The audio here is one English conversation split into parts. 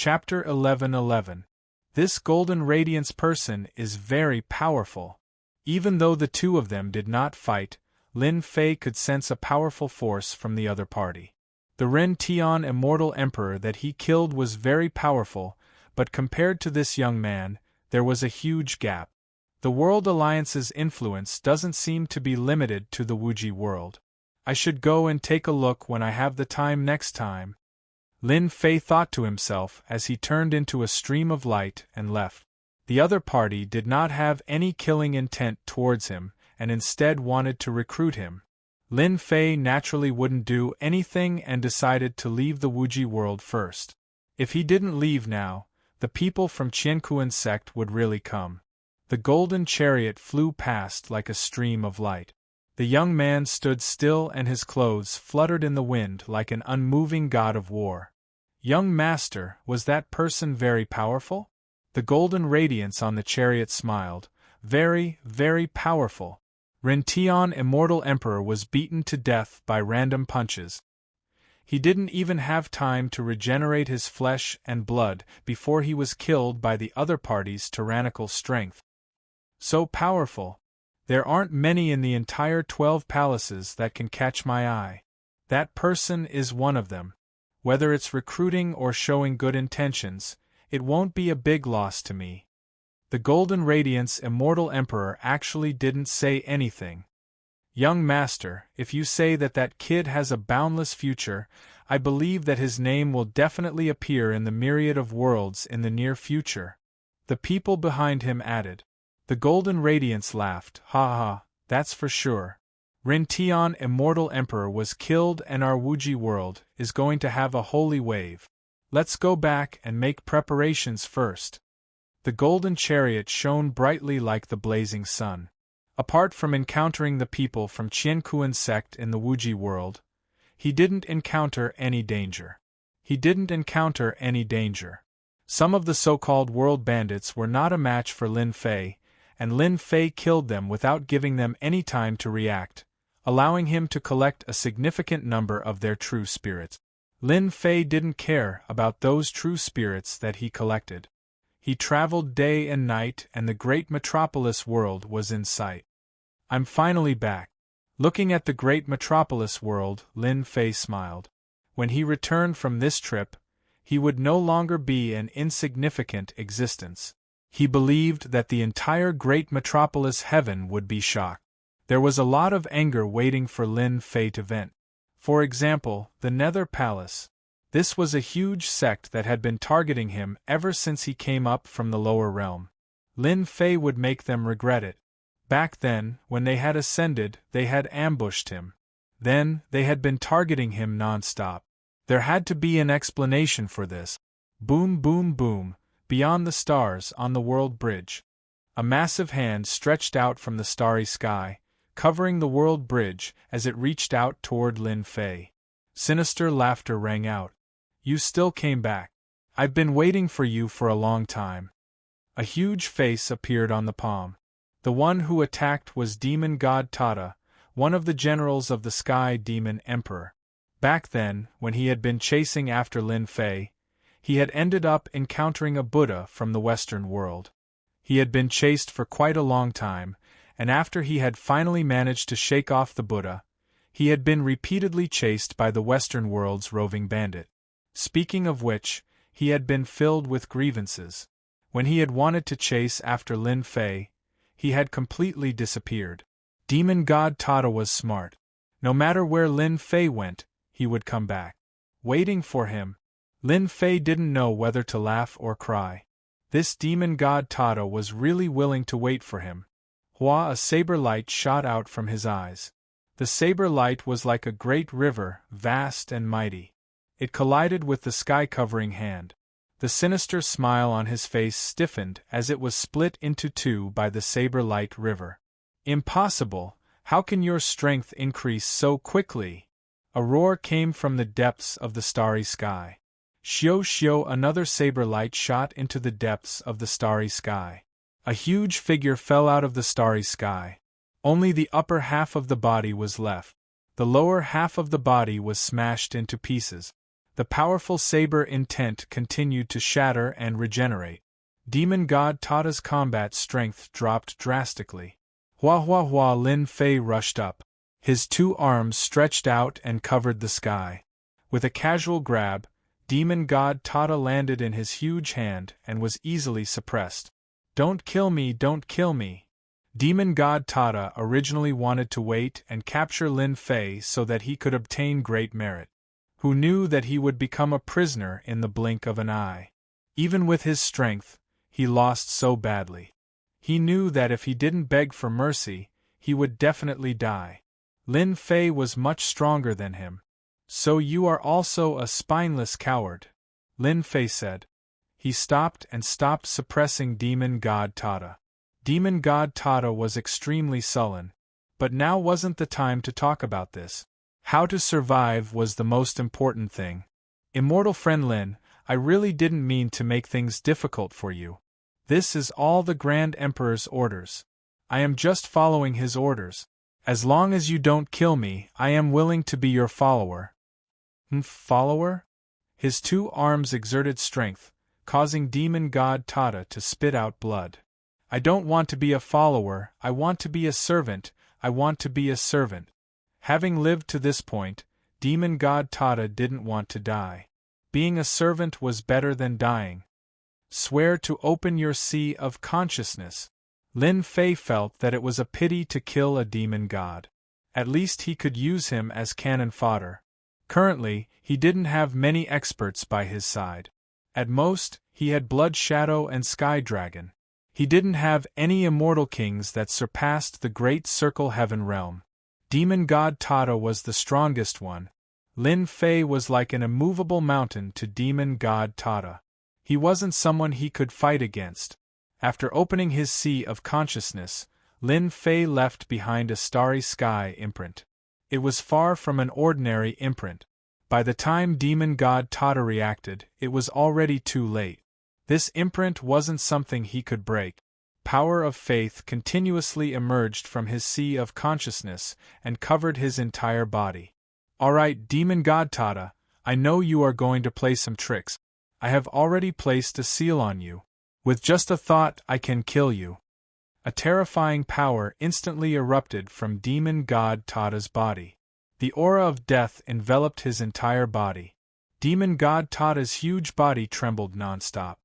Chapter 11:11. This golden radiance person is very powerful. Even though the two of them did not fight, Lin Fei could sense a powerful force from the other party. The Ren Tian immortal emperor that he killed was very powerful, but compared to this young man, there was a huge gap. The World Alliance's influence doesn't seem to be limited to the Wuji world. I should go and take a look when I have the time next time. Lin Fei thought to himself as he turned into a stream of light and left. The other party did not have any killing intent towards him, and instead wanted to recruit him. Lin Fei naturally wouldn't do anything and decided to leave the Wuji world first. If he didn't leave now, the people from Qiankuan's sect would really come. The golden chariot flew past like a stream of light. The young man stood still and his clothes fluttered in the wind like an unmoving god of war. Young master, was that person very powerful? The golden radiance on the chariot smiled. Very, very powerful. Ren Tian immortal emperor was beaten to death by random punches. He didn't even have time to regenerate his flesh and blood before he was killed by the other party's tyrannical strength. So powerful. There aren't many in the entire 12 palaces that can catch my eye. That person is one of them. Whether it's recruiting or showing good intentions, it won't be a big loss to me. The Golden Radiance Immortal Emperor actually didn't say anything. Young master, if you say that that kid has a boundless future, I believe that his name will definitely appear in the myriad of worlds in the near future. The people behind him added. The Golden Radiance laughed. Ha ha, that's for sure. Ren Tian Immortal Emperor was killed and our Wuji world is going to have a holy wave. Let's go back and make preparations first. The golden chariot shone brightly like the blazing sun. Apart from encountering the people from Qiankuan's sect in the Wuji world, he didn't encounter any danger. Some of the so-called world bandits were not a match for Lin Fei, and Lin Fei killed them without giving them any time to react, allowing him to collect a significant number of their true spirits. Lin Fei didn't care about those true spirits that he collected. He traveled day and night and the great metropolis world was in sight. I'm finally back. Looking at the great metropolis world, Lin Fei smiled. When he returned from this trip, he would no longer be an insignificant existence. He believed that the entire great metropolis heaven would be shocked. There was a lot of anger waiting for Lin Fei to vent. For example, the Nether Palace. This was a huge sect that had been targeting him ever since he came up from the lower realm. Lin Fei would make them regret it. Back then, when they had ascended, they had ambushed him. Then, they had been targeting him non-stop. There had to be an explanation for this. Boom boom boom, beyond the stars on the world bridge. A massive hand stretched out from the starry sky, covering the world bridge as it reached out toward Lin Fei. Sinister laughter rang out. You still came back. I've been waiting for you for a long time. A huge face appeared on the palm. The one who attacked was Demon God Tata, one of the generals of the Sky Demon Emperor. Back then, when he had been chasing after Lin Fei, he had ended up encountering a Buddha from the Western world. He had been chased for quite a long time, and after he had finally managed to shake off the Buddha, he had been repeatedly chased by the Western world's roving bandit. Speaking of which, he had been filled with grievances. When he had wanted to chase after Lin Fei, he had completely disappeared. Demon God Tata was smart. No matter where Lin Fei went, he would come back. Waiting for him. Lin Fei didn't know whether to laugh or cry. This demon God Tata was really willing to wait for him. A saber light shot out from his eyes. The saber light was like a great river, vast and mighty. It collided with the sky-covering hand. The sinister smile on his face stiffened as it was split into two by the saber light river. Impossible! How can your strength increase so quickly? A roar came from the depths of the starry sky. Shio shio, another saber light shot into the depths of the starry sky. A huge figure fell out of the starry sky. Only the upper half of the body was left. The lower half of the body was smashed into pieces. The powerful saber intent continued to shatter and regenerate. Demon God Tata's combat strength dropped drastically. Hua Lin Fei rushed up. His two arms stretched out and covered the sky. With a casual grab, Demon God Tata landed in his huge hand and was easily suppressed. Don't kill me, don't kill me. Demon God Tata originally wanted to wait and capture Lin Fei so that he could obtain great merit. Who knew that he would become a prisoner in the blink of an eye? Even with his strength, he lost so badly. He knew that if he didn't beg for mercy, he would definitely die. Lin Fei was much stronger than him. So you are also a spineless coward, Lin Fei said. He stopped suppressing Demon God Tata. Demon God Tata was extremely sullen. But now wasn't the time to talk about this. How to survive was the most important thing. Immortal friend Lin, I really didn't mean to make things difficult for you. This is all the Grand Emperor's orders. I am just following his orders. As long as you don't kill me, I am willing to be your follower. Follower? His two arms exerted strength, causing Demon God Tata to spit out blood. I don't want to be a follower, I want to be a servant, I want to be a servant. Having lived to this point, Demon God Tata didn't want to die. Being a servant was better than dying. Swear to open your sea of consciousness. Lin Fei felt that it was a pity to kill a demon god. At least he could use him as cannon fodder. Currently, he didn't have many experts by his side. At most, he had Blood Shadow and Sky Dragon. He didn't have any immortal kings that surpassed the Great Circle Heaven realm. Demon God Tata was the strongest one. Lin Fei was like an immovable mountain to Demon God Tata. He wasn't someone he could fight against. After opening his sea of consciousness, Lin Fei left behind a starry sky imprint. It was far from an ordinary imprint. By the time Demon God Tata reacted, it was already too late. This imprint wasn't something he could break. Power of faith continuously emerged from his sea of consciousness and covered his entire body. Alright, Demon God Tata, I know you are going to play some tricks. I have already placed a seal on you. With just a thought, I can kill you. A terrifying power instantly erupted from Demon God Tata's body. The aura of death enveloped his entire body. Demon God Tata's huge body trembled non-stop.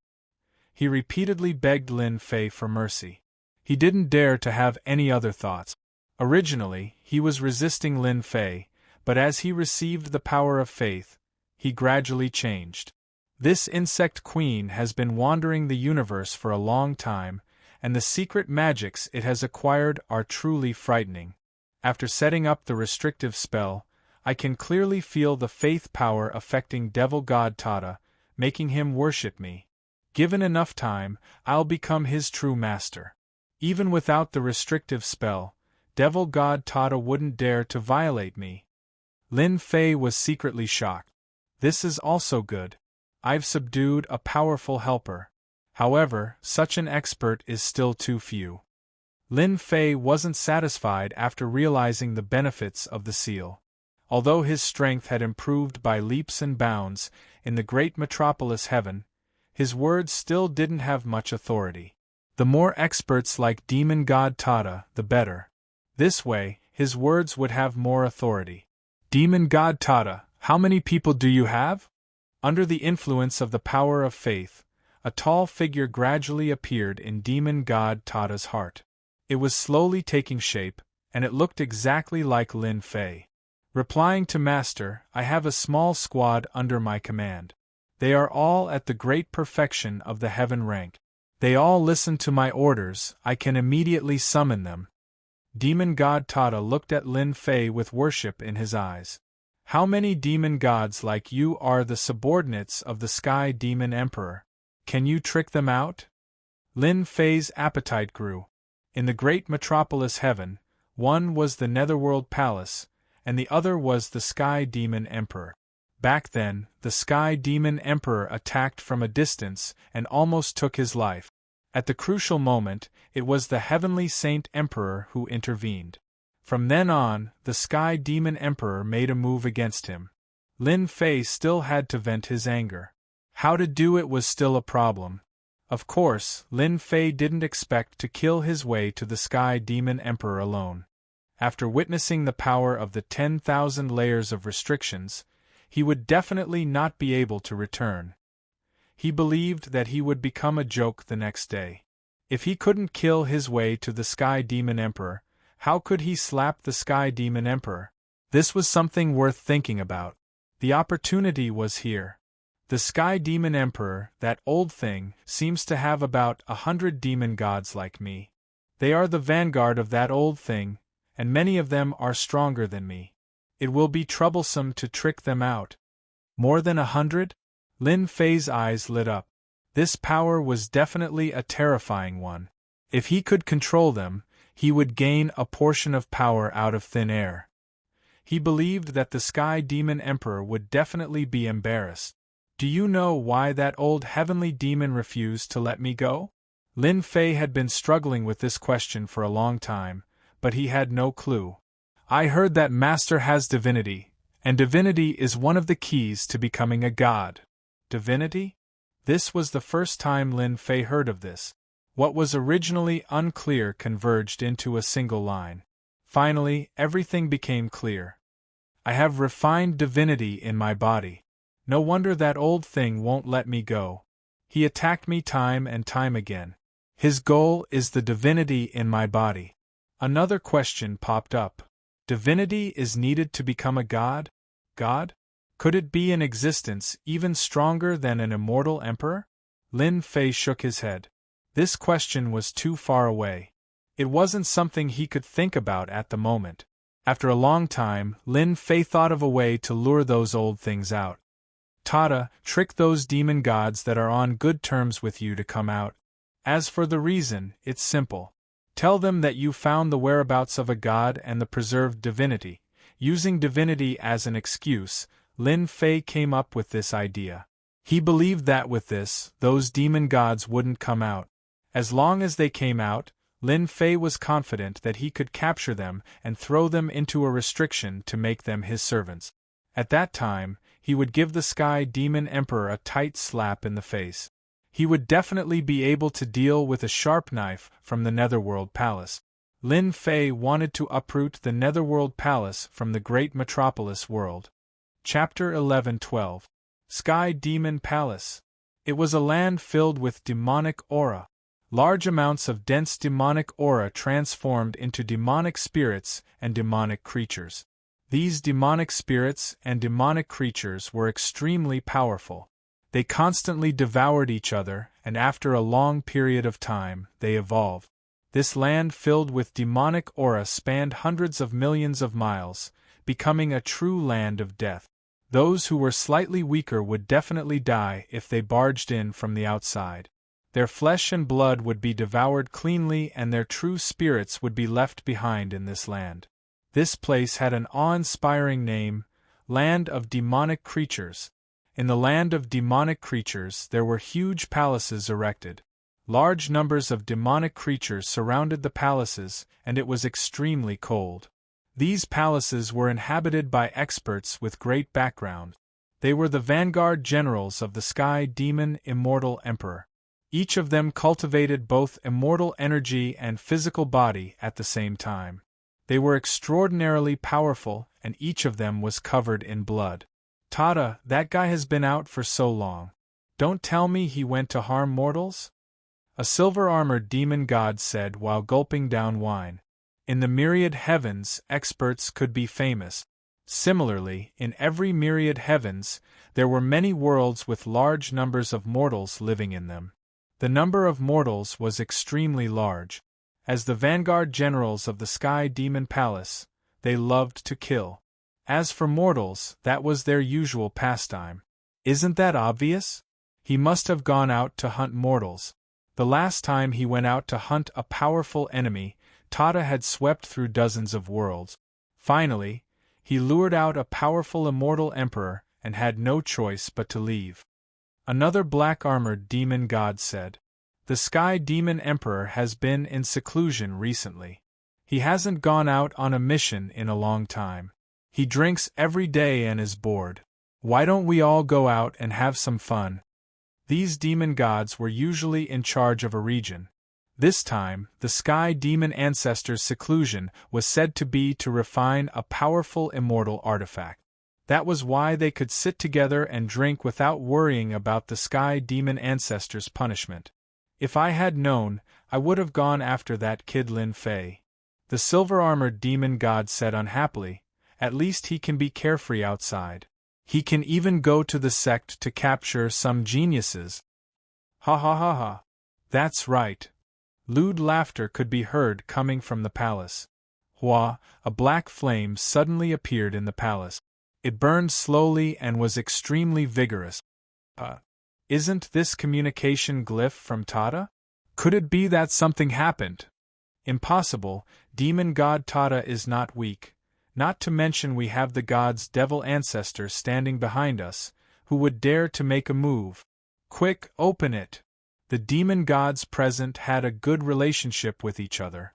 He repeatedly begged Lin Fei for mercy. He didn't dare to have any other thoughts. Originally, he was resisting Lin Fei, but as he received the power of faith, he gradually changed. This insect queen has been wandering the universe for a long time, and the secret magics it has acquired are truly frightening. After setting up the restrictive spell, I can clearly feel the faith power affecting Devil God Tata, making him worship me. Given enough time, I'll become his true master. Even without the restrictive spell, Devil God Tata wouldn't dare to violate me. Lin Fei was secretly shocked. This is also good. I've subdued a powerful helper. However, such an expert is still too few. Lin Fei wasn't satisfied after realizing the benefits of the seal. Although his strength had improved by leaps and bounds in the great metropolis heaven, his words still didn't have much authority. The more experts like Demon God Tata, the better. This way, his words would have more authority. Demon God Tata, how many people do you have? Under the influence of the power of faith, a tall figure gradually appeared in Demon God Tata's heart. It was slowly taking shape, and it looked exactly like Lin Fei. Replying to Master, I have a small squad under my command. They are all at the great perfection of the heaven rank. They all listen to my orders, I can immediately summon them. Demon God Tata looked at Lin Fei with worship in his eyes. How many demon gods like you are the subordinates of the Sky Demon Emperor? Can you trick them out? Lin Fei's appetite grew. In the great metropolis heaven, one was the Netherworld Palace, and the other was the Sky Demon Emperor. Back then, the Sky Demon Emperor attacked from a distance and almost took his life. At the crucial moment, it was the Heavenly Saint Emperor who intervened. From then on, the Sky Demon Emperor made a move against him. Lin Fei still had to vent his anger. How to do it was still a problem. Of course, Lin Fei didn't expect to kill his way to the Sky Demon Emperor alone. After witnessing the power of the 10,000 layers of restrictions, he would definitely not be able to return. He believed that he would become a joke the next day. If he couldn't kill his way to the Sky Demon Emperor, how could he slap the Sky Demon Emperor? This was something worth thinking about. The opportunity was here. The Sky Demon Emperor, that old thing, seems to have about 100 demon gods like me. They are the vanguard of that old thing, and many of them are stronger than me. It will be troublesome to trick them out. More than 100? Lin Fei's eyes lit up. This power was definitely a terrifying one. If he could control them, he would gain a portion of power out of thin air. He believed that the Sky Demon Emperor would definitely be embarrassed. Do you know why that old heavenly demon refused to let me go? Lin Fei had been struggling with this question for a long time, but he had no clue. I heard that Master has divinity, and divinity is one of the keys to becoming a god. Divinity? This was the first time Lin Fei heard of this. What was originally unclear converged into a single line. Finally, everything became clear. I have refined divinity in my body. No wonder that old thing won't let me go. He attacked me time and time again. His goal is the divinity in my body. Another question popped up. Divinity is needed to become a god? God? Could it be an existence even stronger than an immortal emperor? Lin Fei shook his head. This question was too far away. It wasn't something he could think about at the moment. After a long time, Lin Fei thought of a way to lure those old things out. Tada, trick those demon gods that are on good terms with you to come out. As for the reason, it's simple. Tell them that you found the whereabouts of a god and the preserved divinity. Using divinity as an excuse, Lin Fei came up with this idea. He believed that with this, those demon gods wouldn't come out. As long as they came out, Lin Fei was confident that he could capture them and throw them into a restriction to make them his servants. At that time, he would give the Sky Demon Emperor a tight slap in the face. He would definitely be able to deal with a sharp knife from the Netherworld Palace. Lin Fei wanted to uproot the Netherworld Palace from the great metropolis world. Chapter 11-12. Sky Demon Palace. It was a land filled with demonic aura. Large amounts of dense demonic aura transformed into demonic spirits and demonic creatures. These demonic spirits and demonic creatures were extremely powerful. They constantly devoured each other, and after a long period of time, they evolved. This land filled with demonic aura spanned hundreds of millions of miles, becoming a true land of death. Those who were slightly weaker would definitely die if they barged in from the outside. Their flesh and blood would be devoured cleanly, and their true spirits would be left behind in this land. This place had an awe-inspiring name, Land of Demonic Creatures. In the Land of Demonic Creatures there were huge palaces erected. Large numbers of demonic creatures surrounded the palaces, and it was extremely cold. These palaces were inhabited by experts with great background. They were the vanguard generals of the Sky Demon Immortal Emperor. Each of them cultivated both immortal energy and physical body at the same time. They were extraordinarily powerful, and each of them was covered in blood. Tada, that guy has been out for so long. Don't tell me he went to harm mortals? A silver-armored demon god said while gulping down wine. In the myriad heavens, experts could be famous. Similarly, in every myriad heavens, there were many worlds with large numbers of mortals living in them. The number of mortals was extremely large. As the vanguard generals of the Sky Demon Palace, they loved to kill. As for mortals, that was their usual pastime. Isn't that obvious? He must have gone out to hunt mortals. The last time he went out to hunt a powerful enemy, Tada had swept through dozens of worlds. Finally, he lured out a powerful immortal emperor and had no choice but to leave. Another black-armored demon god said, "The Sky Demon Emperor has been in seclusion recently. He hasn't gone out on a mission in a long time. He drinks every day and is bored. Why don't we all go out and have some fun? These demon gods were usually in charge of a region. This time, the sky demon ancestors' seclusion was said to be to refine a powerful immortal artifact. That was why they could sit together and drink without worrying about the sky demon ancestors' punishment. If I had known, I would have gone after that kid Lin Fei. The silver-armored demon god said unhappily. At least he can be carefree outside. He can even go to the sect to capture some geniuses. Ha ha ha ha. That's right. Lewd laughter could be heard coming from the palace. Hua, a black flame suddenly appeared in the palace. It burned slowly and was extremely vigorous. Isn't this communication glyph from Tata? Could it be that something happened? Impossible, demon god Tata is not weak. Not to mention we have the god's devil ancestor standing behind us, who would dare to make a move. Quick, open it! The demon gods present had a good relationship with each other.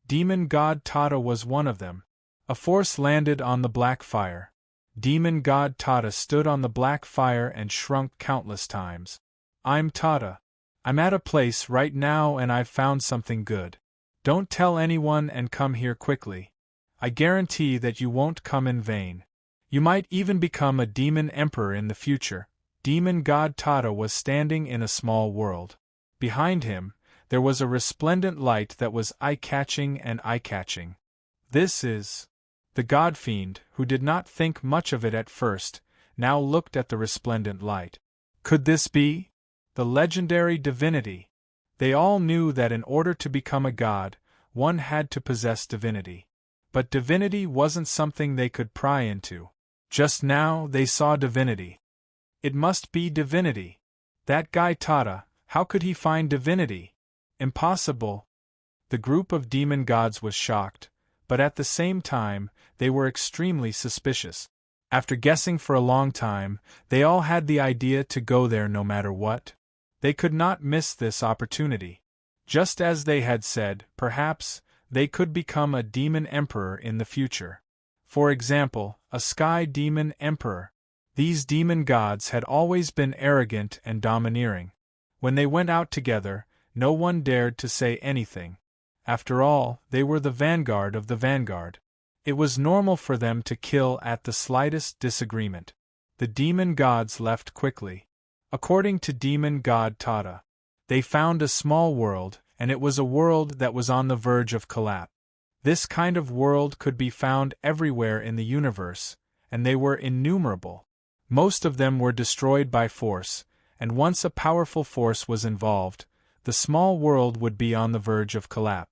Demon god Tata was one of them. A force landed on the black fire. Demon god Tata stood on the black fire and shrunk countless times. I'm Tata. I'm at a place right now and I've found something good. Don't tell anyone and come here quickly. I guarantee that you won't come in vain. You might even become a demon emperor in the future. Demon god Tata was standing in a small world. Behind him, there was a resplendent light that was eye-catching and eye-catching. This is... The god-fiend, who did not think much of it at first, now looked at the resplendent light. Could this be? The legendary divinity. They all knew that in order to become a god, one had to possess divinity. But divinity wasn't something they could pry into. Just now they saw divinity. It must be divinity. That guy Tata, how could he find divinity? Impossible. The group of demon gods was shocked, but at the same time, they were extremely suspicious. After guessing for a long time, they all had the idea to go there no matter what. They could not miss this opportunity. Just as they had said, perhaps, they could become a demon emperor in the future. For example, a sky demon emperor. These demon gods had always been arrogant and domineering. When they went out together, no one dared to say anything. After all, they were the vanguard of the vanguard. It was normal for them to kill at the slightest disagreement. The demon gods left quickly. According to demon god Tata, they found a small world, and it was a world that was on the verge of collapse. This kind of world could be found everywhere in the universe, and they were innumerable. Most of them were destroyed by force, and once a powerful force was involved, the small world would be on the verge of collapse.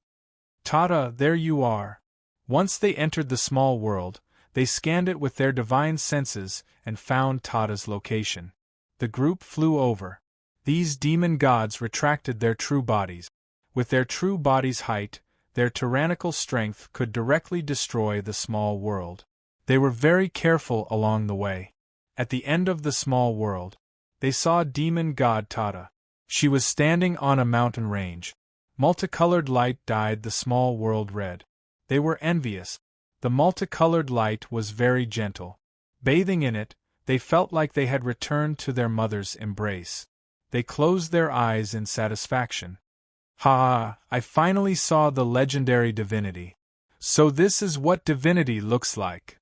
Tata, there you are. Once they entered the small world, they scanned it with their divine senses and found Tata's location. The group flew over. These demon gods retracted their true bodies. With their true body's height, their tyrannical strength could directly destroy the small world. They were very careful along the way. At the end of the small world, they saw demon god Tata. She was standing on a mountain range. Multicolored light dyed the small world red. They were envious. The multicolored light was very gentle. Bathing in it, they felt like they had returned to their mother's embrace. They closed their eyes in satisfaction. Ha! I finally saw the legendary divinity. So this is what divinity looks like.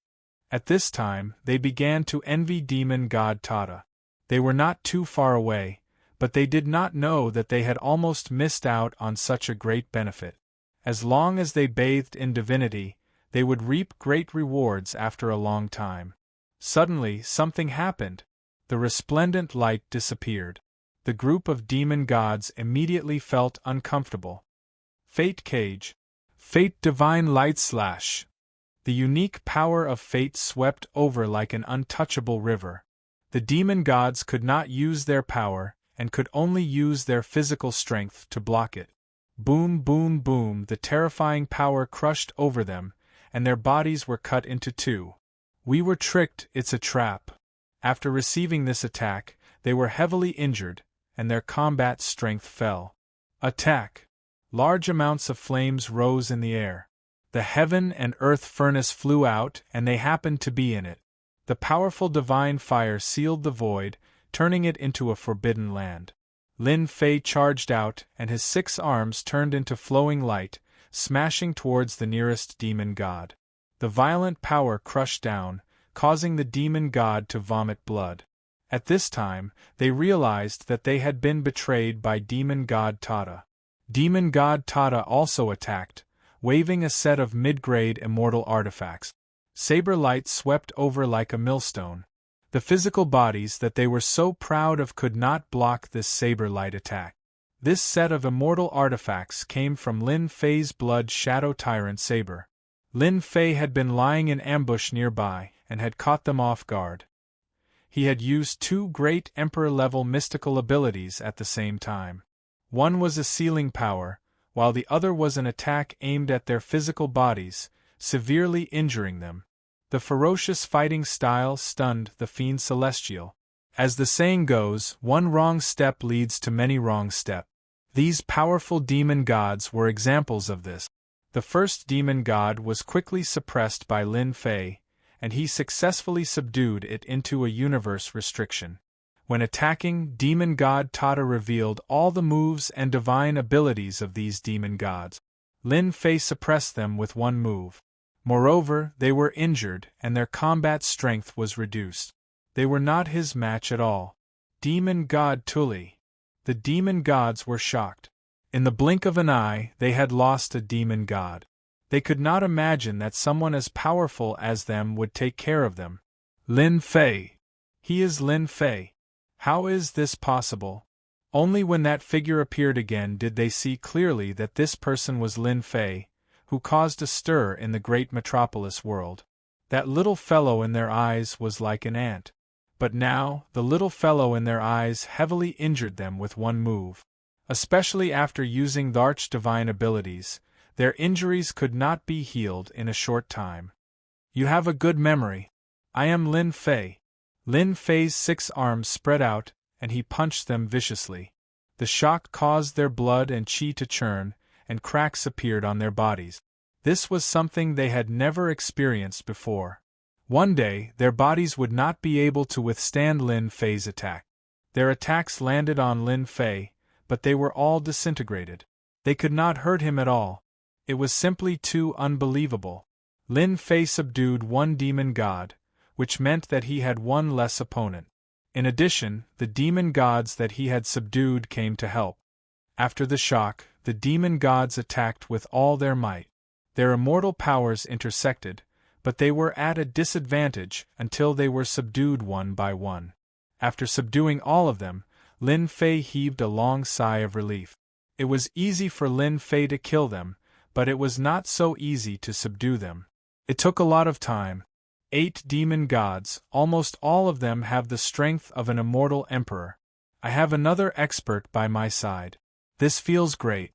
At this time, they began to envy demon god Tata. They were not too far away, but they did not know that they had almost missed out on such a great benefit. As long as they bathed in divinity, they would reap great rewards after a long time. Suddenly, something happened. The resplendent light disappeared. The group of demon gods immediately felt uncomfortable. Fate Cage. Fate Divine Light Slash. The unique power of fate swept over like an untouchable river. The demon gods could not use their power, and could only use their physical strength to block it. Boom, boom, boom, the terrifying power crushed over them, and their bodies were cut into two. We were tricked, it's a trap. After receiving this attack, they were heavily injured, and their combat strength fell. Attack! Large amounts of flames rose in the air. The heaven and earth furnace flew out, and they happened to be in it. The powerful divine fire sealed the void, turning it into a forbidden land. Lin Fei charged out, and his 6 arms turned into flowing light, smashing towards the nearest demon god. The violent power crushed down, causing the demon god to vomit blood. At this time, they realized that they had been betrayed by demon god Tata. Demon god Tata also attacked, waving a set of mid-grade immortal artifacts. Saber light swept over like a millstone. The physical bodies that they were so proud of could not block this saber light attack. This set of immortal artifacts came from Lin Fei's Blood Shadow Tyrant Saber. Lin Fei had been lying in ambush nearby, and had caught them off guard. He had used 2 great Emperor-level mystical abilities at the same time. One was a sealing power, while the other was an attack aimed at their physical bodies, severely injuring them. The ferocious fighting style stunned the Fiend Celestial. As the saying goes, one wrong step leads to many wrong steps. These powerful demon gods were examples of this. The first demon god was quickly suppressed by Lin Fei, and he successfully subdued it into a universe restriction. When attacking, demon god Tata revealed all the moves and divine abilities of these demon gods. Lin Fei suppressed them with one move. Moreover, they were injured and their combat strength was reduced. They were not his match at all. Demon god Tuli. The demon gods were shocked. In the blink of an eye, they had lost a demon god. They could not imagine that someone as powerful as them would take care of them. Lin Fei. He is Lin Fei. How is this possible? Only when that figure appeared again did they see clearly that this person was Lin Fei, who caused a stir in the great metropolis world. That little fellow in their eyes was like an ant. But now, the little fellow in their eyes heavily injured them with one move. Especially after using the arch-divine abilities, their injuries could not be healed in a short time. You have a good memory. I am Lin Fei. Lin Fei's 6 arms spread out, and he punched them viciously. The shock caused their blood and qi to churn, and cracks appeared on their bodies. This was something they had never experienced before. One day, their bodies would not be able to withstand Lin Fei's attack. Their attacks landed on Lin Fei, but they were all disintegrated. They could not hurt him at all. It was simply too unbelievable. Lin Fei subdued one demon god, which meant that he had one less opponent. In addition, the demon gods that he had subdued came to help. After the shock, the demon gods attacked with all their might. Their immortal powers intersected, but they were at a disadvantage until they were subdued one by one. After subduing all of them, Lin Fei heaved a long sigh of relief. It was easy for Lin Fei to kill them, but it was not so easy to subdue them. It took a lot of time. 8 demon gods, almost all of them have the strength of an immortal emperor. I have another expert by my side. This feels great.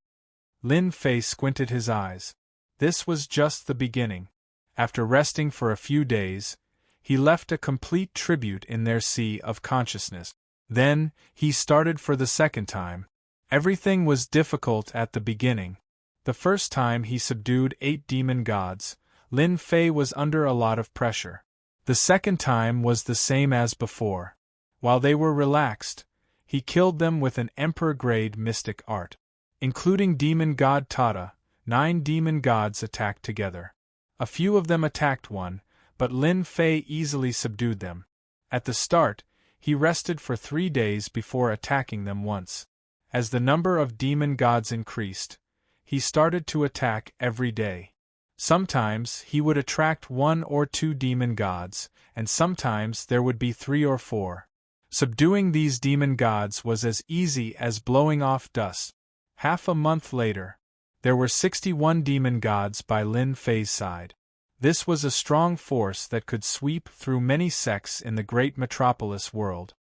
Lin Fei squinted his eyes. This was just the beginning. After resting for a few days, he left a complete tribute in their sea of consciousness. Then, he started for the second time. Everything was difficult at the beginning. The first time he subdued 8 demon gods, Lin Fei was under a lot of pressure. The second time was the same as before. While they were relaxed, he killed them with an emperor-grade mystic art. Including demon god Tata, 9 demon gods attacked together. A few of them attacked one, but Lin Fei easily subdued them. At the start, he rested for 3 days before attacking them once. As the number of demon gods increased, he started to attack every day. Sometimes he would attract 1 or 2 demon gods, and sometimes there would be 3 or 4. Subduing these demon gods was as easy as blowing off dust. Half a month later, there were 61 demon gods by Lin Fei's side. This was a strong force that could sweep through many sects in the great metropolis world.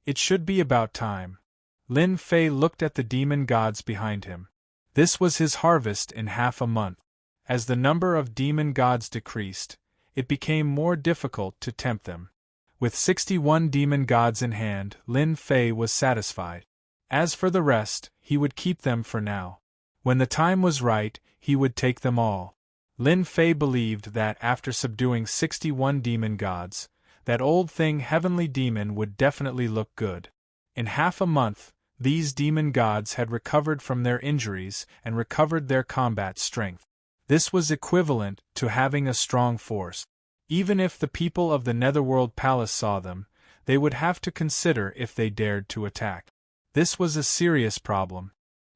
It should be about time. Lin Fei looked at the demon gods behind him. This was his harvest in half a month. As the number of demon gods decreased, it became more difficult to tempt them. With 61 demon gods in hand, Lin Fei was satisfied. As for the rest, he would keep them for now. When the time was right, he would take them all. Lin Fei believed that after subduing 61 demon gods, That old thing heavenly demon would definitely look good. In half a month, these demon gods had recovered from their injuries and recovered their combat strength. This was equivalent to having a strong force. Even if the people of the Netherworld Palace saw them, they would have to consider if they dared to attack. This was a serious problem.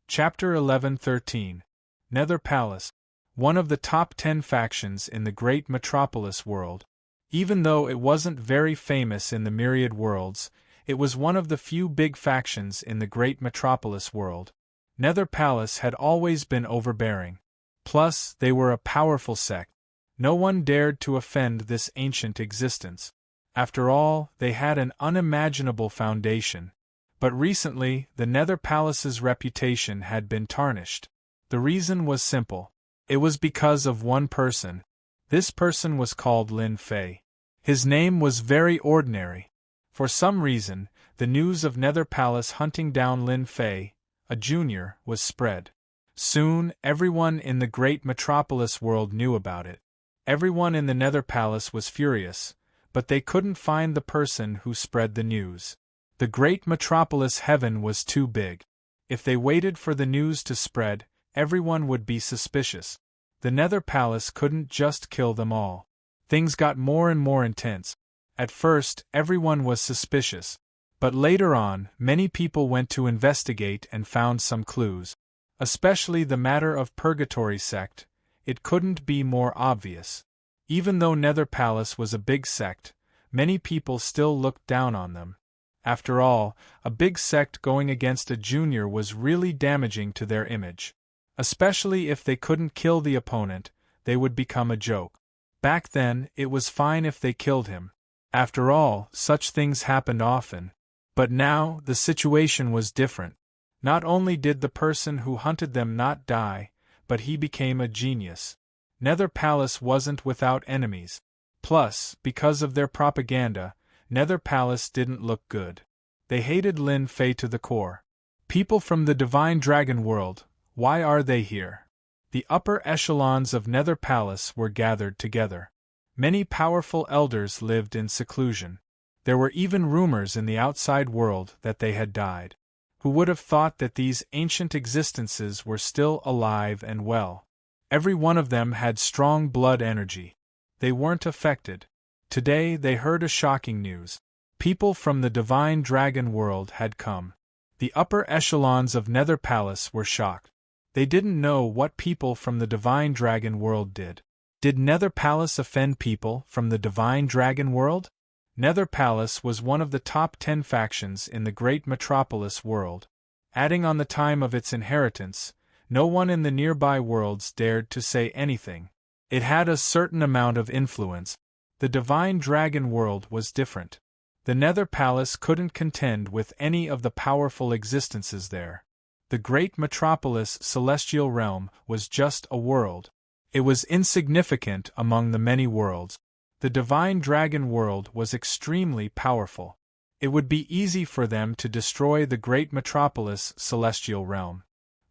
Chapter 11:13. Nether Palace. One of the top 10 factions in the great metropolis world. Even though it wasn't very famous in the myriad worlds, it was one of the few big factions in the great metropolis world. Nether Palace had always been overbearing. Plus, they were a powerful sect. No one dared to offend this ancient existence. After all, they had an unimaginable foundation. But recently, the Nether Palace's reputation had been tarnished. The reason was simple. It was because of one person. This person was called Lin Fei. His name was very ordinary. For some reason, the news of Nether Palace hunting down Lin Fei, a junior, was spread. Soon, everyone in the great metropolis world knew about it. Everyone in the Nether Palace was furious, but they couldn't find the person who spread the news. The great metropolis heaven was too big. If they waited for the news to spread, everyone would be suspicious. The Nether Palace couldn't just kill them all. Things got more and more intense. At first, everyone was suspicious. But later on, many people went to investigate and found some clues. Especially the matter of Purgatory sect. It couldn't be more obvious. Even though Nether Palace was a big sect, many people still looked down on them. After all, a big sect going against a junior was really damaging to their image. Especially if they couldn't kill the opponent, they would become a joke. Back then, it was fine if they killed him. After all, such things happened often. But now, the situation was different. Not only did the person who hunted them not die, but he became a genius. Nether Palace wasn't without enemies. Plus, because of their propaganda, Nether Palace didn't look good. They hated Lin Fei to the core. People from the Divine Dragon world, why are they here? The upper echelons of Nether Palace were gathered together. Many powerful elders lived in seclusion. There were even rumors in the outside world that they had died. Who would have thought that these ancient existences were still alive and well? Every one of them had strong blood energy. They weren't affected. Today they heard a shocking news. People from the Divine Dragon world had come. The upper echelons of Nether Palace were shocked. They didn't know what people from the Divine Dragon world did. Did Nether Palace offend people from the Divine Dragon world? Nether Palace was one of the top 10 factions in the great metropolis world. Adding on the time of its inheritance, no one in the nearby worlds dared to say anything. It had a certain amount of influence. The Divine Dragon world was different. The Nether Palace couldn't contend with any of the powerful existences there. The great metropolis celestial realm was just a world. It was insignificant among the many worlds. The Divine Dragon world was extremely powerful. It would be easy for them to destroy the great metropolis celestial realm.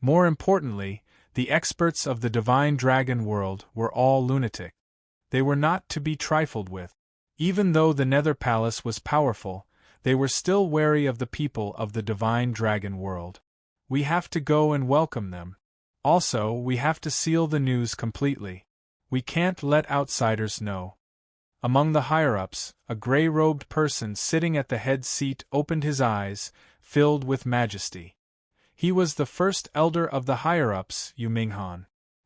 More importantly, the experts of the Divine Dragon world were all lunatic. They were not to be trifled with. Even though the Nether Palace was powerful, they were still wary of the people of the Divine Dragon world. We have to go and welcome them. Also, we have to seal the news completely. We can't let outsiders know. Among the higher-ups, a gray-robed person sitting at the head seat opened his eyes, filled with majesty. He was the first elder of the higher-ups, Yu Minghan.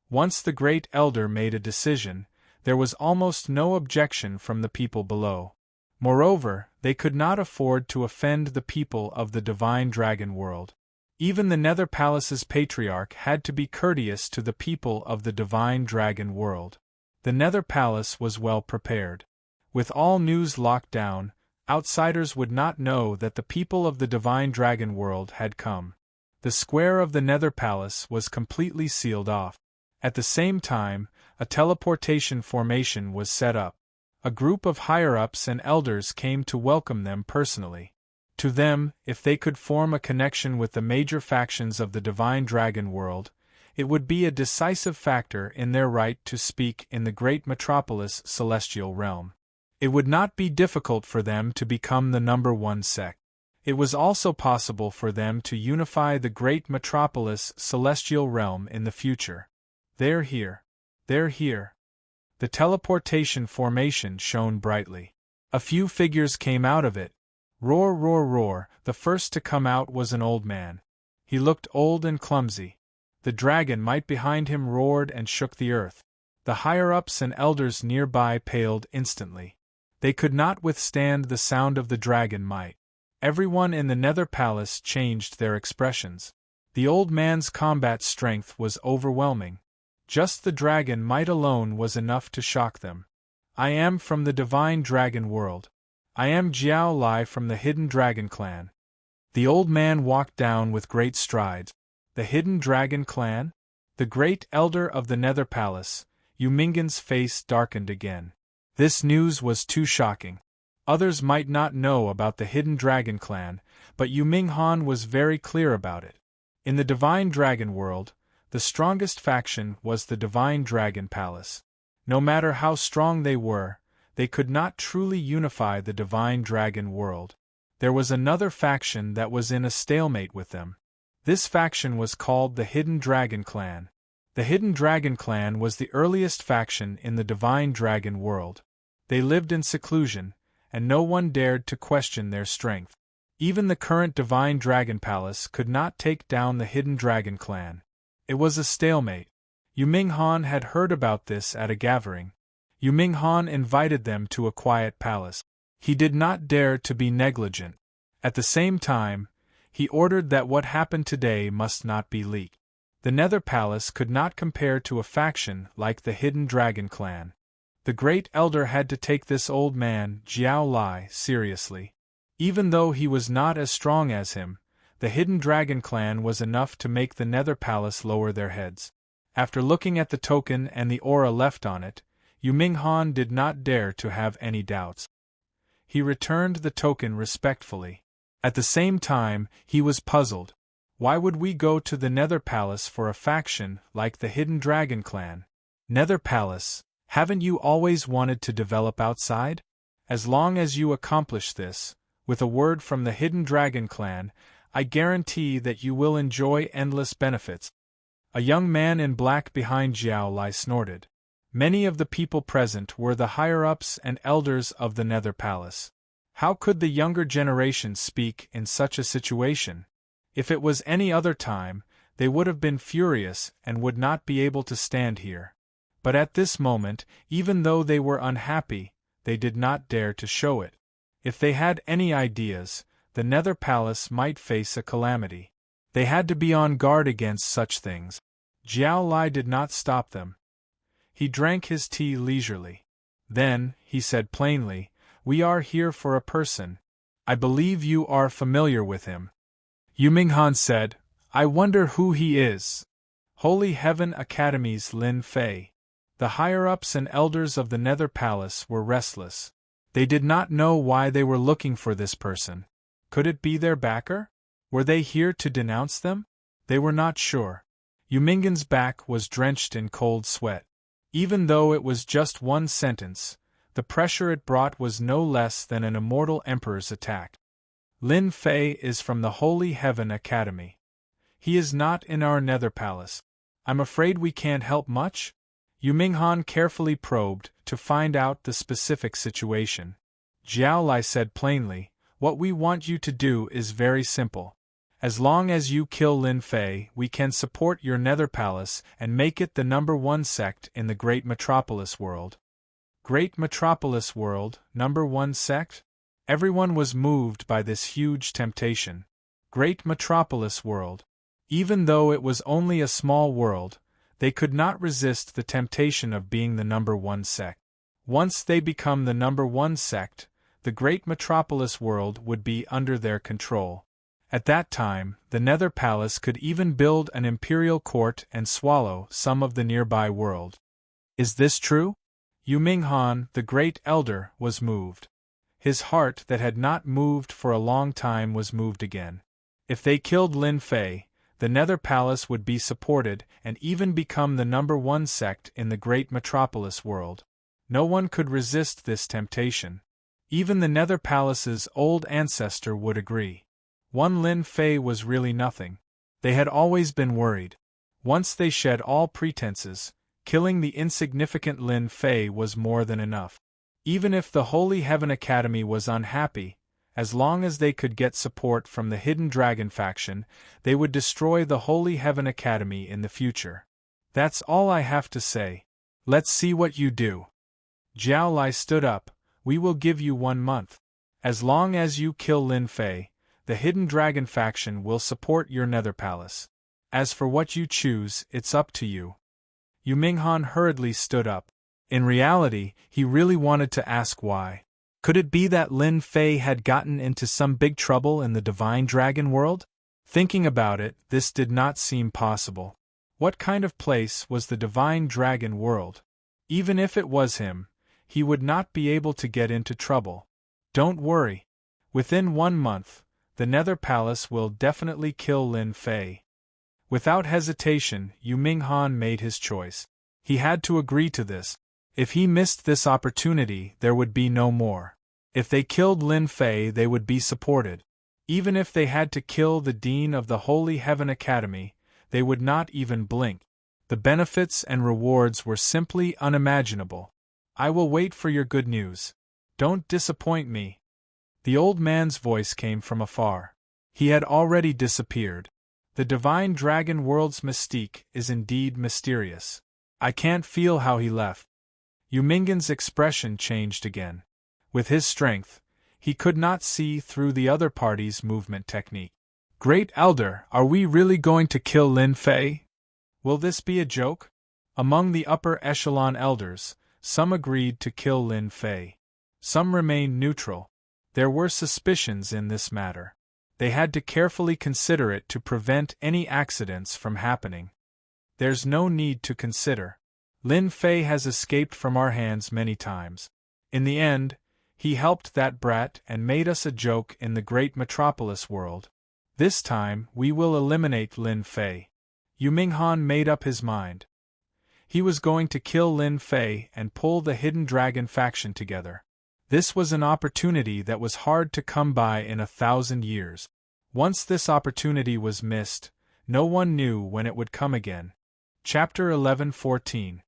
Once the great elder made a decision, there was almost no objection from the people below. Moreover, they could not afford to offend the people of the Divine Dragon world. Even the Nether Palace's patriarch had to be courteous to the people of the Divine Dragon world. The Nether Palace was well prepared. With all news locked down, outsiders would not know that the people of the Divine Dragon world had come. The square of the Nether Palace was completely sealed off. At the same time, a teleportation formation was set up. A group of higher-ups and elders came to welcome them personally. To them, if they could form a connection with the major factions of the Divine Dragon world, it would be a decisive factor in their right to speak in the great metropolis celestial realm. It would not be difficult for them to become the number one sect. It was also possible for them to unify the great metropolis celestial realm in the future. They're here. They're here. The teleportation formation shone brightly. A few figures came out of it. Roar, roar, roar. The first to come out was an old man. He looked old and clumsy. The dragon might behind him roared and shook the earth. The higher-ups and elders nearby paled instantly. They could not withstand the sound of the dragon might. Everyone in the Nether Palace changed their expressions. The old man's combat strength was overwhelming. Just the dragon might alone was enough to shock them. I am from the divine dragon world. I am Jiao Lai from the hidden dragon clan. The old man walked down with great strides. The hidden dragon clan? The great elder of the Nether Palace. Yumingan's face darkened again. This news was too shocking. Others might not know about the hidden dragon clan, but Yuminghan was very clear about it. In the divine dragon world, the strongest faction was the divine dragon palace. No matter how strong they were, they could not truly unify the divine dragon world. There was another faction that was in a stalemate with them. This faction was called the Hidden Dragon Clan. The Hidden Dragon Clan was the earliest faction in the divine dragon world. They lived in seclusion, and no one dared to question their strength. Even the current divine dragon palace could not take down the Hidden Dragon Clan. It was a stalemate. Yuminghan had heard about this at a gathering. Yuminghan invited them to a quiet palace. He did not dare to be negligent. At the same time, he ordered that what happened today must not be leaked. The Nether Palace could not compare to a faction like the Hidden Dragon Clan. The great elder had to take this old man, Jiao Lai, seriously. Even though he was not as strong as him, the Hidden Dragon Clan was enough to make the Nether Palace lower their heads. After looking at the token and the aura left on it, Yuminghan did not dare to have any doubts. He returned the token respectfully. At the same time, he was puzzled. Why would we go to the Nether Palace for a faction like the Hidden Dragon Clan? Nether Palace, haven't you always wanted to develop outside? As long as you accomplish this, with a word from the Hidden Dragon Clan, I guarantee that you will enjoy endless benefits. A young man in black behind Jiao Lai snorted. Many of the people present were the higher-ups and elders of the Nether Palace. How could the younger generation speak in such a situation? If it was any other time, they would have been furious and would not be able to stand here. But at this moment, even though they were unhappy, they did not dare to show it. If they had any ideas, the Nether Palace might face a calamity. They had to be on guard against such things. Jiao Lai did not stop them. He drank his tea leisurely. Then, he said plainly, "We are here for a person. I believe you are familiar with him." Yuminghan said, "I wonder who he is." Holy Heaven Academy's Lin Fei. The higher-ups and elders of the Nether Palace were restless. They did not know why they were looking for this person. Could it be their backer? Were they here to denounce them? They were not sure. Yumingan's back was drenched in cold sweat. Even though it was just one sentence, the pressure it brought was no less than an immortal emperor's attack. Lin Fei is from the Holy Heaven Academy. He is not in our Nether Palace. I'm afraid we can't help much? Yuminghan carefully probed to find out the specific situation. Jiao Lai said plainly, "What we want you to do is very simple. As long as you kill Lin Fei, we can support your Nether Palace and make it the #1 sect in the Great Metropolis world." Great Metropolis world, #1 sect? Everyone was moved by this huge temptation. Great Metropolis world. Even though it was only a small world, they could not resist the temptation of being the #1 sect. Once they become the #1 sect, the Great Metropolis world would be under their control. At that time, the Nether Palace could even build an imperial court and swallow some of the nearby world. Is this true? Yuminghan, the great elder, was moved. His heart that had not moved for a long time was moved again. If they killed Lin Fei, the Nether Palace would be supported and even become the #1 sect in the Great Metropolis world. No one could resist this temptation. Even the Nether Palace's old ancestor would agree. One Lin Fei was really nothing. They had always been worried. Once they shed all pretenses, killing the insignificant Lin Fei was more than enough. Even if the Holy Heaven Academy was unhappy, as long as they could get support from the Hidden Dragon faction, they would destroy the Holy Heaven Academy in the future. That's all I have to say. Let's see what you do. Jiao Lai stood up. We will give you 1 month. As long as you kill Lin Fei, the Hidden Dragon faction will support your Nether Palace. As for what you choose, it's up to you. Yu Minghan hurriedly stood up. In reality, he really wanted to ask why. Could it be that Lin Fei had gotten into some big trouble in the Divine Dragon world? Thinking about it, this did not seem possible. What kind of place was the Divine Dragon world? Even if it was him, he would not be able to get into trouble. Don't worry. Within 1 month, the Nether Palace will definitely kill Lin Fei. Without hesitation, Yu Minghan made his choice. He had to agree to this. If he missed this opportunity, there would be no more. If they killed Lin Fei, they would be supported. Even if they had to kill the Dean of the Holy Heaven Academy, they would not even blink. The benefits and rewards were simply unimaginable. I will wait for your good news. Don't disappoint me. The old man's voice came from afar. He had already disappeared. The Divine Dragon world's mystique is indeed mysterious. I can't feel how he left. Yu Minghan's expression changed again. With his strength, he could not see through the other party's movement technique. Great Elder, are we really going to kill Lin Fei? Will this be a joke? Among the upper echelon elders, some agreed to kill Lin Fei. Some remained neutral. There were suspicions in this matter. They had to carefully consider it to prevent any accidents from happening. There's no need to consider. Lin Fei has escaped from our hands many times. In the end, he helped that brat and made us a joke in the great metropolis world. This time, we will eliminate Lin Fei. Yu Minghan made up his mind. He was going to kill Lin Fei and pull the Hidden Dragon faction together. This was an opportunity that was hard to come by in 1,000 years. Once this opportunity was missed, no one knew when it would come again. Chapter 11:14.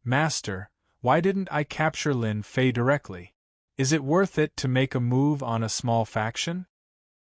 Master, why didn't I capture Lin Fei directly? Is it worth it to make a move on a small faction?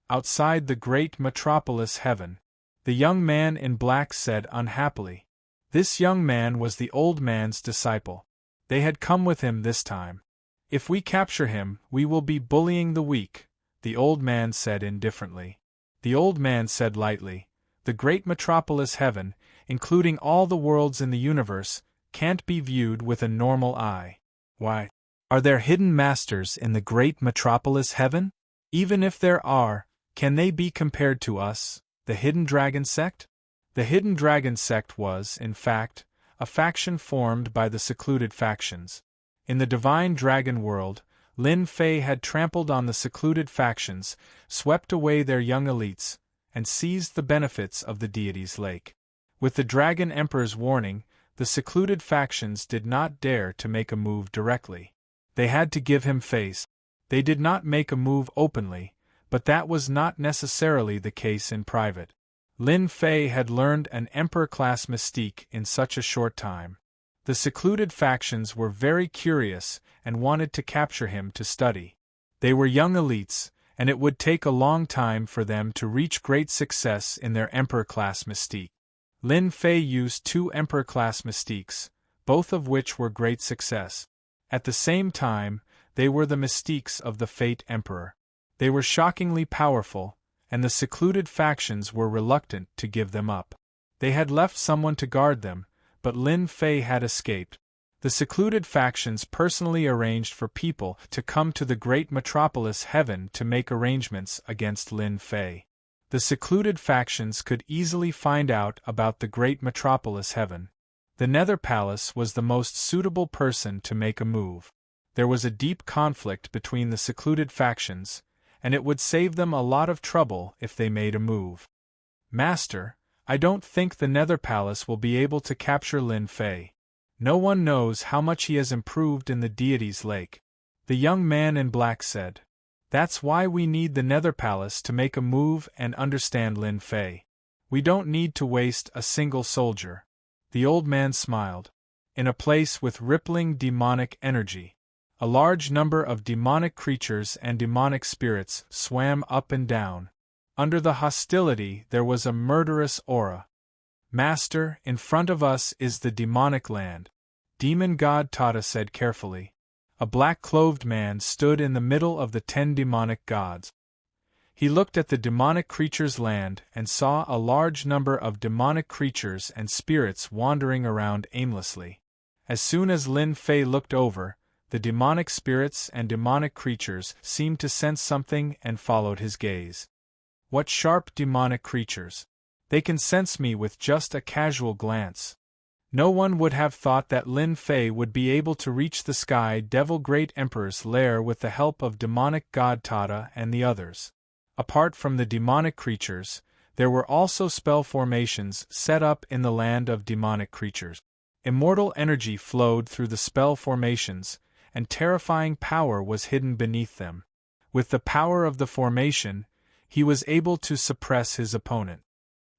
Outside the great metropolis heaven, the young man in black said unhappily. This young man was the old man's disciple. They had come with him this time. If we capture him, we will be bullying the weak, the old man said indifferently. The old man said lightly, the great metropolis heaven, including all the worlds in the universe, can't be viewed with a normal eye. Why? Are there hidden masters in the great metropolis heaven? Even if there are, can they be compared to us, the Hidden Dragon sect? The Hidden Dragon sect was, in fact, a faction formed by the secluded factions. In the Divine Dragon world, Lin Fei had trampled on the secluded factions, swept away their young elites, and seized the benefits of the deity's lake. With the Dragon Emperor's warning, the secluded factions did not dare to make a move directly. They had to give him face. They did not make a move openly, but that was not necessarily the case in private. Lin Fei had learned an Emperor-class mystique in such a short time. The secluded factions were very curious and wanted to capture him to study. They were young elites, and it would take a long time for them to reach great success in their Emperor-class mystique. Lin Fei used 2 Emperor-class mystiques, both of which were great success. At the same time, they were the mystiques of the Fate Emperor. They were shockingly powerful, and the secluded factions were reluctant to give them up. They had left someone to guard them, but Lin Fei had escaped. The secluded factions personally arranged for people to come to the great metropolis heaven to make arrangements against Lin Fei. The secluded factions could easily find out about the great metropolis heaven. The Nether Palace was the most suitable person to make a move. There was a deep conflict between the secluded factions, and it would save them a lot of trouble if they made a move. Master, I don't think the Nether Palace will be able to capture Lin Fei. No one knows how much he has improved in the deity's lake. The young man in black said. That's why we need the Nether Palace to make a move and understand Lin Fei. We don't need to waste a single soldier. The old man smiled. In a place with rippling demonic energy, a large number of demonic creatures and demonic spirits swam up and down. Under the hostility there was a murderous aura. Master, in front of us is the demonic land, Demon God Tata said carefully. A black-clothed man stood in the middle of the 10 demonic gods. He looked at the demonic creatures' land and saw a large number of demonic creatures and spirits wandering around aimlessly. As soon as Lin Fei looked over, the demonic spirits and demonic creatures seemed to sense something and followed his gaze. What sharp demonic creatures! They can sense me with just a casual glance. No one would have thought that Lin Fei would be able to reach the Sky Devil Great Emperor's lair with the help of demonic God Tata and the others. Apart from the demonic creatures, there were also spell formations set up in the land of demonic creatures. Immortal energy flowed through the spell formations, and terrifying power was hidden beneath them. With the power of the formation, he was able to suppress his opponent.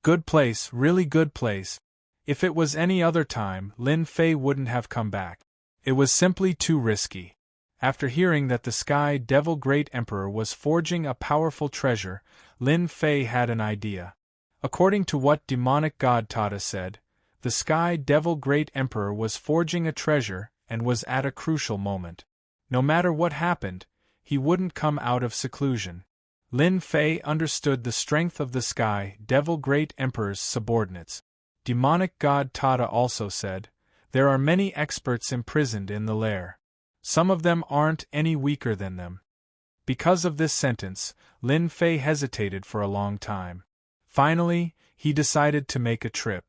Good place, really good place. If it was any other time, Lin Fei wouldn't have come back. It was simply too risky. After hearing that the Sky Devil Great Emperor was forging a powerful treasure, Lin Fei had an idea. According to what demonic God Tata said, the Sky Devil Great Emperor was forging a treasure and was at a crucial moment. No matter what happened, he wouldn't come out of seclusion. Lin Fei understood the strength of the Sky Devil Great Emperor's subordinates. Demonic God Tata also said, there are many experts imprisoned in the lair. Some of them aren't any weaker than them. Because of this sentence, Lin Fei hesitated for a long time. Finally, he decided to make a trip.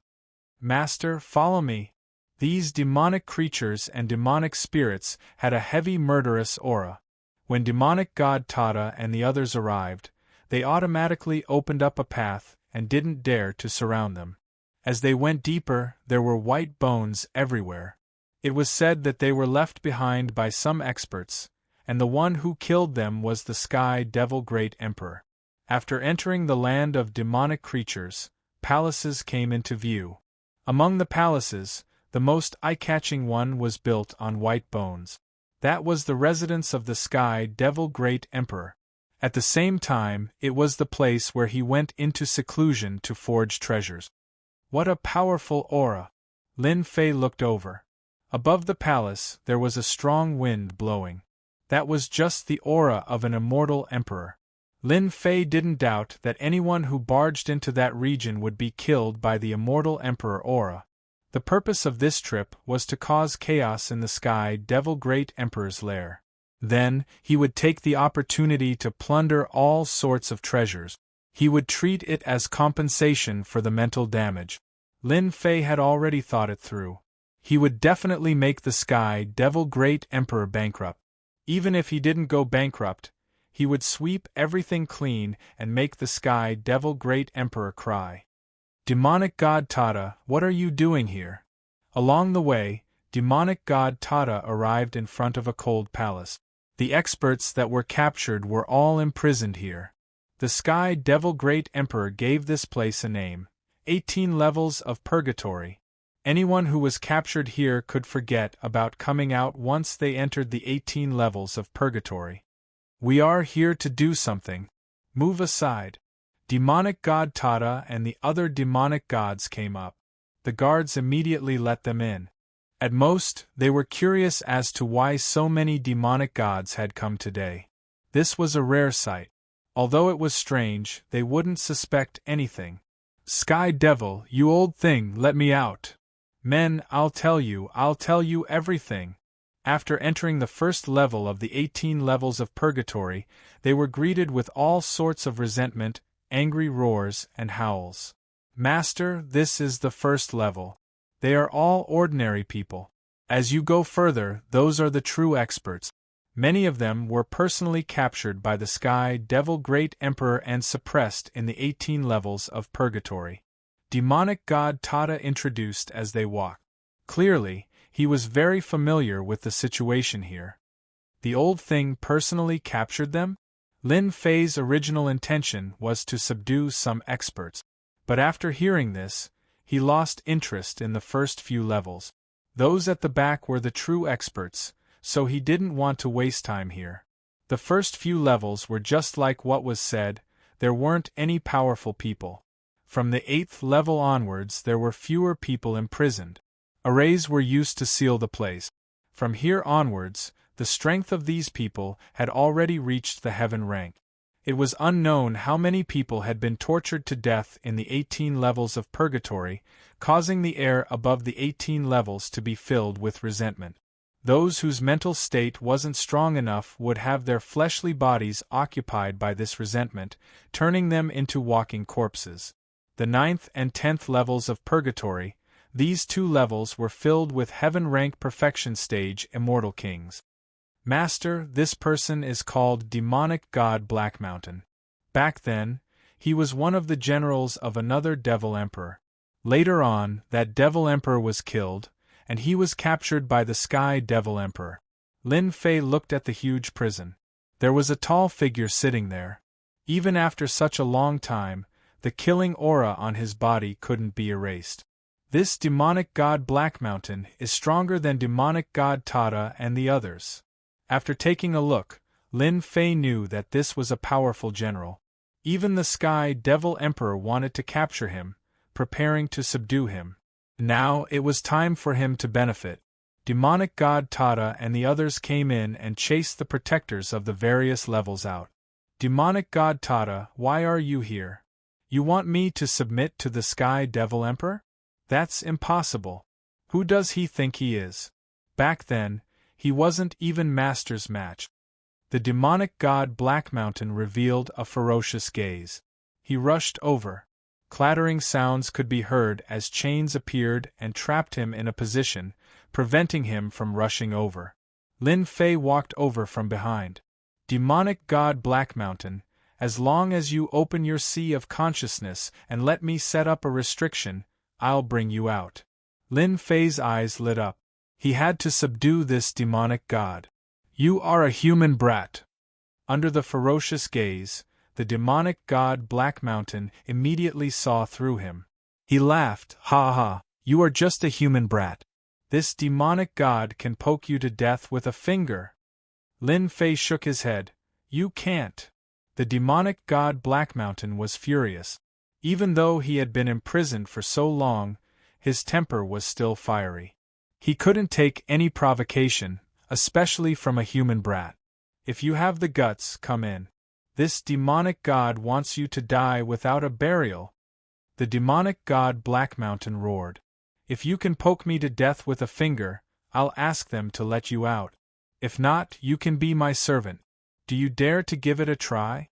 Master, follow me. These demonic creatures and demonic spirits had a heavy murderous aura. When demonic God Tata and the others arrived, they automatically opened up a path and didn't dare to surround them. As they went deeper, there were white bones everywhere. It was said that they were left behind by some experts, and the one who killed them was the Sky Devil Great Emperor. After entering the land of demonic creatures, palaces came into view. Among the palaces, the most eye-catching one was built on white bones. That was the residence of the Sky Devil Great Emperor. At the same time, it was the place where he went into seclusion to forge treasures. What a powerful aura! Lin Fei looked over. Above the palace, there was a strong wind blowing. That was just the aura of an immortal emperor. Lin Fei didn't doubt that anyone who barged into that region would be killed by the immortal emperor aura. The purpose of this trip was to cause chaos in the Sky Devil Great Emperor's lair. Then, he would take the opportunity to plunder all sorts of treasures. He would treat it as compensation for the mental damage. Lin Fei had already thought it through. He would definitely make the Sky Devil Great Emperor bankrupt. Even if he didn't go bankrupt, he would sweep everything clean and make the Sky Devil Great Emperor cry. Demonic God Tata, what are you doing here? Along the way, demonic God Tata arrived in front of a cold palace. The experts that were captured were all imprisoned here. The Sky Devil Great Emperor gave this place a name, 18 levels of purgatory. Anyone who was captured here could forget about coming out once they entered the 18 levels of purgatory. We are here to do something. Move aside. Demonic God Tata and the other demonic gods came up. The guards immediately let them in. At most, they were curious as to why so many demonic gods had come today. This was a rare sight. Although it was strange, they wouldn't suspect anything. Sky Devil, you old thing, let me out. Men, I'll tell you everything. After entering the first level of the 18 levels of purgatory, they were greeted with all sorts of resentment, angry roars, and howls. Master, this is the first level. They are all ordinary people. As you go further, those are the true experts. Many of them were personally captured by the Sky Devil Great Emperor and suppressed in the 18 levels of purgatory. Demonic God Tata introduced as they walked. Clearly, He was very familiar with the situation here. The old thing personally captured them? Lin Fei's original intention was to subdue some experts. But after hearing this, he lost interest in the first few levels. Those at the back were the true experts, so he didn't want to waste time here. The first few levels were just like what was said, there weren't any powerful people. From the 8th level onwards there were fewer people imprisoned. Arrays were used to seal the place. From here onwards, the strength of these people had already reached the heaven rank. It was unknown how many people had been tortured to death in the 18 levels of purgatory, causing the air above the 18 levels to be filled with resentment. Those whose mental state wasn't strong enough would have their fleshly bodies occupied by this resentment, turning them into walking corpses. The 9th and 10th levels of purgatory, these 2 levels were filled with heaven rank perfection stage immortal kings. Master, this person is called demonic god Black Mountain. Back then, he was one of the generals of another devil emperor. Later on, that devil emperor was killed, and he was captured by the sky devil emperor. Lin Fei looked at the huge prison. There was a tall figure sitting there. Even after such a long time, the killing aura on his body couldn't be erased. This demonic god Black Mountain is stronger than demonic god Tada and the others. After taking a look, Lin Fei knew that this was a powerful general. Even the Sky Devil Emperor wanted to capture him, preparing to subdue him. Now it was time for him to benefit. Demonic god Tada and the others came in and chased the protectors of the various levels out. Demonic god Tada, why are you here? You want me to submit to the Sky Devil Emperor? That's impossible. Who does he think he is? Back then, he wasn't even Master's match. The demonic god Black Mountain revealed a ferocious gaze. He rushed over. Clattering sounds could be heard as chains appeared and trapped him in a position, preventing him from rushing over. Lin Fei walked over from behind. Demonic god Black Mountain, as long as you open your sea of consciousness and let me set up a restriction, I'll bring you out. Lin Fei's eyes lit up. He had to subdue this demonic god. You are a human brat. Under the ferocious gaze, the demonic god Black Mountain immediately saw through him. He laughed, ha ha, you are just a human brat. This demonic god can poke you to death with a finger. Lin Fei shook his head. You can't. The demonic god Black Mountain was furious. Even though he had been imprisoned for so long, his temper was still fiery. He couldn't take any provocation, especially from a human brat. If you have the guts, come in. This demonic god wants you to die without a burial. The demonic god Black Mountain roared. If you can poke me to death with a finger, I'll ask them to let you out. If not, you can be my servant. Do you dare to give it a try?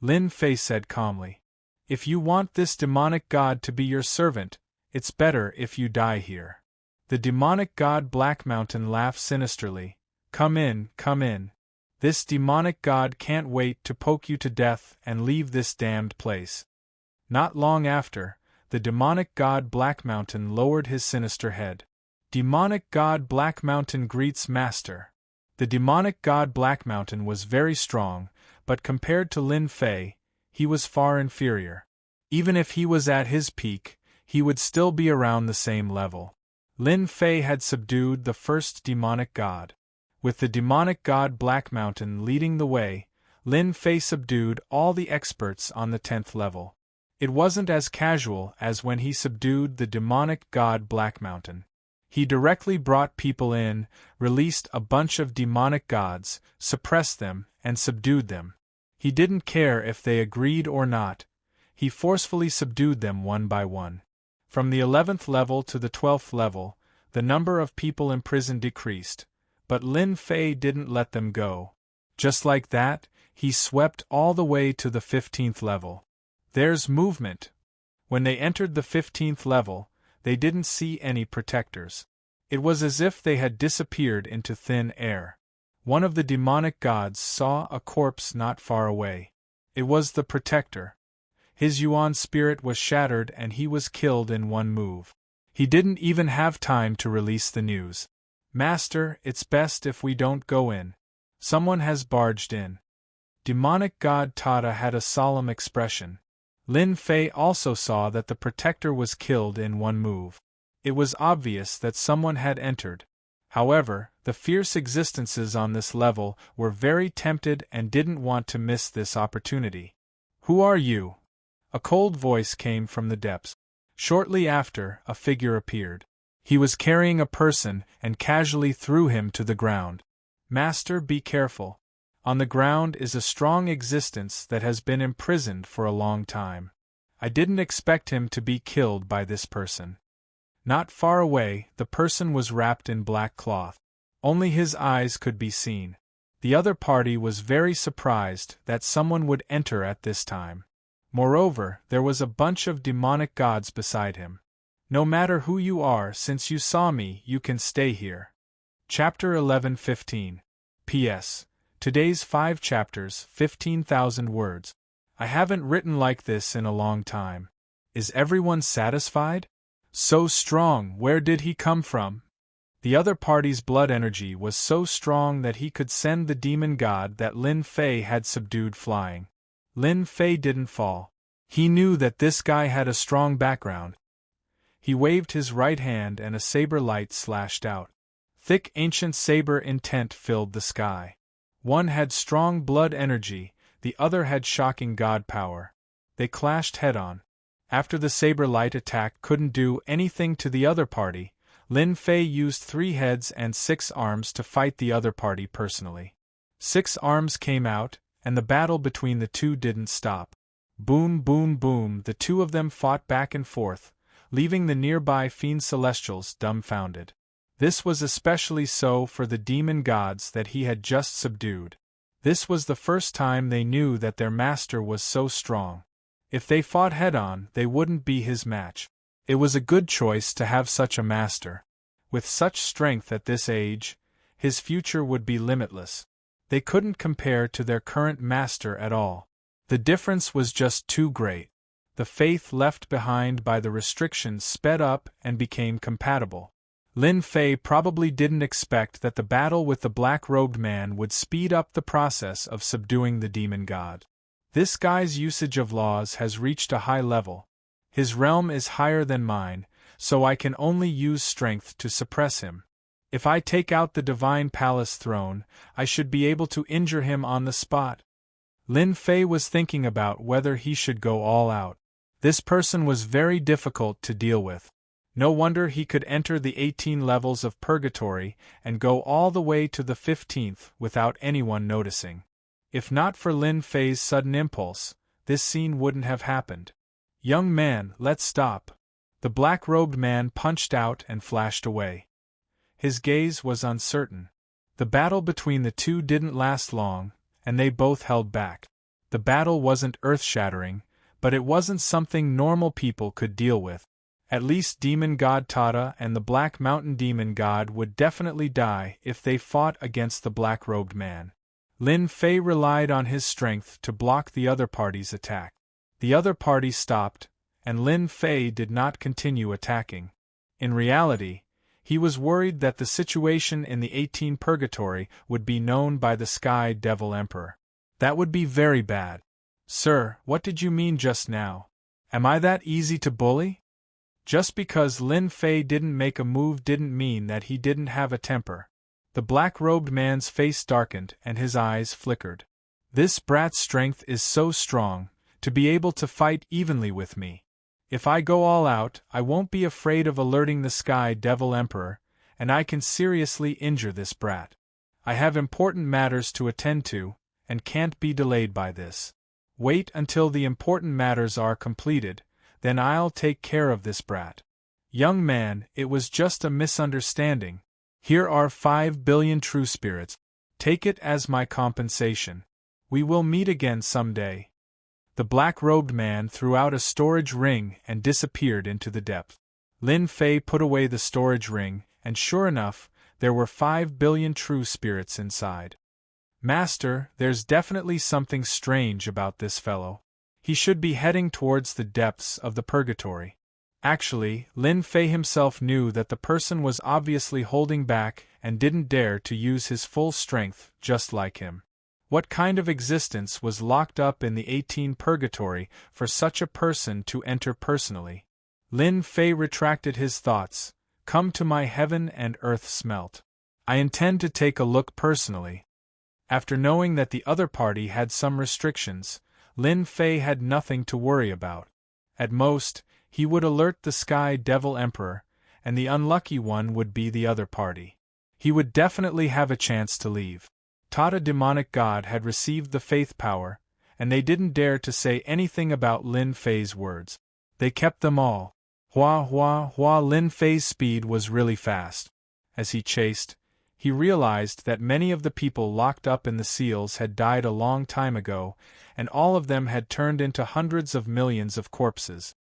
Lin Fei said calmly. If you want this demonic god to be your servant, it's better if you die here. The demonic god Black Mountain laughed sinisterly. Come in, come in. This demonic god can't wait to poke you to death and leave this damned place. Not long after, the demonic god Black Mountain lowered his sinister head. Demonic god Black Mountain greets Master. The demonic god Black Mountain was very strong, but compared to Lin Fei, he was far inferior. Even if he was at his peak, he would still be around the same level. Lin Fei had subdued the first demonic god. With the demonic god Black Mountain leading the way, Lin Fei subdued all the experts on the 10th level. It wasn't as casual as when he subdued the demonic god Black Mountain. He directly brought people in, released a bunch of demonic gods, suppressed them, and subdued them. He didn't care if they agreed or not. He forcefully subdued them one by one. From the 11th level to the 12th level, the number of people imprisoned decreased, but Lin Fei didn't let them go. Just like that, he swept all the way to the 15th level. There's movement. When they entered the 15th level, they didn't see any protectors. It was as if they had disappeared into thin air. One of the demonic gods saw a corpse not far away. It was the protector. His Yuan spirit was shattered and he was killed in one move. He didn't even have time to release the news. Master, it's best if we don't go in. Someone has barged in. Demonic god Tata had a solemn expression. Lin Fei also saw that the protector was killed in one move. It was obvious that someone had entered. However, the fierce existences on this level were very tempted and didn't want to miss this opportunity. Who are you? A cold voice came from the depths. Shortly after, a figure appeared. He was carrying a person and casually threw him to the ground. Master, be careful. On the ground is a strong existence that has been imprisoned for a long time. I didn't expect him to be killed by this person. Not far away, the person was wrapped in black cloth. Only his eyes could be seen. The other party was very surprised that someone would enter at this time. Moreover, there was a bunch of demonic gods beside him. No matter who you are, since you saw me, you can stay here. Chapter 11:15. P.S. Today's 5 chapters, 15,000 words. I haven't written like this in a long time. Is everyone satisfied? So strong, where did he come from? The other party's blood energy was so strong that he could send the demon god that Lin Fei had subdued flying. Lin Fei didn't fall. He knew that this guy had a strong background. He waved his right hand and a saber light slashed out. Thick ancient saber intent filled the sky. One had strong blood energy, the other had shocking god power. They clashed head-on. After the saber light attack couldn't do anything to the other party, Lin Fei used 3 heads and 6 arms to fight the other party personally. 6 arms came out, and the battle between the two didn't stop. Boom, boom, boom, the two of them fought back and forth, leaving the nearby fiend celestials dumbfounded. This was especially so for the demon gods that he had just subdued. This was the first time they knew that their master was so strong. If they fought head-on, they wouldn't be his match. It was a good choice to have such a master. With such strength at this age, his future would be limitless. They couldn't compare to their current master at all. The difference was just too great. The faith left behind by the restrictions sped up and became compatible. Lin Fei probably didn't expect that the battle with the black-robed man would speed up the process of subduing the demon god. This guy's usage of laws has reached a high level. His realm is higher than mine, so I can only use strength to suppress him. If I take out the divine palace throne, I should be able to injure him on the spot. Lin Fei was thinking about whether he should go all out. This person was very difficult to deal with. No wonder he could enter the 18 levels of purgatory and go all the way to the 15th without anyone noticing. If not for Lin Fei's sudden impulse, this scene wouldn't have happened. Young man, let's stop. The black-robed man punched out and flashed away. His gaze was uncertain. The battle between the two didn't last long, and they both held back. The battle wasn't earth-shattering, but it wasn't something normal people could deal with. At least demon god Tata and the Black Mountain demon god would definitely die if they fought against the black-robed man. Lin Fei relied on his strength to block the other party's attack. The other party stopped, and Lin Fei did not continue attacking. In reality, he was worried that the situation in the 18 Purgatory would be known by the Sky Devil Emperor. That would be very bad. Sir, what did you mean just now? Am I that easy to bully? Just because Lin Fei didn't make a move didn't mean that he didn't have a temper. The black-robed man's face darkened and his eyes flickered. This brat's strength is so strong, to be able to fight evenly with me. If I go all out, I won't be afraid of alerting the Sky Devil Emperor, and I can seriously injure this brat. I have important matters to attend to, and can't be delayed by this. Wait until the important matters are completed, then I'll take care of this brat. Young man, it was just a misunderstanding. Here are 5 billion true spirits. Take it as my compensation. We will meet again someday. The black-robed man threw out a storage ring and disappeared into the depth. Lin Fei put away the storage ring, and sure enough, there were 5 billion true spirits inside. Master, there's definitely something strange about this fellow. He should be heading towards the depths of the purgatory. Actually, Lin Fei himself knew that the person was obviously holding back and didn't dare to use his full strength, just like him. What kind of existence was locked up in the 18 purgatory for such a person to enter personally? Lin Fei retracted his thoughts. Come to my heaven and earth smelt. I intend to take a look personally. After knowing that the other party had some restrictions, Lin Fei had nothing to worry about. At most, he would alert the Sky Devil Emperor, and the unlucky one would be the other party. He would definitely have a chance to leave. Tata demonic god had received the faith power, and they didn't dare to say anything about Lin Fei's words. They kept them all. Hua hua hua. Lin Fei's speed was really fast. As he chased, he realized that many of the people locked up in the seals had died a long time ago, and all of them had turned into hundreds of millions of corpses.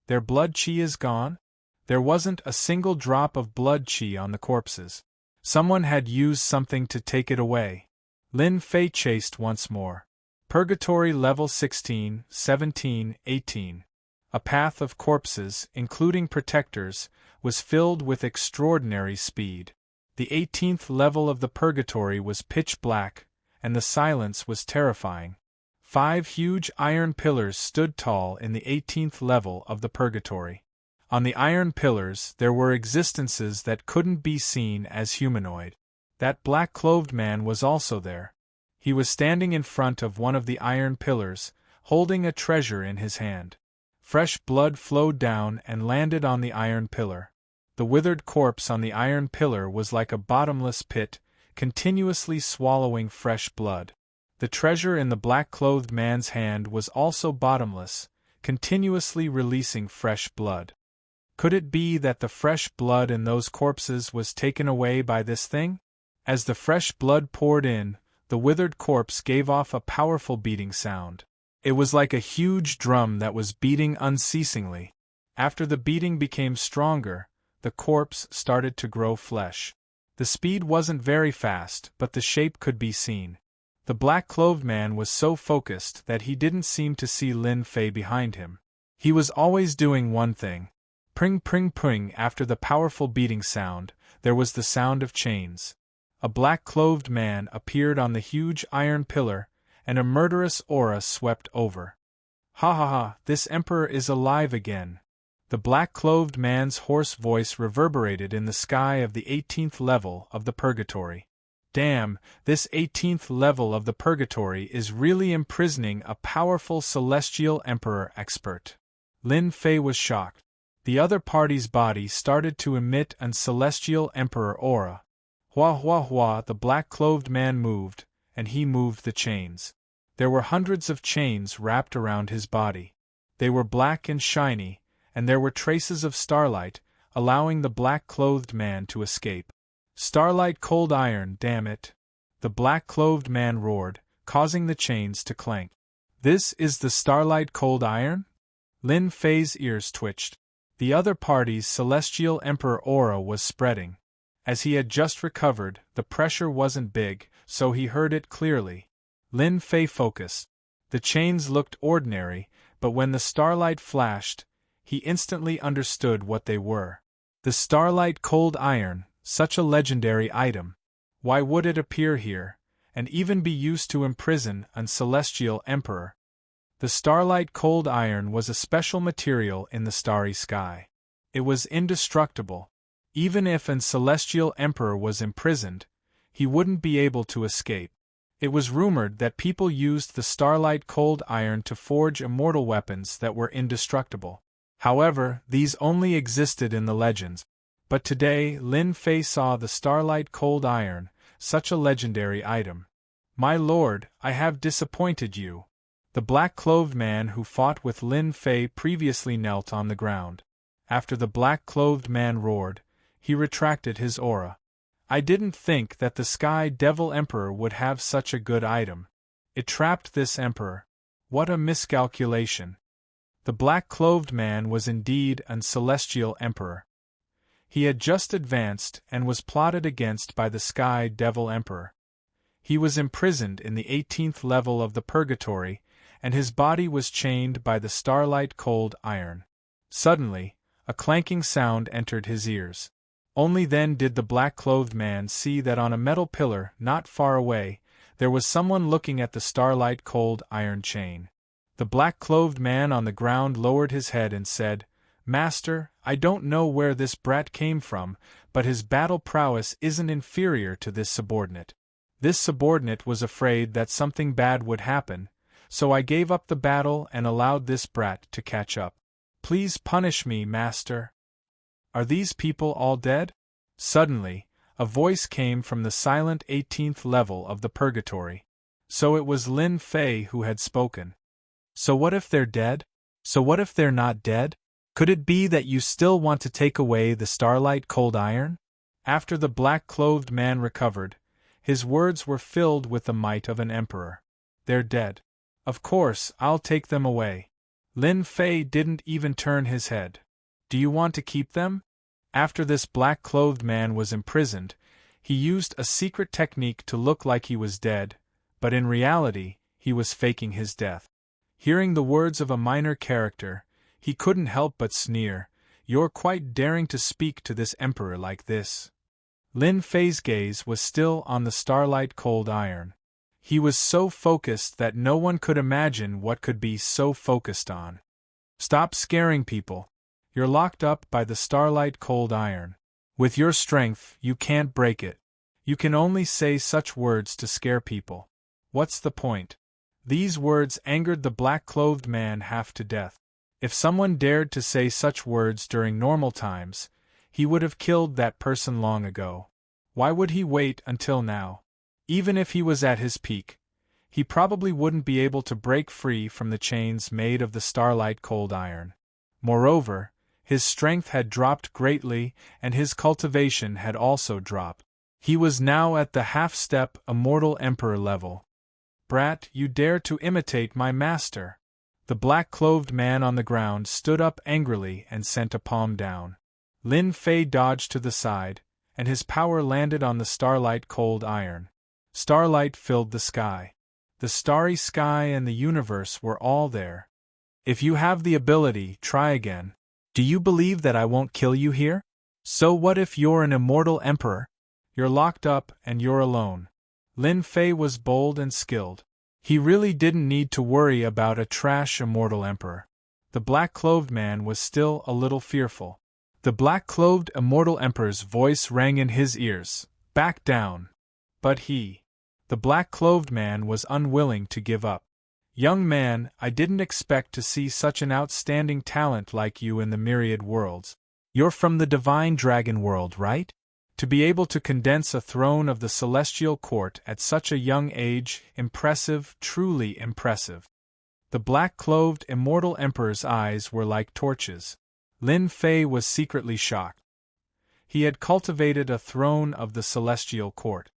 Their blood chi is gone? There wasn't a single drop of blood chi on the corpses. Someone had used something to take it away. Lin Fei chased once more. Purgatory level 16, 17, 18. A path of corpses, including protectors, was filled with extraordinary speed. The 18th level of the purgatory was pitch black, and the silence was terrifying. 5 huge iron pillars stood tall in the 18th level of the purgatory. On the iron pillars there were existences that couldn't be seen as humanoid. That black-clothed man was also there. He was standing in front of one of the iron pillars, holding a treasure in his hand. Fresh blood flowed down and landed on the iron pillar. The withered corpse on the iron pillar was like a bottomless pit, continuously swallowing fresh blood. The treasure in the black-clothed man's hand was also bottomless, continuously releasing fresh blood. Could it be that the fresh blood in those corpses was taken away by this thing? As the fresh blood poured in, the withered corpse gave off a powerful beating sound. It was like a huge drum that was beating unceasingly. After the beating became stronger, the corpse started to grow flesh. The speed wasn't very fast, but the shape could be seen. The black-clothed man was so focused that he didn't seem to see Lin Fei behind him. He was always doing one thing. Pring pring pring. After the powerful beating sound, there was the sound of chains. A black-clothed man appeared on the huge iron pillar, and a murderous aura swept over. Ha ha ha, this emperor is alive again. The black-clothed man's hoarse voice reverberated in the sky of the 18th level of the purgatory. Damn, this 18th level of the purgatory is really imprisoning a powerful celestial emperor expert. Lin Fei was shocked. The other party's body started to emit an celestial emperor aura. Hua hua hua. The black-clothed man moved, and he moved the chains. There were hundreds of chains wrapped around his body. They were black and shiny, and there were traces of starlight, allowing the black-clothed man to escape. Starlight cold iron, damn it! The black-clothed man roared, causing the chains to clank. This is the starlight cold iron? Lin Fei's ears twitched. The other party's celestial emperor aura was spreading. As he had just recovered, the pressure wasn't big, so he heard it clearly. Lin Fei focused. The chains looked ordinary, but when the starlight flashed, he instantly understood what they were. The starlight cold iron, such a legendary item. Why would it appear here, and even be used to imprison an celestial emperor? The starlight cold iron was a special material in the starry sky. It was indestructible. Even if an celestial emperor was imprisoned, he wouldn't be able to escape. It was rumored that people used the starlight cold iron to forge immortal weapons that were indestructible. However, these only existed in the legends. But today, Lin Fei saw the starlight cold iron, such a legendary item. My lord, I have disappointed you. The black-clothed man who fought with Lin Fei previously knelt on the ground. After the black-clothed man roared, he retracted his aura. I didn't think that the Sky Devil Emperor would have such a good item. It trapped this emperor. What a miscalculation. The black-clothed man was indeed an celestial emperor. He had just advanced and was plotted against by the Sky Devil Emperor. He was imprisoned in the 18th level of the purgatory, and his body was chained by the starlight cold iron. Suddenly, A clanking sound entered his ears. Only then did the black-clothed man see that on a metal pillar not far away, there was someone looking at the starlight-cold iron chain. The black-clothed man on the ground lowered his head and said, "Master, I don't know where this brat came from, but his battle prowess isn't inferior to this subordinate. This subordinate was afraid that something bad would happen, so I gave up the battle and allowed this brat to catch up. Please punish me, master." "Are these people all dead?" Suddenly, a voice came from the silent 18th level of the purgatory. So it was Lin Fei who had spoken. "So what if they're dead? So what if they're not dead? Could it be that you still want to take away the starlight cold iron?" After the black-clothed man recovered, his words were filled with the might of an emperor. "They're dead. Of course, I'll take them away." Lin Fei didn't even turn his head. "Do you want to keep them?" After this black-clothed man was imprisoned, he used a secret technique to look like he was dead, but in reality, he was faking his death. Hearing the words of a minor character, he couldn't help but sneer, "You're quite daring to speak to this emperor like this." Lin Fei's gaze was still on the starlight cold iron. He was so focused that no one could imagine what could be so focused on. "Stop scaring people. You're locked up by the starlight cold iron. With your strength, you can't break it. You can only say such words to scare people. What's the point?" These words angered the black-clothed man half to death. If someone dared to say such words during normal times, he would have killed that person long ago. Why would he wait until now? Even if he was at his peak, he probably wouldn't be able to break free from the chains made of the starlight cold iron. Moreover, his strength had dropped greatly and his cultivation had also dropped. He was now at the half-step immortal emperor level. "Brat, you dare to imitate my master!" The black-clothed man on the ground stood up angrily and sent a palm down. Lin Fei dodged to the side, and his power landed on the starlight cold iron. Starlight filled the sky. The starry sky and the universe were all there. "If you have the ability, try again. Do you believe that I won't kill you here? So what if you're an immortal emperor? You're locked up and you're alone." Lin Fei was bold and skilled. He really didn't need to worry about a trash immortal emperor. The black-clothed man was still a little fearful. The black-clothed immortal emperor's voice rang in his ears, "Back down." But the black-clothed man was unwilling to give up. "Young man, I didn't expect to see such an outstanding talent like you in the myriad worlds. You're from the divine dragon world, right? To be able to condense a throne of the celestial court at such a young age, impressive, truly impressive." The black-clothed immortal emperor's eyes were like torches. Lin Fei was secretly shocked. He had cultivated a throne of the celestial court.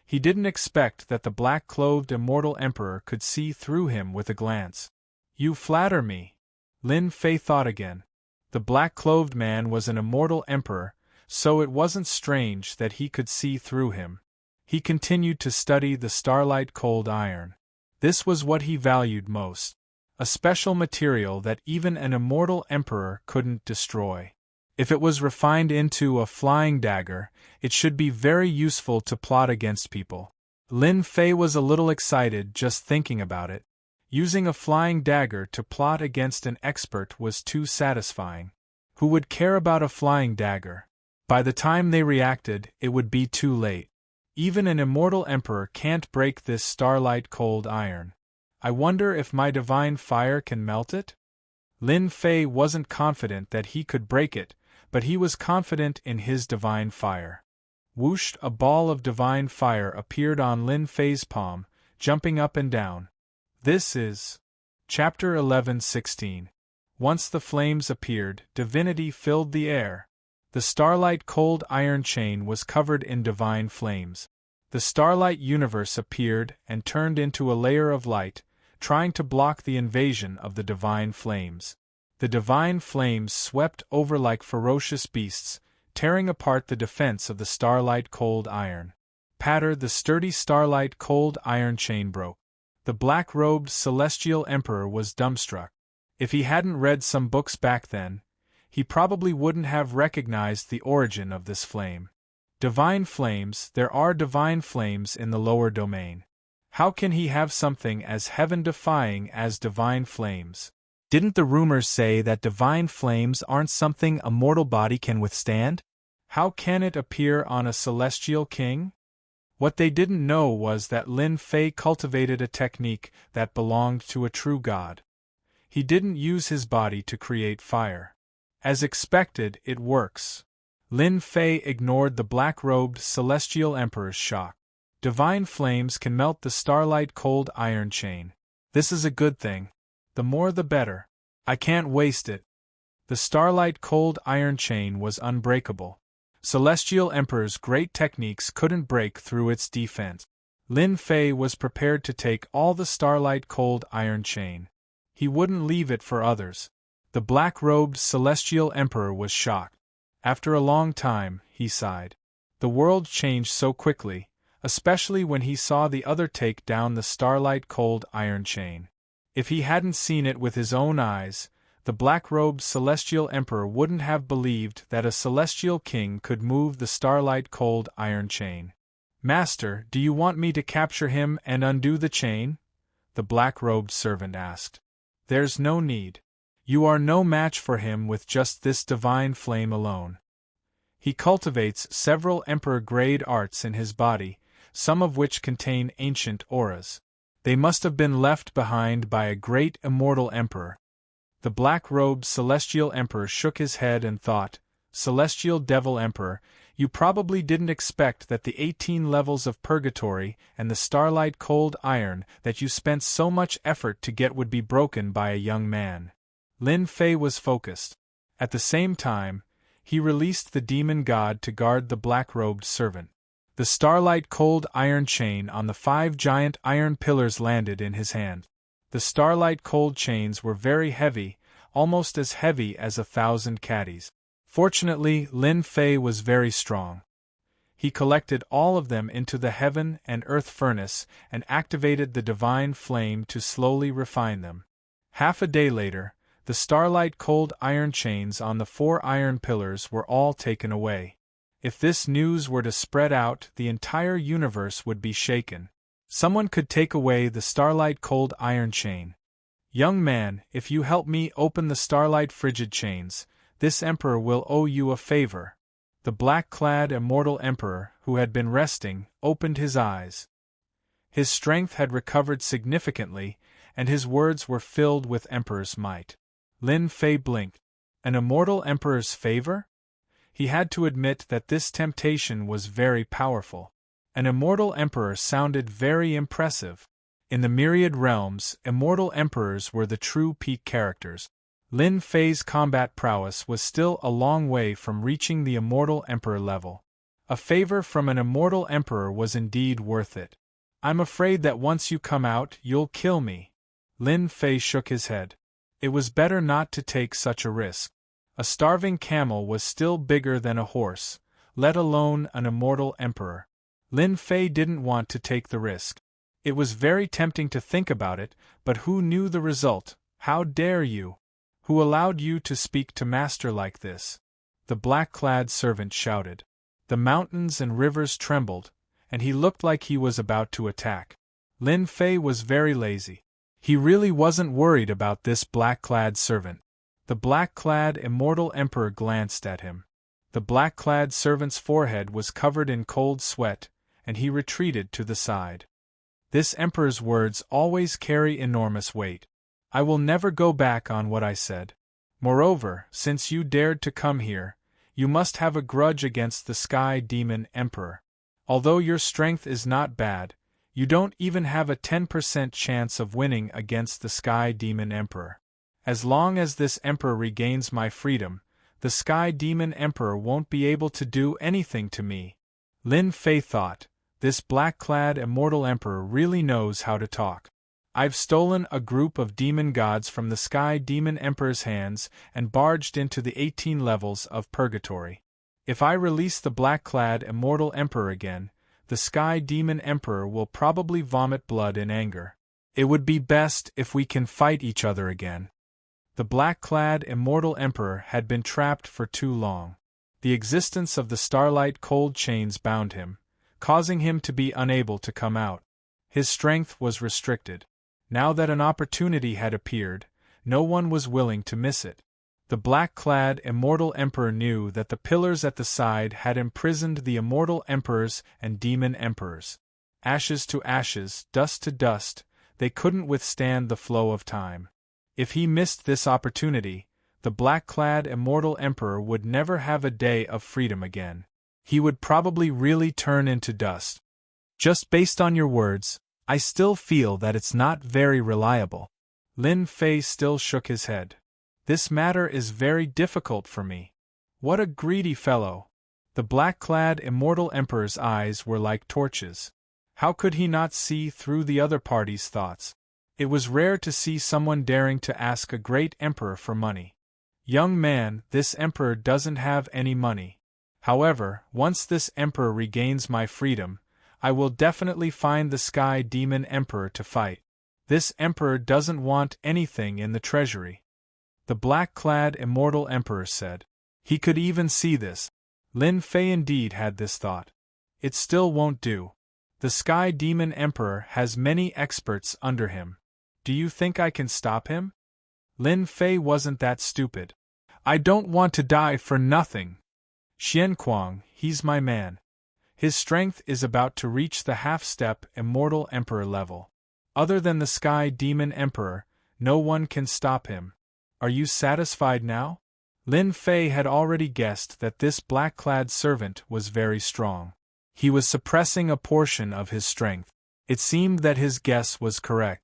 He didn't expect that the black-clothed immortal emperor could see through him with a glance. "You flatter me." Lin Fei thought again. The black-clothed man was an immortal emperor, so it wasn't strange that he could see through him. He continued to study the starlight cold iron. This was what he valued most. A special material that even an immortal emperor couldn't destroy. If it was refined into a flying dagger, it should be very useful to plot against people. Lin Fei was a little excited just thinking about it. Using a flying dagger to plot against an expert was too satisfying. Who would care about a flying dagger? By the time they reacted, it would be too late. Even an immortal emperor can't break this starlight cold iron. I wonder if my divine fire can melt it? Lin Fei wasn't confident that he could break it, but he was confident in his divine fire. Whoosh! A ball of divine fire appeared on Lin Fei's palm, jumping up and down. This is Chapter 11:16. Once the flames appeared, divinity filled the air. The starlight cold iron chain was covered in divine flames. The starlight universe appeared and turned into a layer of light, trying to block the invasion of the divine flames. The divine flames swept over like ferocious beasts, tearing apart the defense of the starlight cold iron. Patter! The sturdy starlight cold iron chain broke. The black-robed celestial emperor was dumbstruck. If he hadn't read some books back then, he probably wouldn't have recognized the origin of this flame. Divine flames, there are divine flames in the lower domain. How can he have something as heaven-defying as divine flames? Didn't the rumors say that divine flames aren't something a mortal body can withstand? How can it appear on a celestial king? What they didn't know was that Lin Fei cultivated a technique that belonged to a true god. He didn't use his body to create fire. As expected, it works. Lin Fei ignored the black-robed celestial emperor's shock. Divine flames can melt the starlight-cold iron chain. This is a good thing. The more the better. I can't waste it. The starlight-cold iron chain was unbreakable. Celestial Emperor's great techniques couldn't break through its defense. Lin Fei was prepared to take all the starlight-cold iron chain. He wouldn't leave it for others. The black-robed Celestial Emperor was shocked. After a long time, he sighed. The world changed so quickly, especially when he saw the other take down the starlight-cold iron chain. If he hadn't seen it with his own eyes, the black-robed Celestial Emperor wouldn't have believed that a celestial king could move the starlight-cold iron chain. "Master, do you want me to capture him and undo the chain?" the black-robed servant asked. "There's no need. You are no match for him with just this divine flame alone. He cultivates several emperor-grade arts in his body, some of which contain ancient auras. They must have been left behind by a great immortal emperor." The black-robed Celestial Emperor shook his head and thought, "Celestial Devil Emperor, you probably didn't expect that the 18 levels of purgatory and the starlight-cold iron that you spent so much effort to get would be broken by a young man." Lin Fei was focused. At the same time, he released the demon god to guard the black-robed servant. The starlight-cold iron chain on the 5 giant iron pillars landed in his hand. The starlight-cold chains were very heavy, almost as heavy as 1,000 caddies. Fortunately, Lin Fei was very strong. He collected all of them into the heaven and earth furnace and activated the divine flame to slowly refine them. Half a day later, the starlight-cold iron chains on the 4 iron pillars were all taken away. If this news were to spread out, the entire universe would be shaken. Someone could take away the starlight-cold iron chain. "Young man, if you help me open the starlight frigid chains, this emperor will owe you a favor." The black-clad immortal emperor, who had been resting, opened his eyes. His strength had recovered significantly, and his words were filled with emperor's might. Lin Fei blinked. An immortal emperor's favor? He had to admit that this temptation was very powerful. An immortal emperor sounded very impressive. In the myriad realms, immortal emperors were the true peak characters. Lin Fei's combat prowess was still a long way from reaching the immortal emperor level. A favor from an immortal emperor was indeed worth it. "I'm afraid that once you come out, you'll kill me." Lin Fei shook his head. It was better not to take such a risk. A starving camel was still bigger than a horse, let alone an immortal emperor. Lin Fei didn't want to take the risk. It was very tempting to think about it, but who knew the result? "How dare you? Who allowed you to speak to Master like this?" the black-clad servant shouted. The mountains and rivers trembled, and he looked like he was about to attack. Lin Fei was very lazy. He really wasn't worried about this black-clad servant. The black-clad immortal emperor glanced at him. The black-clad servant's forehead was covered in cold sweat, and he retreated to the side. This emperor's words always carry enormous weight. "I will never go back on what I said. Moreover, since you dared to come here, you must have a grudge against the Sky Demon Emperor. Although your strength is not bad, you don't even have a 10% chance of winning against the Sky Demon Emperor. As long as this emperor regains my freedom, the Sky Demon Emperor won't be able to do anything to me." Lin Fei thought, this black-clad immortal emperor really knows how to talk. "I've stolen a group of demon gods from the Sky Demon Emperor's hands and barged into the 18 levels of purgatory. If I release the black-clad immortal emperor again, the Sky Demon Emperor will probably vomit blood in anger. It would be best if we can fight each other again." The black-clad immortal emperor had been trapped for too long. The existence of the starlight cold chains bound him, causing him to be unable to come out. His strength was restricted. Now that an opportunity had appeared, no one was willing to miss it. The black-clad immortal emperor knew that the pillars at the side had imprisoned the immortal emperors and demon emperors. Ashes to ashes, dust to dust, they couldn't withstand the flow of time. If he missed this opportunity, the black-clad immortal emperor would never have a day of freedom again. He would probably really turn into dust. Just based on your words, I still feel that it's not very reliable. Lin Fei still shook his head. This matter is very difficult for me. What a greedy fellow! The black-clad immortal emperor's eyes were like torches. How could he not see through the other party's thoughts? It was rare to see someone daring to ask a great emperor for money. Young man, this emperor doesn't have any money. However, once this emperor regains my freedom, I will definitely find the Sky Demon Emperor to fight. This emperor doesn't want anything in the treasury. The black-clad immortal emperor said. He could even see this. Lin Fei indeed had this thought. It still won't do. The Sky Demon Emperor has many experts under him. Do you think I can stop him? Lin Fei wasn't that stupid. I don't want to die for nothing. Xian Kuang, he's my man. His strength is about to reach the half-step immortal emperor level. Other than the Sky Demon Emperor, no one can stop him. Are you satisfied now? Lin Fei had already guessed that this black-clad servant was very strong. He was suppressing a portion of his strength. It seemed that his guess was correct.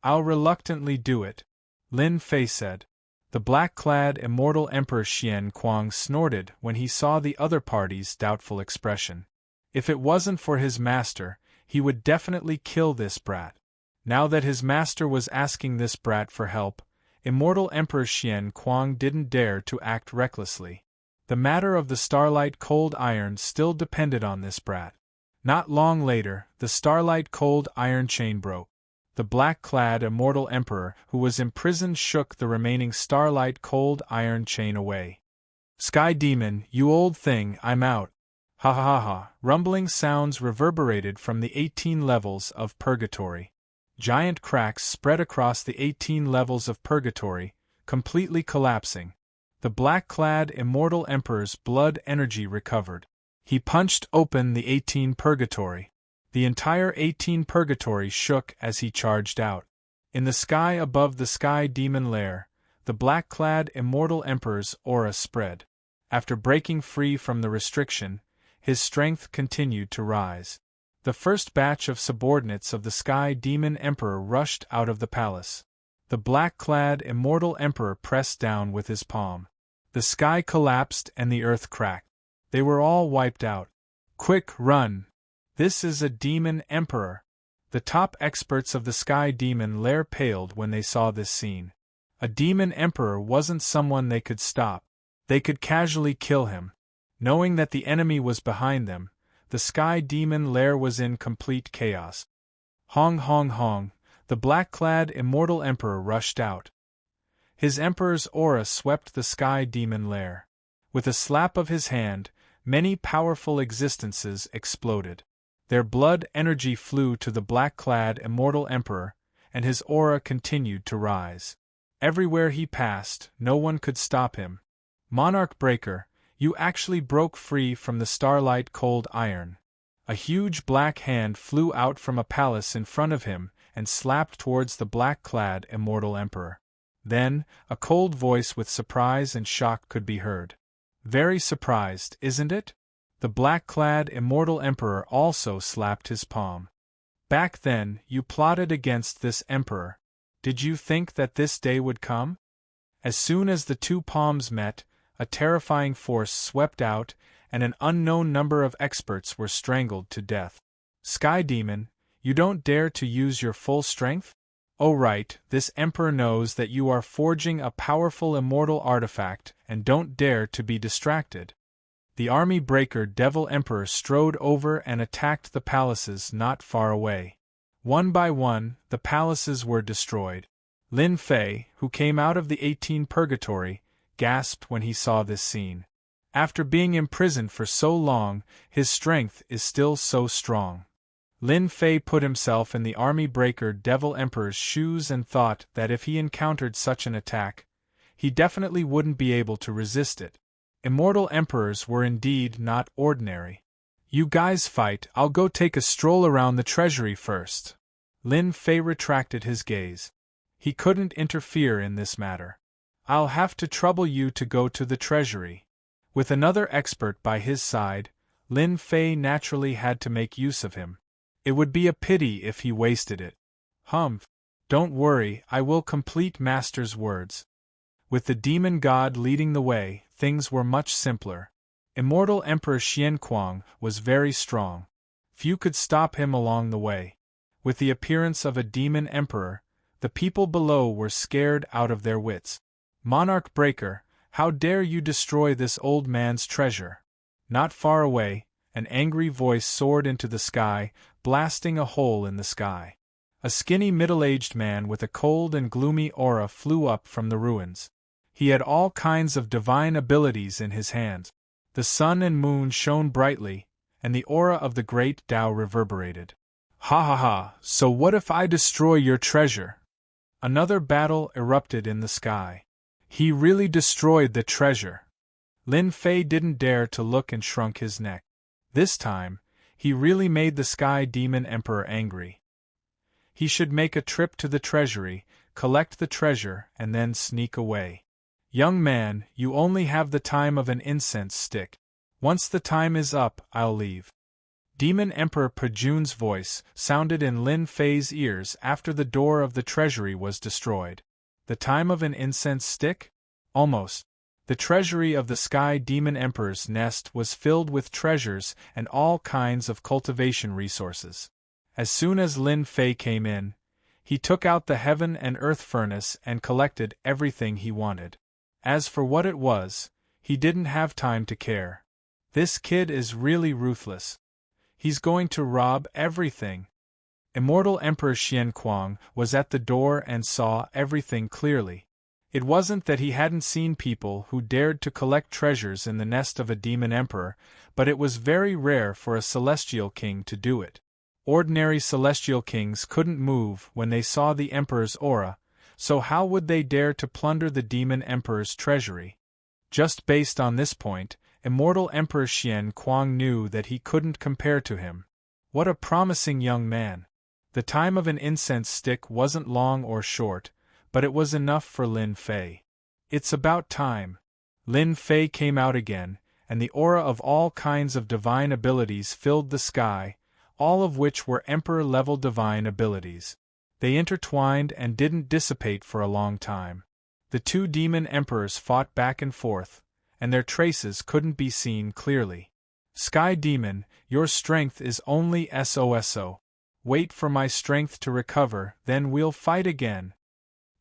I'll reluctantly do it, Lin Fei said. The black-clad immortal Emperor Xian Kuang snorted when he saw the other party's doubtful expression. If it wasn't for his master, he would definitely kill this brat. Now that his master was asking this brat for help, immortal Emperor Xian Kuang didn't dare to act recklessly. The matter of the Starlight Cold Iron still depended on this brat. Not long later, the Starlight Cold Iron chain broke. The black-clad immortal emperor who was imprisoned shook the remaining Starlight Cold Iron chain away. Sky Demon, you old thing, I'm out. Ha ha ha ha. Rumbling sounds reverberated from the 18 levels of purgatory. Giant cracks spread across the 18 levels of purgatory, completely collapsing. The black-clad immortal emperor's blood energy recovered. He punched open the 18 purgatory. The entire 18 purgatory shook as he charged out. In the sky above the Sky Demon Lair, the black-clad immortal emperor's aura spread. After breaking free from the restriction, his strength continued to rise. The first batch of subordinates of the Sky Demon Emperor rushed out of the palace. The black-clad immortal emperor pressed down with his palm. The sky collapsed and the earth cracked. They were all wiped out. Quick, run! This is a demon emperor. The top experts of the Sky Demon Lair paled when they saw this scene. A demon emperor wasn't someone they could stop. They could casually kill him. Knowing that the enemy was behind them, the Sky Demon Lair was in complete chaos. Hong hong hong, the black-clad immortal emperor rushed out. His emperor's aura swept the Sky Demon Lair. With a slap of his hand, many powerful existences exploded. Their blood energy flew to the black-clad immortal emperor, and his aura continued to rise. Everywhere he passed, no one could stop him. Monarch Breaker, you actually broke free from the Starlight Cold Iron. A huge black hand flew out from a palace in front of him and slapped towards the black-clad immortal emperor. Then, a cold voice with surprise and shock could be heard. Very surprised, isn't it? The black-clad immortal emperor also slapped his palm. Back then, you plotted against this emperor. Did you think that this day would come? As soon as the two palms met, a terrifying force swept out, and an unknown number of experts were strangled to death. Sky Demon, you don't dare to use your full strength? Oh right, this emperor knows that you are forging a powerful immortal artifact and don't dare to be distracted. The army breaker Devil Emperor strode over and attacked the palaces not far away. One by one, the palaces were destroyed. Lin Fei, who came out of the 18 purgatory, gasped when he saw this scene. After being imprisoned for so long, his strength is still so strong. Lin Fei put himself in the army breaker Devil Emperor's shoes and thought that if he encountered such an attack, he definitely wouldn't be able to resist it. Immortal emperors were indeed not ordinary. You guys fight, I'll go take a stroll around the treasury first. Lin Fei retracted his gaze. He couldn't interfere in this matter. I'll have to trouble you to go to the treasury. With another expert by his side, Lin Fei naturally had to make use of him. It would be a pity if he wasted it. Humph. Don't worry, I will complete Master's words. With the demon god leading the way, things were much simpler. Immortal Emperor Xianquang was very strong. Few could stop him along the way. With the appearance of a demon emperor, the people below were scared out of their wits. Monarch Breaker, how dare you destroy this old man's treasure? Not far away, an angry voice soared into the sky, blasting a hole in the sky. A skinny middle-aged man with a cold and gloomy aura flew up from the ruins. He had all kinds of divine abilities in his hands. The sun and moon shone brightly, and the aura of the great Tao reverberated. Ha ha ha, so what if I destroy your treasure? Another battle erupted in the sky. He really destroyed the treasure. Lin Fei didn't dare to look and shrunk his neck. This time, he really made the Sky Demon Emperor angry. He should make a trip to the treasury, collect the treasure, and then sneak away. Young man, you only have the time of an incense stick. Once the time is up, I'll leave. Demon Emperor Pejun's voice sounded in Lin Fei's ears after the door of the treasury was destroyed. The time of an incense stick? Almost. The treasury of the Sky Demon Emperor's nest was filled with treasures and all kinds of cultivation resources. As soon as Lin Fei came in, he took out the heaven and earth furnace and collected everything he wanted. As for what it was, he didn't have time to care. This kid is really ruthless. He's going to rob everything. Immortal Emperor Xianquang was at the door and saw everything clearly. It wasn't that he hadn't seen people who dared to collect treasures in the nest of a demon emperor, but it was very rare for a celestial king to do it. Ordinary celestial kings couldn't move when they saw the emperor's aura, so how would they dare to plunder the demon emperor's treasury? Just based on this point, Immortal Emperor Xianquang knew that he couldn't compare to him. What a promising young man! The time of an incense stick wasn't long or short, but it was enough for Lin Fei. It's about time. Lin Fei came out again, and the aura of all kinds of divine abilities filled the sky, all of which were emperor-level divine abilities. They intertwined and didn't dissipate for a long time. The two demon emperors fought back and forth, and their traces couldn't be seen clearly. Sky Demon, your strength is only SOSO. Wait for my strength to recover, then we'll fight again.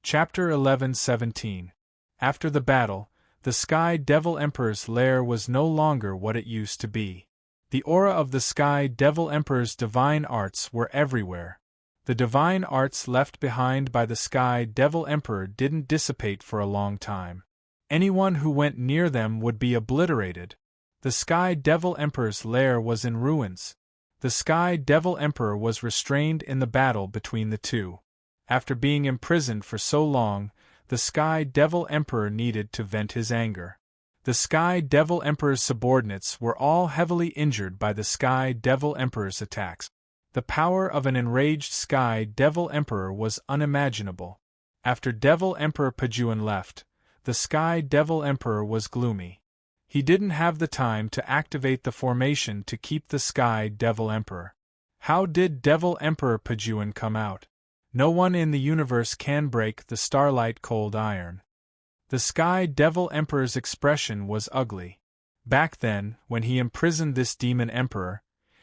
Chapter 11:17. After the battle, the Sky Devil Emperor's lair was no longer what it used to be. The aura of the Sky Devil Emperor's divine arts were everywhere. The divine arts left behind by the Sky Devil Emperor didn't dissipate for a long time. Anyone who went near them would be obliterated. The Sky Devil Emperor's lair was in ruins. The Sky Devil Emperor was restrained in the battle between the two. After being imprisoned for so long, the Sky Devil Emperor needed to vent his anger. The Sky Devil Emperor's subordinates were all heavily injured by the Sky Devil Emperor's attacks. The power of an enraged Sky Devil Emperor was unimaginable. After Devil Emperor Pejun left, the Sky Devil Emperor was gloomy. He didn't have the time to activate the formation to keep the Sky Devil Emperor. How did Devil Emperor Pejun come out? No one in the universe can break the starlight cold iron. The Sky Devil Emperor's expression was ugly. Back then, when he imprisoned this demon emperor,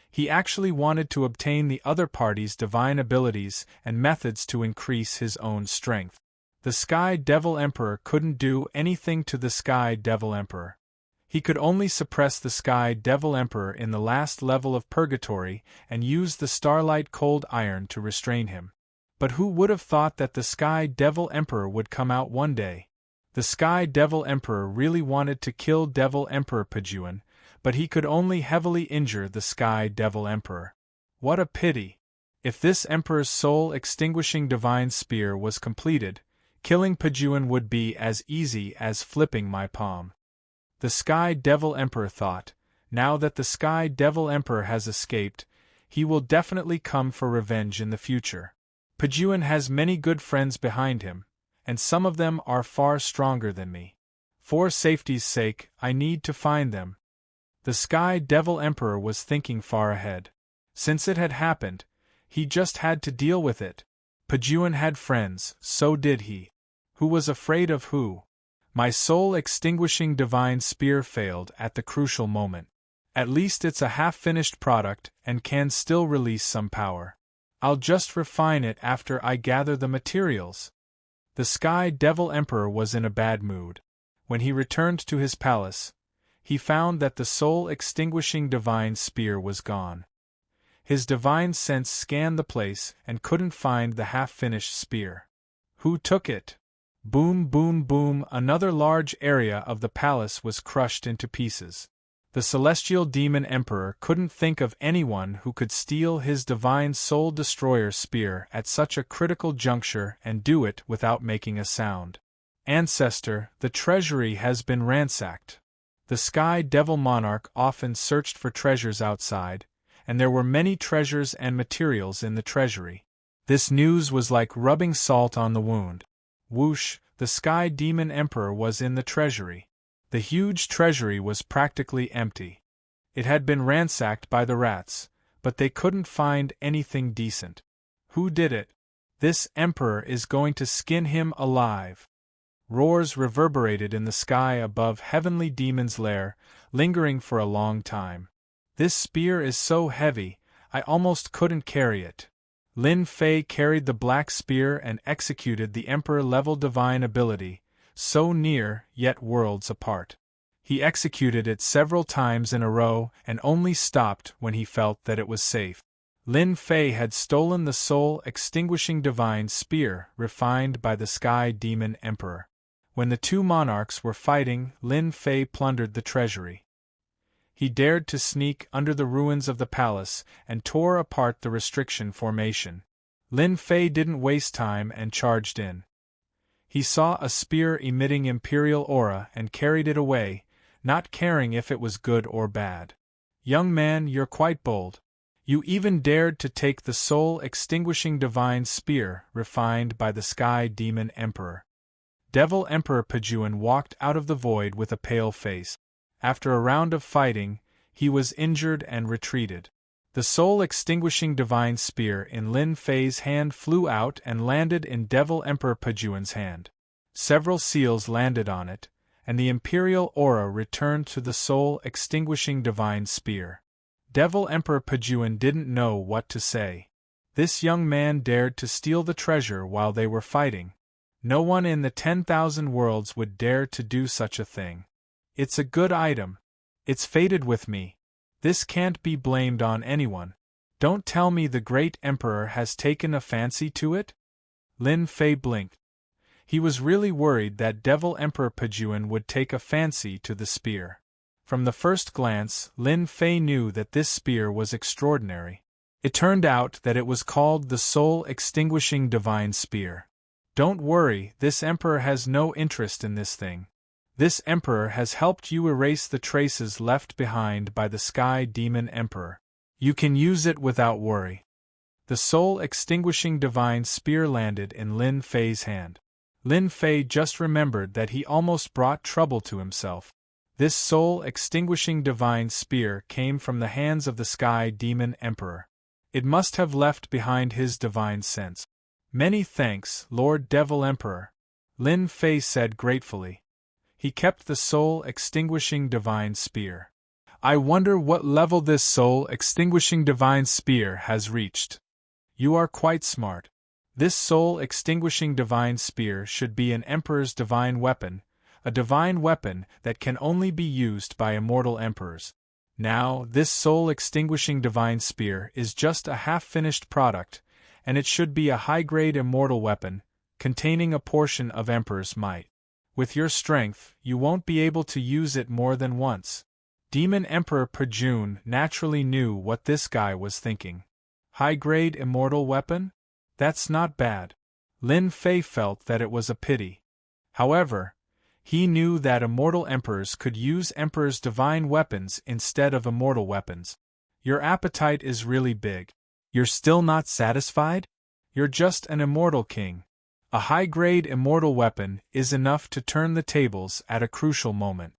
he actually wanted to obtain the other party's divine abilities and methods to increase his own strength. The Sky Devil Emperor couldn't do anything to the Sky Devil Emperor. He could only suppress the Sky Devil Emperor in the last level of purgatory and use the starlight cold iron to restrain him. But who would have thought that the Sky Devil Emperor would come out one day? The Sky Devil Emperor really wanted to kill Devil Emperor Pajuan, but he could only heavily injure the Sky Devil Emperor. What a pity! If this Emperor's soul-extinguishing divine spear was completed, killing Pajuan would be as easy as flipping my palm. The Sky Devil Emperor thought, now that the Sky Devil Emperor has escaped, he will definitely come for revenge in the future. Pajuan has many good friends behind him, and some of them are far stronger than me. For safety's sake, I need to find them. The Sky Devil Emperor was thinking far ahead. Since it had happened, he just had to deal with it. Pajuan had friends, so did he. Who was afraid of who? My soul-extinguishing divine spear failed at the crucial moment. At least it's a half-finished product and can still release some power. I'll just refine it after I gather the materials. The Sky Devil Emperor was in a bad mood. When he returned to his palace, he found that the soul-extinguishing divine spear was gone. His divine sense scanned the place and couldn't find the half-finished spear. Who took it? Boom, boom, boom! Another large area of the palace was crushed into pieces. The celestial demon emperor couldn't think of anyone who could steal his divine soul destroyer spear at such a critical juncture and do it without making a sound. Ancestor, the treasury has been ransacked. The Sky Devil Monarch often searched for treasures outside, and there were many treasures and materials in the treasury. This news was like rubbing salt on the wound. Whoosh, the Sky Demon Emperor was in the treasury. The huge treasury was practically empty. It had been ransacked by the rats, but they couldn't find anything decent. Who did it? This emperor is going to skin him alive. Roars reverberated in the sky above Heavenly Demon's lair, lingering for a long time. This spear is so heavy, I almost couldn't carry it. Lin Fei carried the black spear and executed the emperor-level divine ability, so near, yet worlds apart. He executed it several times in a row and only stopped when he felt that it was safe. Lin Fei had stolen the soul-extinguishing divine spear refined by the Sky Demon Emperor. When the two monarchs were fighting, Lin Fei plundered the treasury. He dared to sneak under the ruins of the palace and tore apart the restriction formation. Lin Fei didn't waste time and charged in. He saw a spear emitting imperial aura and carried it away, not caring if it was good or bad. Young man, you're quite bold. You even dared to take the soul-extinguishing divine spear refined by the Sky Demon Emperor. Devil Emperor Pajuan walked out of the void with a pale face. After a round of fighting, he was injured and retreated. The soul-extinguishing divine spear in Lin Fei's hand flew out and landed in Devil Emperor Pajuan's hand. Several seals landed on it, and the imperial aura returned to the soul-extinguishing divine spear. Devil Emperor Pajuan didn't know what to say. This young man dared to steal the treasure while they were fighting. No one in the 10,000 worlds would dare to do such a thing. It's a good item. It's fated with me. This can't be blamed on anyone. Don't tell me the great emperor has taken a fancy to it? Lin Fei blinked. He was really worried that Devil Emperor Pajuan would take a fancy to the spear. From the first glance, Lin Fei knew that this spear was extraordinary. It turned out that it was called the Soul-Extinguishing Divine Spear. Don't worry, this emperor has no interest in this thing. This emperor has helped you erase the traces left behind by the Sky Demon Emperor. You can use it without worry. The soul-extinguishing divine spear landed in Lin Fei's hand. Lin Fei just remembered that he almost brought trouble to himself. This soul-extinguishing divine spear came from the hands of the Sky Demon Emperor. It must have left behind his divine sense. Many thanks, Lord Devil Emperor, Lin Fei said gratefully. He kept the soul-extinguishing divine spear. I wonder what level this soul-extinguishing divine spear has reached. You are quite smart. This soul-extinguishing divine spear should be an emperor's divine weapon, a divine weapon that can only be used by immortal emperors. Now, this soul-extinguishing divine spear is just a half-finished product, and it should be a high-grade immortal weapon, containing a portion of Emperor's might. With your strength, you won't be able to use it more than once. Demon Emperor Pajun naturally knew what this guy was thinking. High-grade immortal weapon? That's not bad. Lin Fei felt that it was a pity. However, he knew that immortal emperors could use Emperor's divine weapons instead of immortal weapons. Your appetite is really big. You're still not satisfied? You're just an immortal king. A high-grade immortal weapon is enough to turn the tables at a crucial moment.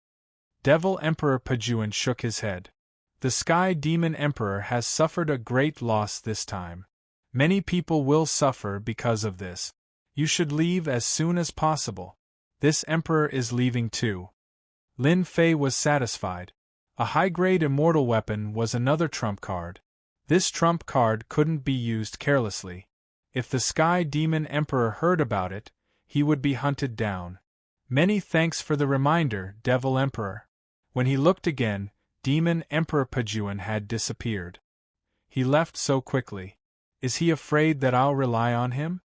Devil Emperor Pajun shook his head. The Sky Demon Emperor has suffered a great loss this time. Many people will suffer because of this. You should leave as soon as possible. This emperor is leaving too. Lin Fei was satisfied. A high-grade immortal weapon was another trump card. This trump card couldn't be used carelessly. If the Sky Demon Emperor heard about it, he would be hunted down. Many thanks for the reminder, Devil Emperor. When he looked again, Demon Emperor Pajun had disappeared. He left so quickly. Is he afraid that I'll rely on him?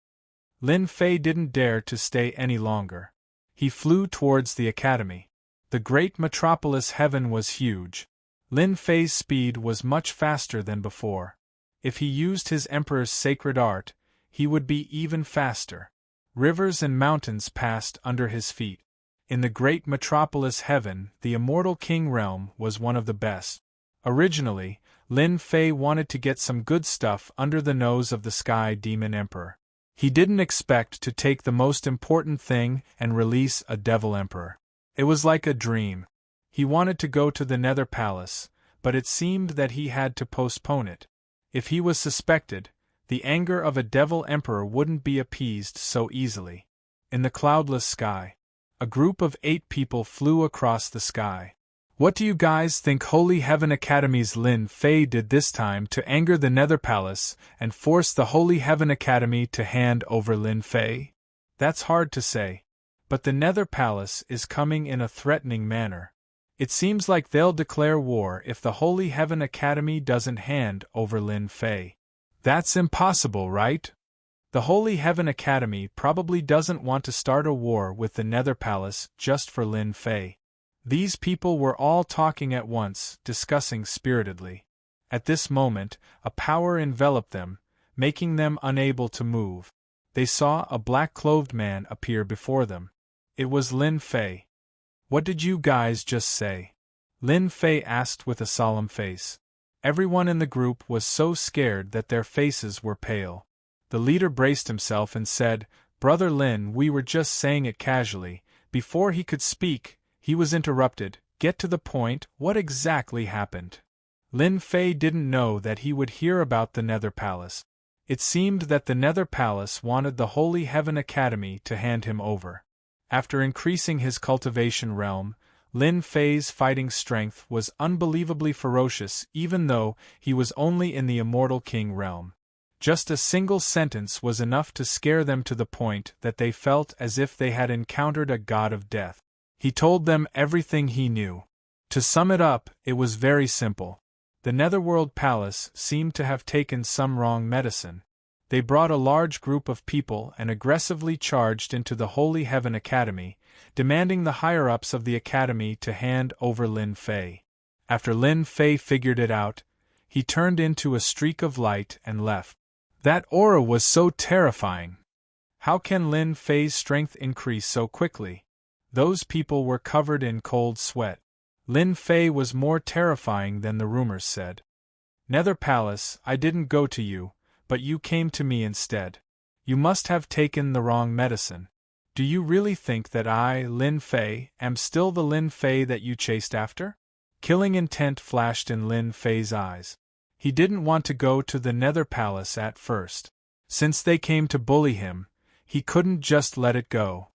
Lin Fei didn't dare to stay any longer. He flew towards the academy. The great metropolis heaven was huge. Lin Fei's speed was much faster than before. If he used his emperor's sacred art, he would be even faster. Rivers and mountains passed under his feet. In the great metropolis heaven, the immortal king realm was one of the best. Originally, Lin Fei wanted to get some good stuff under the nose of the Sky Demon Emperor. He didn't expect to take the most important thing and release a Devil Emperor. It was like a dream. He wanted to go to the Nether Palace, but it seemed that he had to postpone it. If he was suspected, the anger of a Devil Emperor wouldn't be appeased so easily. In the cloudless sky, a group of 8 people flew across the sky. What do you guys think Holy Heaven Academy's Lin Fei did this time to anger the Nether Palace and force the Holy Heaven Academy to hand over Lin Fei? That's hard to say. But the Nether Palace is coming in a threatening manner. It seems like they'll declare war if the Holy Heaven Academy doesn't hand over Lin Fei. That's impossible, right? The Holy Heaven Academy probably doesn't want to start a war with the Nether Palace just for Lin Fei. These people were all talking at once, discussing spiritedly. At this moment, a power enveloped them, making them unable to move. They saw a black-clothed man appear before them. It was Lin Fei. What did you guys just say? Lin Fei asked with a solemn face. Everyone in the group was so scared that their faces were pale. The leader braced himself and said, "Brother Lin, we were just saying it casually." Before he could speak, he was interrupted. "Get to the point, what exactly happened?" Lin Fei didn't know that he would hear about the Nether Palace. It seemed that the Nether Palace wanted the Holy Heaven Academy to hand him over. After increasing his cultivation realm, Lin Fei's fighting strength was unbelievably ferocious even though he was only in the Immortal King realm. Just a single sentence was enough to scare them to the point that they felt as if they had encountered a god of death. He told them everything he knew. To sum it up, it was very simple. The Netherworld Palace seemed to have taken some wrong medicine. They brought a large group of people and aggressively charged into the Holy Heaven Academy, demanding the higher-ups of the academy to hand over Lin Fei. After Lin Fei figured it out, he turned into a streak of light and left. That aura was so terrifying. How can Lin Fei's strength increase so quickly? Those people were covered in cold sweat. Lin Fei was more terrifying than the rumors said. Nether Palace, I didn't go to you, but you came to me instead. You must have taken the wrong medicine. Do you really think that I, Lin Fei, am still the Lin Fei that you chased after? Killing intent flashed in Lin Fei's eyes. He didn't want to go to the Nether Palace at first. Since they came to bully him, he couldn't just let it go.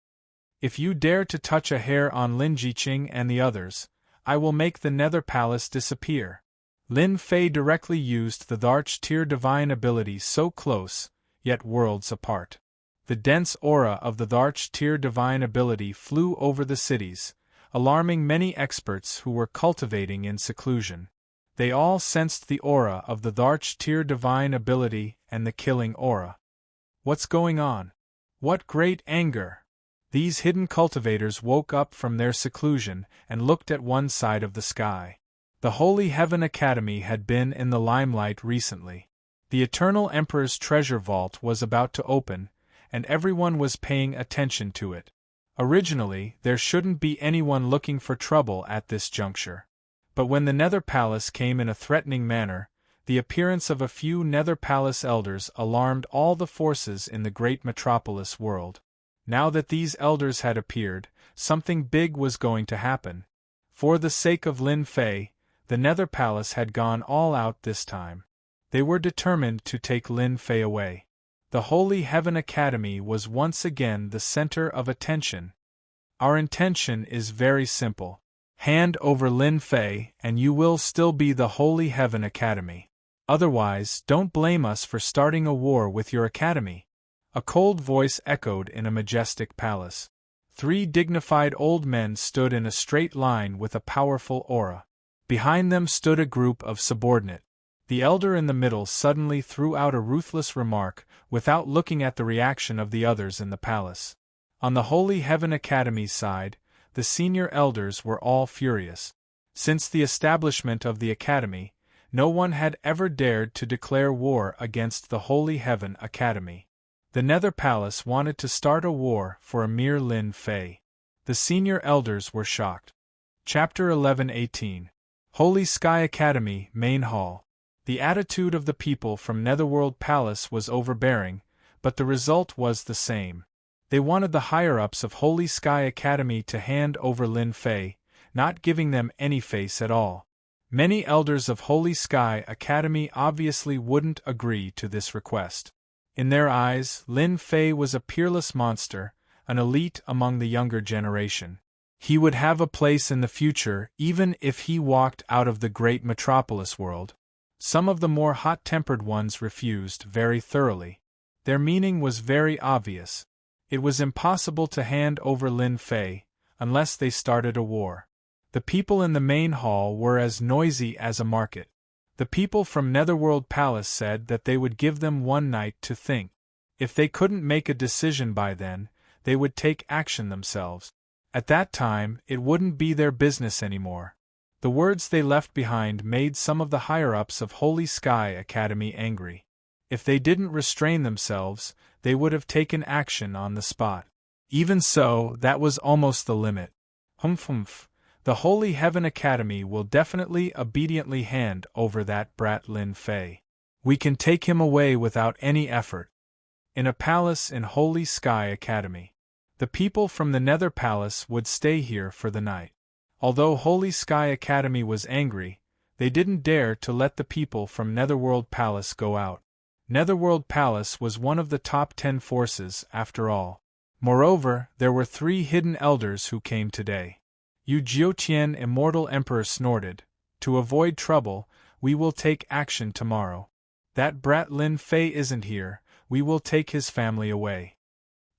If you dare to touch a hair on Lin Jiqing and the others, I will make the Nether Palace disappear. Lin Fei directly used the Darch-tier divine ability so close, yet worlds apart. The dense aura of the Darch-tier divine ability flew over the cities, alarming many experts who were cultivating in seclusion. They all sensed the aura of the Darch-tier divine ability and the killing aura. What's going on? What great anger! These hidden cultivators woke up from their seclusion and looked at one side of the sky. The Holy Heaven Academy had been in the limelight recently. The Eternal Emperor's treasure vault was about to open, and everyone was paying attention to it. Originally, there shouldn't be anyone looking for trouble at this juncture. But when the Nether Palace came in a threatening manner, the appearance of a few Nether Palace elders alarmed all the forces in the great metropolis world. Now that these elders had appeared, something big was going to happen. For the sake of Lin Fei, the Nether Palace had gone all out this time. They were determined to take Lin Fei away. The Holy Heaven Academy was once again the center of attention. Our intention is very simple. Hand over Lin Fei and you will still be the Holy Heaven Academy. Otherwise, don't blame us for starting a war with your academy. A cold voice echoed in a majestic palace. 3 dignified old men stood in a straight line with a powerful aura. Behind them stood a group of subordinate. The elder in the middle suddenly threw out a ruthless remark, without looking at the reaction of the others in the palace. On the Holy Heaven Academy's side, the senior elders were all furious. Since the establishment of the academy, no one had ever dared to declare war against the Holy Heaven Academy. The Nether Palace wanted to start a war for a mere Lin Fei. The senior elders were shocked. Chapter 11-18 Holy Sky Academy, Main Hall. The attitude of the people from Netherworld Palace was overbearing, but the result was the same. They wanted the higher-ups of Holy Sky Academy to hand over Lin Fei, not giving them any face at all. Many elders of Holy Sky Academy obviously wouldn't agree to this request. In their eyes, Lin Fei was a peerless monster, an elite among the younger generation. He would have a place in the future even if he walked out of the great metropolis world. Some of the more hot-tempered ones refused very thoroughly. Their meaning was very obvious. It was impossible to hand over Lin Fei, unless they started a war. The people in the main hall were as noisy as a market. The people from Netherworld Palace said that they would give them one night to think. If they couldn't make a decision by then, they would take action themselves. At that time, it wouldn't be their business anymore. The words they left behind made some of the higher-ups of Holy Sky Academy angry. If they didn't restrain themselves, they would have taken action on the spot. Even so, that was almost the limit. Humph. The Holy Heaven Academy will definitely obediently hand over that brat Lin Fei. We can take him away without any effort. In a palace in Holy Sky Academy. The people from the Nether Palace would stay here for the night. Although Holy Sky Academy was angry, they didn't dare to let the people from Netherworld Palace go out. Netherworld Palace was one of the top 10 forces, after all. Moreover, there were 3 hidden elders who came today. Yu Jiutian Immortal Emperor snorted, "To avoid trouble, we will take action tomorrow. That brat Lin Fei isn't here, we will take his family away."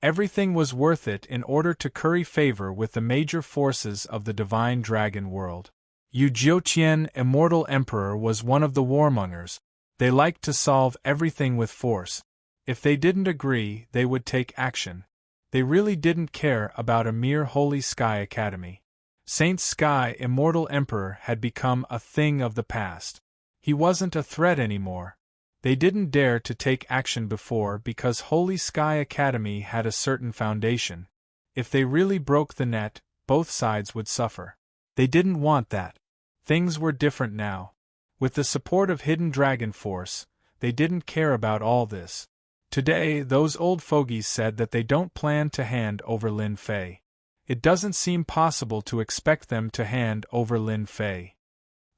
Everything was worth it in order to curry favor with the major forces of the Divine Dragon world. Yu Jiutian Immortal Emperor was one of the warmongers. They liked to solve everything with force. If they didn't agree, they would take action. They really didn't care about a mere Holy Sky Academy. Saint Sky Immortal Emperor had become a thing of the past. He wasn't a threat anymore. They didn't dare to take action before because Holy Sky Academy had a certain foundation. If they really broke the net, both sides would suffer. They didn't want that. Things were different now. With the support of Hidden Dragon Force, they didn't care about all this. Today, those old fogies said that they don't plan to hand over Lin Fei. It doesn't seem possible to expect them to hand over Lin Fei.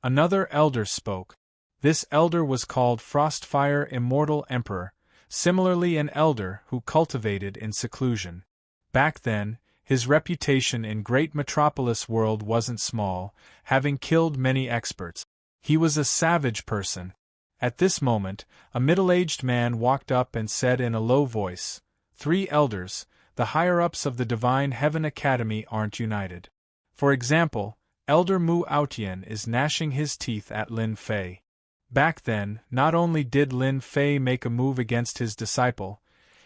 Another elder spoke. This elder was called Frostfire Immortal Emperor, similarly an elder who cultivated in seclusion. Back then, his reputation in great metropolis world wasn't small, having killed many experts. He was a savage person. At this moment, a middle-aged man walked up and said in a low voice, 3 elders, the higher-ups of the Divine Heaven Academy aren't united. For example, Elder Mu Aotian is gnashing his teeth at Lin Fei. Back then, not only did Lin Fei make a move against his disciple,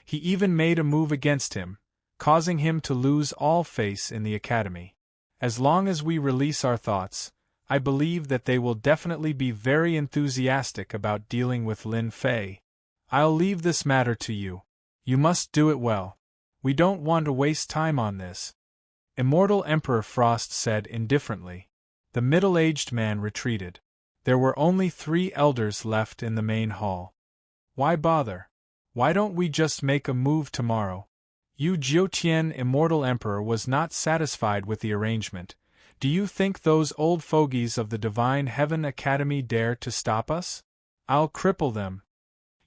he even made a move against him, causing him to lose all face in the academy. As long as we release our thoughts, I believe that they will definitely be very enthusiastic about dealing with Lin Fei. I'll leave this matter to you. You must do it well. We don't want to waste time on this. Immortal Emperor Frost said indifferently. The middle-aged man retreated. There were only 3 elders left in the main hall. Why bother? Why don't we just make a move tomorrow? Yu Jiutian, Immortal Emperor, was not satisfied with the arrangement. Do you think those old fogies of the Divine Heaven Academy dare to stop us? I'll cripple them.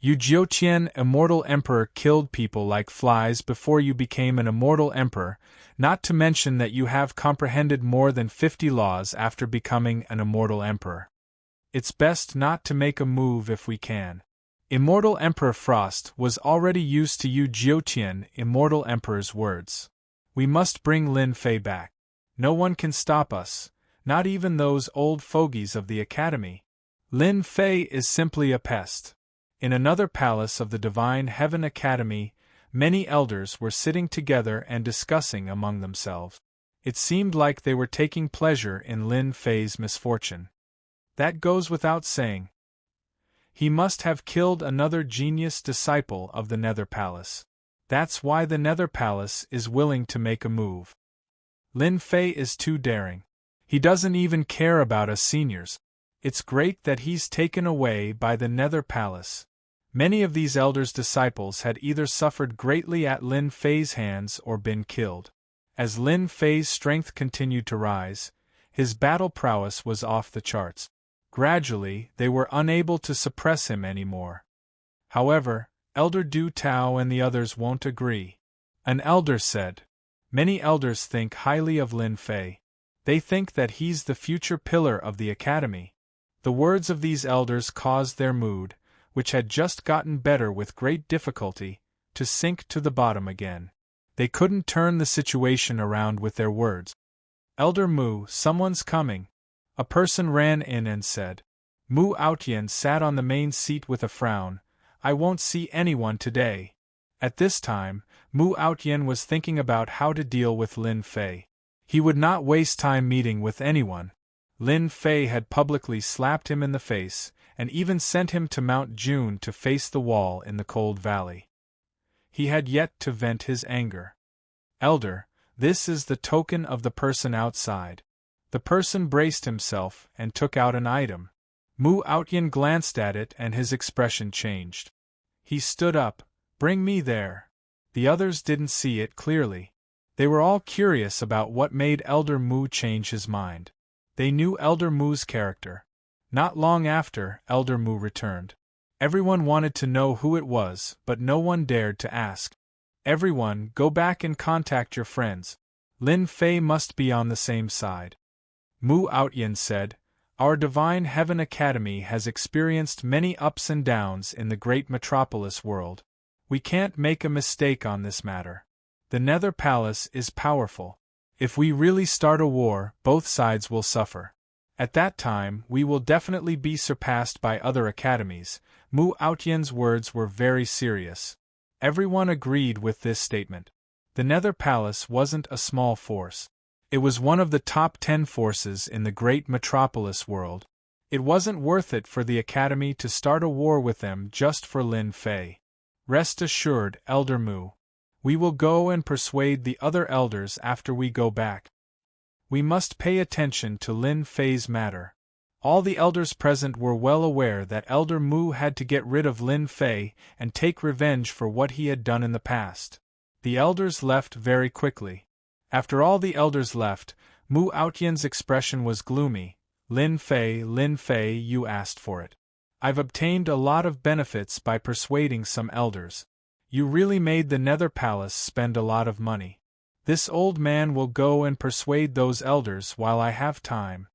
Yu Jiutian, Immortal Emperor, killed people like flies before you became an Immortal Emperor, not to mention that you have comprehended more than 50 laws after becoming an Immortal Emperor. It's best not to make a move if we can. Immortal Emperor Frost was already used to Yu Jiutian, Immortal Emperor's words. We must bring Lin Fei back. No one can stop us, not even those old fogies of the academy. Lin Fei is simply a pest. In another palace of the Divine Heaven Academy, many elders were sitting together and discussing among themselves. It seemed like they were taking pleasure in Lin Fei's misfortune. That goes without saying. He must have killed another genius disciple of the Nether Palace. That's why the Nether Palace is willing to make a move. Lin Fei is too daring. He doesn't even care about us seniors. It's great that he's taken away by the Nether Palace. Many of these elders' disciples had either suffered greatly at Lin Fei's hands or been killed. As Lin Fei's strength continued to rise, his battle prowess was off the charts. Gradually, they were unable to suppress him anymore. However, Elder Du Tao and the others won't agree. An elder said. Many elders think highly of Lin Fei. They think that he's the future pillar of the academy. The words of these elders caused their mood, which had just gotten better with great difficulty, to sink to the bottom again. They couldn't turn the situation around with their words. Elder Mu, someone's coming. A person ran in and said. Mu Outyan sat on the main seat with a frown. I won't see anyone today. At this time, Mu Outyan was thinking about how to deal with Lin Fei. He would not waste time meeting with anyone. Lin Fei had publicly slapped him in the face, and even sent him to Mount June to face the wall in the cold valley. He had yet to vent his anger. Elder, this is the token of the person outside. The person braced himself and took out an item. Mu Outyan glanced at it and his expression changed. He stood up. Bring me there. The others didn't see it clearly. They were all curious about what made Elder Mu change his mind. They knew Elder Mu's character. Not long after, Elder Mu returned. Everyone wanted to know who it was, but no one dared to ask. Everyone, go back and contact your friends. Lin Fei must be on the same side. Mu Outyan said, Our Divine Heaven Academy has experienced many ups and downs in the great metropolis world. We can't make a mistake on this matter. The Nether Palace is powerful. If we really start a war, both sides will suffer. At that time, we will definitely be surpassed by other academies. Mu Outyan's words were very serious. Everyone agreed with this statement. The Nether Palace wasn't a small force. It was one of the top 10 forces in the great metropolis world. It wasn't worth it for the academy to start a war with them just for Lin Fei. Rest assured, Elder Mu. We will go and persuade the other elders after we go back. We must pay attention to Lin Fei's matter. All the elders present were well aware that Elder Mu had to get rid of Lin Fei and take revenge for what he had done in the past. The elders left very quickly. After all the elders left, Mu Outyan's expression was gloomy. Lin Fei, you asked for it. I've obtained a lot of benefits by persuading some elders. You really made the Nether Palace spend a lot of money. This old man will go and persuade those elders while I have time.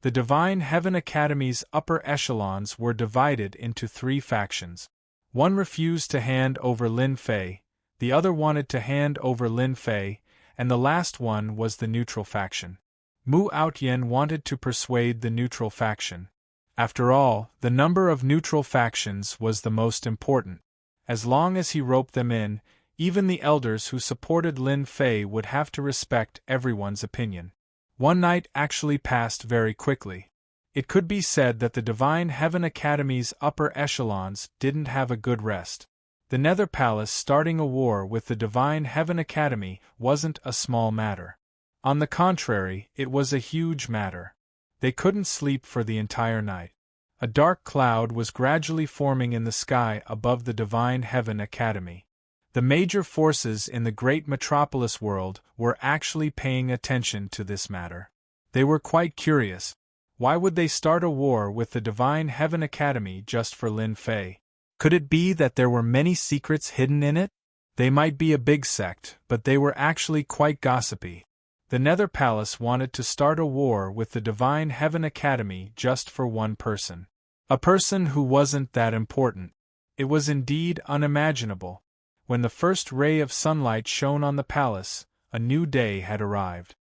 The Divine Heaven Academy's upper echelons were divided into 3 factions. One refused to hand over Lin Fei, the other wanted to hand over Lin Fei, and the last one was the neutral faction. Mu Outyan wanted to persuade the neutral faction. After all, the number of neutral factions was the most important. As long as he roped them in, even the elders who supported Lin Fei would have to respect everyone's opinion. One night actually passed very quickly. It could be said that the Divine Heaven Academy's upper echelons didn't have a good rest. The Nether Palace starting a war with the Divine Heaven Academy wasn't a small matter. On the contrary, it was a huge matter. They couldn't sleep for the entire night. A dark cloud was gradually forming in the sky above the Divine Heaven Academy. The major forces in the great metropolis world were actually paying attention to this matter. They were quite curious. Why would they start a war with the Divine Heaven Academy just for Lin Fei? Could it be that there were many secrets hidden in it? They might be a big sect, but they were actually quite gossipy. The Nether Palace wanted to start a war with the Divine Heaven Academy just for one person. A person who wasn't that important. It was indeed unimaginable. When the first ray of sunlight shone on the palace, a new day had arrived.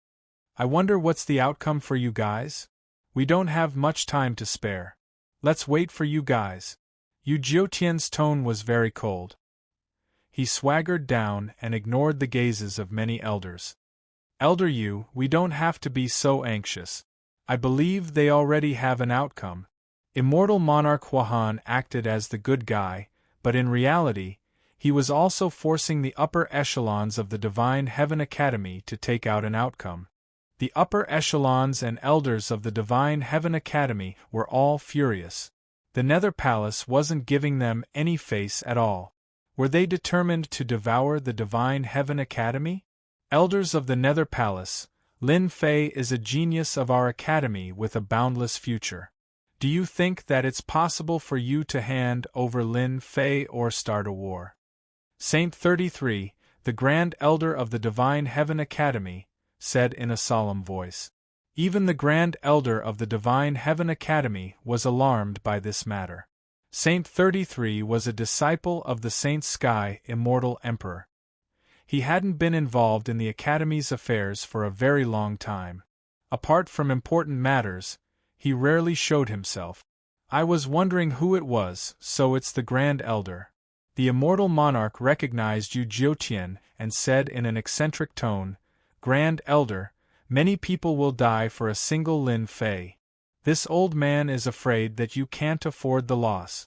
I wonder what's the outcome for you guys? We don't have much time to spare. Let's wait for you guys. Yu Jiutian's tone was very cold. He swaggered down and ignored the gazes of many elders. Elder Yu, we don't have to be so anxious. I believe they already have an outcome. Immortal Monarch Huahan acted as the good guy, but in reality, he was also forcing the upper echelons of the Divine Heaven Academy to take out an outcome. The upper echelons and elders of the Divine Heaven Academy were all furious. The Nether Palace wasn't giving them any face at all. Were they determined to devour the Divine Heaven Academy? Elders of the Nether Palace, Lin Fei is a genius of our academy with a boundless future. Do you think that it's possible for you to hand over Lin Fei or start a war? Saint 33, the Grand Elder of the Divine Heaven Academy, said in a solemn voice. Even the Grand Elder of the Divine Heaven Academy was alarmed by this matter. Saint 33 was a disciple of the Saint Sky Immortal Emperor. He hadn't been involved in the Academy's affairs for a very long time. Apart from important matters, he rarely showed himself. I was wondering who it was, so it's the Grand Elder. The Immortal Monarch recognized Yu Jiutian and said in an eccentric tone, Grand Elder, many people will die for a single Lin Fei. This old man is afraid that you can't afford the loss.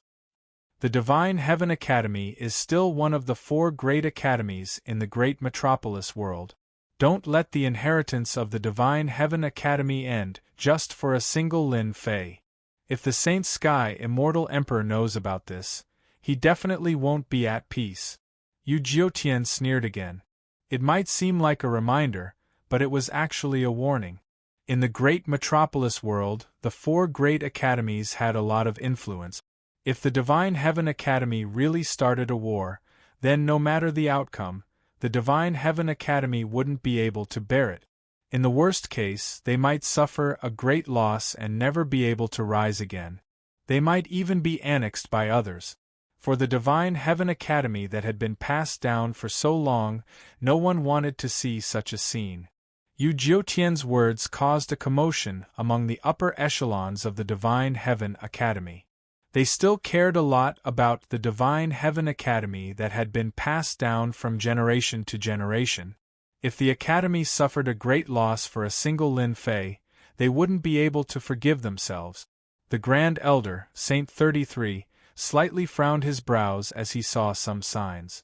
The Divine Heaven Academy is still one of the 4 great academies in the great metropolis world. Don't let the inheritance of the Divine Heaven Academy end just for a single Lin Fei. If the Saint Sky Immortal Emperor knows about this, he definitely won't be at peace. Yu Jiutian sneered again. It might seem like a reminder, but it was actually a warning. In the great metropolis world, the 4 great academies had a lot of influence. If the Divine Heaven Academy really started a war, then no matter the outcome, the Divine Heaven Academy wouldn't be able to bear it. In the worst case, they might suffer a great loss and never be able to rise again. They might even be annexed by others. For the Divine Heaven Academy that had been passed down for so long, no one wanted to see such a scene. Yu Jiutian's words caused a commotion among the upper echelons of the Divine Heaven Academy. They still cared a lot about the Divine Heaven Academy that had been passed down from generation to generation. If the Academy suffered a great loss for a single Lin Fei, they wouldn't be able to forgive themselves. The Grand Elder, Saint 33, slightly frowned his brows as he saw some signs.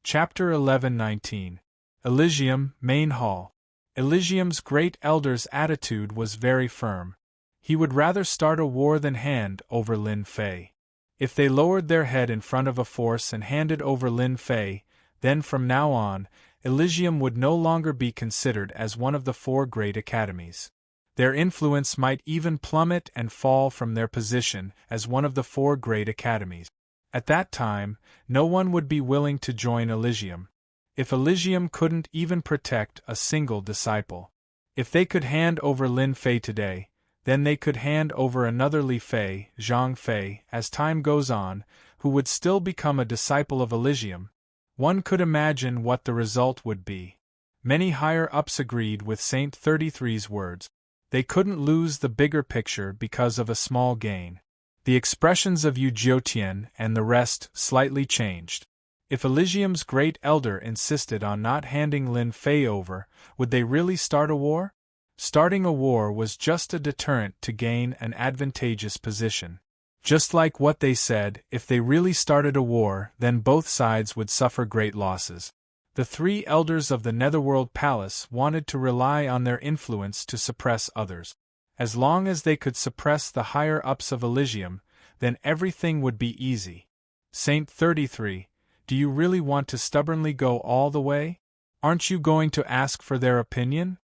Chapter 11:19. Elysium, Main Hall. Elysium's great elder's attitude was very firm. He would rather start a war than hand over Lin Fei. If they lowered their head in front of a force and handed over Lin Fei, then from now on, Elysium would no longer be considered as one of the 4 great academies. Their influence might even plummet and fall from their position as one of the 4 great academies. At that time, no one would be willing to join Elysium. If Elysium couldn't even protect a single disciple. If they could hand over Lin Fei today, then they could hand over another Li Fei, Zhang Fei, as time goes on, who would still become a disciple of Elysium. One could imagine what the result would be. Many higher-ups agreed with Saint 33's words. They couldn't lose the bigger picture because of a small gain. The expressions of Yu Jiutian and the rest slightly changed. If Elysium's great elder insisted on not handing Lin Fei over, would they really start a war? Starting a war was just a deterrent to gain an advantageous position. Just like what they said, if they really started a war, then both sides would suffer great losses. The three elders of the Netherworld Palace wanted to rely on their influence to suppress others. As long as they could suppress the higher-ups of Elysium, then everything would be easy. Saint 33, do you really want to stubbornly go all the way? Aren't you going to ask for their opinion?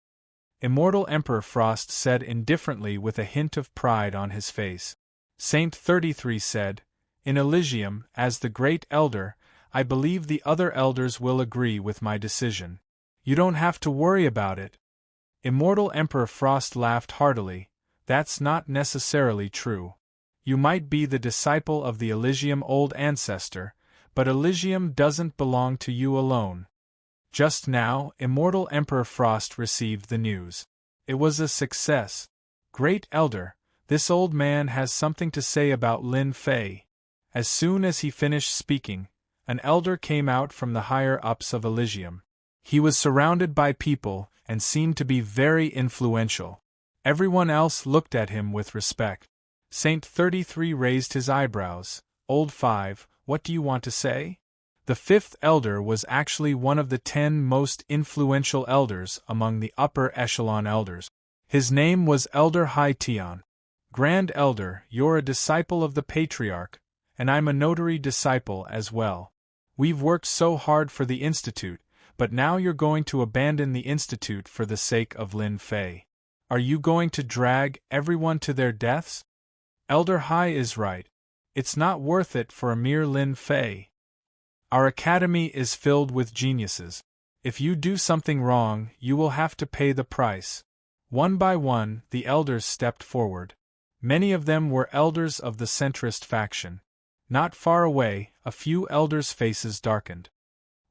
Immortal Emperor Frost said indifferently with a hint of pride on his face. Saint 33 said, in Elysium, as the great elder, I believe the other elders will agree with my decision. You don't have to worry about it. Immortal Emperor Frost laughed heartily. That's not necessarily true. You might be the disciple of the Elysium old ancestor, but Elysium doesn't belong to you alone. Just now, Immortal Emperor Frost received the news. It was a success. Great Elder, this old man has something to say about Lin Fei. As soon as he finished speaking, an elder came out from the higher-ups of Elysium. He was surrounded by people and seemed to be very influential. Everyone else looked at him with respect. Saint 33 raised his eyebrows. Old 5, what do you want to say? The fifth elder was actually one of the 10 most influential elders among the upper echelon elders. His name was Elder Hai Tian. Grand Elder, you're a disciple of the Patriarch, and I'm a notary disciple as well. We've worked so hard for the Institute, but now you're going to abandon the Institute for the sake of Lin Fei. Are you going to drag everyone to their deaths? Elder Hai is right. It's not worth it for a mere Lin Fei. Our academy is filled with geniuses. If you do something wrong, you will have to pay the price. One by one, the elders stepped forward. Many of them were elders of the centrist faction. Not far away, a few elders' faces darkened.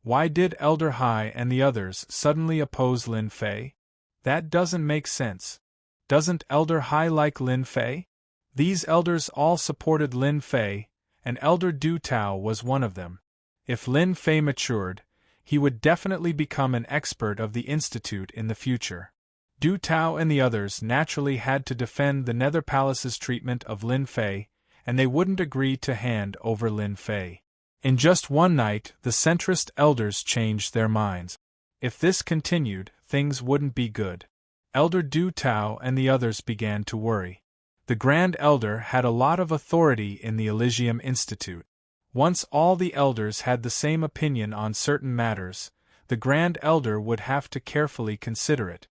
Why did Elder Hai and the others suddenly oppose Lin Fei? That doesn't make sense. Doesn't Elder Hai like Lin Fei? These elders all supported Lin Fei, and Elder Du Tao was one of them. If Lin Fei matured, he would definitely become an expert of the Institute in the future. Du Tao and the others naturally had to defend the Nether Palace's treatment of Lin Fei, and they wouldn't agree to hand over Lin Fei. In just one night, the centrist elders changed their minds. If this continued, things wouldn't be good. Elder Du Tao and the others began to worry. The Grand Elder had a lot of authority in the Elysium Institute. Once all the elders had the same opinion on certain matters, the Grand Elder would have to carefully consider it.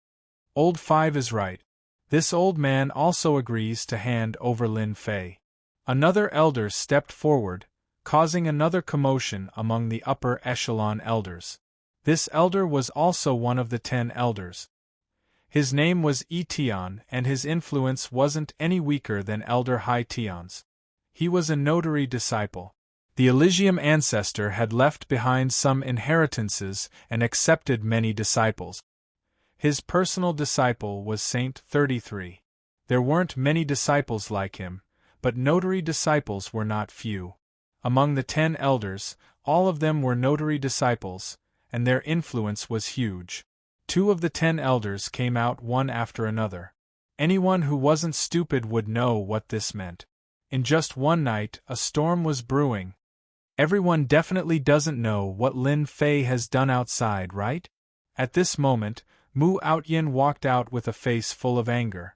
Old 5 is right. This old man also agrees to hand over Lin Fei. Another elder stepped forward, causing another commotion among the upper echelon elders. This elder was also one of the 10 elders. His name was Tian, and his influence wasn't any weaker than Elder Hai Tian's. He was a notary disciple. The Elysium ancestor had left behind some inheritances and accepted many disciples. His personal disciple was Saint 33. There weren't many disciples like him, but notary disciples were not few. Among the 10 elders, all of them were notary disciples, and their influence was huge. 2 of the 10 elders came out one after another. Anyone who wasn't stupid would know what this meant. In just one night, a storm was brewing. Everyone definitely doesn't know what Lin Fei has done outside, right? At this moment, Mu Outyin walked out with a face full of anger.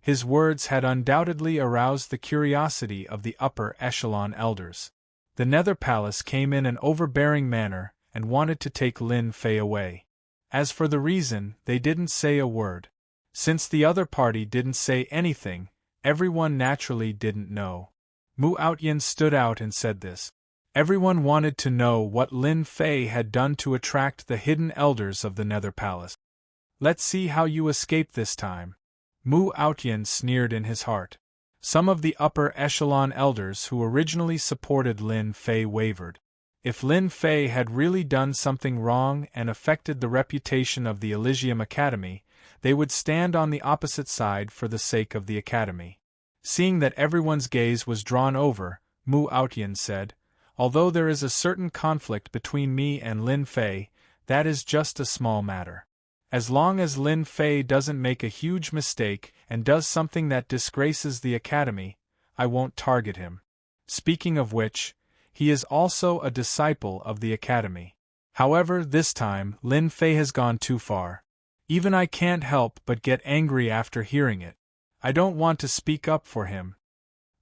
His words had undoubtedly aroused the curiosity of the upper echelon elders. The Nether Palace came in an overbearing manner and wanted to take Lin Fei away. As for the reason, they didn't say a word. Since the other party didn't say anything, everyone naturally didn't know. Mu Outyin stood out and said this. Everyone wanted to know what Lin Fei had done to attract the hidden elders of the Nether Palace. Let's see how you escape this time. Mu Outyin sneered in his heart. Some of the upper echelon elders who originally supported Lin Fei wavered. If Lin Fei had really done something wrong and affected the reputation of the Elysium Academy, they would stand on the opposite side for the sake of the Academy. Seeing that everyone's gaze was drawn over, Mu Outyan said, "Although there is a certain conflict between me and Lin Fei, that is just a small matter. As long as Lin Fei doesn't make a huge mistake and does something that disgraces the academy, I won't target him. Speaking of which, he is also a disciple of the academy. However, this time, Lin Fei has gone too far. Even I can't help but get angry after hearing it. I don't want to speak up for him."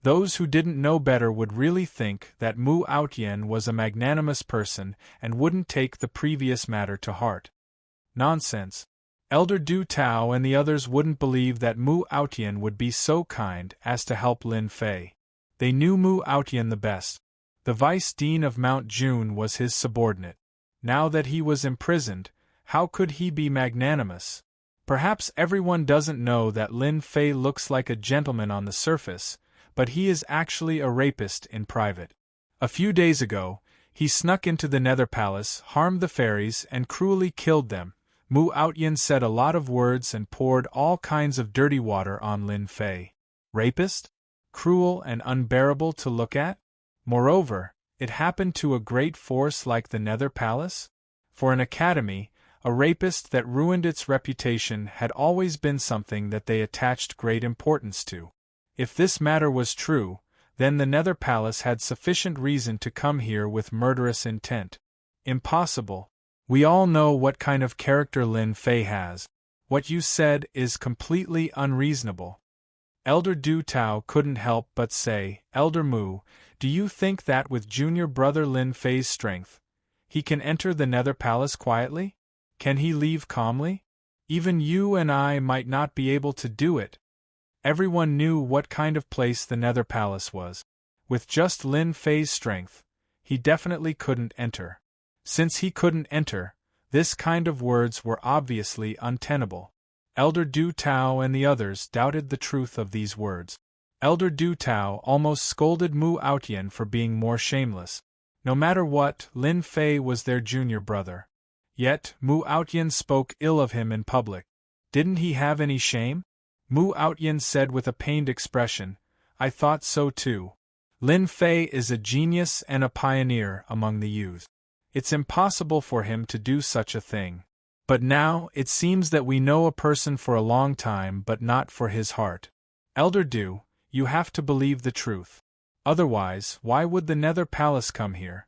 Those who didn't know better would really think that Mu Outyan was a magnanimous person and wouldn't take the previous matter to heart. Nonsense. Elder Du Tao and the others wouldn't believe that Mu Outyan would be so kind as to help Lin Fei. They knew Mu Outyan the best. The vice dean of Mount June was his subordinate. Now that he was imprisoned, how could he be magnanimous? Perhaps everyone doesn't know that Lin Fei looks like a gentleman on the surface, but he is actually a rapist in private. A few days ago, he snuck into the Nether Palace, harmed the fairies, and cruelly killed them. Mu Outyan said a lot of words and poured all kinds of dirty water on Lin Fei. Rapist? Cruel and unbearable to look at? Moreover, it happened to a great force like the Nether Palace? For an academy, a rapist that ruined its reputation had always been something that they attached great importance to. If this matter was true, then the Nether Palace had sufficient reason to come here with murderous intent. Impossible. We all know what kind of character Lin Fei has. What you said is completely unreasonable. Elder Du Tao couldn't help but say, "Elder Mu, do you think that with junior brother Lin Fei's strength, he can enter the Nether Palace quietly? Can he leave calmly? Even you and I might not be able to do it." Everyone knew what kind of place the Nether Palace was. With just Lin Fei's strength, he definitely couldn't enter. Since he couldn't enter, this kind of words were obviously untenable. Elder Du Tao and the others doubted the truth of these words. Elder Du Tao almost scolded Mu Outyan for being more shameless. No matter what, Lin Fei was their junior brother. Yet, Mu Outyan spoke ill of him in public. Didn't he have any shame? Mu Outyan said with a pained expression, "I thought so too. Lin Fei is a genius and a pioneer among the youth. It's impossible for him to do such a thing. But now, it seems that we know a person for a long time but not for his heart. Elder Du, you have to believe the truth. Otherwise, why would the Nether Palace come here?"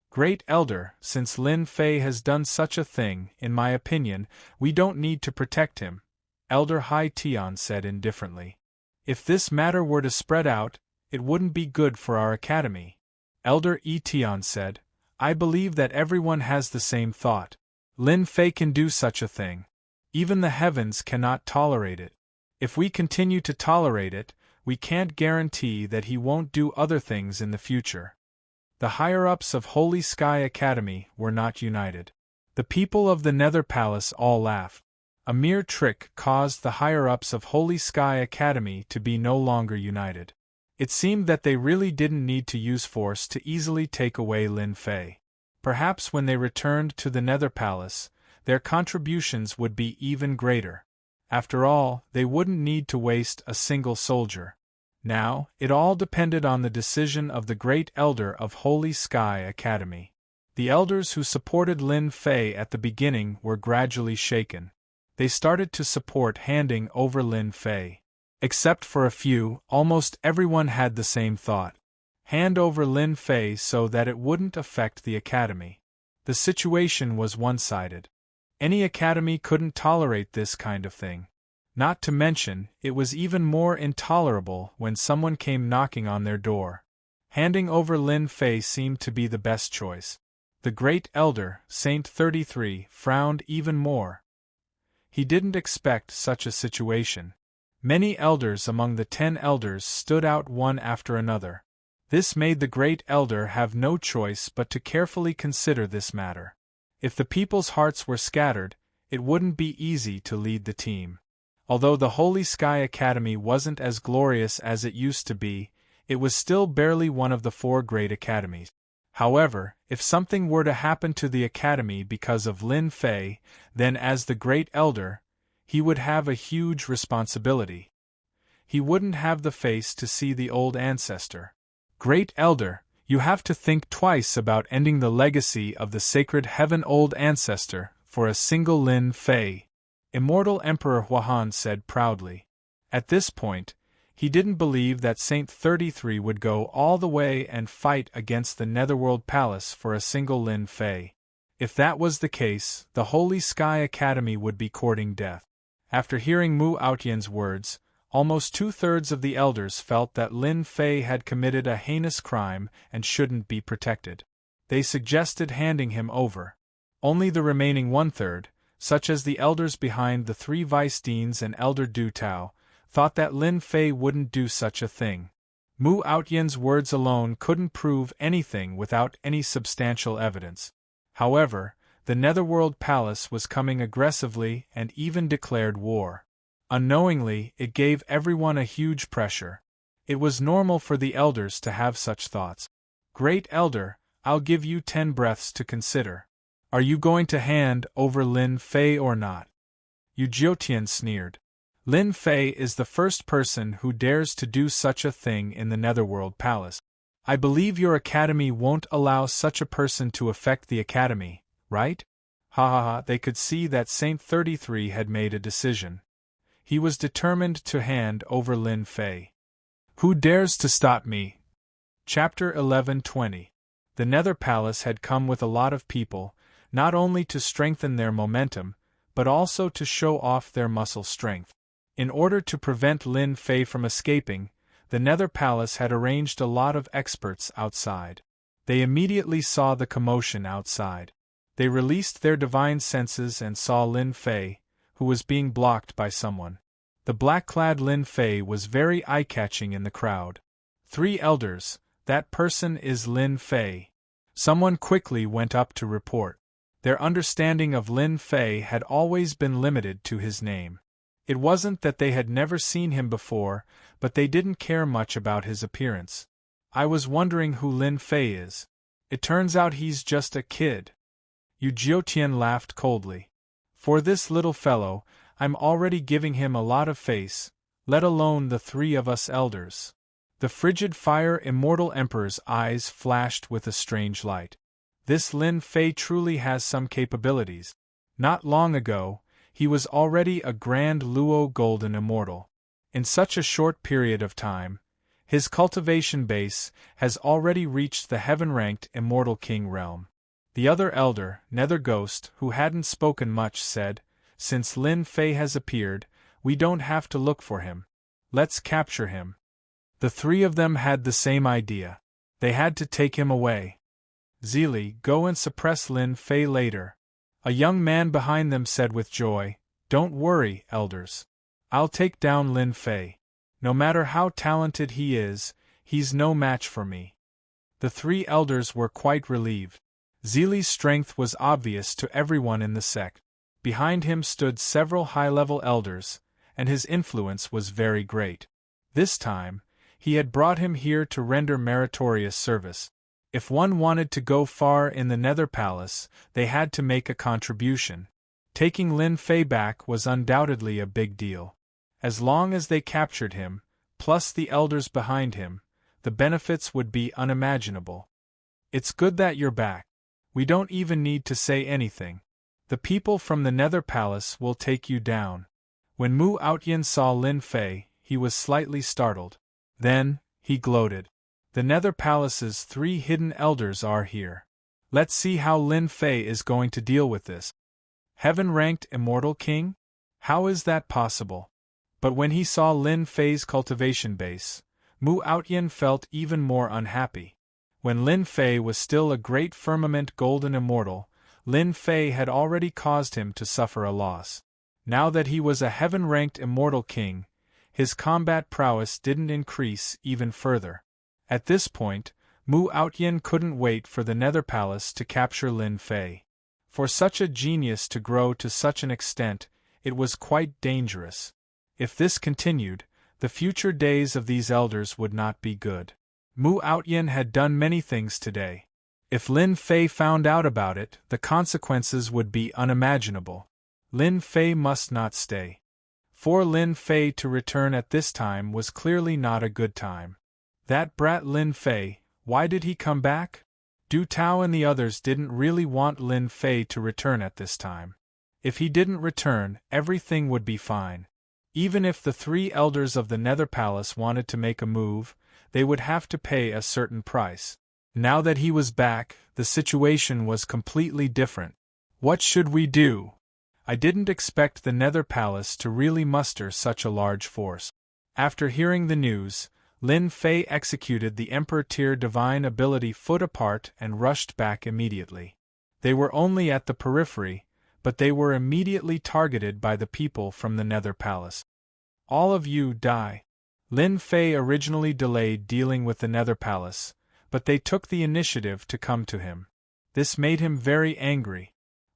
"Great Elder, since Lin Fei has done such a thing, in my opinion, we don't need to protect him," Elder Hai Tian said indifferently. "If this matter were to spread out, it wouldn't be good for our academy." Elder Yi Tian said, "I believe that everyone has the same thought. Lin Fei can do such a thing. Even the heavens cannot tolerate it. If we continue to tolerate it, we can't guarantee that he won't do other things in the future." The higher-ups of Holy Sky Academy were not united. The people of the Nether Palace all laughed. A mere trick caused the higher-ups of Holy Sky Academy to be no longer united. It seemed that they really didn't need to use force to easily take away Lin Fei. Perhaps when they returned to the Nether Palace, their contributions would be even greater. After all, they wouldn't need to waste a single soldier. Now, it all depended on the decision of the Great Elder of Holy Sky Academy. The elders who supported Lin Fei at the beginning were gradually shaken. They started to support handing over Lin Fei. Except for a few, almost everyone had the same thought. Hand over Lin Fei so that it wouldn't affect the academy. The situation was one-sided. Any academy couldn't tolerate this kind of thing. Not to mention, it was even more intolerable when someone came knocking on their door. Handing over Lin Fei seemed to be the best choice. The Great Elder, Saint 33, frowned even more. He didn't expect such a situation. Many elders among the 10 elders stood out one after another. This made the Great Elder have no choice but to carefully consider this matter. If the people's hearts were scattered, it wouldn't be easy to lead the team. Although the Holy Sky Academy wasn't as glorious as it used to be, it was still barely one of the 4 great academies. However, if something were to happen to the academy because of Lin Fei, then as the Great Elder, he would have a huge responsibility. He wouldn't have the face to see the old ancestor. Great Elder, you have to think twice about ending the legacy of the sacred heaven old ancestor for a single Lin Fei, Immortal Emperor Huahan said proudly. At this point, he didn't believe that Saint 33 would go all the way and fight against the Netherworld Palace for a single Lin Fei. If that was the case, the Holy Sky Academy would be courting death. After hearing Mu Aotian's words, almost two-thirds of the elders felt that Lin Fei had committed a heinous crime and shouldn't be protected. They suggested handing him over. Only the remaining one-third, such as the elders behind the three vice-deans and Elder Du Tao, thought that Lin Fei wouldn't do such a thing. Mu Aotian's words alone couldn't prove anything without any substantial evidence. However, the Netherworld Palace was coming aggressively and even declared war. Unknowingly, it gave everyone a huge pressure. It was normal for the elders to have such thoughts. Great Elder, I'll give you 10 breaths to consider. Are you going to hand over Lin Fei or not? Yu Jiutian sneered. Lin Fei is the first person who dares to do such a thing in the Netherworld Palace. I believe your academy won't allow such a person to affect the academy, right? Ha ha ha, they could see that Saint 33 had made a decision. He was determined to hand over Lin Fei. Who dares to stop me? Chapter 11:20. The Nether Palace had come with a lot of people, not only to strengthen their momentum, but also to show off their muscle strength. In order to prevent Lin Fei from escaping, the Nether Palace had arranged a lot of experts outside. They immediately saw the commotion outside. They released their divine senses and saw Lin Fei, who was being blocked by someone. The black-clad Lin Fei was very eye-catching in the crowd. 3 elders, that person is Lin Fei. Someone quickly went up to report. Their understanding of Lin Fei had always been limited to his name. It wasn't that they had never seen him before, but they didn't care much about his appearance. I was wondering who Lin Fei is. It turns out he's just a kid. Yu Jiutian laughed coldly. For this little fellow, I'm already giving him a lot of face, let alone the 3 of us elders. The frigid fire Immortal Emperor's eyes flashed with a strange light. This Lin Fei truly has some capabilities. Not long ago, he was already a Grand Luo Golden Immortal. In such a short period of time, his cultivation base has already reached the heaven-ranked Immortal King realm. The other elder, Nether Ghost, who hadn't spoken much, said, Since Lin Fei has appeared, we don't have to look for him. Let's capture him. The 3 of them had the same idea. They had to take him away. Zili, go and suppress Lin Fei later. A young man behind them said with joy, Don't worry, elders. I'll take down Lin Fei. No matter how talented he is, he's no match for me. The 3 elders were quite relieved. Zili's strength was obvious to everyone in the sect. Behind him stood several high-level elders, and his influence was very great. This time, he had brought him here to render meritorious service. If one wanted to go far in the Nether Palace, they had to make a contribution. Taking Lin Fei back was undoubtedly a big deal. As long as they captured him, plus the elders behind him, the benefits would be unimaginable. It's good that you're back. We don't even need to say anything. The people from the Nether Palace will take you down. When Mu Aotian saw Lin Fei, he was slightly startled. Then, he gloated. The Nether Palace's 3 hidden elders are here. Let's see how Lin Fei is going to deal with this. Heaven-ranked Immortal King? How is that possible? But when he saw Lin Fei's cultivation base, Mu Aotian felt even more unhappy. When Lin Fei was still a great firmament golden immortal, Lin Fei had already caused him to suffer a loss. Now that he was a heaven-ranked Immortal King, his combat prowess didn't increase even further. At this point, Mu Aotian couldn't wait for the Nether Palace to capture Lin Fei. For such a genius to grow to such an extent, it was quite dangerous. If this continued, the future days of these elders would not be good. Mu Aotian had done many things today. If Lin Fei found out about it, the consequences would be unimaginable. Lin Fei must not stay. For Lin Fei to return at this time was clearly not a good time. That brat Lin Fei, why did he come back? Du Tao and the others didn't really want Lin Fei to return at this time. If he didn't return, everything would be fine. Even if the three elders of the Nether Palace wanted to make a move, they would have to pay a certain price. Now that he was back, the situation was completely different. What should we do? I didn't expect the Nether Palace to really muster such a large force. After hearing the news, Lin Fei executed the Emperor Tier Divine Ability Foot Apart and rushed back immediately. They were only at the periphery, but they were immediately targeted by the people from the Nether Palace. All of you die. Lin Fei originally delayed dealing with the Nether Palace, but they took the initiative to come to him. This made him very angry.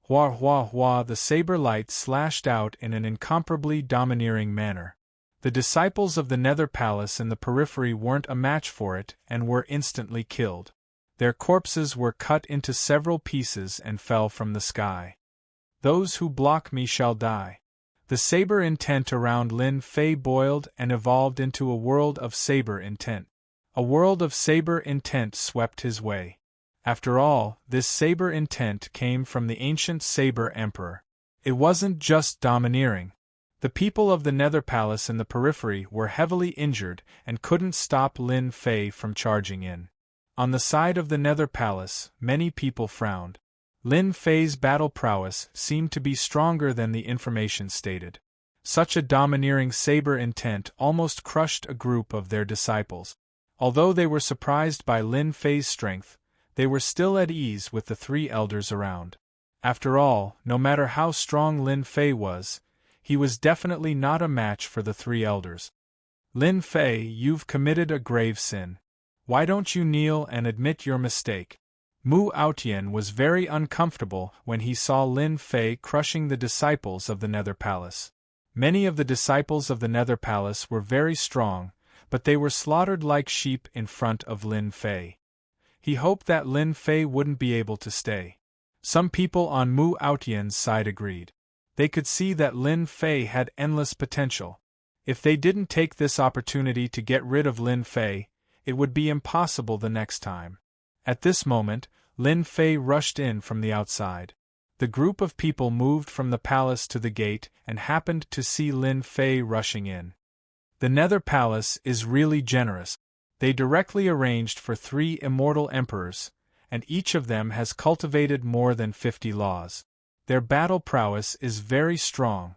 Hua hua hua, the saber light slashed out in an incomparably domineering manner. The disciples of the Nether Palace in the periphery weren't a match for it and were instantly killed. Their corpses were cut into several pieces and fell from the sky. Those who block me shall die. The saber intent around Lin Fei boiled and evolved into a world of saber intent. A world of saber intent swept his way. After all, this saber intent came from the ancient Saber Emperor. It wasn't just domineering. The people of the Nether Palace in the periphery were heavily injured and couldn't stop Lin Fei from charging in. On the side of the Nether Palace, many people frowned. Lin Fei's battle prowess seemed to be stronger than the information stated. Such a domineering saber intent almost crushed a group of their disciples. Although they were surprised by Lin Fei's strength, they were still at ease with the three elders around. After all, no matter how strong Lin Fei was, he was definitely not a match for the three elders. Lin Fei, you've committed a grave sin. Why don't you kneel and admit your mistake? Mu Aotian was very uncomfortable when he saw Lin Fei crushing the disciples of the Nether Palace. Many of the disciples of the Nether Palace were very strong, but they were slaughtered like sheep in front of Lin Fei. He hoped that Lin Fei wouldn't be able to stay. Some people on Mu Aotian's side agreed. They could see that Lin Fei had endless potential. If they didn't take this opportunity to get rid of Lin Fei, it would be impossible the next time. At this moment, Lin Fei rushed in from the outside. The group of people moved from the palace to the gate and happened to see Lin Fei rushing in. The Nether Palace is really generous. They directly arranged for 3 immortal emperors, and each of them has cultivated more than 50 laws. Their battle prowess is very strong.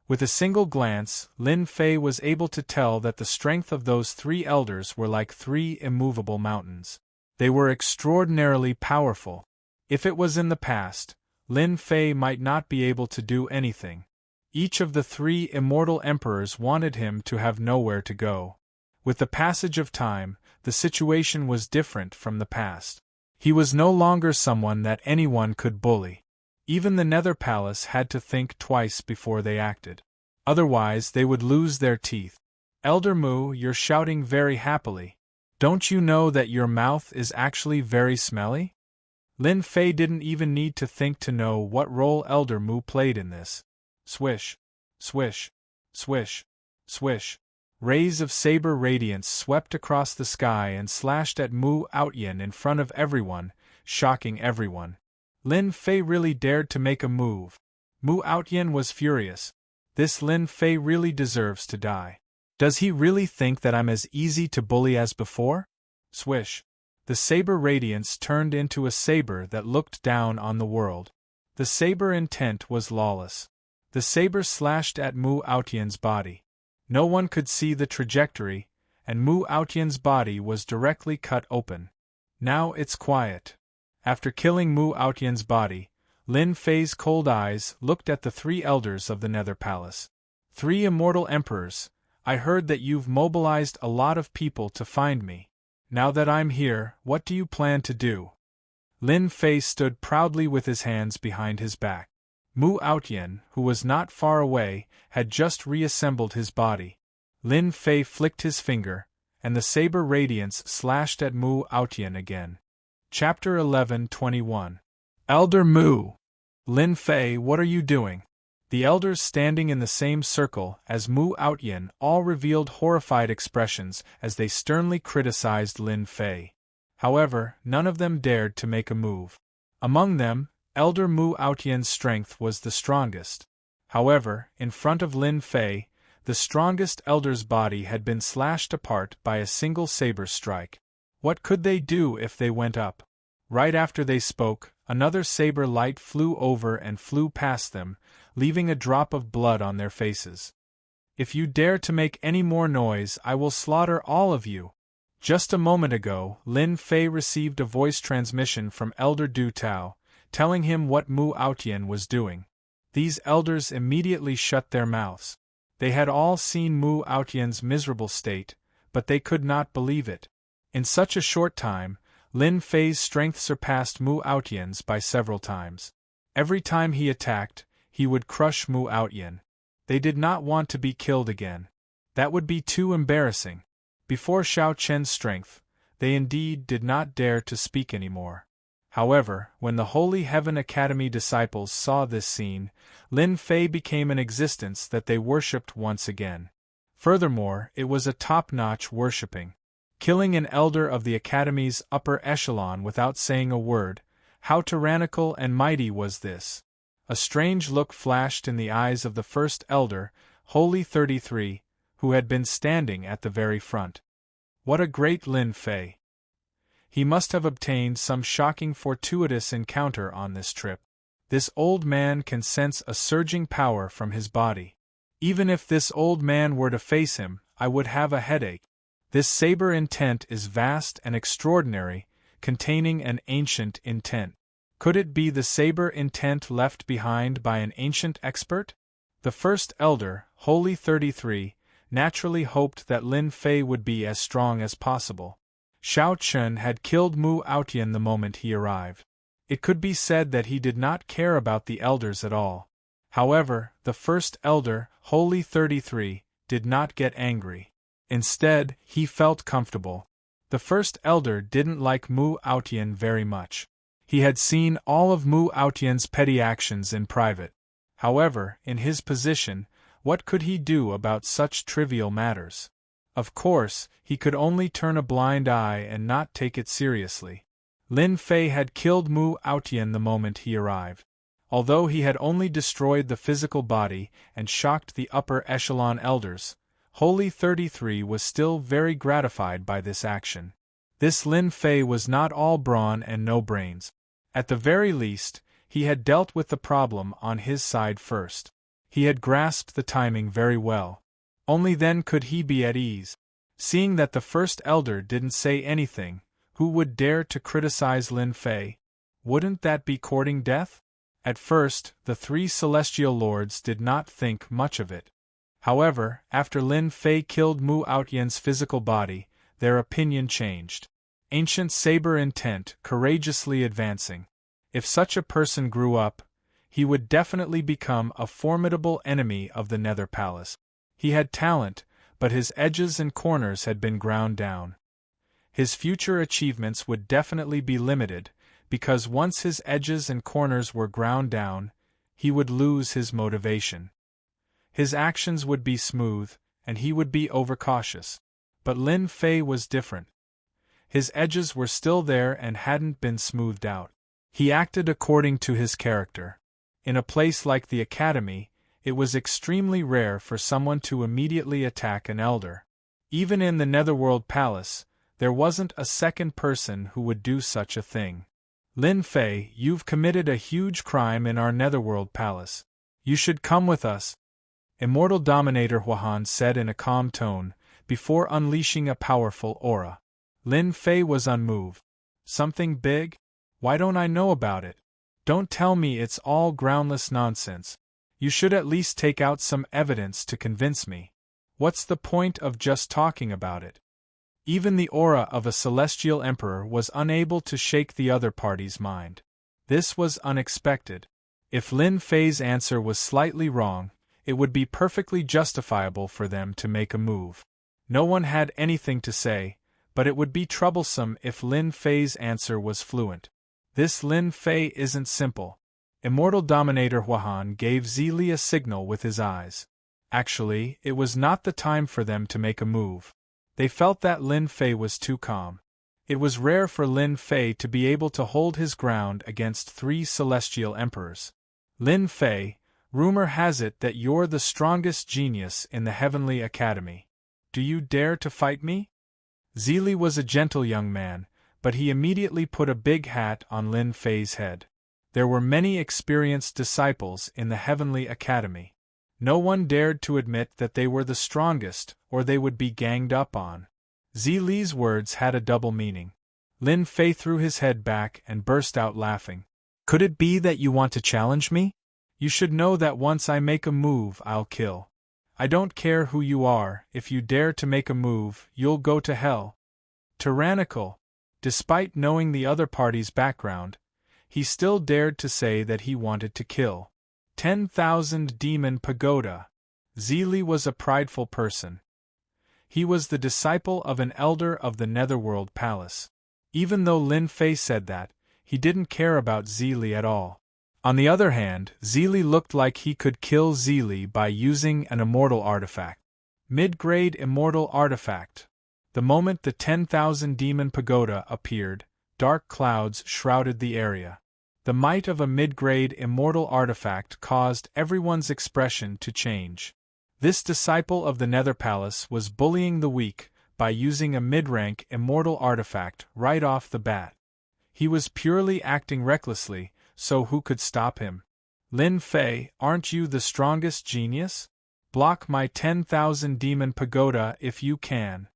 With a single glance, Lin Fei was able to tell that the strength of those 3 elders were like 3 immovable mountains. They were extraordinarily powerful. If it was in the past, Lin Fei might not be able to do anything. Each of the 3 immortal emperors wanted him to have nowhere to go. With the passage of time, the situation was different from the past. He was no longer someone that anyone could bully. Even the Nether Palace had to think twice before they acted. Otherwise, they would lose their teeth. Elder Mu, you're shouting very happily. Don't you know that your mouth is actually very smelly? Lin Fei didn't even need to think to know what role Elder Mu played in this. Swish, swish, swish, swish. Rays of saber radiance swept across the sky and slashed at Mu Aotian in front of everyone, shocking everyone. Lin Fei really dared to make a move. Mu Aotian was furious. This Lin Fei really deserves to die. Does he really think that I'm as easy to bully as before? Swish. The saber radiance turned into a saber that looked down on the world. The saber intent was lawless. The saber slashed at Mu Aotian's body. No one could see the trajectory, and Mu Aotian's body was directly cut open. Now it's quiet. After killing Mu Aotian's body, Lin Fei's cold eyes looked at the 3 elders of the Nether Palace. 3 immortal emperors, I heard that you've mobilized a lot of people to find me. Now that I'm here, what do you plan to do? Lin Fei stood proudly with his hands behind his back. Mu Aotian, who was not far away, had just reassembled his body. Lin Fei flicked his finger, and the saber radiance slashed at Mu Aotian again. Chapter 11:21. Elder Mu! Lin Fei, what are you doing? The elders standing in the same circle as Mu Outyin all revealed horrified expressions as they sternly criticized Lin Fei. However, none of them dared to make a move. Among them, Elder Mu Outyen's strength was the strongest. However, in front of Lin Fei, the strongest elder's body had been slashed apart by a single saber strike. What could they do if they went up? Right after they spoke, another saber light flew over and flew past them, leaving a drop of blood on their faces. If you dare to make any more noise, I will slaughter all of you. Just a moment ago, Lin Fei received a voice transmission from Elder Du Tao, telling him what Mu Outyin was doing. These elders immediately shut their mouths. They had all seen Mu Outyen's miserable state, but they could not believe it. In such a short time, Lin Fei's strength surpassed Mu Outyen's by several times. Every time he attacked, he would crush Mu Outyin. They did not want to be killed again. That would be too embarrassing. Before Xiao Chen's strength, they indeed did not dare to speak anymore. However, when the Holy Heaven Academy disciples saw this scene, Lin Fei became an existence that they worshipped once again. Furthermore, it was a top-notch worshipping. Killing an elder of the Academy's upper echelon without saying a word, how tyrannical and mighty was this? A strange look flashed in the eyes of the first elder, Holy 33, who had been standing at the very front. What a great Lin Fei! He must have obtained some shocking fortuitous encounter on this trip. This old man can sense a surging power from his body. Even if this old man were to face him, I would have a headache. This saber intent is vast and extraordinary, containing an ancient intent. Could it be the saber intent left behind by an ancient expert? The first elder, Holy 33, naturally hoped that Lin Fei would be as strong as possible. Xiao Chen had killed Mu Outyin the moment he arrived. It could be said that he did not care about the elders at all. However, the first elder, Holy 33, did not get angry. Instead, he felt comfortable. The first elder didn't like Mu Outyin very much. He had seen all of Mu Outyen's petty actions in private. However, in his position, what could he do about such trivial matters? Of course, he could only turn a blind eye and not take it seriously. Lin Fei had killed Mu Outyin the moment he arrived. Although he had only destroyed the physical body and shocked the upper echelon elders, Holy 33 was still very gratified by this action. This Lin Fei was not all brawn and no brains. At the very least, he had dealt with the problem on his side first. He had grasped the timing very well. Only then could he be at ease. Seeing that the first elder didn't say anything, who would dare to criticize Lin Fei? Wouldn't that be courting death? At first, the three celestial lords did not think much of it. However, after Lin Fei killed Mu Outyen's physical body, their opinion changed. Ancient saber intent courageously advancing. If such a person grew up, he would definitely become a formidable enemy of the Nether Palace. He had talent, but his edges and corners had been ground down. His future achievements would definitely be limited, because once his edges and corners were ground down, he would lose his motivation. His actions would be smooth, and he would be overcautious. But Lin Fei was different. His edges were still there and hadn't been smoothed out. He acted according to his character. In a place like the Academy, it was extremely rare for someone to immediately attack an elder. Even in the Netherworld Palace, there wasn't a second person who would do such a thing. Lin Fei, you've committed a huge crime in our Netherworld Palace. You should come with us. Immortal Dominator Huahan said in a calm tone, before unleashing a powerful aura. Lin Fei was unmoved. Something big? Why don't I know about it? Don't tell me it's all groundless nonsense. You should at least take out some evidence to convince me. What's the point of just talking about it? Even the aura of a celestial emperor was unable to shake the other party's mind. This was unexpected. If Lin Fei's answer was slightly wrong, it would be perfectly justifiable for them to make a move. No one had anything to say, but it would be troublesome if Lin Fei's answer was fluent. This Lin Fei isn't simple. Immortal Dominator Huahan gave Zili a signal with his eyes. Actually, it was not the time for them to make a move. They felt that Lin Fei was too calm. It was rare for Lin Fei to be able to hold his ground against 3 celestial emperors. Lin Fei, rumor has it that you're the strongest genius in the Heavenly Academy. Do you dare to fight me? Zili was a gentle young man, but he immediately put a big hat on Lin Fei's head. There were many experienced disciples in the Heavenly Academy. No one dared to admit that they were the strongest, or they would be ganged up on. Zili's words had a double meaning. Lin Fei threw his head back and burst out laughing. Could it be that you want to challenge me? You should know that once I make a move, I'll kill. I don't care who you are, if you dare to make a move, you'll go to hell. Tyrannical. Despite knowing the other party's background, he still dared to say that he wanted to kill. 10,000 Demon Pagoda. Zili was a prideful person. He was the disciple of an elder of the Netherworld Palace. Even though Lin Fei said that, he didn't care about Zili at all. On the other hand, Zili looked like he could kill Zili by using an immortal artifact. Mid-grade immortal artifact. The moment the 10,000 Demon Pagoda appeared, dark clouds shrouded the area. The might of a mid-grade immortal artifact caused everyone's expression to change. This disciple of the Nether Palace was bullying the weak by using a mid-rank immortal artifact right off the bat. He was purely acting recklessly, so who could stop him? Lin Fei, aren't you the strongest genius? Block my 10,000 Demon Pagoda if you can.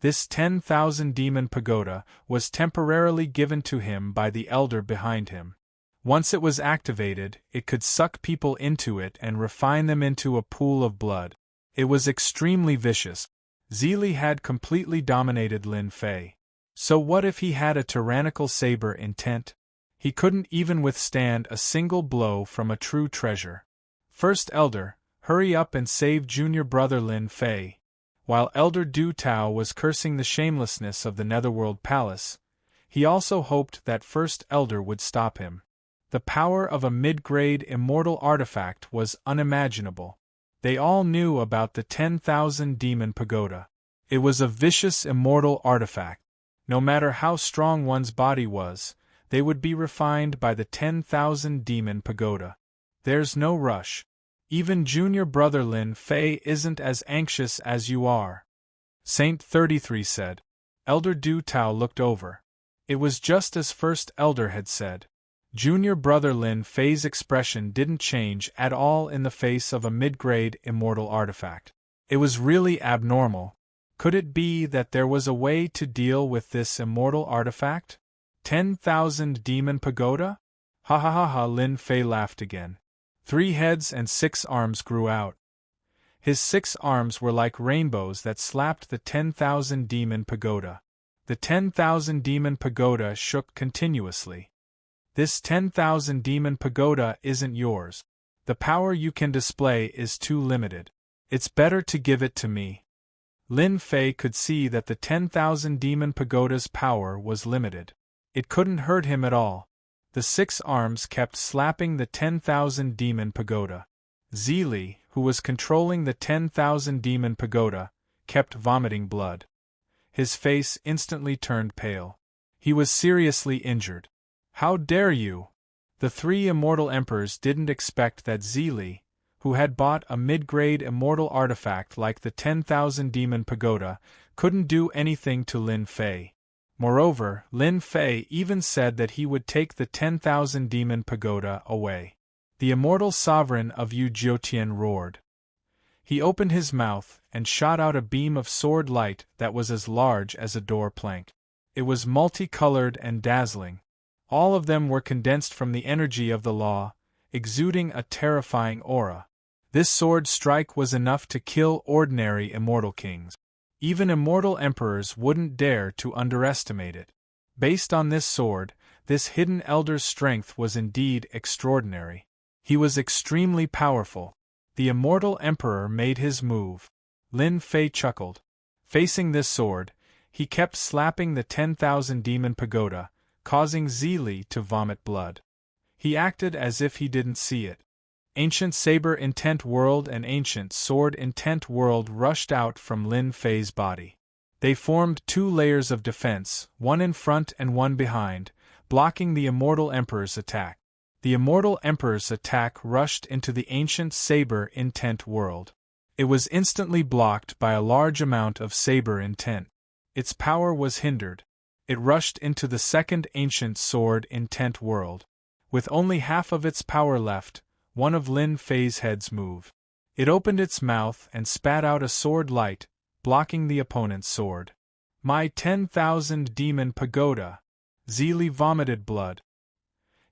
This 10,000 Demon Pagoda was temporarily given to him by the elder behind him. Once it was activated, it could suck people into it and refine them into a pool of blood. It was extremely vicious. Zili had completely dominated Lin Fei. So what if he had a tyrannical saber intent? He couldn't even withstand a single blow from a true treasure. First Elder, hurry up and save junior brother Lin Fei. While Elder Du Tao was cursing the shamelessness of the Netherworld Palace, he also hoped that First Elder would stop him. The power of a mid-grade immortal artifact was unimaginable. They all knew about the 10,000 Demon Pagoda. It was a vicious immortal artifact. No matter how strong one's body was, they would be refined by the 10,000 Demon Pagoda. There's no rush. Even junior brother Lin Fei isn't as anxious as you are. Saint 33 said. Elder Du Tao looked over. It was just as First Elder had said. Junior brother Lin Fei's expression didn't change at all in the face of a mid-grade immortal artifact. It was really abnormal. Could it be that there was a way to deal with this immortal artifact? 10,000 Demon Pagoda? Ha ha ha ha! Lin Fei laughed again. 3 heads and 6 arms grew out. His 6 arms were like rainbows that slapped the 10,000 Demon Pagoda. The 10,000 Demon Pagoda shook continuously. This 10,000 Demon Pagoda isn't yours. The power you can display is too limited. It's better to give it to me. Lin Fei could see that the 10,000 Demon Pagoda's power was limited. It couldn't hurt him at all. The 6 arms kept slapping the 10,000 Demon Pagoda. Zili, who was controlling the 10,000 Demon Pagoda, kept vomiting blood. His face instantly turned pale. He was seriously injured. How dare you! The 3 immortal emperors didn't expect that Zili, who had bought a mid-grade immortal artifact like the 10,000 Demon Pagoda, couldn't do anything to Lin Fei. Moreover, Lin Fei even said that he would take the 10,000 Demon Pagoda away. The immortal sovereign of Yu Jiutian roared. He opened his mouth and shot out a beam of sword light that was as large as a door plank. It was multicolored and dazzling. All of them were condensed from the energy of the law, exuding a terrifying aura. This sword strike was enough to kill ordinary immortal kings. Even immortal emperors wouldn't dare to underestimate it. Based on this sword, this hidden elder's strength was indeed extraordinary. He was extremely powerful. The immortal emperor made his move. Lin Fei chuckled. Facing this sword, he kept slapping the 10,000 Demon Pagoda, causing Zili to vomit blood. He acted as if he didn't see it. Ancient Saber Intent World and Ancient Sword Intent World rushed out from Lin Fei's body. They formed two layers of defense, one in front and one behind, blocking the Immortal Emperor's attack. The Immortal Emperor's attack rushed into the Ancient Saber Intent World. It was instantly blocked by a large amount of Saber Intent. Its power was hindered. It rushed into the second Ancient Sword Intent World. With only half of its power left, one of Lin Fei's heads moved. It opened its mouth and spat out a sword light, blocking the opponent's sword. My 10,000 Demon Pagoda! Zili vomited blood.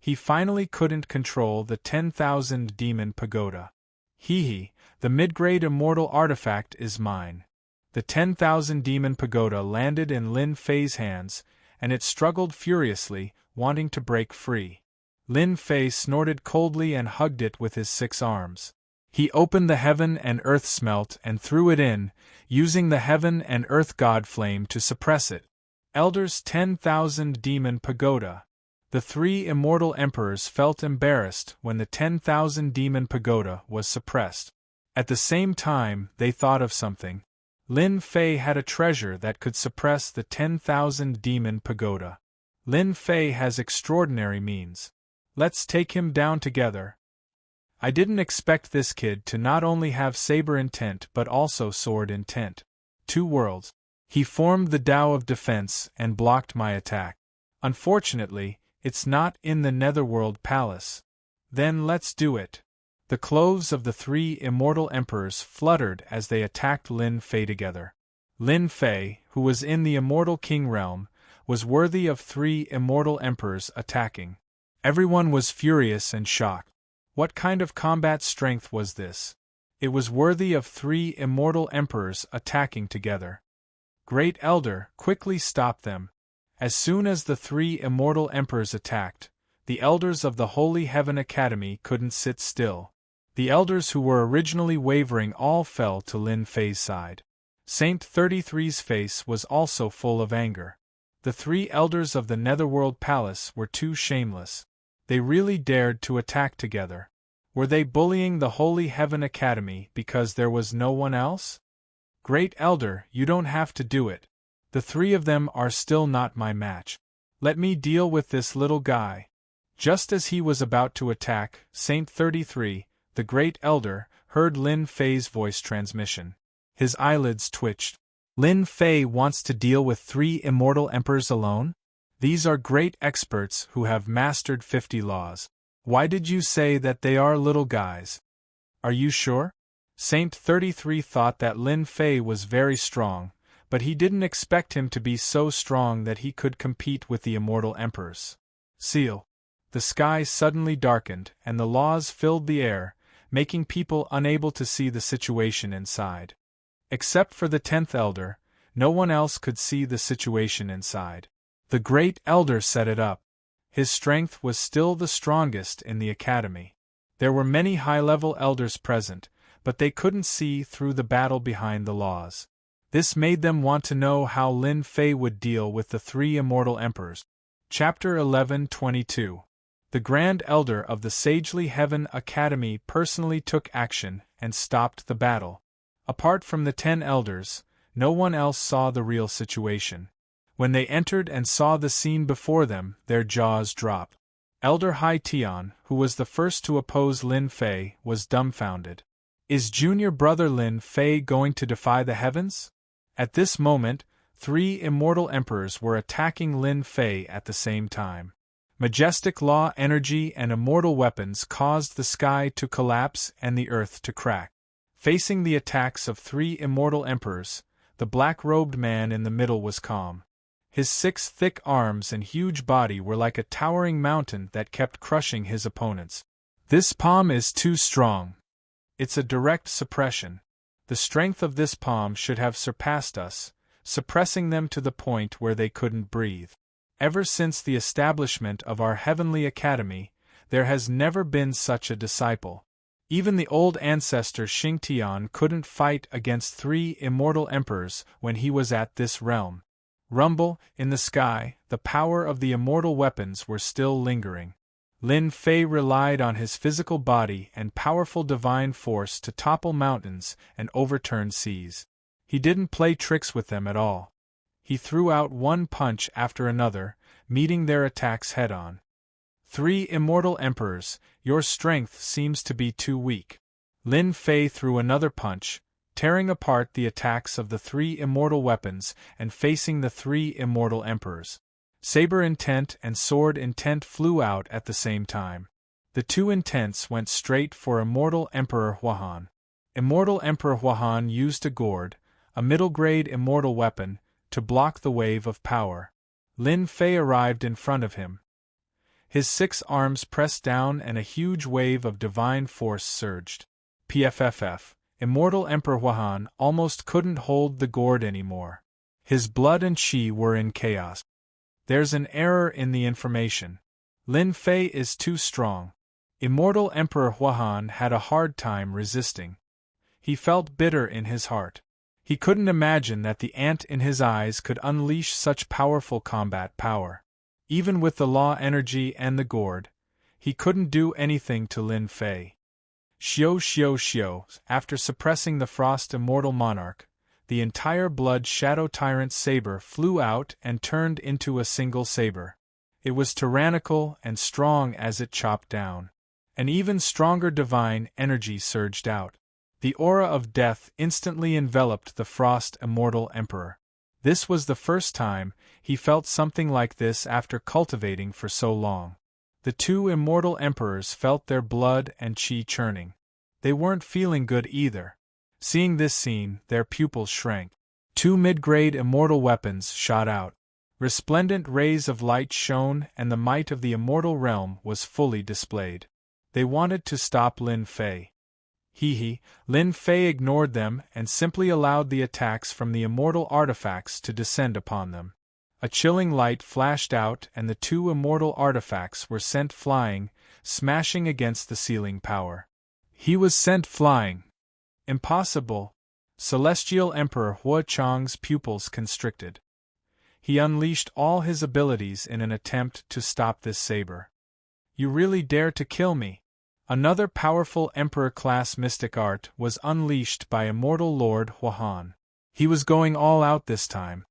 He finally couldn't control the 10,000 Demon Pagoda. Hee, the mid-grade immortal artifact is mine. The 10,000 Demon Pagoda landed in Lin Fei's hands, and it struggled furiously, wanting to break free. Lin Fei snorted coldly and hugged it with his 6 arms. He opened the heaven and earth smelt and threw it in, using the heaven and earth god flame to suppress it. Elders 10,000 Demon Pagoda. The 3 immortal emperors felt embarrassed when the 10,000 Demon Pagoda was suppressed. At the same time, they thought of something. Lin Fei had a treasure that could suppress the 10,000 Demon Pagoda. Lin Fei has extraordinary means. Let's take him down together. I didn't expect this kid to not only have saber intent but also sword intent. 2 worlds. He formed the Tao of defense and blocked my attack. Unfortunately, it's not in the Netherworld Palace. Then let's do it. The clothes of the 3 immortal emperors fluttered as they attacked Lin Fei together. Lin Fei, who was in the Immortal King realm, was worthy of 3 immortal emperors attacking. Everyone was furious and shocked. What kind of combat strength was this? It was worthy of 3 immortal emperors attacking together. Great Elder, quickly stop them. As soon as the 3 immortal emperors attacked, the elders of the Holy Heaven Academy couldn't sit still. The elders who were originally wavering all fell to Lin Fei's side. Saint 33's face was also full of anger. The 3 elders of the Netherworld Palace were too shameless. They really dared to attack together. Were they bullying the Holy Heaven Academy because there was no one else? Great Elder, you don't have to do it. The 3 of them are still not my match. Let me deal with this little guy. Just as he was about to attack, Saint 33, the Great Elder, heard Lin Fei's voice transmission. His eyelids twitched. Lin Fei wants to deal with 3 immortal emperors alone? These are great experts who have mastered 50 laws. Why did you say that they are little guys? Are you sure? Saint 33 thought that Lin Fei was very strong, but he didn't expect him to be so strong that he could compete with the immortal emperors. Seal. The sky suddenly darkened and the laws filled the air, making people unable to see the situation inside. Except for the 10th Elder, no one else could see the situation inside. The Great Elder set it up. His strength was still the strongest in the academy. There were many high-level elders present, but they couldn't see through the battle behind the laws. This made them want to know how Lin Fei would deal with the 3 immortal emperors. Chapter 11:22. The Grand Elder of the Sagely Heaven Academy personally took action and stopped the battle. Apart from the 10 elders, no one else saw the real situation. When they entered and saw the scene before them, their jaws dropped. Elder Hai Tian, who was the first to oppose Lin Fei, was dumbfounded. Is junior brother Lin Fei going to defy the heavens? At this moment, 3 immortal emperors were attacking Lin Fei at the same time. Majestic law energy and immortal weapons caused the sky to collapse and the earth to crack. Facing the attacks of 3 immortal emperors, the black-robed man in the middle was calm. His 6 thick arms and huge body were like a towering mountain that kept crushing his opponents. This palm is too strong. It's a direct suppression. The strength of this palm should have surpassed us, suppressing them to the point where they couldn't breathe. Ever since the establishment of our Heavenly Academy, there has never been such a disciple. Even the old ancestor Xingtian couldn't fight against 3 immortal emperors when he was at this realm. Rumble, in the sky, the power of the immortal weapons were still lingering. Lin Fei relied on his physical body and powerful divine force to topple mountains and overturn seas. He didn't play tricks with them at all. He threw out one punch after another, meeting their attacks head-on. "Three immortal emperors, your strength seems to be too weak." Lin Fei threw another punch, tearing apart the attacks of the three immortal weapons and facing the three immortal emperors. Saber intent and sword intent flew out at the same time. The two intents went straight for Immortal Emperor Huahan. Immortal Emperor Huahan used a gourd, a middle-grade immortal weapon, to block the wave of power. Lin Fei arrived in front of him. His 6 arms pressed down and a huge wave of divine force surged. PFFF, Immortal Emperor Huahan almost couldn't hold the gourd anymore. His blood and qi were in chaos. There's an error in the information. Lin Fei is too strong. Immortal Emperor Huahan had a hard time resisting. He felt bitter in his heart. He couldn't imagine that the ant in his eyes could unleash such powerful combat power. Even with the law energy and the gourd, he couldn't do anything to Lin Fei. Xiao, after suppressing the Frost Immortal Monarch, the entire Blood Shadow Tyrant saber flew out and turned into a single saber. It was tyrannical and strong as it chopped down. An even stronger divine energy surged out. The aura of death instantly enveloped the Frost Immortal Emperor. This was the first time he felt something like this after cultivating for so long. The two immortal emperors felt their blood and qi churning. They weren't feeling good either. Seeing this scene, their pupils shrank. 2 mid-grade immortal weapons shot out. Resplendent rays of light shone and the might of the immortal realm was fully displayed. They wanted to stop Lin Fei. Lin Fei ignored them and simply allowed the attacks from the immortal artifacts to descend upon them. A chilling light flashed out and the 2 immortal artifacts were sent flying, smashing against the ceiling power. He was sent flying. Impossible. Celestial Emperor Hua Chang's pupils constricted. He unleashed all his abilities in an attempt to stop this saber. "You really dare to kill me?" Another powerful Emperor-class mystic art was unleashed by Immortal Lord Huahan. He was going all out this time.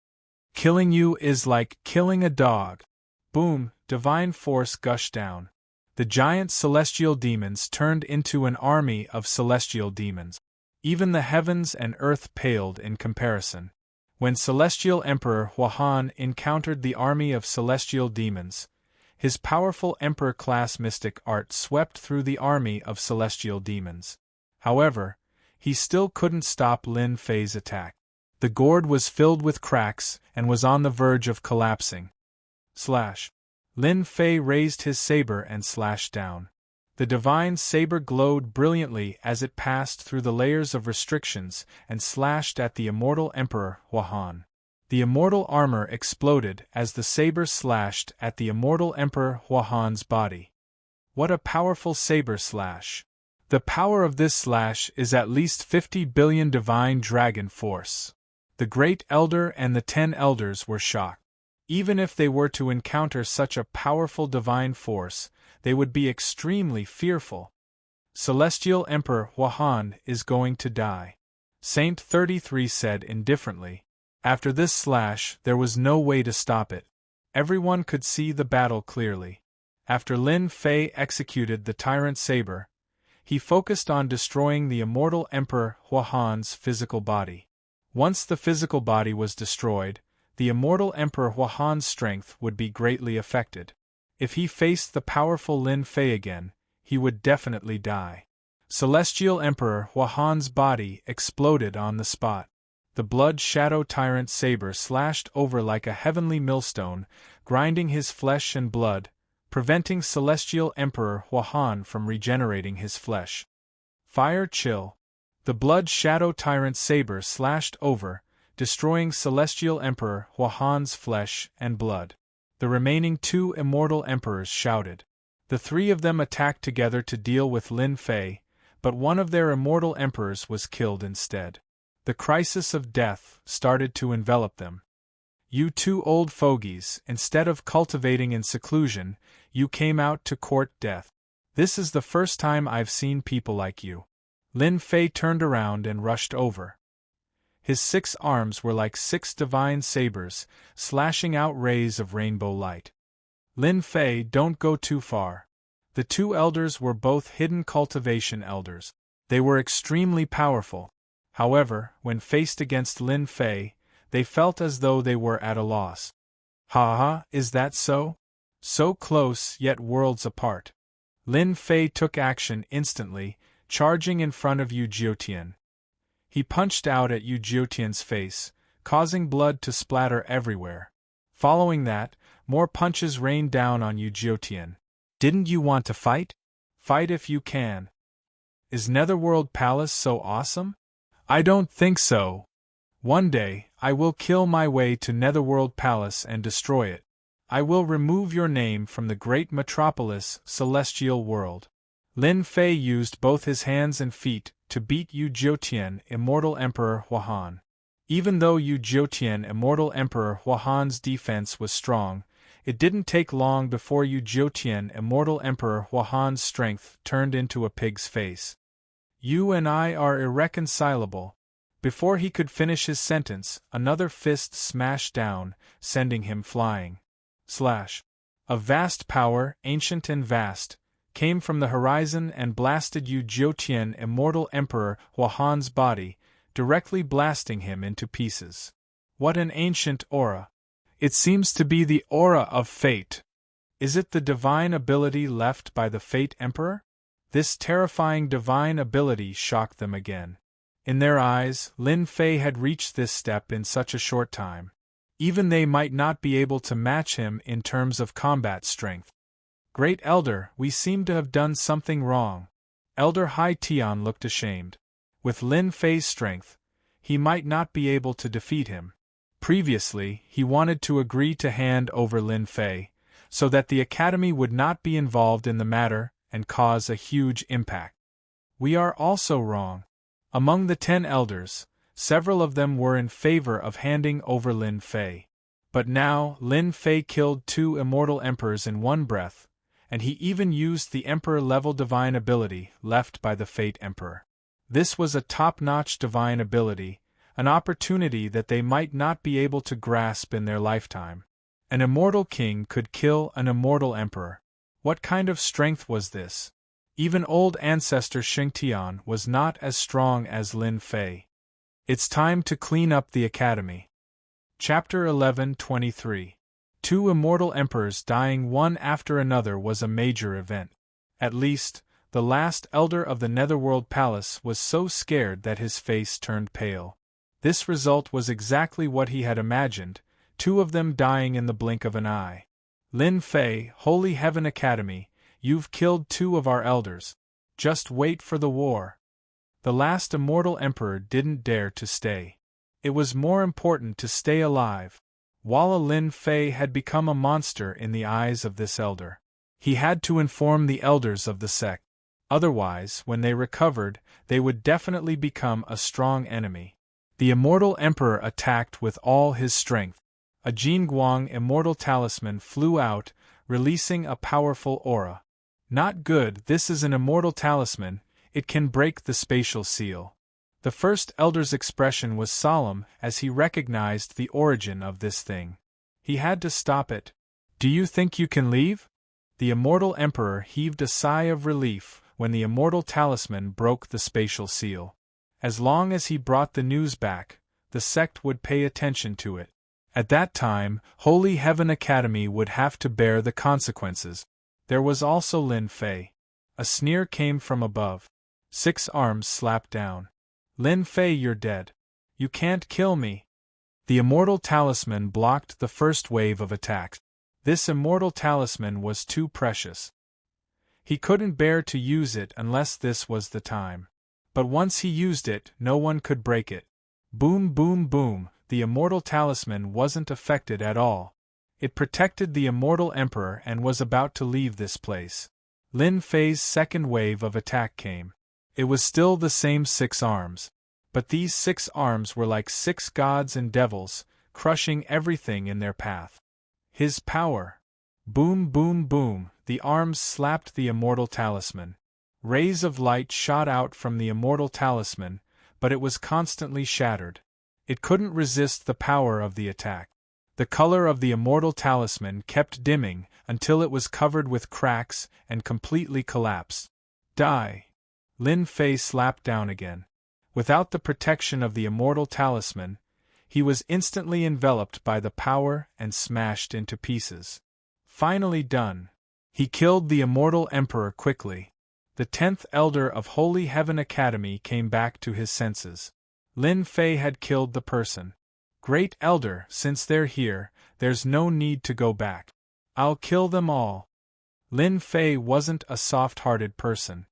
"Killing you is like killing a dog." Boom, divine force gushed down. The giant celestial demons turned into an army of celestial demons. Even the heavens and earth paled in comparison. When Celestial Emperor Huahan encountered the army of celestial demons, his powerful Emperor-class mystic art swept through the army of celestial demons. However, he still couldn't stop Lin Fei's attack. The gourd was filled with cracks and was on the verge of collapsing. Slash. Lin Fei raised his saber and slashed down. The divine saber glowed brilliantly as it passed through the layers of restrictions and slashed at the immortal Emperor Huahan. The immortal armor exploded as the saber slashed at the immortal Emperor Huahan's body. What a powerful saber slash! The power of this slash is at least 50 billion divine dragon force. The Great Elder and the 10 Elders were shocked. Even if they were to encounter such a powerful divine force, they would be extremely fearful. Celestial Emperor Huahan is going to die, Saint 33 said indifferently. After this slash, there was no way to stop it. Everyone could see the battle clearly. After Lin Fei executed the Tyrant Saber, he focused on destroying the immortal Emperor Huahan's physical body. Once the physical body was destroyed, the immortal Emperor Huahan's strength would be greatly affected. If he faced the powerful Lin Fei again, he would definitely die. Celestial Emperor Huahan's body exploded on the spot. The Blood Shadow Tyrant Saber slashed over like a heavenly millstone, grinding his flesh and blood, preventing Celestial Emperor Huahan from regenerating his flesh. Fire chill. The Blood Shadow Tyrant Saber slashed over, destroying Celestial Emperor Huahan's flesh and blood. The remaining 2 immortal emperors shouted. The 3 of them attacked together to deal with Lin Fei, but one of their immortal emperors was killed instead. The crisis of death started to envelop them. You two old fogies, instead of cultivating in seclusion, you came out to court death. This is the first time I've seen people like you. Lin Fei turned around and rushed over. His 6 arms were like 6 divine sabers, slashing out rays of rainbow light. Lin Fei, don't go too far. The 2 elders were both hidden cultivation elders. They were extremely powerful. However, when faced against Lin Fei, they felt as though they were at a loss. Ha ha, is that so? So close, yet worlds apart. Lin Fei took action instantly, charging in front of Yu Jiutian. He punched out at Yu Jiutian's face, causing blood to splatter everywhere. Following that, more punches rained down on Yu Jiutian. Didn't you want to fight? Fight if you can. Is Netherworld Palace so awesome? I don't think so. One day, I will kill my way to Netherworld Palace and destroy it. I will remove your name from the great metropolis, Celestial World. Lin Fei used both his hands and feet to beat Yu Jiutian, Immortal Emperor Huahan. Even though Yu Jiutian, Immortal Emperor Huahan's defense was strong, it didn't take long before Yu Jiutian, Immortal Emperor Huahan's strength turned into a pig's face. You and I are irreconcilable. Before he could finish his sentence, another fist smashed down, sending him flying. Slash. A vast power, ancient and vast, came from the horizon and blasted Yu Jiutian, Immortal Emperor Huahan's body, directly blasting him into pieces. What an ancient aura! It seems to be the aura of fate. Is it the divine ability left by the Fate Emperor? This terrifying divine ability shocked them again. In their eyes, Lin Fei had reached this step in such a short time. Even they might not be able to match him in terms of combat strength. Great Elder, we seem to have done something wrong. Elder Hai Tian looked ashamed. With Lin Fei's strength, he might not be able to defeat him. Previously, he wanted to agree to hand over Lin Fei, so that the Academy would not be involved in the matter and cause a huge impact. We are also wrong. Among the 10 elders, several of them were in favor of handing over Lin Fei. But now, Lin Fei killed 2 immortal emperors in one breath, and he even used the emperor-level divine ability left by the Fate Emperor. This was a top-notch divine ability, an opportunity that they might not be able to grasp in their lifetime. An immortal king could kill an immortal emperor. What kind of strength was this? Even old ancestor Xingtian was not as strong as Lin Fei. It's time to clean up the academy. Chapter 11:23. 2 immortal emperors dying one after another was a major event. At least, the last elder of the Netherworld Palace was so scared that his face turned pale. This result was exactly what he had imagined, 2 of them dying in the blink of an eye. Lin Fei, Holy Heaven Academy, you've killed 2 of our elders. Just wait for the war. The last immortal emperor didn't dare to stay. It was more important to stay alive. While Lin Fei had become a monster in the eyes of this elder. He had to inform the elders of the sect. Otherwise, when they recovered, they would definitely become a strong enemy. The immortal emperor attacked with all his strength. A Jinguang immortal talisman flew out, releasing a powerful aura. Not good, this is an immortal talisman, it can break the spatial seal. The first elder's expression was solemn as he recognized the origin of this thing. He had to stop it. Do you think you can leave? The immortal emperor heaved a sigh of relief when the immortal talisman broke the spatial seal. As long as he brought the news back, the sect would pay attention to it. At that time, Holy Heaven Academy would have to bear the consequences. There was also Lin Fei. A sneer came from above. 6 arms slapped down. Lin Fei, you're dead. You can't kill me. The immortal talisman blocked the first wave of attacks. This immortal talisman was too precious. He couldn't bear to use it unless this was the time. But once he used it, no one could break it. Boom, boom, boom, the immortal talisman wasn't affected at all. It protected the immortal emperor and was about to leave this place. Lin Fei's second wave of attack came. It was still the same 6 arms. But these 6 arms were like 6 gods and devils, crushing everything in their path. His power. Boom, boom, boom, the arms slapped the immortal talisman. Rays of light shot out from the immortal talisman, but it was constantly shattered. It couldn't resist the power of the attack. The color of the immortal talisman kept dimming until it was covered with cracks and completely collapsed. Die! Lin Fei slapped down again. Without the protection of the immortal talisman, he was instantly enveloped by the power and smashed into pieces. Finally done. He killed the immortal emperor quickly. The 10th Elder of Holy Heaven Academy came back to his senses. Lin Fei had killed the person. Great Elder, since they're here, there's no need to go back. I'll kill them all. Lin Fei wasn't a soft-hearted person.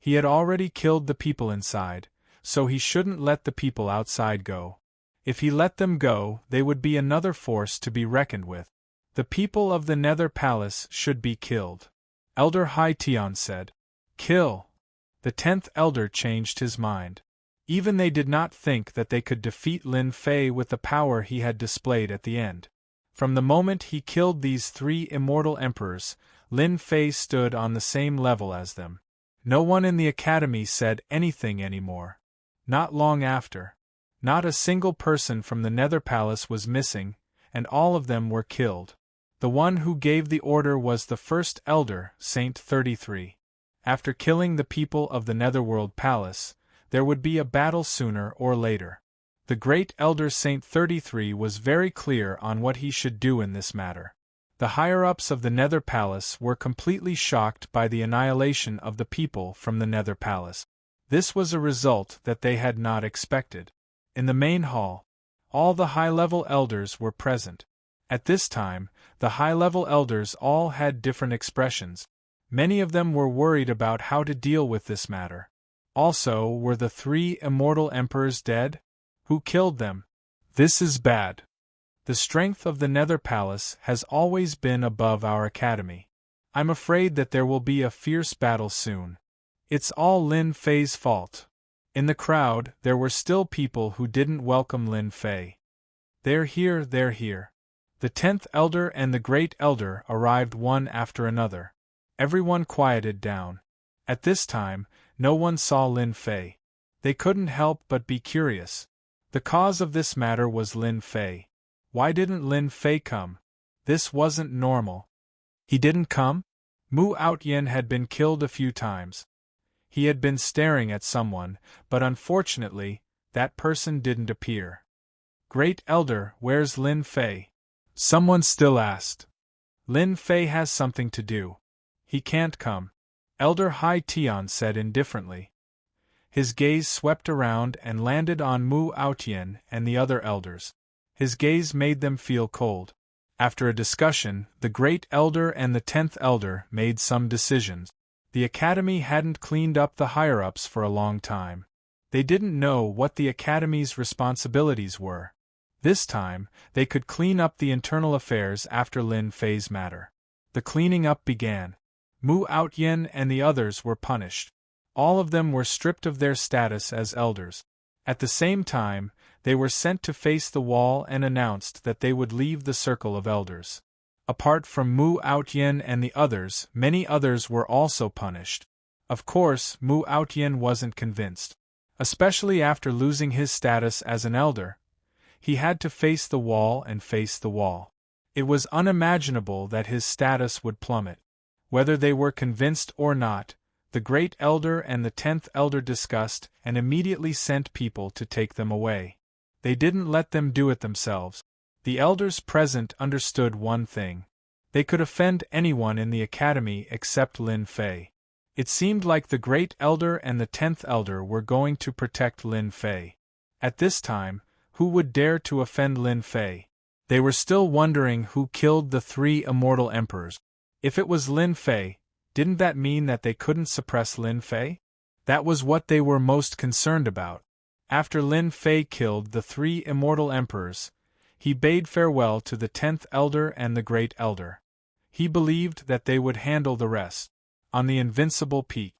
He had already killed the people inside, so he shouldn't let the people outside go. If he let them go, they would be another force to be reckoned with. The people of the Nether Palace should be killed. Elder Hai Tian said. Kill. The 10th Elder changed his mind. Even they did not think that they could defeat Lin Fei with the power he had displayed at the end. From the moment he killed these 3 immortal emperors, Lin Fei stood on the same level as them. No one in the academy said anything anymore. Not long after. Not a single person from the Nether Palace was missing, and all of them were killed. The one who gave the order was the first Elder, Saint 33. After killing the people of the Netherworld Palace, there would be a battle sooner or later. The great Elder Saint 33 was very clear on what he should do in this matter. The higher-ups of the Nether Palace were completely shocked by the annihilation of the people from the Nether Palace. This was a result that they had not expected. In the main hall, all the high-level elders were present. At this time, the high-level elders all had different expressions. Many of them were worried about how to deal with this matter. Also, were the 3 immortal emperors dead? Who killed them? This is bad. The strength of the Nether Palace has always been above our academy. I'm afraid that there will be a fierce battle soon. It's all Lin Fei's fault. In the crowd, there were still people who didn't welcome Lin Fei. They're here, they're here. The 10th Elder and the Great Elder arrived one after another. Everyone quieted down. At this time, no one saw Lin Fei. They couldn't help but be curious. The cause of this matter was Lin Fei. Why didn't Lin Fei come? This wasn't normal. He didn't come? Mu Outyin had been killed a few times. He had been staring at someone, but unfortunately, that person didn't appear. Great Elder, where's Lin Fei? Someone still asked. Lin Fei has something to do. He can't come. Elder Hai Tian said indifferently. His gaze swept around and landed on Mu Outyin and the other elders. His gaze made them feel cold. After a discussion, the Great Elder and the 10th Elder made some decisions. The academy hadn't cleaned up the higher-ups for a long time. They didn't know what the academy's responsibilities were. This time, they could clean up the internal affairs after Lin Fei's matter. The cleaning up began. Mu Outyin and the others were punished. All of them were stripped of their status as elders. At the same time, they were sent to face the wall and announced that they would leave the circle of elders. Apart from Mu Outyin and the others, many others were also punished. Of course, Mu Outyin wasn't convinced. Especially after losing his status as an elder. He had to face the wall and face the wall. It was unimaginable that his status would plummet. Whether they were convinced or not, the Great Elder and the 10th Elder discussed and immediately sent people to take them away. They didn't let them do it themselves. The elders present understood one thing. They could offend anyone in the academy except Lin Fei. It seemed like the Great Elder and the 10th Elder were going to protect Lin Fei. At this time, who would dare to offend Lin Fei? They were still wondering who killed the 3 immortal emperors. If it was Lin Fei, didn't that mean that they couldn't suppress Lin Fei? That was what they were most concerned about. After Lin Fei killed the 3 immortal emperors, he bade farewell to the 10th Elder and the Great Elder. He believed that they would handle the rest. On the invincible peak,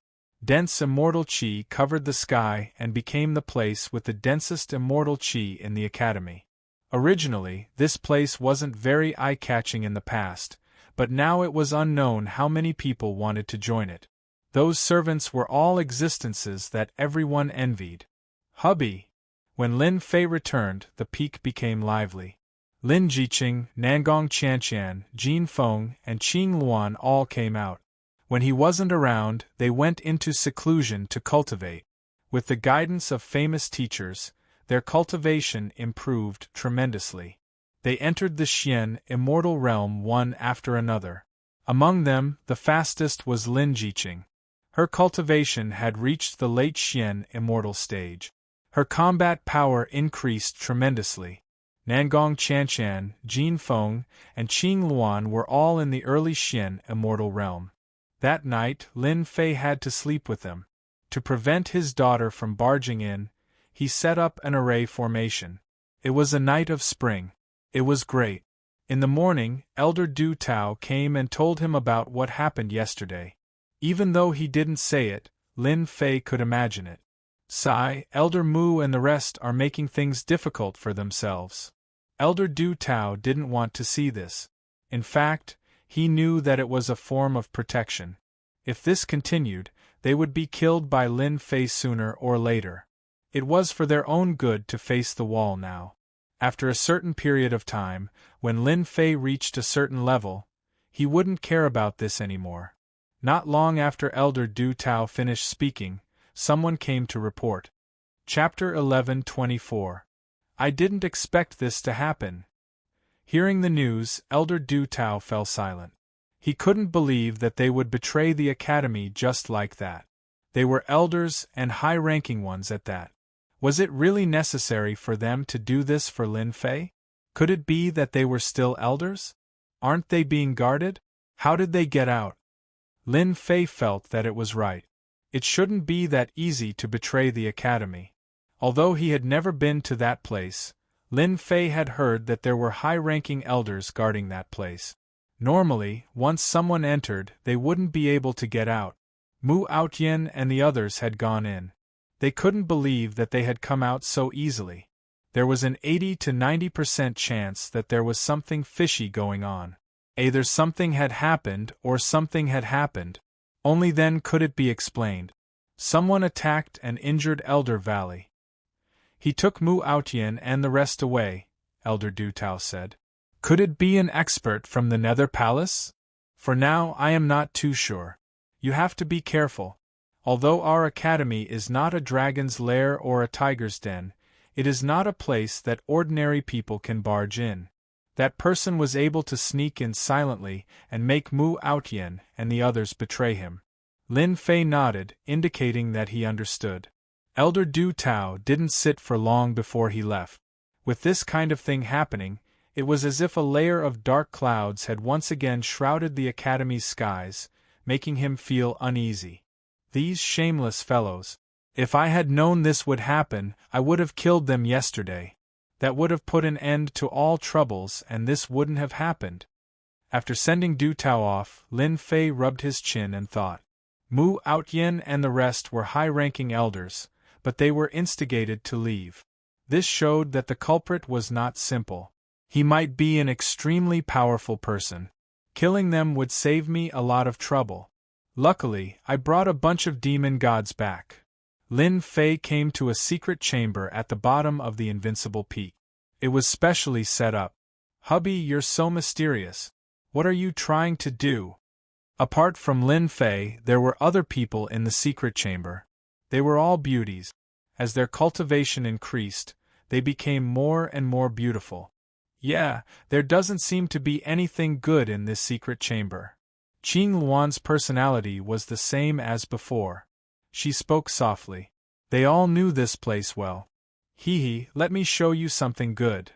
dense immortal chi covered the sky and became the place with the densest immortal chi in the academy. Originally, this place wasn't very eye-catching in the past, but now it was unknown how many people wanted to join it. Those servants were all existences that everyone envied. Hubby! When Lin Fei returned, the peak became lively. Lin Jiqing, Nangong Qianqian, Jin Feng, and Qing Luan all came out. When he wasn't around, they went into seclusion to cultivate. With the guidance of famous teachers, their cultivation improved tremendously. They entered the Xian immortal realm one after another. Among them, the fastest was Lin Jiqing. Her cultivation had reached the late Xian immortal stage. Her combat power increased tremendously. Nangong Qianqian, Jin Feng, and Qing Luan were all in the early Xian immortal realm. That night, Lin Fei had to sleep with them. To prevent his daughter from barging in, he set up an array formation. It was a night of spring. It was great. In the morning, Elder Du Tao came and told him about what happened yesterday. Even though he didn't say it, Lin Fei could imagine it. Sigh, Elder Mu and the rest are making things difficult for themselves. Elder Du Tao didn't want to see this. In fact, he knew that it was a form of protection. If this continued, they would be killed by Lin Fei sooner or later. It was for their own good to face the wall now. After a certain period of time, when Lin Fei reached a certain level, he wouldn't care about this anymore. Not long after Elder Du Tao finished speaking, someone came to report. Chapter 11:24. I didn't expect this to happen. Hearing the news, Elder Du Tao fell silent. He couldn't believe that they would betray the academy just like that. They were elders and high-ranking ones at that. Was it really necessary for them to do this for Lin Fei? Could it be that they were still elders? Aren't they being guarded? How did they get out? Lin Fei felt that it was right. It shouldn't be that easy to betray the academy. Although he had never been to that place, Lin Fei had heard that there were high-ranking elders guarding that place. Normally, once someone entered, they wouldn't be able to get out. Mu Outyen and the others had gone in. They couldn't believe that they had come out so easily. There was an 80 to 90% chance that there was something fishy going on. Either something had happened or something had happened. Only then could it be explained. Someone attacked and injured Elder Valley. He took Mu Outyen and the rest away, Elder Du Tao said. Could it be an expert from the Nether Palace? For now, I am not too sure. You have to be careful. Although our academy is not a dragon's lair or a tiger's den, it is not a place that ordinary people can barge in. That person was able to sneak in silently and make Mu Outyen and the others betray him. Lin Fei nodded, indicating that he understood. Elder Du Tao didn't sit for long before he left. With this kind of thing happening, it was as if a layer of dark clouds had once again shrouded the academy's skies, making him feel uneasy. These shameless fellows. If I had known this would happen, I would have killed them yesterday. That would have put an end to all troubles and this wouldn't have happened. After sending Du Tao off, Lin Fei rubbed his chin and thought. Mu Outyen and the rest were high-ranking elders, but they were instigated to leave. This showed that the culprit was not simple. He might be an extremely powerful person. Killing them would save me a lot of trouble. Luckily, I brought a bunch of demon gods back. Lin Fei came to a secret chamber at the bottom of the invincible peak. It was specially set up. Hubby, you're so mysterious. What are you trying to do? Apart from Lin Fei, there were other people in the secret chamber. They were all beauties. As their cultivation increased, they became more and more beautiful. Yeah, there doesn't seem to be anything good in this secret chamber. Qing Luan's personality was the same as before. She spoke softly. They all knew this place well. Hee, let me show you something good.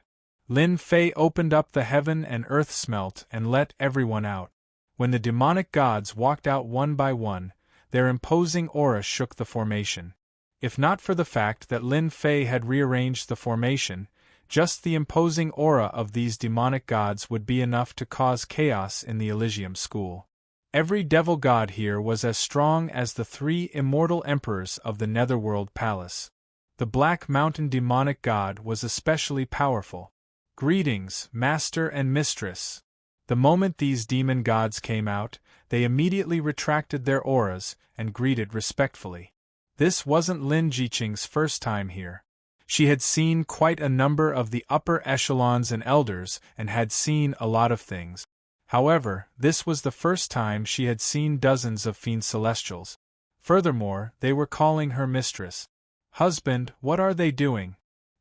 Lin Fei opened up the heaven and earth smelt and let everyone out. When the demonic gods walked out one by one, their imposing aura shook the formation. If not for the fact that Lin Fei had rearranged the formation, just the imposing aura of these demonic gods would be enough to cause chaos in the Elysium school. Every devil god here was as strong as the 3 immortal emperors of the Netherworld Palace. The Black Mountain demonic god was especially powerful. Greetings, master and mistress. The moment these demon gods came out, they immediately retracted their auras and greeted respectfully. This wasn't Lin Jiqing's first time here. She had seen quite a number of the upper echelons and elders and had seen a lot of things. However, this was the first time she had seen dozens of fiend celestials. Furthermore, they were calling her mistress. Husband, what are they doing?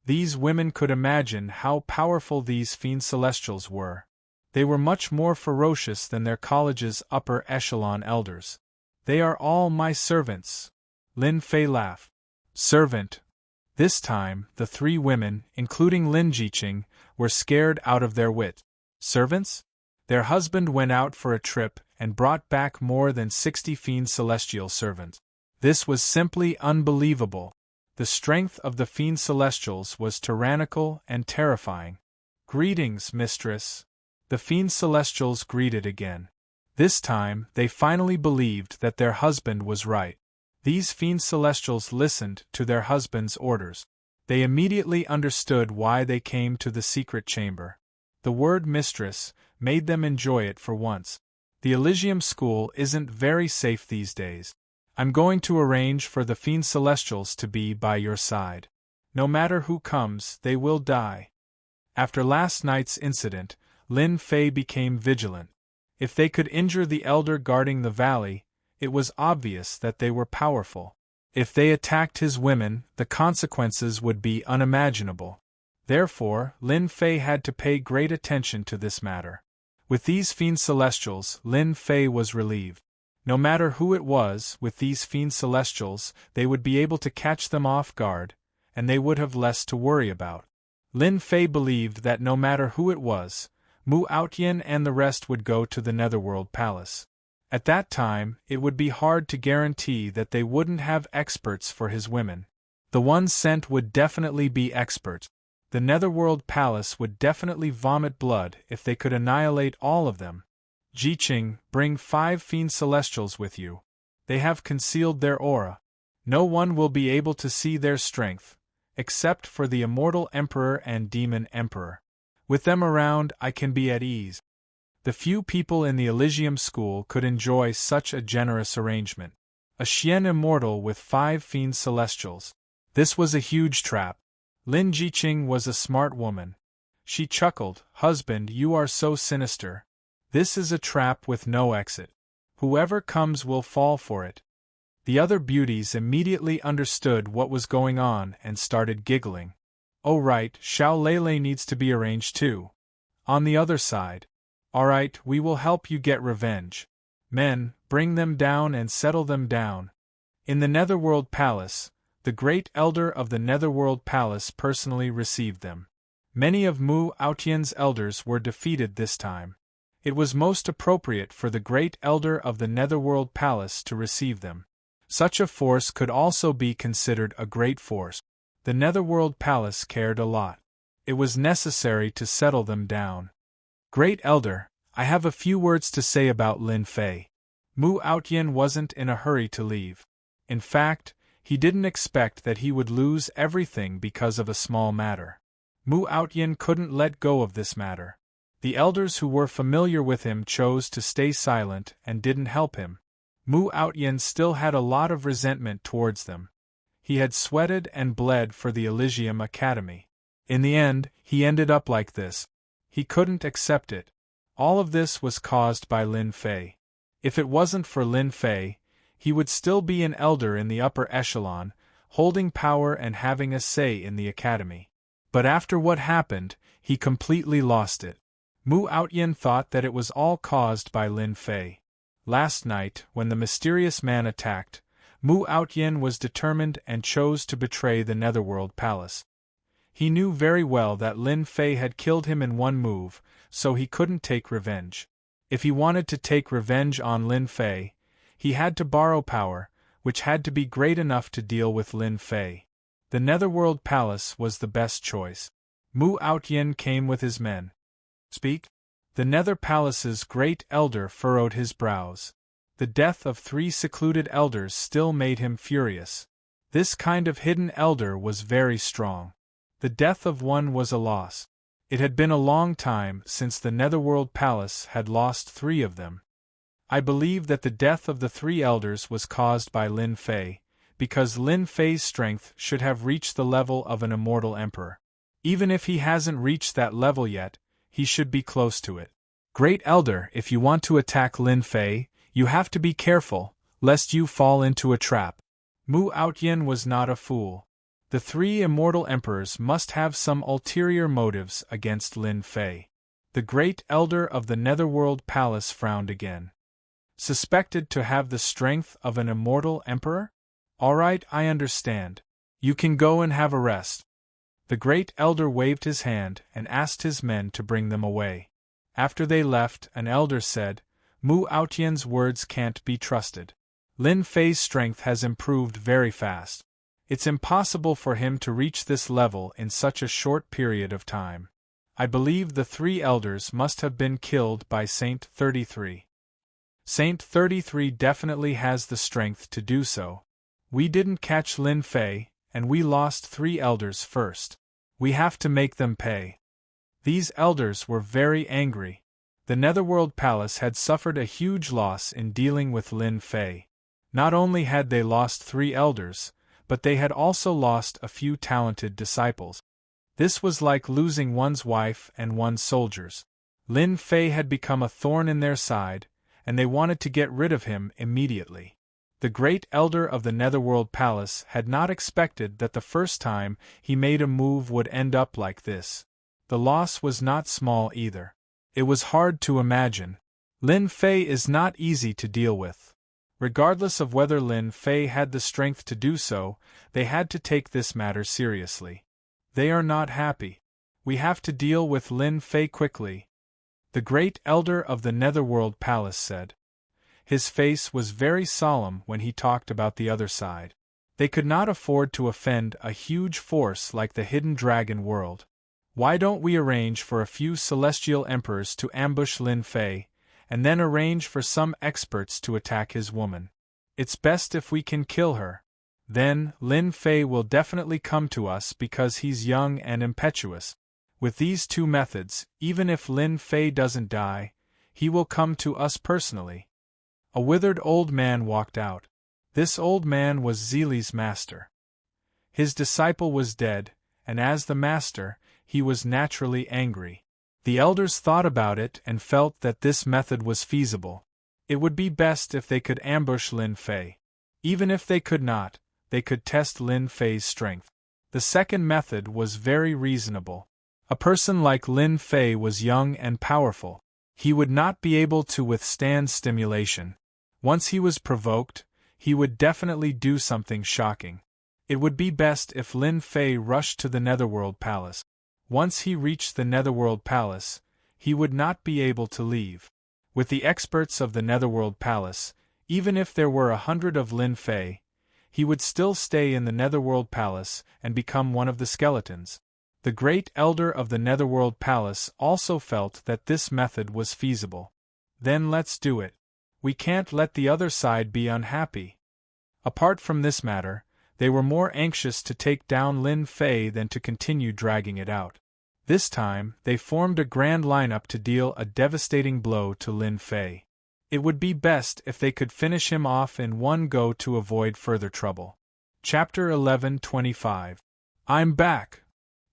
These women could imagine how powerful these fiend celestials were. They were much more ferocious than their college's upper echelon elders. They are all my servants. Lin Fei laughed. Servant. This time, the three women, including Lin Jiqing, were scared out of their wit. Servants? Their husband went out for a trip and brought back more than 60 fiend celestial servants. This was simply unbelievable. The strength of the fiend celestials was tyrannical and terrifying. Greetings, mistress. The fiend celestials greeted again. This time, they finally believed that their husband was right. These fiend celestials listened to their husband's orders. They immediately understood why they came to the secret chamber. The word mistress made them enjoy it for once. The Elysium School isn't very safe these days. I'm going to arrange for the fiend celestials to be by your side. No matter who comes, they will die. After last night's incident, Lin Fei became vigilant. If they could injure the elder guarding the valley, it was obvious that they were powerful. If they attacked his women, the consequences would be unimaginable. Therefore, Lin Fei had to pay great attention to this matter. With these fiend celestials, Lin Fei was relieved. No matter who it was, with these fiend celestials, they would be able to catch them off guard, and they would have less to worry about. Lin Fei believed that no matter who it was, Mu Outyin and the rest would go to the Netherworld Palace. At that time, it would be hard to guarantee that they wouldn't have experts for his women. The ones sent would definitely be experts. The Netherworld Palace would definitely vomit blood if they could annihilate all of them. Jiqing, bring 5 fiend celestials with you. They have concealed their aura. No one will be able to see their strength, except for the immortal Emperor and Demon Emperor. With them around, I can be at ease. The few people in the Elysium School could enjoy such a generous arrangement. A Xian immortal with 5 fiend celestials. This was a huge trap. Lin Jiqing was a smart woman. She chuckled, "Husband, you are so sinister. This is a trap with no exit. Whoever comes will fall for it." The other beauties immediately understood what was going on and started giggling. "Oh right, Xiao Lele needs to be arranged too. On the other side. Alright, we will help you get revenge. Men, bring them down and settle them down." In the Netherworld Palace, the great elder of the Netherworld Palace personally received them. Many of Mu Outyan's elders were defeated this time. It was most appropriate for the great elder of the Netherworld Palace to receive them. Such a force could also be considered a great force. The Netherworld Palace cared a lot. It was necessary to settle them down. "Great Elder, I have a few words to say about Lin Fei." Mu Outyan wasn't in a hurry to leave. In fact, he didn't expect that he would lose everything because of a small matter. Mu Outyan couldn't let go of this matter. The elders who were familiar with him chose to stay silent and didn't help him. Mu Outyan still had a lot of resentment towards them. He had sweated and bled for the Elysium Academy. In the end, he ended up like this. He couldn't accept it. All of this was caused by Lin Fei. If it wasn't for Lin Fei, he would still be an elder in the upper echelon, holding power and having a say in the academy. But after what happened, he completely lost it. Mu Outyan thought that it was all caused by Lin Fei. Last night, when the mysterious man attacked, Mu Outyan was determined and chose to betray the Netherworld Palace. He knew very well that Lin Fei had killed him in one move, so he couldn't take revenge. If he wanted to take revenge on Lin Fei, he had to borrow power, which had to be great enough to deal with Lin Fei. The Netherworld Palace was the best choice. Mu Outyan came with his men. "Speak?" The Nether Palace's great elder furrowed his brows. The death of 3 secluded elders still made him furious. This kind of hidden elder was very strong. The death of one was a loss. It had been a long time since the Netherworld Palace had lost 3 of them. I believe that the death of the 3 elders was caused by Lin Fei, because Lin Fei's strength should have reached the level of an immortal emperor. Even if he hasn't reached that level yet, he should be close to it. Great Elder, if you want to attack Lin Fei, you have to be careful, lest you fall into a trap. Mu Outyin was not a fool. The 3 immortal emperors must have some ulterior motives against Lin Fei. The Great Elder of the Netherworld Palace frowned again. Suspected to have the strength of an immortal emperor? Alright, I understand. You can go and have a rest. The Great Elder waved his hand and asked his men to bring them away. After they left, an elder said, Mu Outyen's words can't be trusted. Lin Fei's strength has improved very fast. It's impossible for him to reach this level in such a short period of time. I believe the 3 elders must have been killed by Saint 33. Saint 33 definitely has the strength to do so. We didn't catch Lin Fei, and we lost 3 elders first. We have to make them pay. These elders were very angry. The Netherworld Palace had suffered a huge loss in dealing with Lin Fei. Not only had they lost 3 elders, but they had also lost a few talented disciples. This was like losing one's wife and one's soldiers. Lin Fei had become a thorn in their side, and they wanted to get rid of him immediately. The Great Elder of the Netherworld Palace had not expected that the first time he made a move would end up like this. The loss was not small either. It was hard to imagine. Lin Fei is not easy to deal with. Regardless of whether Lin Fei had the strength to do so, they had to take this matter seriously. They are not happy. We have to deal with Lin Fei quickly. The Great Elder of the Netherworld Palace said. His face was very solemn when he talked about the other side. They could not afford to offend a huge force like the Hidden Dragon World. Why don't we arrange for a few celestial emperors to ambush Lin Fei, and then arrange for some experts to attack his woman? It's best if we can kill her. Then, Lin Fei will definitely come to us because he's young and impetuous. With these 2 methods, even if Lin Fei doesn't die, he will come to us personally. A withered old man walked out. This old man was Zili's master. His disciple was dead, and as the master, he was naturally angry. The elders thought about it and felt that this method was feasible. It would be best if they could ambush Lin Fei. Even if they could not, they could test Lin Fei's strength. The second method was very reasonable. A person like Lin Fei was young and powerful. He would not be able to withstand stimulation. Once he was provoked, he would definitely do something shocking. It would be best if Lin Fei rushed to the Netherworld Palace. Once he reached the Netherworld Palace, he would not be able to leave. With the experts of the Netherworld Palace, even if there were 100 of Lin Fei, he would still stay in the Netherworld Palace and become one of the skeletons. The Great Elder of the Netherworld Palace also felt that this method was feasible. Then let's do it. We can't let the other side be unhappy. Apart from this matter, they were more anxious to take down Lin Fei than to continue dragging it out. This time, they formed a grand lineup to deal a devastating blow to Lin Fei. It would be best if they could finish him off in one go to avoid further trouble. Chapter 11:25. I'm back!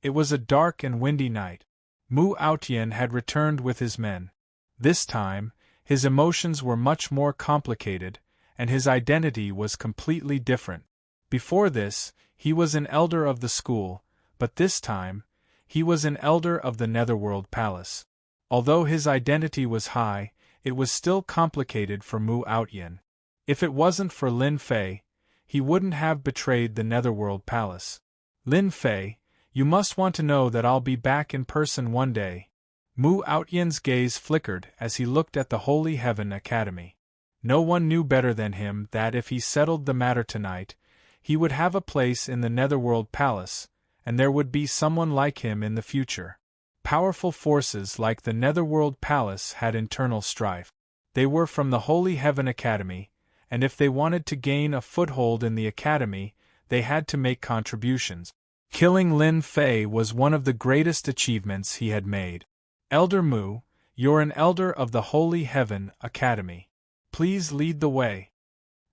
It was a dark and windy night. Mu Outyen had returned with his men. This time, his emotions were much more complicated, and his identity was completely different. Before this, he was an elder of the school, but this time, he was an elder of the Netherworld Palace. Although his identity was high, it was still complicated for Mu Outyen. If it wasn't for Lin Fei, he wouldn't have betrayed the Netherworld Palace. Lin Fei, you must want to know that I'll be back in person one day. Mu Outyen's gaze flickered as he looked at the Holy Heaven Academy. No one knew better than him that if he settled the matter tonight, he would have a place in the Netherworld Palace, and there would be someone like him in the future. Powerful forces like the Netherworld Palace had internal strife. They were from the Holy Heaven Academy, and if they wanted to gain a foothold in the Academy, they had to make contributions. Killing Lin Fei was one of the greatest achievements he had made. Elder Mu, you're an elder of the Holy Heaven Academy. Please lead the way.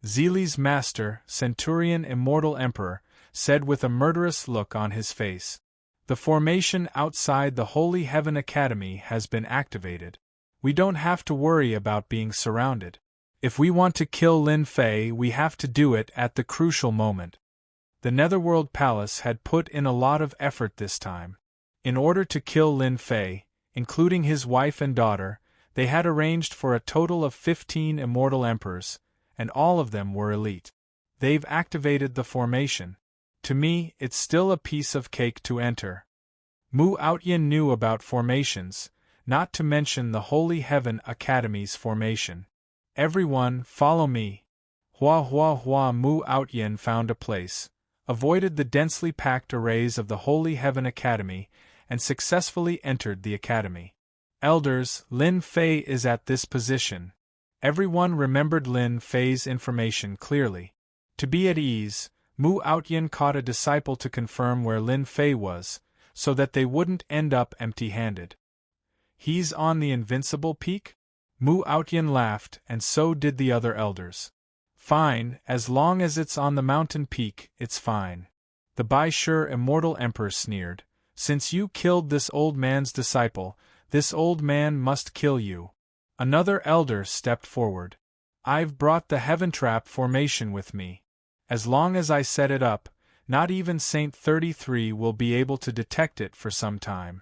Zili's master, Centurion Immortal Emperor, said with a murderous look on his face. The formation outside the Holy Heaven Academy has been activated. We don't have to worry about being surrounded. If we want to kill Lin Fei, we have to do it at the crucial moment. The Netherworld Palace had put in a lot of effort this time. In order to kill Lin Fei, including his wife and daughter, they had arranged for a total of 15 Immortal Emperors, and all of them were elite. They've activated the formation. To me, it's still a piece of cake to enter. Mu Outyin knew about formations, not to mention the Holy Heaven Academy's formation. Everyone, follow me. Hua Mu Outyin found a place, avoided the densely packed arrays of the Holy Heaven Academy, and successfully entered the academy. Elders, Lin Fei is at this position. Everyone remembered Lin Fei's information clearly. To be at ease, Mu Outyin caught a disciple to confirm where Lin Fei was, so that they wouldn't end up empty-handed. He's on the Invincible Peak? Mu Outyin laughed, and so did the other elders. Fine, as long as it's on the mountain peak, it's fine. The Bai Shi Immortal Emperor sneered. Since you killed this old man's disciple, this old man must kill you. Another elder stepped forward. I've brought the Heaven Trap formation with me. As long as I set it up, not even Saint 33 will be able to detect it for some time.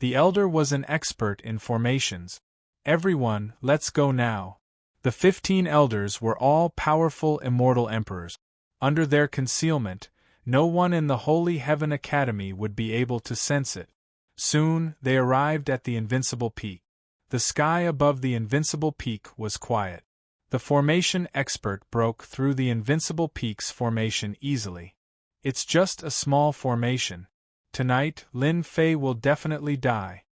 The elder was an expert in formations. Everyone, let's go now. The 15 elders were all powerful immortal emperors. Under their concealment, no one in the Holy Heaven Academy would be able to sense it. Soon, they arrived at the Invincible Peak. The sky above the Invincible Peak was quiet. The formation expert broke through the Invincible Peak's formation easily. It's just a small formation. Tonight, Lin Fei will definitely die.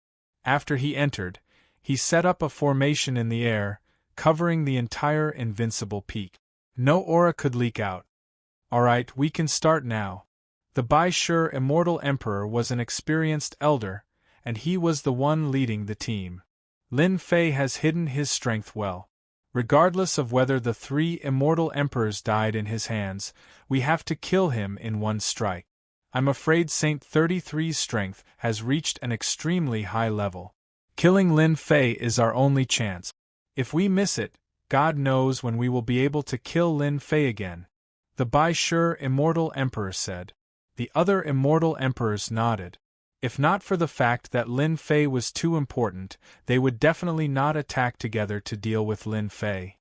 After he entered, he set up a formation in the air, covering the entire Invincible Peak. No aura could leak out. Alright, we can start now. The Bai Shi Immortal Emperor was an experienced elder, and he was the one leading the team. Lin Fei has hidden his strength well. Regardless of whether the 3 Immortal Emperors died in his hands, we have to kill him in one strike. I'm afraid Saint 33's strength has reached an extremely high level. Killing Lin Fei is our only chance. If we miss it, God knows when we will be able to kill Lin Fei again. The Bai Shi Immortal Emperor said. The other Immortal Emperors nodded. If not for the fact that Lin Fei was too important, they would definitely not attack together to deal with Lin Fei.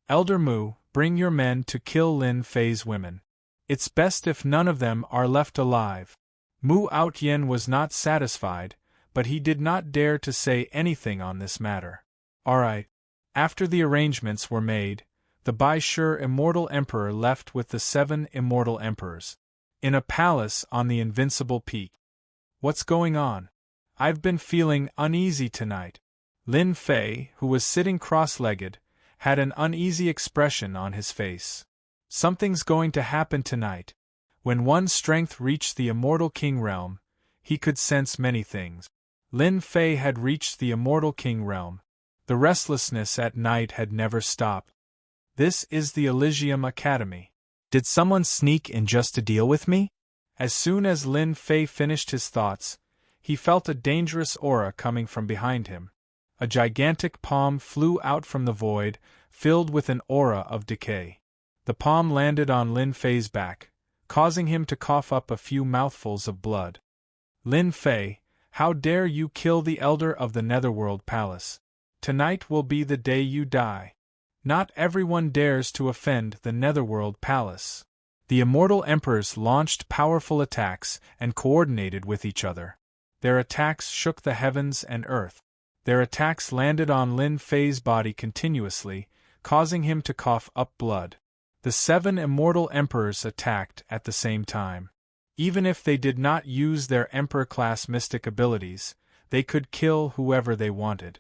Elder Mu, bring your men to kill Lin Fei's women. It's best if none of them are left alive. Mu Outyin was not satisfied, but he did not dare to say anything on this matter. Alright. After the arrangements were made, the Bai Shi Immortal Emperor left with the 7 Immortal Emperors. In a palace on the Invincible Peak. What's going on? I've been feeling uneasy tonight. Lin Fei, who was sitting cross-legged, had an uneasy expression on his face. Something's going to happen tonight. When one's strength reached the Immortal King realm, he could sense many things. Lin Fei had reached the Immortal King realm. The restlessness at night had never stopped. This is the Elysium Academy. Did someone sneak in just to deal with me? As soon as Lin Fei finished his thoughts, he felt a dangerous aura coming from behind him. A gigantic palm flew out from the void, filled with an aura of decay. The palm landed on Lin Fei's back, causing him to cough up a few mouthfuls of blood. Lin Fei, how dare you kill the elder of the Netherworld Palace? Tonight will be the day you die. Not everyone dares to offend the Netherworld Palace. The Immortal Emperors launched powerful attacks and coordinated with each other. Their attacks shook the heavens and earth. Their attacks landed on Lin Fei's body continuously, causing him to cough up blood. The 7 Immortal Emperors attacked at the same time. Even if they did not use their Emperor-class mystic abilities, they could kill whoever they wanted.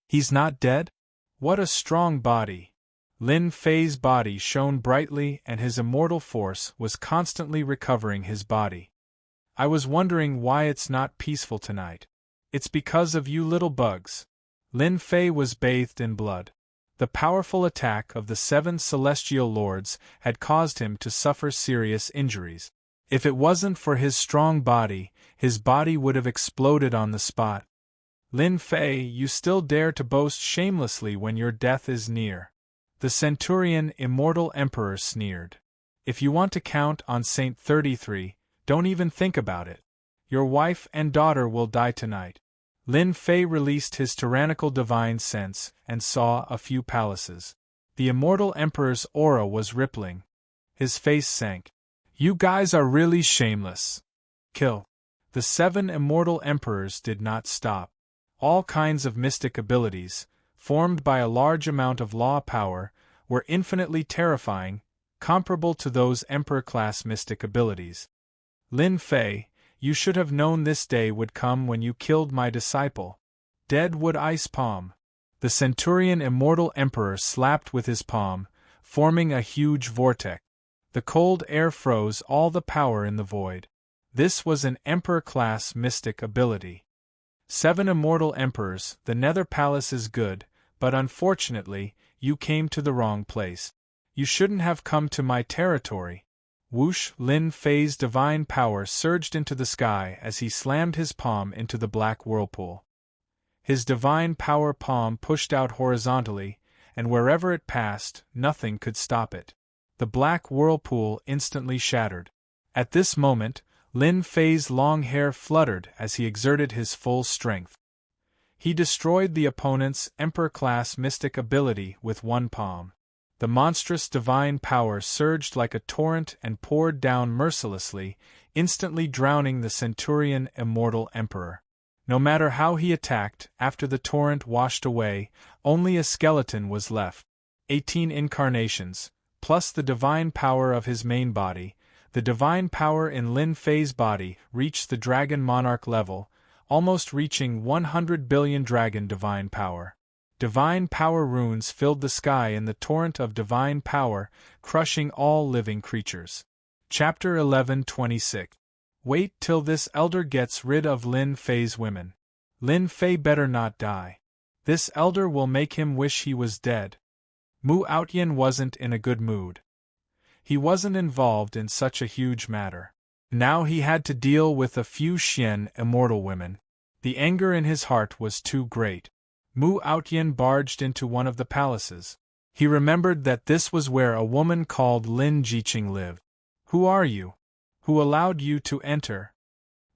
He's not dead? What a strong body! Lin Fei's body shone brightly and his immortal force was constantly recovering his body. I was wondering why it's not peaceful tonight. It's because of you little bugs. Lin Fei was bathed in blood. The powerful attack of the 7 celestial lords had caused him to suffer serious injuries. If it wasn't for his strong body, his body would have exploded on the spot. Lin Fei, you still dare to boast shamelessly when your death is near. The centurion immortal emperor sneered. If you want to count on Saint 33, don't even think about it. Your wife and daughter will die tonight. Lin Fei released his tyrannical divine sense and saw a few palaces. The immortal emperor's aura was rippling. His face sank. You guys are really shameless. Kill. The 7 immortal emperors did not stop. All kinds of mystic abilities, formed by a large amount of law power, were infinitely terrifying, comparable to those emperor-class mystic abilities. Lin Fei, you should have known this day would come when you killed my disciple. Deadwood Ice Palm. The centurion immortal emperor slapped with his palm, forming a huge vortex. The cold air froze all the power in the void. This was an emperor-class mystic ability. 7 immortal emperors, the Nether Palace is good, but unfortunately, you came to the wrong place. You shouldn't have come to my territory. Whoosh! Lin Fei's divine power surged into the sky as he slammed his palm into the black whirlpool. His divine power palm pushed out horizontally, and wherever it passed, nothing could stop it. The black whirlpool instantly shattered. At this moment, Lin Fei's long hair fluttered as he exerted his full strength. He destroyed the opponent's emperor-class mystic ability with one palm. The monstrous divine power surged like a torrent and poured down mercilessly, instantly drowning the centurion immortal emperor. No matter how he attacked, after the torrent washed away, only a skeleton was left. 18 incarnations, plus the divine power of his main body. The divine power in Lin Fei's body reached the Dragon Monarch level, almost reaching 100 billion dragon divine power. Divine power runes filled the sky in the torrent of divine power, crushing all living creatures. Chapter 11:26. Wait till this elder gets rid of Lin Fei's women. Lin Fei better not die. This elder will make him wish he was dead. Mu Outyin wasn't in a good mood. He wasn't involved in such a huge matter. Now he had to deal with a few Xian immortal women. The anger in his heart was too great. Mu Outyin barged into one of the palaces. He remembered that this was where a woman called Lin Jiqing lived. Who are you? Who allowed you to enter?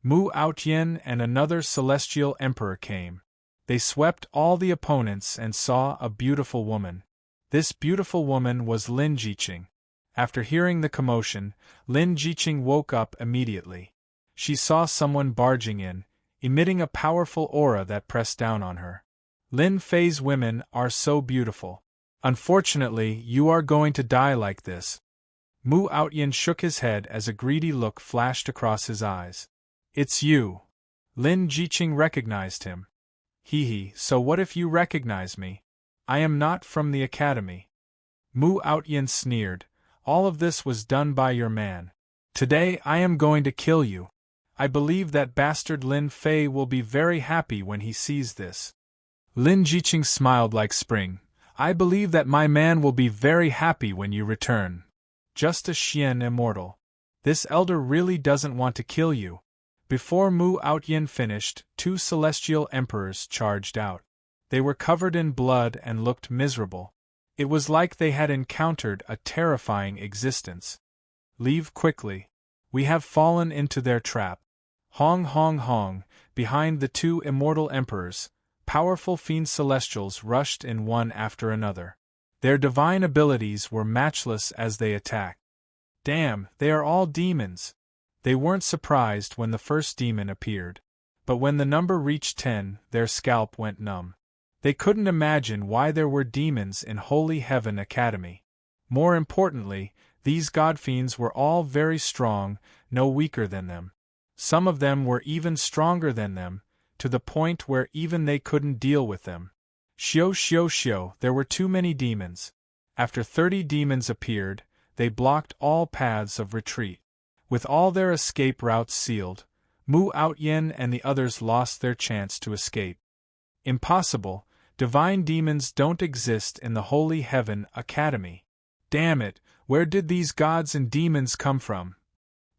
Mu Outyin and another celestial emperor came. They swept all the opponents and saw a beautiful woman. This beautiful woman was Lin Jiqing. After hearing the commotion, Lin Jiqing woke up immediately. She saw someone barging in, emitting a powerful aura that pressed down on her. Lin Fei's women are so beautiful. Unfortunately, you are going to die like this. Mu Outyin shook his head as a greedy look flashed across his eyes. It's you. Lin Jiqing recognized him. Hee, so what if you recognize me? I am not from the academy. Mu Outyin sneered. All of this was done by your man. Today I am going to kill you. I believe that bastard Lin Fei will be very happy when he sees this. Lin Jiqing smiled like spring. I believe that my man will be very happy when you return. Just a Xian immortal. This elder really doesn't want to kill you. Before Mu Outyin finished, 2 celestial emperors charged out. They were covered in blood and looked miserable. It was like they had encountered a terrifying existence. Leave quickly. We have fallen into their trap. Hong hong hong, behind the 2 immortal emperors, powerful fiend celestials rushed in one after another. Their divine abilities were matchless as they attacked. Damn, they are all demons. They weren't surprised when the first demon appeared. But when the number reached 10, their scalp went numb. They couldn't imagine why there were demons in Holy Heaven Academy. More importantly, these godfiends were all very strong, no weaker than them. Some of them were even stronger than them, to the point where even they couldn't deal with them. Shio, there were too many demons. After 30 demons appeared, they blocked all paths of retreat. With all their escape routes sealed, Mu Outyen and the others lost their chance to escape. Impossible, divine demons don't exist in the Holy Heaven Academy. Damn it, where did these gods and demons come from?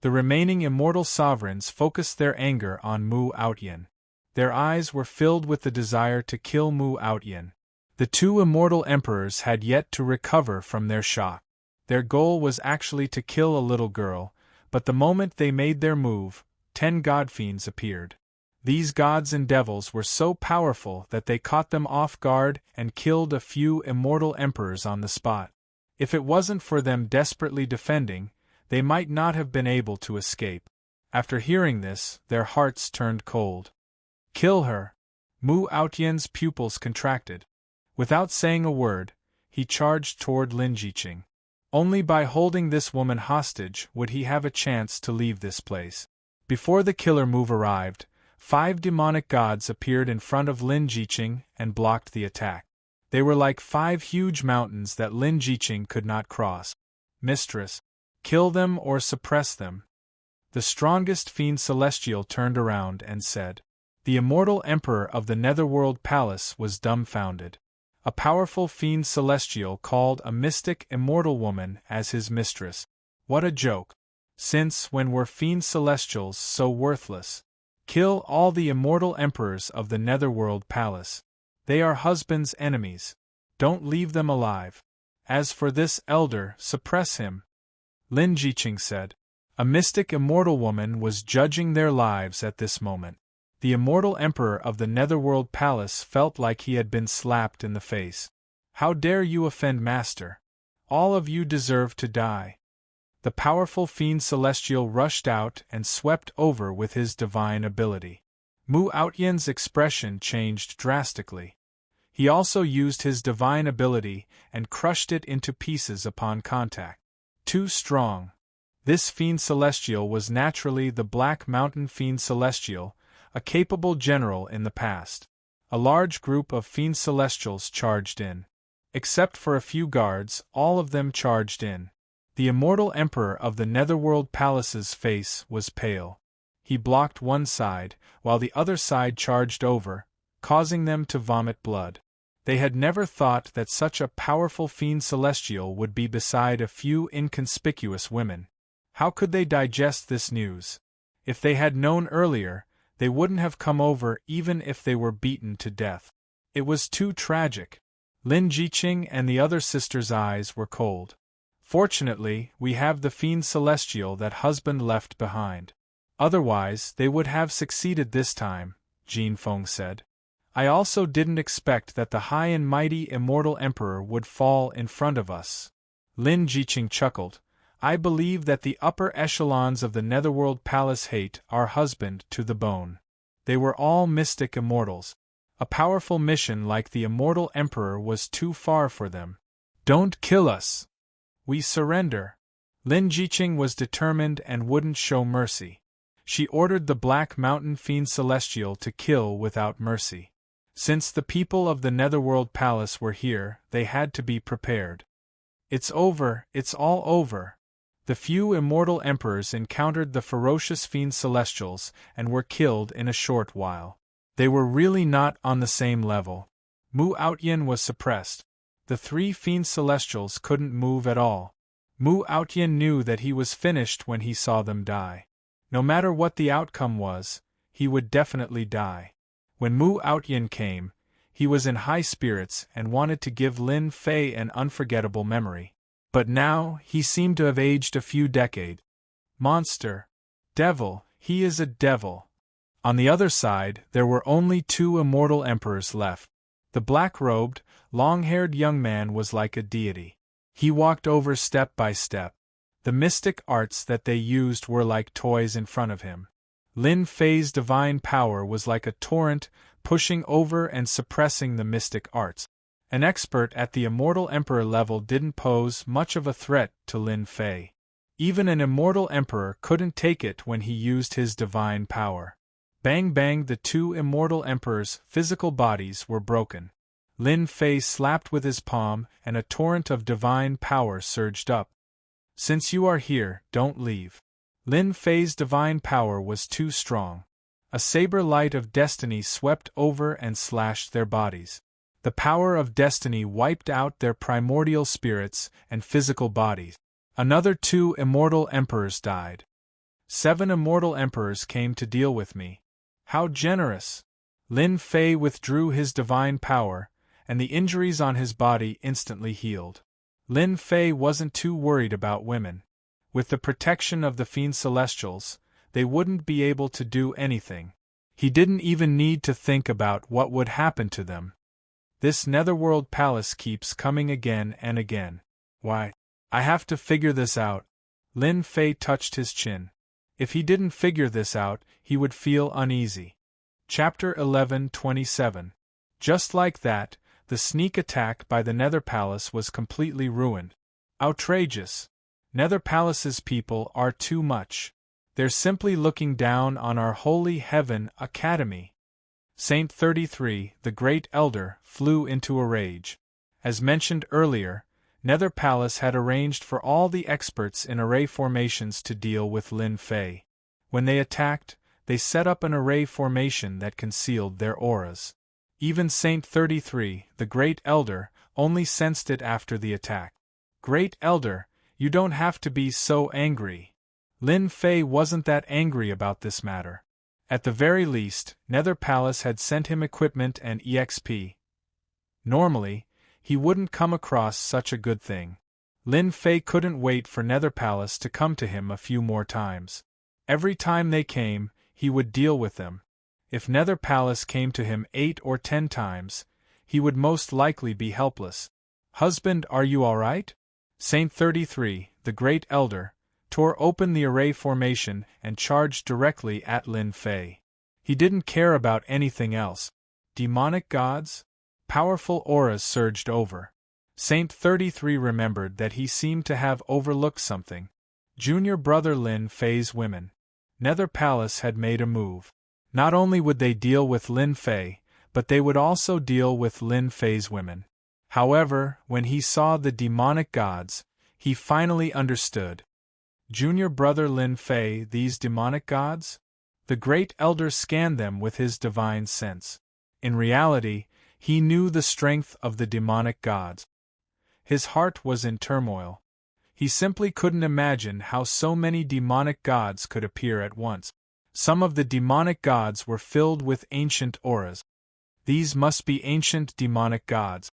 The remaining immortal sovereigns focused their anger on Mu Outyen. Their eyes were filled with the desire to kill Mu Outyen. The two immortal emperors had yet to recover from their shock. Their goal was actually to kill a little girl, but the moment they made their move, 10 godfiends appeared. These gods and devils were so powerful that they caught them off guard and killed a few immortal emperors on the spot. If it wasn't for them desperately defending, they might not have been able to escape. After hearing this, their hearts turned cold. Kill her! Mu Outyen's pupils contracted. Without saying a word, he charged toward Lin Jiqing. Only by holding this woman hostage would he have a chance to leave this place. Before the killer move arrived, 5 demonic gods appeared in front of Lin Jiqing and blocked the attack. They were like 5 huge mountains that Lin Jiqing could not cross. Mistress, kill them or suppress them. The strongest fiend celestial turned around and said. The immortal emperor of the Netherworld Palace was dumbfounded. A powerful fiend celestial called a mystic immortal woman as his mistress. What a joke! Since when were fiend celestials so worthless? Kill all the immortal emperors of the Netherworld Palace. They are husband's enemies. Don't leave them alive. As for this elder, suppress him. Lin Jiqing said. A mystic immortal woman was judging their lives at this moment. The immortal emperor of the Netherworld Palace felt like he had been slapped in the face. How dare you offend master? All of you deserve to die. The powerful fiend celestial rushed out and swept over with his divine ability. Mu Outyen's expression changed drastically. He also used his divine ability and crushed it into pieces upon contact. Too strong. This fiend celestial was naturally the Black Mountain Fiend Celestial, a capable general in the past. A large group of fiend celestials charged in. Except for a few guards, all of them charged in. The immortal emperor of the Netherworld Palace's face was pale. He blocked one side, while the other side charged over, causing them to vomit blood. They had never thought that such a powerful fiend celestial would be beside a few inconspicuous women. How could they digest this news? If they had known earlier, they wouldn't have come over even if they were beaten to death. It was too tragic. Lin Jiqing and the other sister's eyes were cold. Fortunately, we have the fiend celestial that husband left behind. Otherwise, they would have succeeded this time, Jin Feng said. I also didn't expect that the high and mighty immortal emperor would fall in front of us. Lin Jiqing chuckled. I believe that the upper echelons of the Netherworld Palace hate our husband to the bone. They were all mystic immortals. A powerful mission like the immortal emperor was too far for them. Don't kill us! We surrender. Lin Jiqing was determined and wouldn't show mercy. She ordered the Black Mountain Fiend Celestial to kill without mercy. Since the people of the Netherworld Palace were here, they had to be prepared. It's over, it's all over. The few immortal emperors encountered the ferocious fiend celestials and were killed in a short while. They were really not on the same level. Mu Outyen was suppressed. The 3 fiend celestials couldn't move at all. Mu Outyen knew that he was finished when he saw them die. No matter what the outcome was, he would definitely die. When Mu Outyen came, he was in high spirits and wanted to give Lin Fei an unforgettable memory. But now, he seemed to have aged a few decades. Monster. Devil, he is a devil. On the other side, there were only 2 immortal emperors left. The black-robed, long-haired young man was like a deity. He walked over step by step. The mystic arts that they used were like toys in front of him. Lin Fei's divine power was like a torrent, pushing over and suppressing the mystic arts. An expert at the immortal emperor level didn't pose much of a threat to Lin Fei. Even an immortal emperor couldn't take it when he used his divine power. Bang bang, the 2 immortal emperors' physical bodies were broken. Lin Fei slapped with his palm and a torrent of divine power surged up. Since you are here, don't leave. Lin Fei's divine power was too strong. A saber light of destiny swept over and slashed their bodies. The power of destiny wiped out their primordial spirits and physical bodies. Another 2 immortal emperors died. 7 immortal emperors came to deal with me. How generous! Lin Fei withdrew his divine power, and the injuries on his body instantly healed. Lin Fei wasn't too worried about women. With the protection of the Fiend Celestials, they wouldn't be able to do anything. He didn't even need to think about what would happen to them. This netherworld palace keeps coming again and again. Why? I have to figure this out. Lin Fei touched his chin. If he didn't figure this out, he would feel uneasy. Chapter 11:27. Just like that, the sneak attack by the Nether Palace was completely ruined. Outrageous. Nether Palace's people are too much. They're simply looking down on our Holy Heaven Academy. Saint 33, the Great Elder, flew into a rage. As mentioned earlier, Nether Palace had arranged for all the experts in array formations to deal with Lin Fei. When they attacked, they set up an array formation that concealed their auras. Even Saint 33, the Great Elder, only sensed it after the attack. Great Elder, you don't have to be so angry. Lin Fei wasn't that angry about this matter. At the very least, Nether Palace had sent him equipment and EXP. Normally, he wouldn't come across such a good thing. Lin Fei couldn't wait for Nether Palace to come to him a few more times. Every time they came, he would deal with them. If Nether Palace came to him 8 or 10 times, he would most likely be helpless. Husband, are you all right? Saint 33, the Great Elder, tore open the array formation and charged directly at Lin Fei. He didn't care about anything else. Demonic gods? Powerful auras surged over. Saint 33 remembered that he seemed to have overlooked something. Junior brother Lin Fei's women. Nether Palace had made a move. Not only would they deal with Lin Fei, but they would also deal with Lin Fei's women. However, when he saw the demonic gods, he finally understood. Junior brother Lin Fei, these demonic gods? The Great Elder scanned them with his divine sense. In reality, he knew the strength of the demonic gods. His heart was in turmoil. He simply couldn't imagine how so many demonic gods could appear at once. Some of the demonic gods were filled with ancient auras. These must be ancient demonic gods.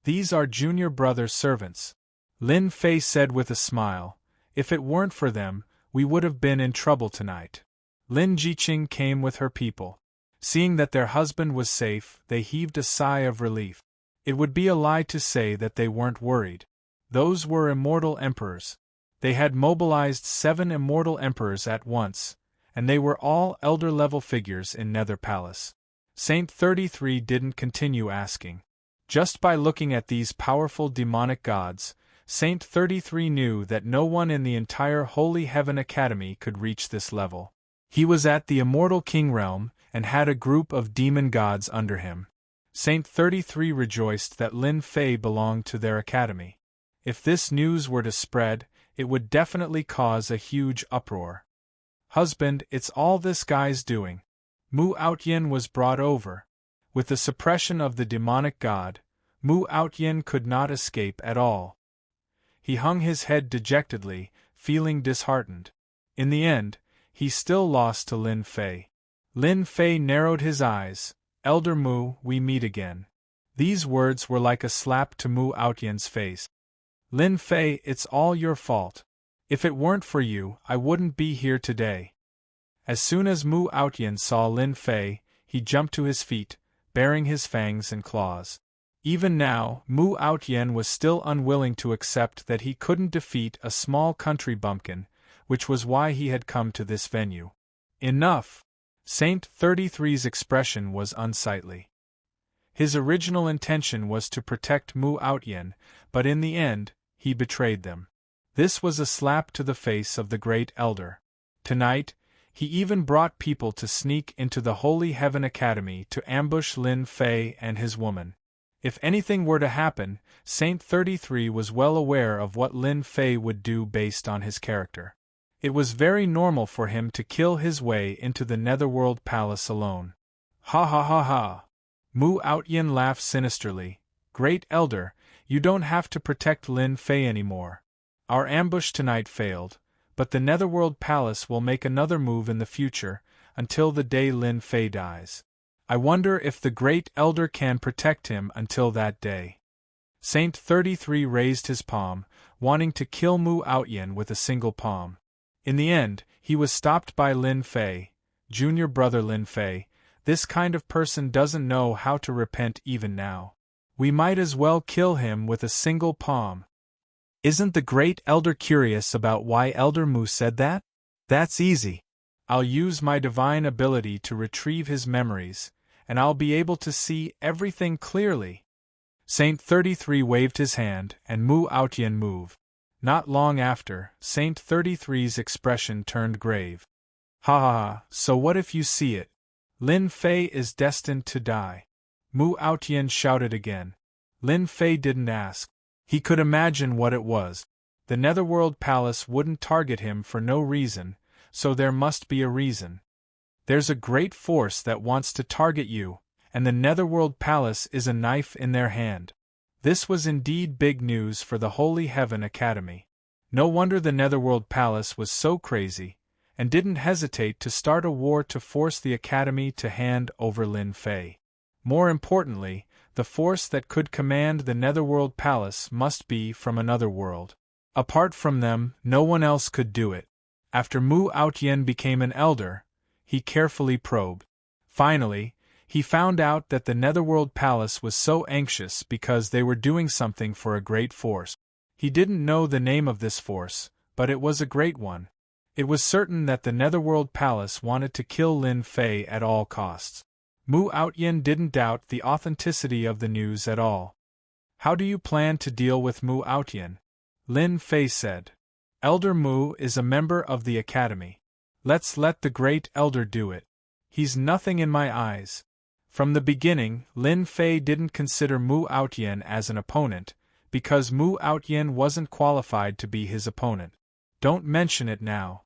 These are junior brother servants. Lin Fei said with a smile. If it weren't for them, we would have been in trouble tonight. Lin Jiqing came with her people. Seeing that their husband was safe, they heaved a sigh of relief. It would be a lie to say that they weren't worried. Those were immortal emperors. They had mobilized 7 immortal emperors at once, and they were all elder-level figures in Nether Palace. Saint 33 didn't continue asking. Just by looking at these powerful demonic gods, Saint 33 knew that no one in the entire Holy Heaven Academy could reach this level. He was at the Immortal King Realm, and had a group of demon gods under him. Saint 33 rejoiced that Lin Fei belonged to their academy. If this news were to spread, it would definitely cause a huge uproar. Husband, it's all this guy's doing. Mu Outyin was brought over. With the suppression of the demonic god, Mu Outyin could not escape at all. He hung his head dejectedly, feeling disheartened. In the end, he still lost to Lin Fei. Lin Fei narrowed his eyes. Elder Mu, we meet again. These words were like a slap to Mu Outyin's face. Lin Fei, it's all your fault. If it weren't for you, I wouldn't be here today. As soon as Mu Outyin saw Lin Fei, he jumped to his feet, baring his fangs and claws. Even now, Mu Outyin was still unwilling to accept that he couldn't defeat a small country bumpkin, which was why he had come to this venue. Enough! Saint 33's expression was unsightly. His original intention was to protect Mu Outyin, but in the end, he betrayed them. This was a slap to the face of the Great Elder. Tonight, he even brought people to sneak into the Holy Heaven Academy to ambush Lin Fei and his woman. If anything were to happen, Saint 33 was well aware of what Lin Fei would do based on his character. It was very normal for him to kill his way into the Netherworld Palace alone. Ha ha ha ha! Mu Outyin laughed sinisterly. Great Elder, you don't have to protect Lin Fei anymore. Our ambush tonight failed, but the Netherworld Palace will make another move in the future, until the day Lin Fei dies. I wonder if the Great Elder can protect him until that day. Saint 33 raised his palm, wanting to kill Mu Outyin with a single palm. In the end, he was stopped by Lin Fei. Junior brother Lin Fei, this kind of person doesn't know how to repent even now. We might as well kill him with a single palm. Isn't the Great Elder curious about why Elder Mu said that? That's easy. I'll use my divine ability to retrieve his memories, and I'll be able to see everything clearly. Saint 33 waved his hand, and Mu Outyin moved. Not long after, Saint 33's expression turned grave. Ha ha ha, so what if you see it? Lin Fei is destined to die. Mu Outyin shouted again. Lin Fei didn't ask. He could imagine what it was. The Netherworld Palace wouldn't target him for no reason, so there must be a reason. There's a great force that wants to target you, and the Netherworld Palace is a knife in their hand. This was indeed big news for the Holy Heaven Academy. No wonder the Netherworld Palace was so crazy, and didn't hesitate to start a war to force the Academy to hand over Lin Fei. More importantly, the force that could command the Netherworld Palace must be from another world. Apart from them, no one else could do it. After Mu Outyin became an elder, he carefully probed. Finally, he found out that the Netherworld Palace was so anxious because they were doing something for a great force. He didn't know the name of this force, but it was a great one. It was certain that the Netherworld Palace wanted to kill Lin Fei at all costs. Mu Outyin didn't doubt the authenticity of the news at all. How do you plan to deal with Mu Outyin? Lin Fei said. Elder Mu is a member of the Academy. Let's let the Great Elder do it. He's nothing in my eyes. From the beginning, Lin Fei didn't consider Mu Outyin as an opponent, because Mu Outyin wasn't qualified to be his opponent. Don't mention it now.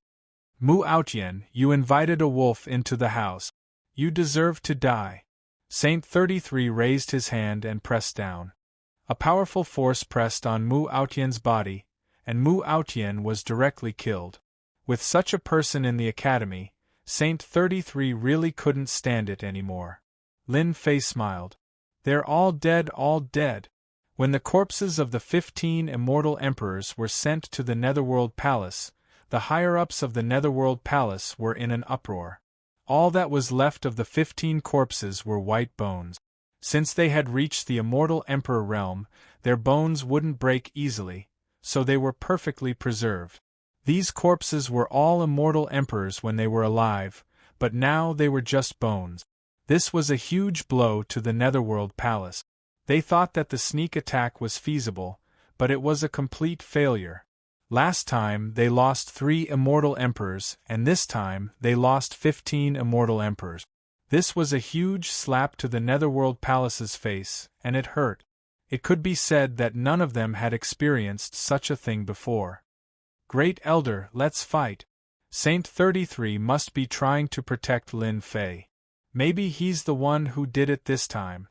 Mu Outyin, you invited a wolf into the house. You deserve to die. Saint 33 raised his hand and pressed down. A powerful force pressed on Mu Outyan's body, and Mu Outyin was directly killed. With such a person in the Academy, Saint 33 really couldn't stand it anymore. Lin Fei smiled. They're all dead, all dead. When the corpses of the 15 immortal emperors were sent to the Netherworld Palace, the higher-ups of the Netherworld Palace were in an uproar. All that was left of the 15 corpses were white bones. Since they had reached the immortal emperor realm, their bones wouldn't break easily, so they were perfectly preserved. These corpses were all immortal emperors when they were alive, but now they were just bones. This was a huge blow to the Netherworld Palace. They thought that the sneak attack was feasible, but it was a complete failure. Last time they lost 3 immortal emperors, and this time they lost 15 immortal emperors. This was a huge slap to the Netherworld Palace's face, and it hurt. It could be said that none of them had experienced such a thing before. Great Elder, let's fight. Saint 33 must be trying to protect Lin Fei. Maybe he's the one who did it this time.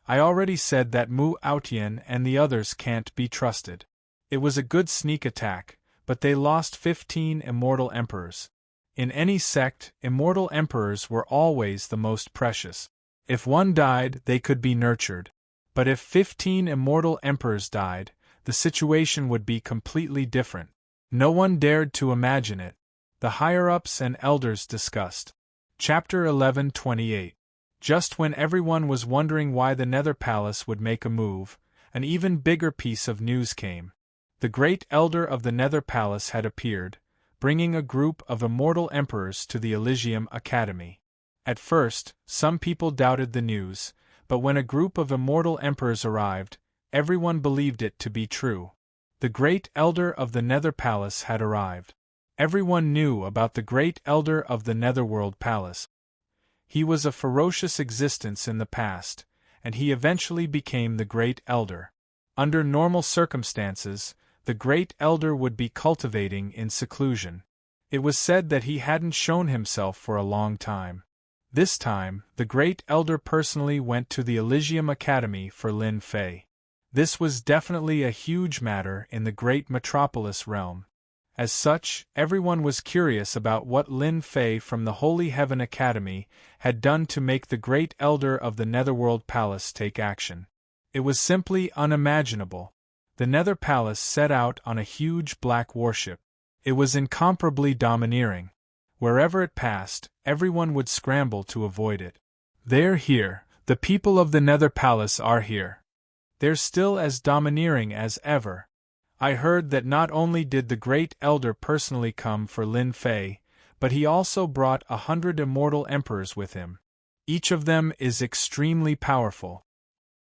I already said that Mu Outyin and the others can't be trusted. It was a good sneak attack, but they lost 15 immortal emperors. In any sect, immortal emperors were always the most precious. If one died, they could be nurtured. But if 15 immortal emperors died, the situation would be completely different. No one dared to imagine it. The higher-ups and elders discussed. Chapter 11:28. Just when everyone was wondering why the Nether Palace would make a move, an even bigger piece of news came. The Great Elder of the Nether Palace had appeared, bringing a group of immortal emperors to the Elysium Academy. At first, some people doubted the news, but when a group of immortal emperors arrived, everyone believed it to be true. The Great Elder of the Nether Palace had arrived. Everyone knew about the Great Elder of the Netherworld Palace. He was a ferocious existence in the past, and he eventually became the Great Elder. Under normal circumstances, the Great Elder would be cultivating in seclusion. It was said that he hadn't shown himself for a long time. This time, the Great Elder personally went to the Elysium Academy for Lin Fei. This was definitely a huge matter in the great metropolis realm. As such, everyone was curious about what Lin Fei from the Holy Heaven Academy had done to make the Great Elder of the Netherworld Palace take action. It was simply unimaginable. The Nether Palace set out on a huge black warship. It was incomparably domineering. Wherever it passed, everyone would scramble to avoid it. They're here, the people of the Nether Palace are here. They're still as domineering as ever. I heard that not only did the Great Elder personally come for Lin Fei, but he also brought 100 immortal emperors with him. Each of them is extremely powerful.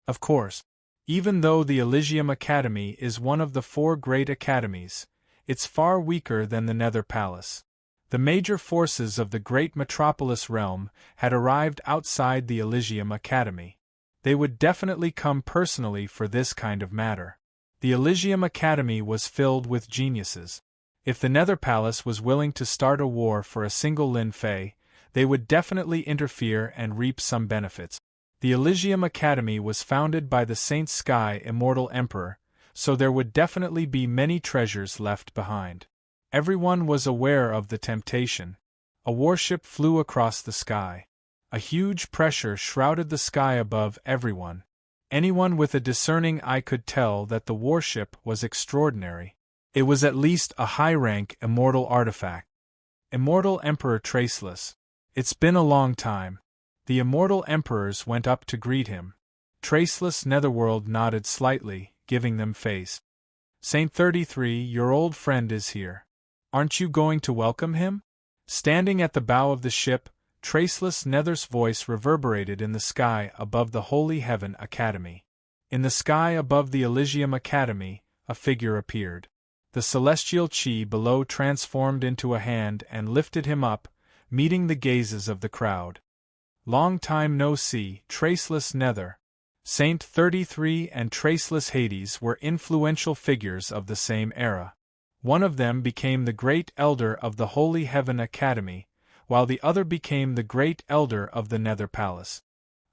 Of course, even though the Elysium Academy is one of the 4 great academies, it's far weaker than the Nether Palace. The major forces of the great metropolis realm had arrived outside the Elysium Academy. They would definitely come personally for this kind of matter. The Elysium Academy was filled with geniuses. If the Nether Palace was willing to start a war for a single Lin Fei, they would definitely interfere and reap some benefits. The Elysium Academy was founded by the Saint Sky Immortal Emperor, so there would definitely be many treasures left behind. Everyone was aware of the temptation. A warship flew across the sky. A huge pressure shrouded the sky above everyone. Anyone with a discerning eye could tell that the warship was extraordinary. It was at least a high-rank immortal artifact. Immortal Emperor Traceless. It's been a long time. The immortal emperors went up to greet him. Traceless Netherworld nodded slightly, giving them face. Saint 33, your old friend is here. Aren't you going to welcome him? Standing at the bow of the ship, Traceless Nether's voice reverberated in the sky above the Holy Heaven Academy. In the sky above the Elysium Academy, a figure appeared. The celestial chi below transformed into a hand and lifted him up, meeting the gazes of the crowd. Long time no see, Traceless Nether. Saint 33 and Traceless Hades were influential figures of the same era. One of them became the Great Elder of the Holy Heaven Academy, while the other became the Great Elder of the Nether Palace.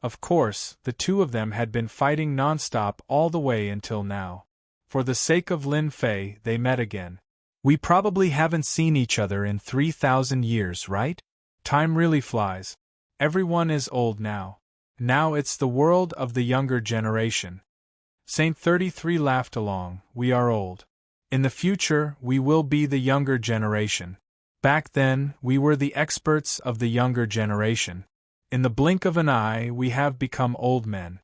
Of course, the two of them had been fighting non-stop all the way until now. For the sake of Lin Fei, they met again. We probably haven't seen each other in 3,000 years, right? Time really flies. Everyone is old now. Now it's the world of the younger generation. Saint 33 laughed along, we are old. In the future, we will be the younger generation. Back then, we were the experts of the younger generation. In the blink of an eye, we have become old men.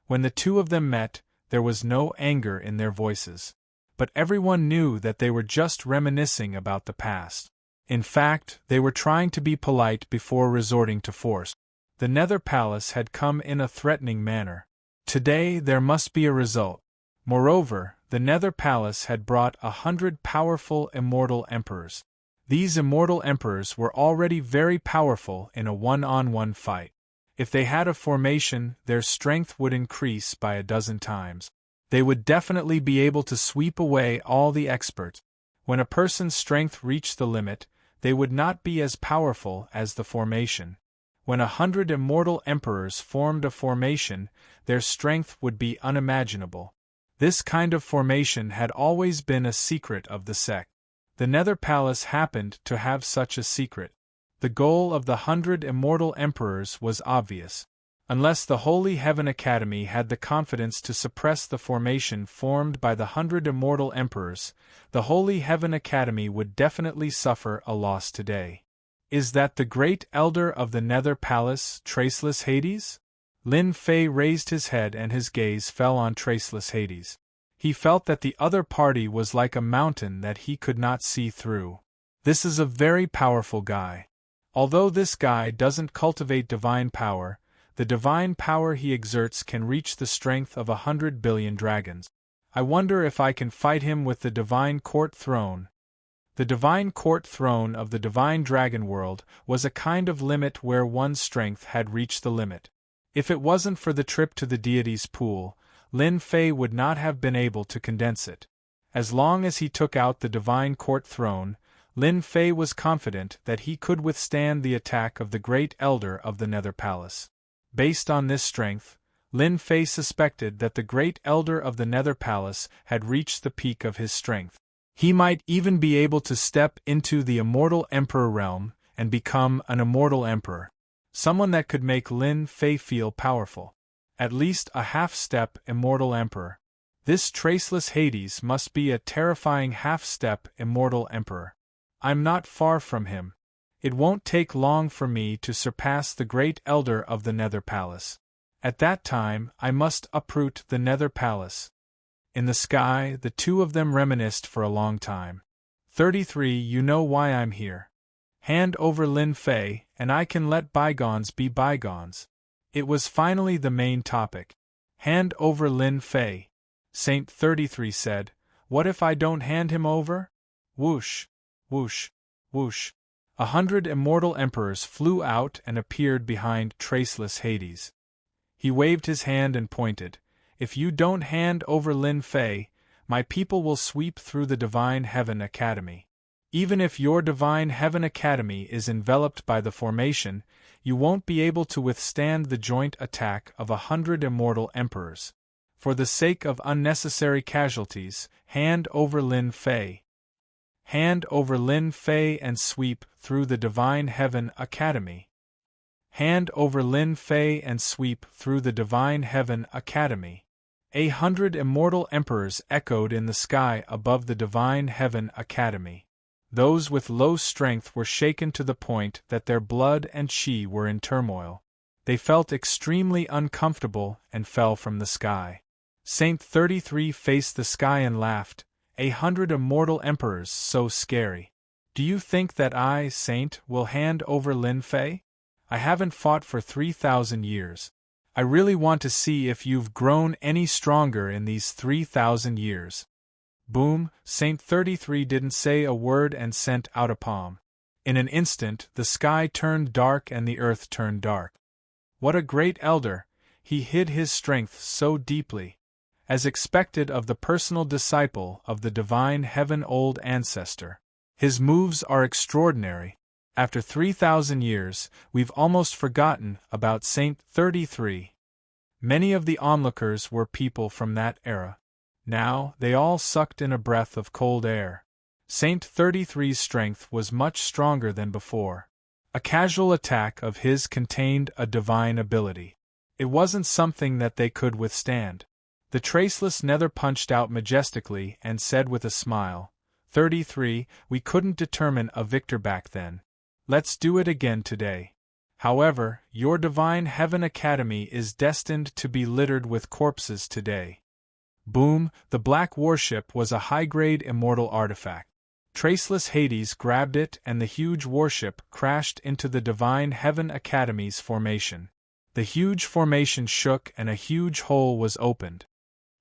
When the two of them met, there was no anger in their voices. But everyone knew that they were just reminiscing about the past. In fact, they were trying to be polite before resorting to force. The Nether Palace had come in a threatening manner. Today there must be a result. Moreover, the Nether Palace had brought 100 powerful immortal emperors. These immortal emperors were already very powerful in a one-on-one fight. If they had a formation, their strength would increase by a dozen times. They would definitely be able to sweep away all the experts. When a person's strength reached the limit, they would not be as powerful as the formation. When 100 immortal emperors formed a formation, their strength would be unimaginable. This kind of formation had always been a secret of the sect. The Nether Palace happened to have such a secret. The goal of the 100 immortal emperors was obvious. Unless the Holy Heaven Academy had the confidence to suppress the formation formed by the 100 immortal emperors, the Holy Heaven Academy would definitely suffer a loss today. Is that the Great Elder of the Nether Palace, Traceless Hades? Lin Fei raised his head and his gaze fell on Traceless Hades. He felt that the other party was like a mountain that he could not see through. This is a very powerful guy. Although this guy doesn't cultivate divine power, the divine power he exerts can reach the strength of 100 billion dragons. I wonder if I can fight him with the Divine Court Throne. The Divine Court Throne of the Divine Dragon World was a kind of limit where one's strength had reached the limit. If it wasn't for the trip to the deity's pool, Lin Fei would not have been able to condense it. As long as he took out the Divine Court Throne, Lin Fei was confident that he could withstand the attack of the Great Elder of the Nether Palace. Based on this strength, Lin Fei suspected that the Great Elder of the Nether Palace had reached the peak of his strength. He might even be able to step into the Immortal Emperor realm and become an Immortal Emperor. Someone that could make Lin Fei feel powerful. At least a half-step Immortal Emperor. This traceless Hades must be a terrifying half-step Immortal Emperor. I'm not far from him. It won't take long for me to surpass the Great Elder of the Nether Palace. At that time, I must uproot the Nether Palace. In the sky, the two of them reminisced for a long time. 33. You know why I'm here. Hand over Lin Fei, and I can let bygones be bygones. It was finally the main topic. Hand over Lin Fei. Saint 33 said, What if I don't hand him over? Whoosh, whoosh, whoosh. 100 immortal emperors flew out and appeared behind traceless Hades. He waved his hand and pointed, If you don't hand over Lin Fei, my people will sweep through the Divine Heaven Academy. Even if your Divine Heaven Academy is enveloped by the formation, you won't be able to withstand the joint attack of 100 immortal emperors. For the sake of unnecessary casualties, hand over Lin Fei. Hand over Lin Fei and sweep through the Divine Heaven Academy. Hand over Lin Fei and sweep through the Divine Heaven Academy. 100 immortal emperors echoed in the sky above the Divine Heaven Academy. Those with low strength were shaken to the point that their blood and chi were in turmoil. They felt extremely uncomfortable and fell from the sky. Saint 33 faced the sky and laughed, 100 immortal emperors so scary. Do you think that I, Saint, will hand over Lin Fei? I haven't fought for 3,000 years. I really want to see if you've grown any stronger in these 3,000 years. Boom, Saint 33 didn't say a word and sent out a palm. In an instant, the sky turned dark and the earth turned dark. What a great elder! He hid his strength so deeply. As expected of the personal disciple of the Divine Heaven Old Ancestor. His moves are extraordinary. After 3,000 years, we've almost forgotten about Saint 33. Many of the onlookers were people from that era. Now, they all sucked in a breath of cold air. Saint 33's strength was much stronger than before. A casual attack of his contained a divine ability. It wasn't something that they could withstand. The traceless Nether punched out majestically and said with a smile, 33, we couldn't determine a victor back then. Let's do it again today. However, your Divine Heaven Academy is destined to be littered with corpses today. Boom, the black warship was a high-grade immortal artifact. Traceless Hades grabbed it and the huge warship crashed into the Divine Heaven Academy's formation. The huge formation shook and a huge hole was opened.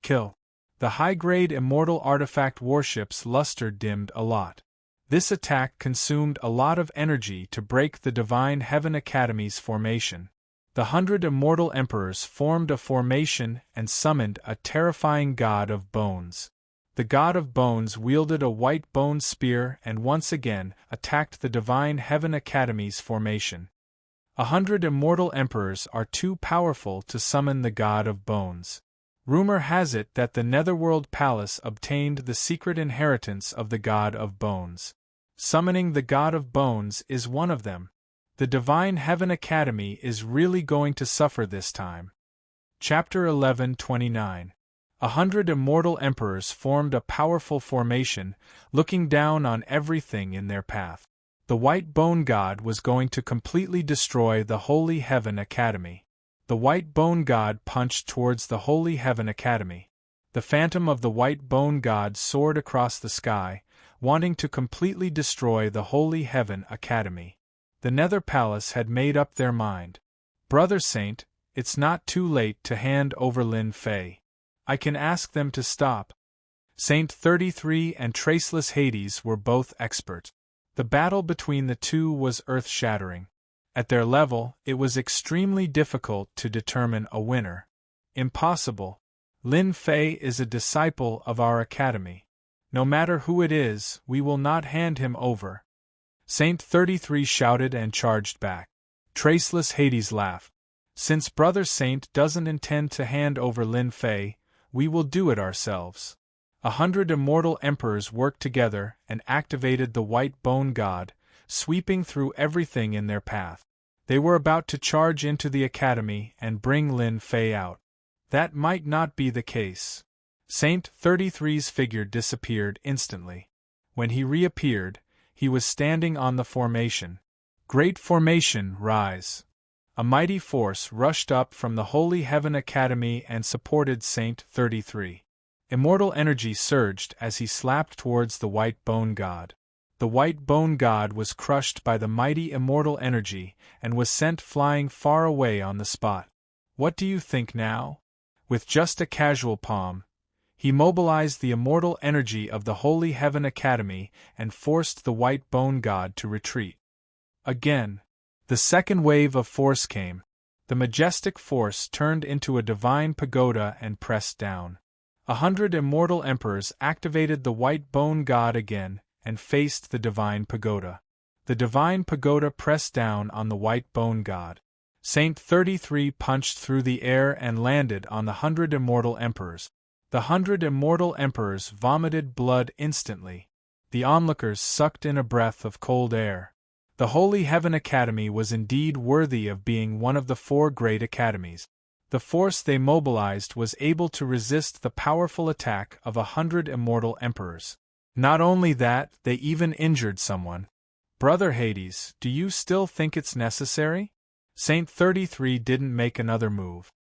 Kill. The high-grade immortal artifact warship's luster dimmed a lot. This attack consumed a lot of energy to break the Divine Heaven Academy's formation. The 100 immortal emperors formed a formation and summoned a terrifying god of bones. The god of bones wielded a white bone spear and once again attacked the Divine Heaven Academy's formation. 100 immortal emperors are too powerful to summon the god of bones. Rumor has it that the Netherworld Palace obtained the secret inheritance of the God of Bones. Summoning the God of Bones is one of them. The Divine Heaven Academy is really going to suffer this time. Chapter 11:29. 100 immortal emperors formed a powerful formation, looking down on everything in their path. The White Bone God was going to completely destroy the Holy Heaven Academy. The White Bone God punched towards the Holy Heaven Academy. The phantom of the White Bone God soared across the sky, wanting to completely destroy the Holy Heaven Academy. The Nether Palace had made up their mind. Brother Saint, it's not too late to hand over Lin Fei. I can ask them to stop. Saint 33 and Traceless Hades were both expert. The battle between the two was earth-shattering. At their level, it was extremely difficult to determine a winner. Impossible. Lin Fei is a disciple of our academy. No matter who it is, we will not hand him over. Saint 33 shouted and charged back. Traceless Hades laughed. Since Brother Saint doesn't intend to hand over Lin Fei, we will do it ourselves. 100 immortal emperors worked together and activated the white bone god, sweeping through everything in their path. They were about to charge into the academy and bring Lin Fei out. That might not be the case. Saint 33's figure disappeared instantly. When he reappeared, he was standing on the formation. Great formation, rise! A mighty force rushed up from the Holy Heaven Academy and supported Saint 33. Immortal energy surged as he slapped towards the white bone god. The white bone god was crushed by the mighty immortal energy and was sent flying far away on the spot. What do you think now? With just a casual palm, he mobilized the immortal energy of the Holy Heaven Academy and forced the white bone god to retreat. Again, the second wave of force came. The majestic force turned into a divine pagoda and pressed down. 100 immortal emperors activated the white bone god again and faced the divine pagoda. The divine pagoda pressed down on the white bone god. Saint 33 punched through the air and landed on the 100 immortal emperors. The 100 immortal emperors vomited blood instantly. The onlookers sucked in a breath of cold air. The Holy Heaven Academy was indeed worthy of being one of the 4 great academies. The force they mobilized was able to resist the powerful attack of 100 immortal emperors. Not only that, they even injured someone. Brother Hades, do you still think it's necessary? Saint 33 didn't make another move.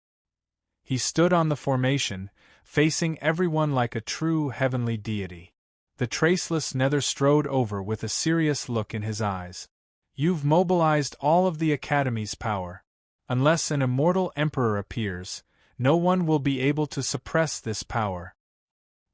He stood on the formation, facing everyone like a true heavenly deity. The traceless Nether strode over with a serious look in his eyes. You've mobilized all of the Academy's power. Unless an immortal emperor appears, no one will be able to suppress this power.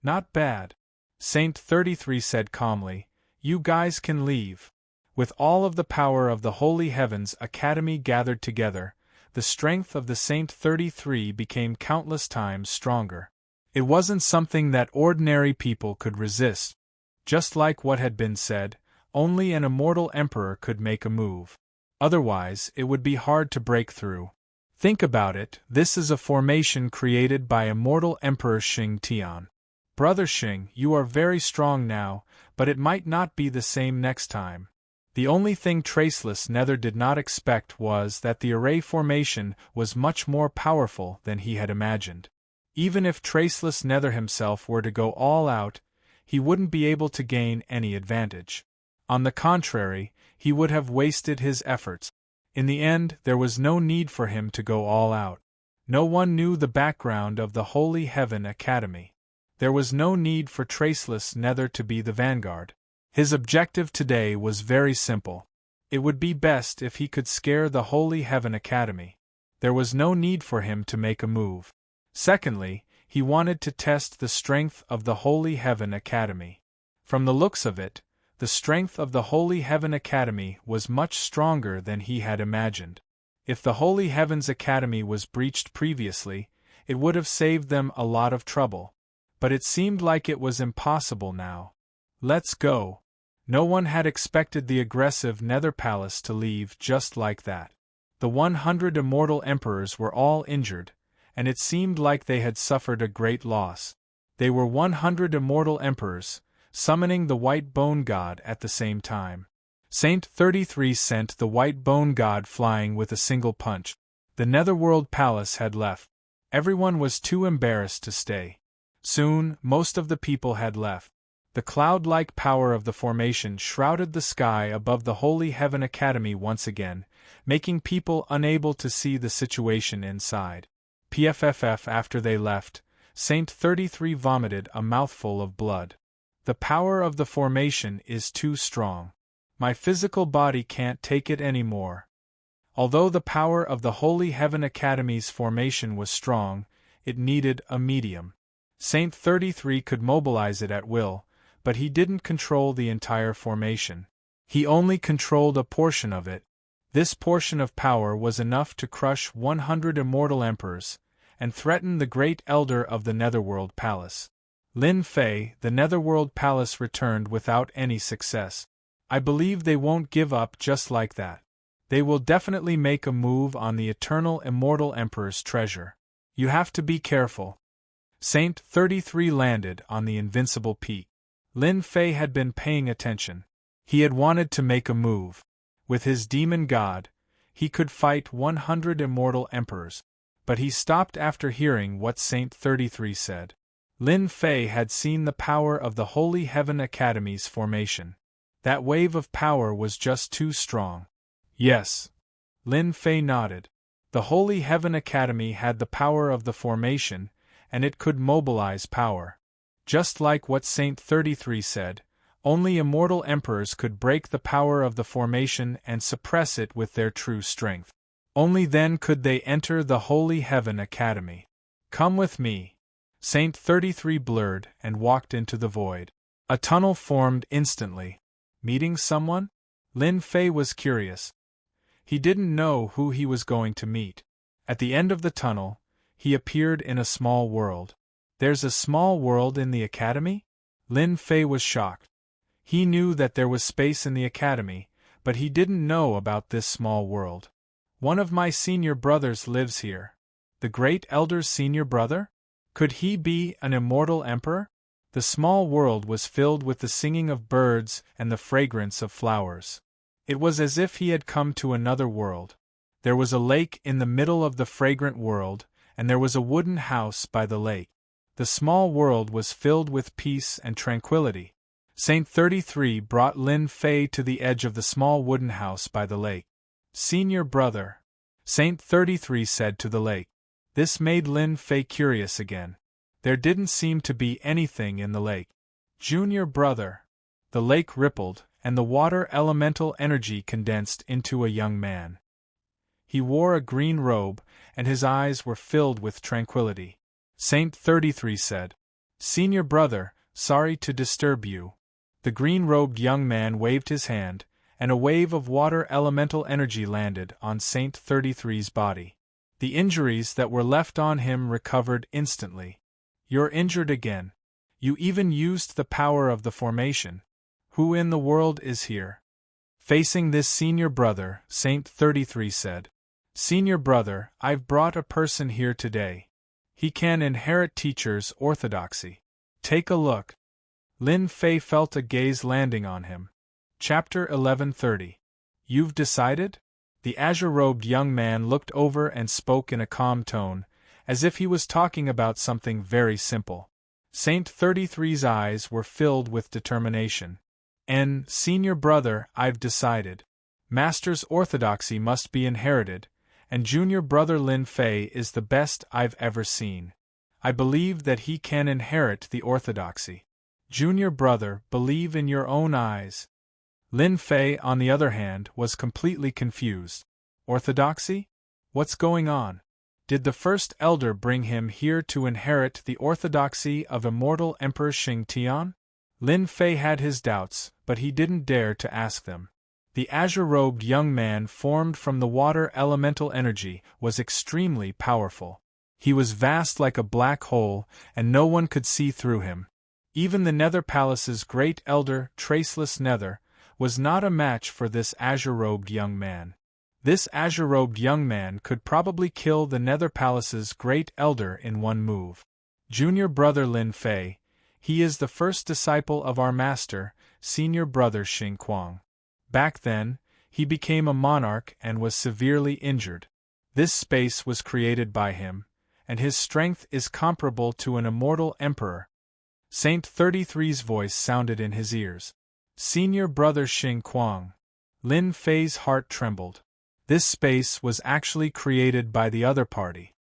Not bad. Saint 33 said calmly, you guys can leave. With all of the power of the Holy Heavens Academy gathered together, the strength of the Saint 33 became countless times stronger. It wasn't something that ordinary people could resist. Just like what had been said, only an immortal emperor could make a move. Otherwise, it would be hard to break through. Think about it, this is a formation created by immortal Emperor Xing Tian. Brother Xing, you are very strong now, but it might not be the same next time. The only thing Traceless Nether did not expect was that the array formation was much more powerful than he had imagined. Even if Traceless Nether himself were to go all out, he wouldn't be able to gain any advantage. On the contrary, he would have wasted his efforts. In the end, there was no need for him to go all out. No one knew the background of the Holy Heaven Academy. There was no need for Traceless Nether to be the vanguard. His objective today was very simple. It would be best if he could scare the Holy Heaven Academy. There was no need for him to make a move. Secondly, he wanted to test the strength of the Holy Heaven Academy. From the looks of it, the strength of the Holy Heaven Academy was much stronger than he had imagined. If the Holy Heavens Academy was breached previously, it would have saved them a lot of trouble. But it seemed like it was impossible now. Let's go. No one had expected the aggressive Nether Palace to leave just like that. The 100 immortal emperors were all injured, and it seemed like they had suffered a great loss. They were 100 immortal emperors, summoning the white bone god at the same time. Saint 33 sent the white bone god flying with a single punch. The Netherworld Palace had left. Everyone was too embarrassed to stay. Soon, most of the people had left. The cloud-like power of the formation shrouded the sky above the Holy Heaven Academy once again, making people unable to see the situation inside. PFFF after they left, Saint 33 vomited a mouthful of blood. The power of the formation is too strong. My physical body can't take it anymore. Although the power of the Holy Heaven Academy's formation was strong, it needed a medium. Saint 33 could mobilize it at will, but he didn't control the entire formation. He only controlled a portion of it. This portion of power was enough to crush 100 immortal emperors, and threaten the great elder of the Netherworld Palace. Lin Fei, the Netherworld Palace returned without any success. I believe they won't give up just like that. They will definitely make a move on the eternal immortal Emperor's treasure. You have to be careful. Saint 33 landed on the invincible peak. Lin Fei had been paying attention. He had wanted to make a move. With his demon god, he could fight 100 immortal emperors, but he stopped after hearing what Saint 33 said. Lin Fei had seen the power of the Holy Heaven Academy's formation. That wave of power was just too strong. Yes. Lin Fei nodded. The Holy Heaven Academy had the power of the formation, and it could mobilize power. Just like what Saint 33 said, only immortal emperors could break the power of the formation and suppress it with their true strength. Only then could they enter the Holy Heaven Academy. Come with me. Saint 33 blurred and walked into the void. A tunnel formed instantly. Meeting someone? Lin Fei was curious. He didn't know who he was going to meet. At the end of the tunnel, he appeared in a small world. There's a small world in the academy? Lin Fei was shocked. He knew that there was space in the academy, but he didn't know about this small world. One of my senior brothers lives here. The great elder's senior brother? Could he be an immortal emperor? The small world was filled with the singing of birds and the fragrance of flowers. It was as if he had come to another world. There was a lake in the middle of the fragrant world, and there was a wooden house by the lake. The small world was filled with peace and tranquility. Saint 33 brought Lin Fei to the edge of the small wooden house by the lake. Senior brother, Saint 33 said to the lake. This made Lin Fei curious again. There didn't seem to be anything in the lake. Junior brother. The lake rippled, and the water elemental energy condensed into a young man. He wore a green robe, and his eyes were filled with tranquility. Saint 33 said, Senior brother, sorry to disturb you. The green-robed young man waved his hand, and a wave of water elemental energy landed on Saint 33's body. The injuries that were left on him recovered instantly. You're injured again. You even used the power of the formation. Who in the world is here? Facing this senior brother, Saint 33 said, Senior brother, I've brought a person here today. He can inherit teacher's orthodoxy. Take a look. Lin Fei felt a gaze landing on him. Chapter 1130. You've decided? The azure-robed young man looked over and spoke in a calm tone, as if he was talking about something very simple. Saint 33's eyes were filled with determination. Senior brother, I've decided. Master's orthodoxy must be inherited, and junior brother Lin Fei is the best I've ever seen. I believe that he can inherit the orthodoxy. Junior brother, believe in your own eyes. Lin Fei, on the other hand, was completely confused. Orthodoxy? What's going on? Did the first elder bring him here to inherit the orthodoxy of immortal Emperor Xing Tian? Lin Fei had his doubts, but he didn't dare to ask them. The azure-robed young man formed from the water elemental energy was extremely powerful. He was vast like a black hole, and no one could see through him. Even the Nether Palace's great elder, Traceless Nether, was not a match for this azure-robed young man. This azure-robed young man could probably kill the Nether Palace's great elder in one move. Junior brother Lin Fei, he is the first disciple of our master, senior brother Xing Kuang. Back then, he became a monarch and was severely injured. This space was created by him, and his strength is comparable to an immortal emperor. Saint 33's voice sounded in his ears. Senior brother Xing Kuang. Lin Fei's heart trembled. This space was actually created by the other party.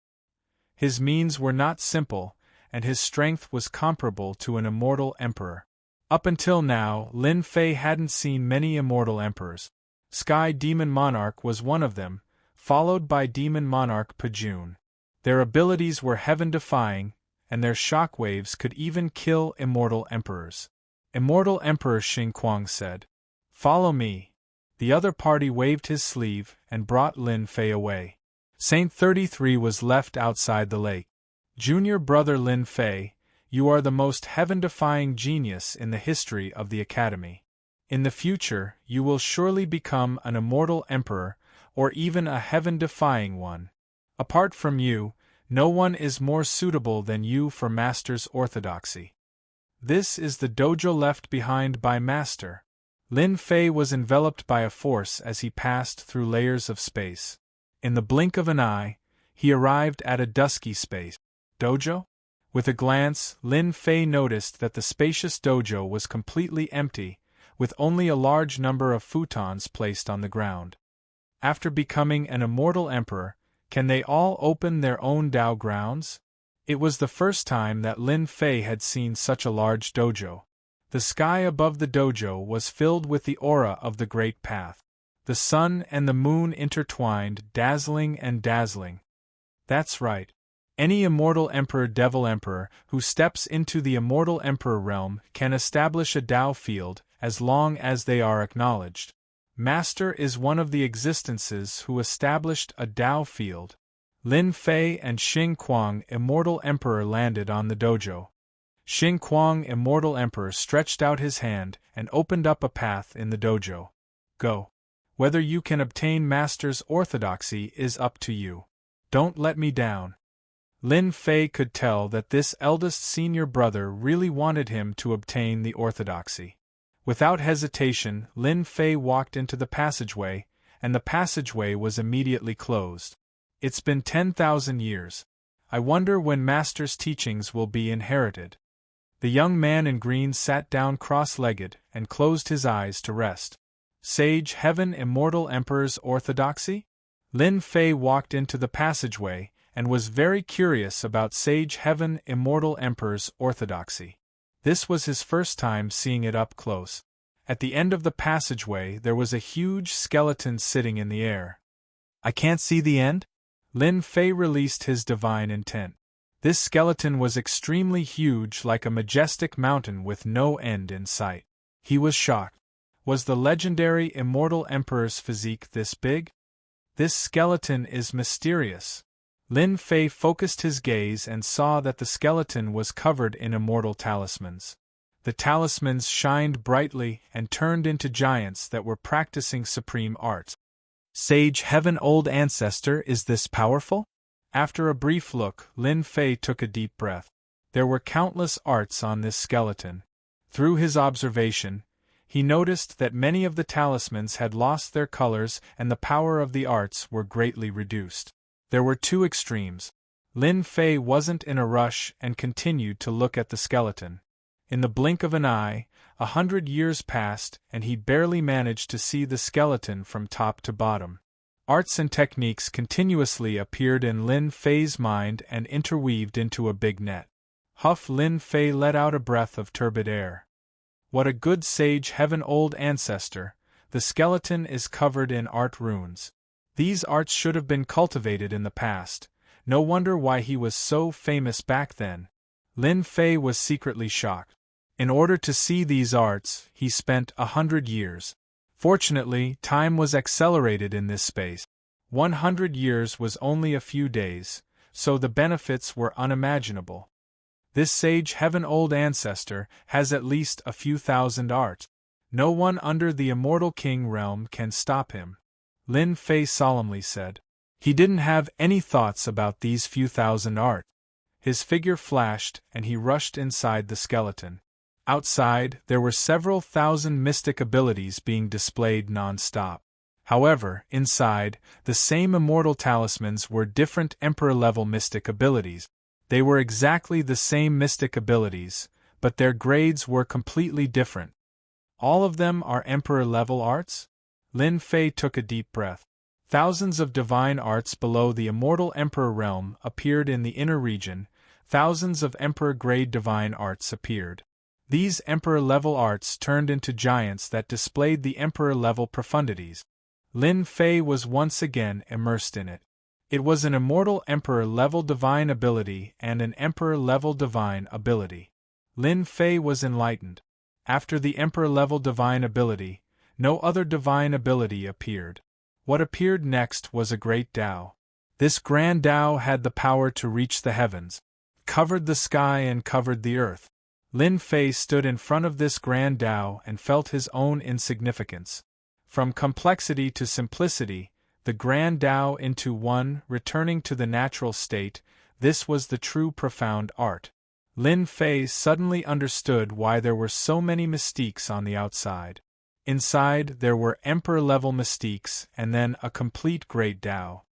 His means were not simple, and his strength was comparable to an immortal emperor. Up until now, Lin Fei hadn't seen many immortal emperors. Sky Demon Monarch was one of them, followed by Demon Monarch Pajun. Their abilities were heaven-defying, and their shockwaves could even kill immortal emperors. Immortal Emperor Xing Kuang said, Follow me. The other party waved his sleeve and brought Lin Fei away. Saint 33 was left outside the lake. Junior brother Lin Fei, you are the most heaven-defying genius in the history of the academy. In the future, you will surely become an immortal emperor, or even a heaven-defying one. Apart from you, no one is more suitable than you for Master's orthodoxy. This is the dojo left behind by Master. Lin Fei was enveloped by a force as he passed through layers of space. In the blink of an eye, he arrived at a dusky space. Dojo? With a glance, Lin Fei noticed that the spacious dojo was completely empty, with only a large number of futons placed on the ground. After becoming an immortal emperor, can they all open their own Dao grounds? It was the first time that Lin Fei had seen such a large dojo. The sky above the dojo was filled with the aura of the Great Path. The sun and the moon intertwined, dazzling and dazzling. That's right. Any immortal emperor, devil emperor, who steps into the immortal emperor realm can establish a Dao field, as long as they are acknowledged. Master is one of the existences who established a Dao field. Lin Fei and Xing Kuang, immortal emperor, landed on the dojo. Xing Kuang, immortal emperor, stretched out his hand and opened up a path in the dojo. Go. Whether you can obtain Master's orthodoxy is up to you. Don't let me down. Lin Fei could tell that this eldest senior brother really wanted him to obtain the orthodoxy. Without hesitation, Lin Fei walked into the passageway, and the passageway was immediately closed. It's been 10,000 years. I wonder when Master's teachings will be inherited. The young man in green sat down cross-legged and closed his eyes to rest. Sage Heaven, immortal emperor's orthodoxy? Lin Fei walked into the passageway and was very curious about Sage Heaven, immortal emperor's orthodoxy. This was his first time seeing it up close. At the end of the passageway there was a huge skeleton sitting in the air. I can't see the end? Lin Fei released his divine intent. This skeleton was extremely huge, like a majestic mountain with no end in sight. He was shocked. Was the legendary immortal emperor's physique this big? This skeleton is mysterious. Lin Fei focused his gaze and saw that the skeleton was covered in immortal talismans. The talismans shined brightly and turned into giants that were practicing supreme arts. Sage Heaven, old ancestor, is this powerful? After a brief look, Lin Fei took a deep breath. There were countless arts on this skeleton. Through his observation, he noticed that many of the talismans had lost their colors and the power of the arts were greatly reduced. There were two extremes. Lin Fei wasn't in a rush and continued to look at the skeleton. In the blink of an eye, 100 years passed and he barely managed to see the skeleton from top to bottom. Arts and techniques continuously appeared in Lin Fei's mind and interweaved into a big net. Huff! Lin Fei let out a breath of turbid air. What a good Sage Heaven, old ancestor! The skeleton is covered in art runes. These arts should have been cultivated in the past. No wonder why he was so famous back then. Lin Fei was secretly shocked. In order to see these arts, he spent 100 years. Fortunately, time was accelerated in this space. 100 years was only a few days, so the benefits were unimaginable. This Sage Heaven, old ancestor has at least a few thousand arts. No one under the Immortal King realm can stop him. Lin Fei solemnly said. He didn't have any thoughts about these few thousand arts. His figure flashed and he rushed inside the skeleton. Outside, there were several thousand mystic abilities being displayed non-stop. However, inside, the same immortal talismans were different emperor-level mystic abilities. They were exactly the same mystic abilities, but their grades were completely different. All of them are emperor-level arts? Lin Fei took a deep breath. Thousands of divine arts below the immortal emperor realm appeared in the inner region. Thousands of emperor-grade divine arts appeared. These emperor-level arts turned into giants that displayed the emperor-level profundities. Lin Fei was once again immersed in it. It was an immortal emperor-level divine ability and an emperor-level divine ability. Lin Fei was enlightened. After the emperor-level divine ability, no other divine ability appeared. What appeared next was a great Dao. This grand Dao had the power to reach the heavens, covered the sky and covered the earth. Lin Fei stood in front of this grand Tao and felt his own insignificance. From complexity to simplicity, the grand Tao into one, returning to the natural state, this was the true profound art. Lin Fei suddenly understood why there were so many mystiques on the outside. Inside there were emperor-level mystiques and then a complete great Tao.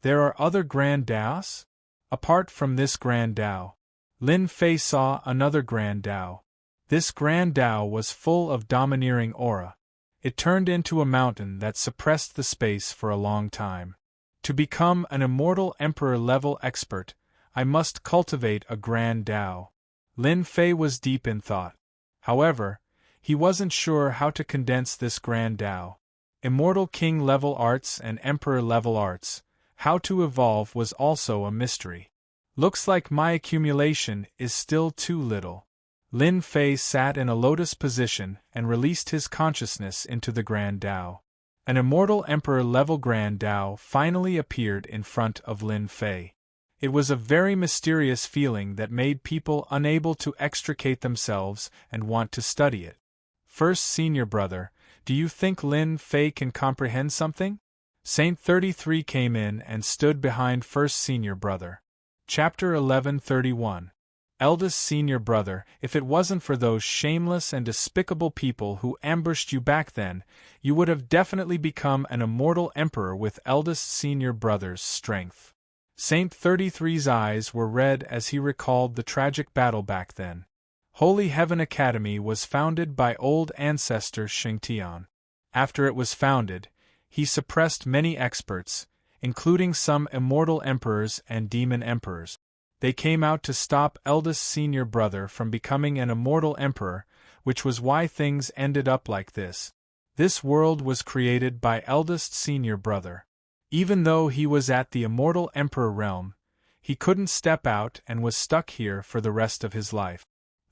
There are other grand Taos? Apart from this grand Tao, Lin Fei saw another grand Tao. This grand Tao was full of domineering aura. It turned into a mountain that suppressed the space for a long time. To become an immortal emperor-level expert, I must cultivate a grand Tao. Lin Fei was deep in thought. However, he wasn't sure how to condense this grand Tao. Immortal king-level arts and emperor-level arts, how to evolve was also a mystery. Looks like my accumulation is still too little. Lin Fei sat in a lotus position and released his consciousness into the grand Tao. An immortal emperor-level grand Tao finally appeared in front of Lin Fei. It was a very mysterious feeling that made people unable to extricate themselves and want to study it. First senior brother, do you think Lin Fei can comprehend something? Saint 33 came in and stood behind first senior brother. Chapter 11:31. Eldest senior brother, if it wasn't for those shameless and despicable people who ambushed you back then, you would have definitely become an immortal emperor with eldest senior brother's strength. Saint 33's eyes were red as he recalled the tragic battle back then. Holy Heaven Academy was founded by old ancestor Shengtian. After it was founded, he suppressed many experts, including some immortal emperors and demon emperors. They came out to stop eldest senior brother from becoming an immortal emperor, which was why things ended up like this. This world was created by eldest senior brother. Even though he was at the immortal emperor realm, he couldn't step out and was stuck here for the rest of his life.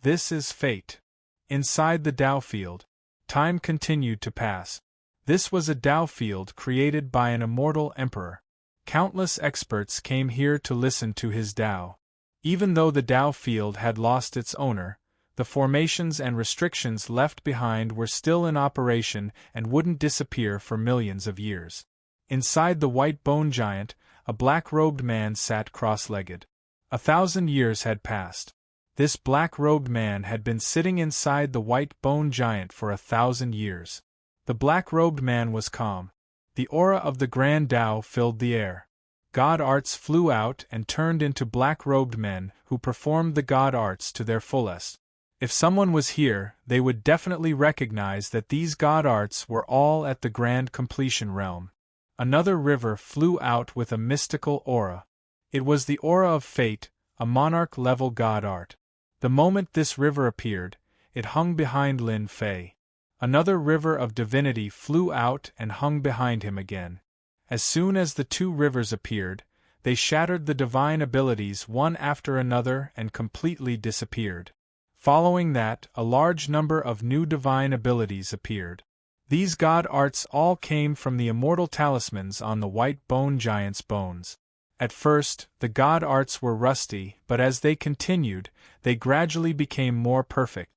This is fate. Inside the Tao field, time continued to pass. This was a Tao field created by an immortal emperor. Countless experts came here to listen to his Tao. Even though the Tao field had lost its owner, the formations and restrictions left behind were still in operation and wouldn't disappear for millions of years. Inside the white bone giant, a black-robed man sat cross-legged. 1,000 years had passed. This black-robed man had been sitting inside the white bone giant for 1,000 years. The black-robed man was calm. The aura of the grand Tao filled the air. God arts flew out and turned into black-robed men who performed the God arts to their fullest. If someone was here, they would definitely recognize that these God arts were all at the grand completion realm. Another river flew out with a mystical aura. It was the aura of fate, a monarch-level God art. The moment this river appeared, it hung behind Lin Fei. Another river of divinity flew out and hung behind him again. As soon as the two rivers appeared, they shattered the divine abilities one after another and completely disappeared. Following that, a large number of new divine abilities appeared. These God arts all came from the immortal talismans on the white bone giant's bones. At first, the God arts were rusty, but as they continued, they gradually became more perfect.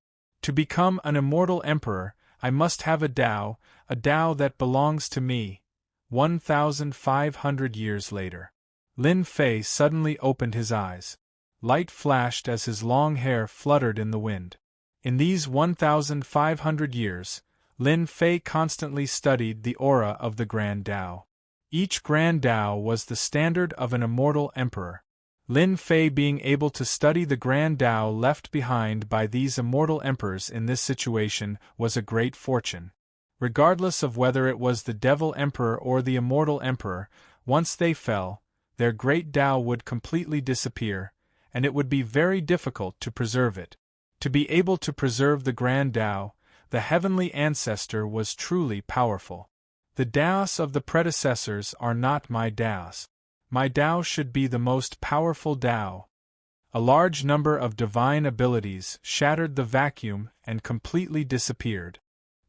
To become an immortal emperor, I must have a Tao that belongs to me. 1,500 years later. Lin Fei suddenly opened his eyes. Light flashed as his long hair fluttered in the wind. In these 1,500 years, Lin Fei constantly studied the aura of the Grand Tao. Each Grand Tao was the standard of an immortal emperor. Lin Fei being able to study the Grand Tao left behind by these immortal emperors in this situation was a great fortune. Regardless of whether it was the Devil Emperor or the Immortal Emperor, once they fell, their great Tao would completely disappear, and it would be very difficult to preserve it. To be able to preserve the Grand Tao, the heavenly ancestor was truly powerful. The Taos of the predecessors are not my Taos. My Tao should be the most powerful Tao. A large number of divine abilities shattered the vacuum and completely disappeared.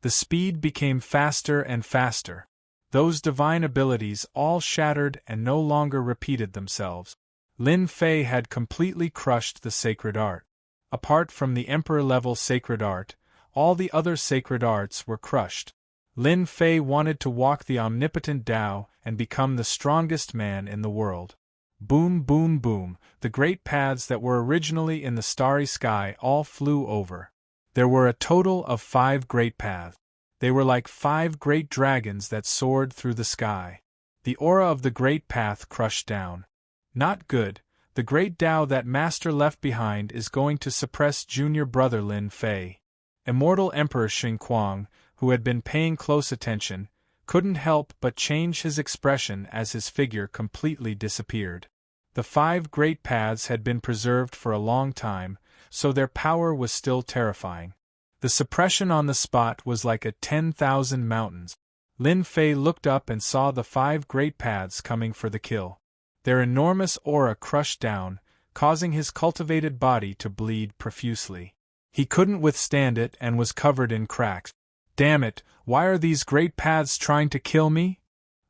The speed became faster and faster. Those divine abilities all shattered and no longer repeated themselves. Lin Fei had completely crushed the sacred art. Apart from the Emperor-level sacred art, all the other sacred arts were crushed. Lin Fei wanted to walk the omnipotent Tao and become the strongest man in the world. Boom, boom, boom, the great paths that were originally in the starry sky all flew over. There were a total of 5 great paths. They were like 5 great dragons that soared through the sky. The aura of the great path crushed down. Not good. The great Tao that Master left behind is going to suppress junior brother Lin Fei. Immortal Emperor Xing Kuang, who had been paying close attention, couldn't help but change his expression as his figure completely disappeared. The 5 great paths had been preserved for a long time, so their power was still terrifying. The suppression on the spot was like a 10,000 mountains. Lin Fei looked up and saw the 5 great paths coming for the kill. Their enormous aura crushed down, causing his cultivated body to bleed profusely. He couldn't withstand it and was covered in cracks. Damn it, why are these great paths trying to kill me?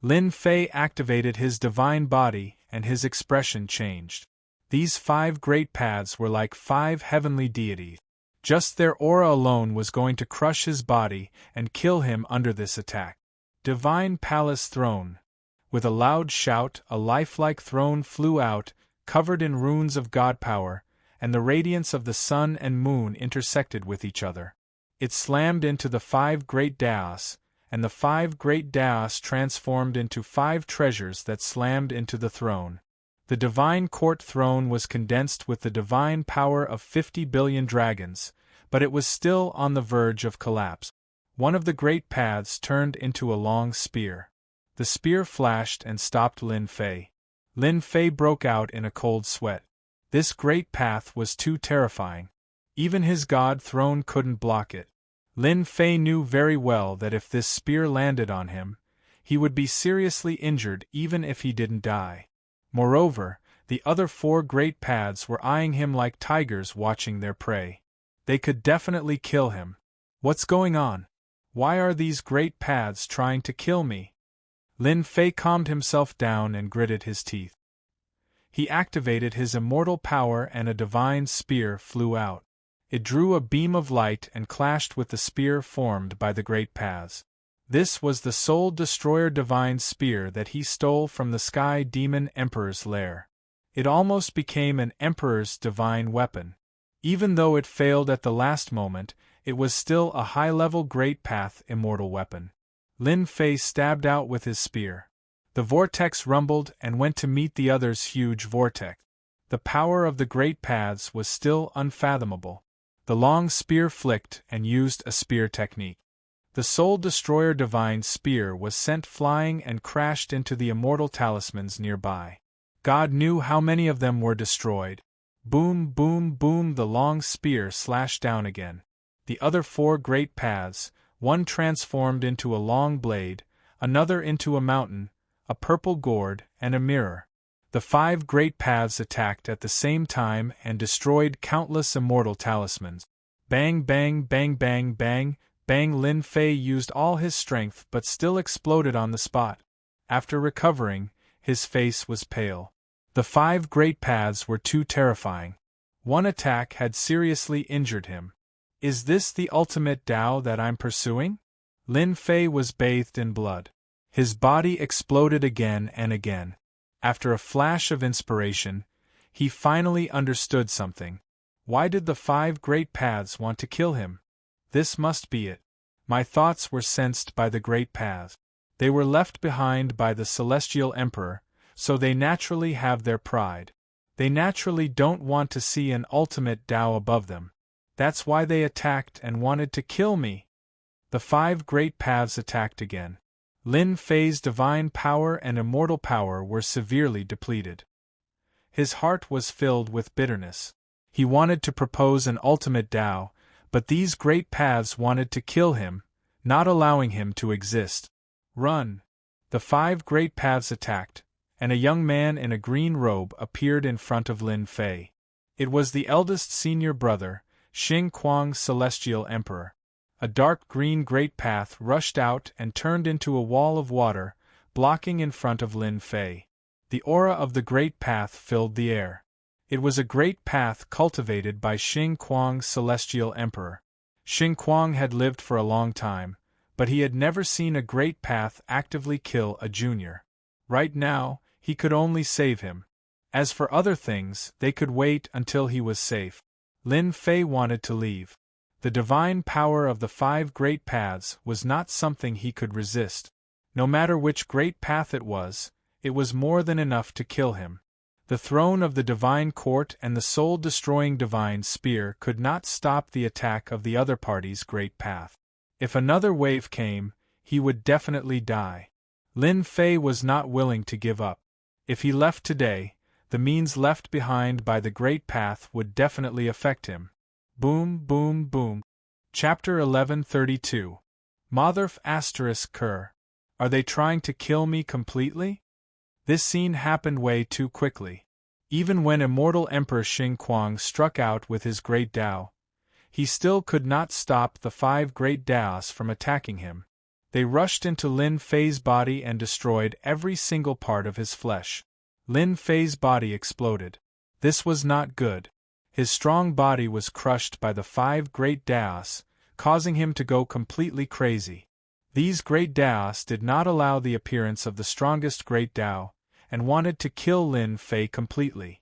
Lin Fei activated his divine body, and his expression changed. These 5 great paths were like 5 heavenly deities. Just their aura alone was going to crush his body and kill him under this attack. Divine Palace Throne. With a loud shout, a lifelike throne flew out, covered in runes of god power, and the radiance of the sun and moon intersected with each other. It slammed into the 5 great Daos, and the 5 great Daos transformed into 5 treasures that slammed into the throne. The divine court throne was condensed with the divine power of 50 billion dragons, but it was still on the verge of collapse. One of the great paths turned into a long spear. The spear flashed and stopped Lin Fei. Lin Fei broke out in a cold sweat. This great path was too terrifying. Even his god throne couldn't block it. Lin Fei knew very well that if this spear landed on him, he would be seriously injured even if he didn't die. Moreover, the other 4 great paths were eyeing him like tigers watching their prey. They could definitely kill him. What's going on? Why are these great paths trying to kill me? Lin Fei calmed himself down and gritted his teeth. He activated his immortal power and a divine spear flew out. It drew a beam of light and clashed with the spear formed by the great paths. This was the Soul Destroyer divine spear that he stole from the Sky Demon Emperor's lair. It almost became an Emperor's divine weapon. Even though it failed at the last moment, it was still a high-level great path immortal weapon. Lin Fei stabbed out with his spear. The vortex rumbled and went to meet the other's huge vortex. The power of the great paths was still unfathomable. The long spear flicked and used a spear technique. The Soul Destroyer divine spear was sent flying and crashed into the immortal talismans nearby. God knew how many of them were destroyed. Boom, boom, boom, the long spear slashed down again. The other 4 great paths, one transformed into a long blade, another into a mountain, a purple gourd, and a mirror. The 5 great paths attacked at the same time and destroyed countless immortal talismans. Bang, bang, bang, bang, bang, bang. Lin Fei used all his strength but still exploded on the spot. After recovering, his face was pale. The 5 great paths were too terrifying. One attack had seriously injured him. Is this the ultimate Tao that I'm pursuing? Lin Fei was bathed in blood. His body exploded again and again. After a flash of inspiration, he finally understood something. Why did the 5 great paths want to kill him? This must be it. My thoughts were sensed by the great paths. They were left behind by the Celestial Emperor, so they naturally have their pride. They naturally don't want to see an ultimate Tao above them. That's why they attacked and wanted to kill me. The 5 great paths attacked again. Lin Fei's divine power and immortal power were severely depleted. His heart was filled with bitterness. He wanted to propose an ultimate Tao, but these great paths wanted to kill him, not allowing him to exist. Run! The 5 great paths attacked, and a young man in a green robe appeared in front of Lin Fei. It was the eldest senior brother, Xing Kuang Celestial Emperor. A dark green great path rushed out and turned into a wall of water, blocking in front of Lin Fei. The aura of the great path filled the air. It was a great path cultivated by Xing Kuang's celestial emperor. Xing Kuang had lived for a long time, but he had never seen a great path actively kill a junior. Right now, he could only save him. As for other things, they could wait until he was safe. Lin Fei wanted to leave. The divine power of the 5 great paths was not something he could resist. No matter which great path it was more than enough to kill him. The throne of the divine court and the soul-destroying divine spear could not stop the attack of the other party's great path. If another wave came, he would definitely die. Lin Fei was not willing to give up. If he left today, the means left behind by the great path would definitely affect him. Boom, boom, boom. Chapter 1132. Motherf * Cur. Are they trying to kill me completely? This scene happened way too quickly. Even when immortal Emperor Xing Kuang struck out with his great Tao, he still could not stop the 5 great Taos from attacking him. They rushed into Lin Fei's body and destroyed every single part of his flesh. Lin Fei's body exploded. This was not good. His strong body was crushed by the 5 great Taos, causing him to go completely crazy. These great Taos did not allow the appearance of the strongest great Tao, and wanted to kill Lin Fei completely.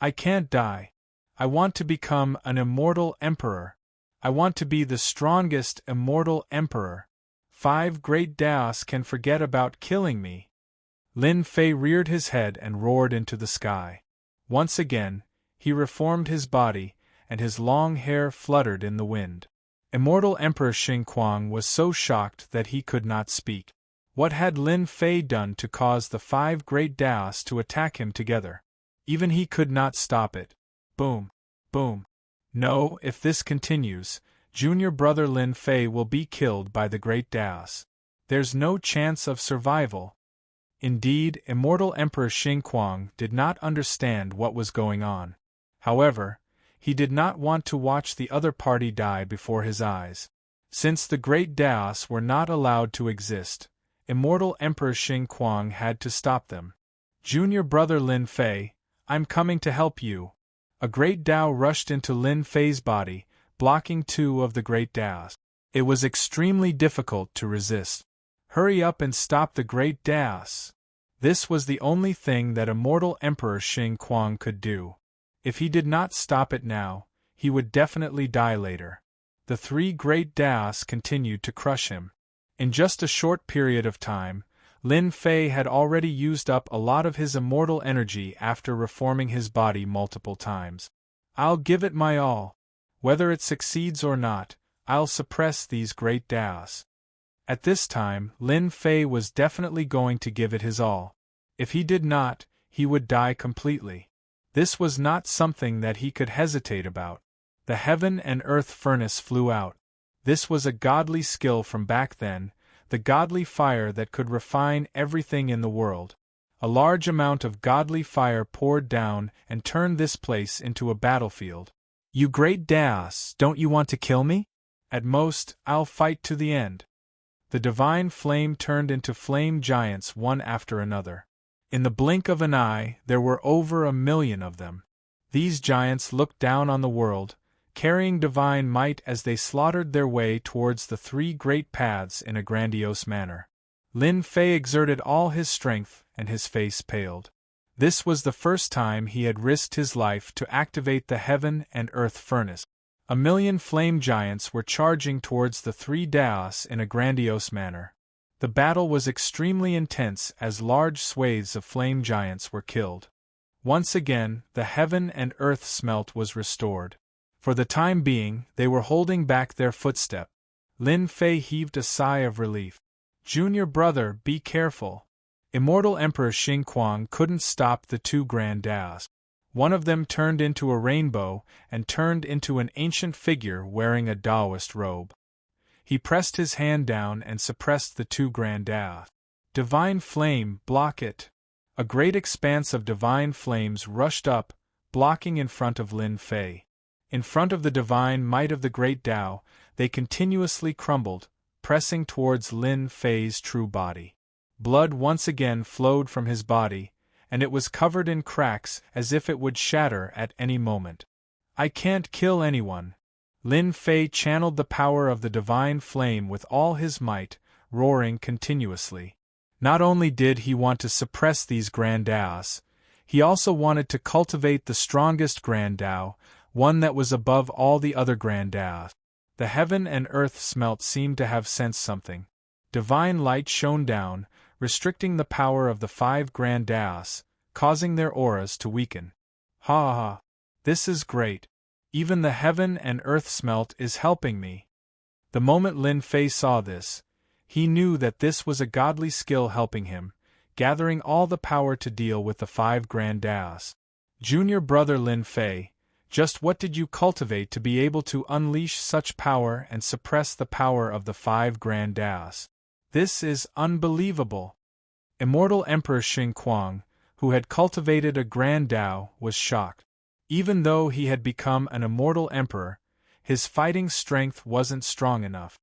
I can't die. I want to become an immortal emperor. I want to be the strongest immortal emperor. 5 great Taos can forget about killing me. Lin Fei reared his head and roared into the sky. Once again, he reformed his body, and his long hair fluttered in the wind. Immortal Emperor Xing Kuang was so shocked that he could not speak. What had Lin Fei done to cause the 5 great Taos to attack him together? Even he could not stop it. Boom. Boom. No, if this continues, junior brother Lin Fei will be killed by the great Taos. There's no chance of survival. Indeed, immortal Emperor Xing Kuang did not understand what was going on. However, he did not want to watch the other party die before his eyes. Since the great Taos were not allowed to exist, immortal Emperor Xing Kuang had to stop them. Junior brother Lin Fei, I'm coming to help you. A great Tao rushed into Lin Fei's body, blocking 2 of the great Taos. It was extremely difficult to resist. Hurry up and stop the great Taos. This was the only thing that immortal Emperor Xing Kuang could do. If he did not stop it now, he would definitely die later. The 3 great Taos continued to crush him. In just a short period of time, Lin Fei had already used up a lot of his immortal energy after reforming his body multiple times. I'll give it my all. Whether it succeeds or not, I'll suppress these great Taos. At this time, Lin Fei was definitely going to give it his all. If he did not, he would die completely. This was not something that he could hesitate about. The heaven and earth furnace flew out. This was a godly skill from back then, the godly fire that could refine everything in the world. A large amount of godly fire poured down and turned this place into a battlefield. You great Taos, don't you want to kill me? At most, I'll fight to the end. The divine flame turned into flame giants one after another. In the blink of an eye, there were over 1 million of them. These giants looked down on the world, carrying divine might as they slaughtered their way towards the 3 great paths in a grandiose manner. Lin Fei exerted all his strength, and his face paled. This was the first time he had risked his life to activate the heaven and earth furnace. 1 million flame giants were charging towards the 3 Taos in a grandiose manner. The battle was extremely intense as large swathes of flame giants were killed. Once again, the heaven and earth smelt was restored. For the time being, they were holding back their footstep. Lin Fei heaved a sigh of relief. Junior brother, be careful. Immortal Emperor Xing Kuang couldn't stop the 2 grand Taos. One of them turned into a rainbow and turned into an ancient figure wearing a Taoist robe. He pressed his hand down and suppressed the 2 grand Taos. Divine flame, block it. A great expanse of divine flames rushed up, blocking in front of Lin Fei. In front of the divine might of the great Tao, they continuously crumbled, pressing towards Lin Fei's true body. Blood once again flowed from his body, and it was covered in cracks as if it would shatter at any moment. I can't kill anyone. Lin Fei channeled the power of the divine flame with all his might, roaring continuously. Not only did he want to suppress these Grand Daos, he also wanted to cultivate the strongest Grand Dao, one that was above all the other Grand Daos. The heaven and earth smelt seemed to have sensed something. Divine light shone down, restricting the power of the 5 Grand Daos, causing their auras to weaken. Ha ha! This is great. Even the heaven and earth smelt is helping me. The moment Lin Fei saw this, he knew that this was a godly skill helping him, gathering all the power to deal with the 5 Grand Daos. Junior brother Lin Fei, just what did you cultivate to be able to unleash such power and suppress the power of the 5 Grand Daos? This is unbelievable. Immortal Emperor Xing Kuang, who had cultivated a Grand Dao, was shocked. Even though he had become an immortal emperor, his fighting strength wasn't strong enough.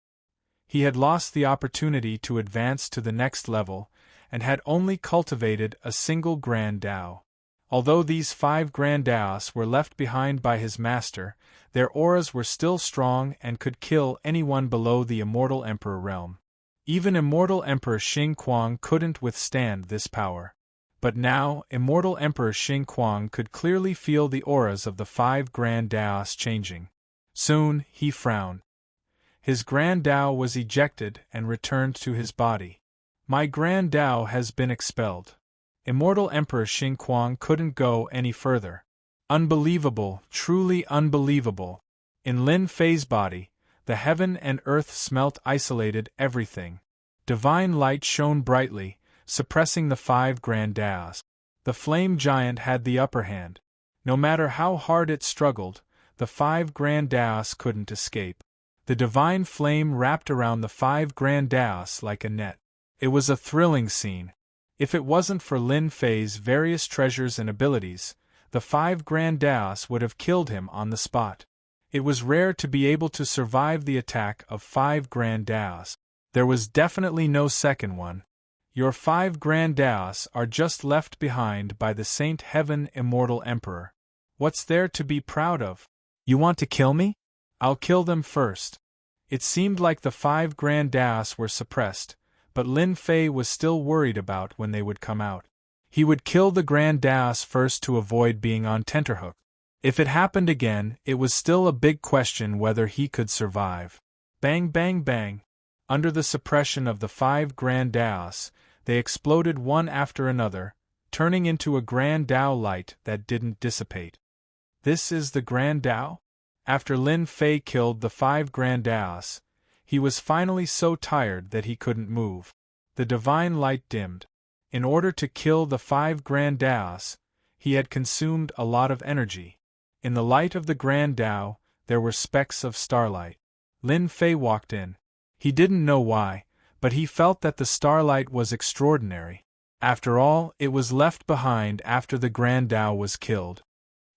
He had lost the opportunity to advance to the next level, and had only cultivated a single Grand Dao. Although these 5 Grand Daos were left behind by his master, their auras were still strong and could kill anyone below the Immortal Emperor realm. Even Immortal Emperor Xing Kuang couldn't withstand this power. But now, Immortal Emperor Xing Kuang could clearly feel the auras of the 5 Grand Daos changing. Soon, he frowned. His Grand Dao was ejected and returned to his body. My Grand Dao has been expelled. Immortal Emperor Xing Kuang couldn't go any further. Unbelievable, truly unbelievable. In Lin Fei's body, the heaven and earth smelt isolated everything. Divine light shone brightly, suppressing the 5 Grand Daos. The flame giant had the upper hand. No matter how hard it struggled, the 5 Grand Daos couldn't escape. The divine flame wrapped around the 5 Grand Daos like a net. It was a thrilling scene. If it wasn't for Lin Fei's various treasures and abilities, the 5 Grand Daos would have killed him on the spot. It was rare to be able to survive the attack of 5 Grand Daos. There was definitely no second one. Your 5 Grand Daos are just left behind by the Saint Heaven Immortal Emperor. What's there to be proud of? You want to kill me? I'll kill them first. It seemed like the 5 Grand Daos were suppressed, but Lin Fei was still worried about when they would come out. He would kill the Grand Daos first to avoid being on tenterhook. If it happened again, it was still a big question whether he could survive. Bang bang bang. Under the suppression of the 5 Grand Daos, they exploded one after another, turning into a Grand Dao light that didn't dissipate. This is the Grand Dao? After Lin Fei killed the 5 Grand Daos, he was finally so tired that he couldn't move. The divine light dimmed. In order to kill the 5 Grand Daos, he had consumed a lot of energy. In the light of the Grand Dao, there were specks of starlight. Lin Fei walked in. He didn't know why, but he felt that the starlight was extraordinary. After all, it was left behind after the Grand Dao was killed.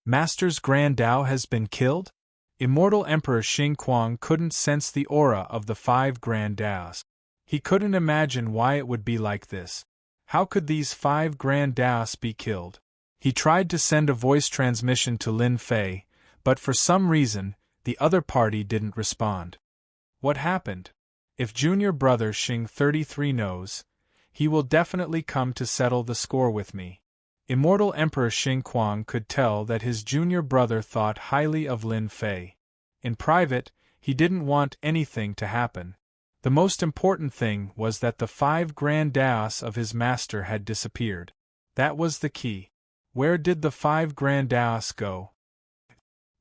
Master's Grand Dao has been killed? Immortal Emperor Xing Kuang couldn't sense the aura of the 5 Grand Daos. He couldn't imagine why it would be like this. How could these 5 Grand Daos be killed? He tried to send a voice transmission to Lin Fei, but for some reason, the other party didn't respond. What happened? If junior brother Xing 33 knows, he will definitely come to settle the score with me. Immortal Emperor Xing Kuang could tell that his junior brother thought highly of Lin Fei. In private, he didn't want anything to happen. The most important thing was that the 5 Grand Daos of his master had disappeared. That was the key. Where did the 5 Grand Daos go?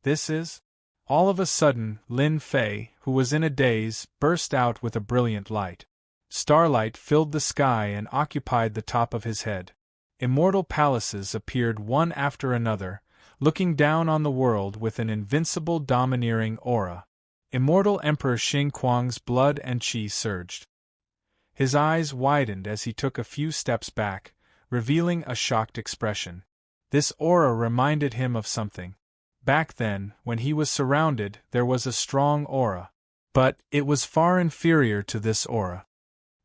This is? All of a sudden, Lin Fei, who was in a daze, burst out with a brilliant light. Starlight filled the sky and occupied the top of his head. Immortal palaces appeared one after another, looking down on the world with an invincible domineering aura. Immortal Emperor Xing Kuang's blood and qi surged. His eyes widened as he took a few steps back, revealing a shocked expression. This aura reminded him of something. Back then, when he was surrounded, there was a strong aura. But it was far inferior to this aura.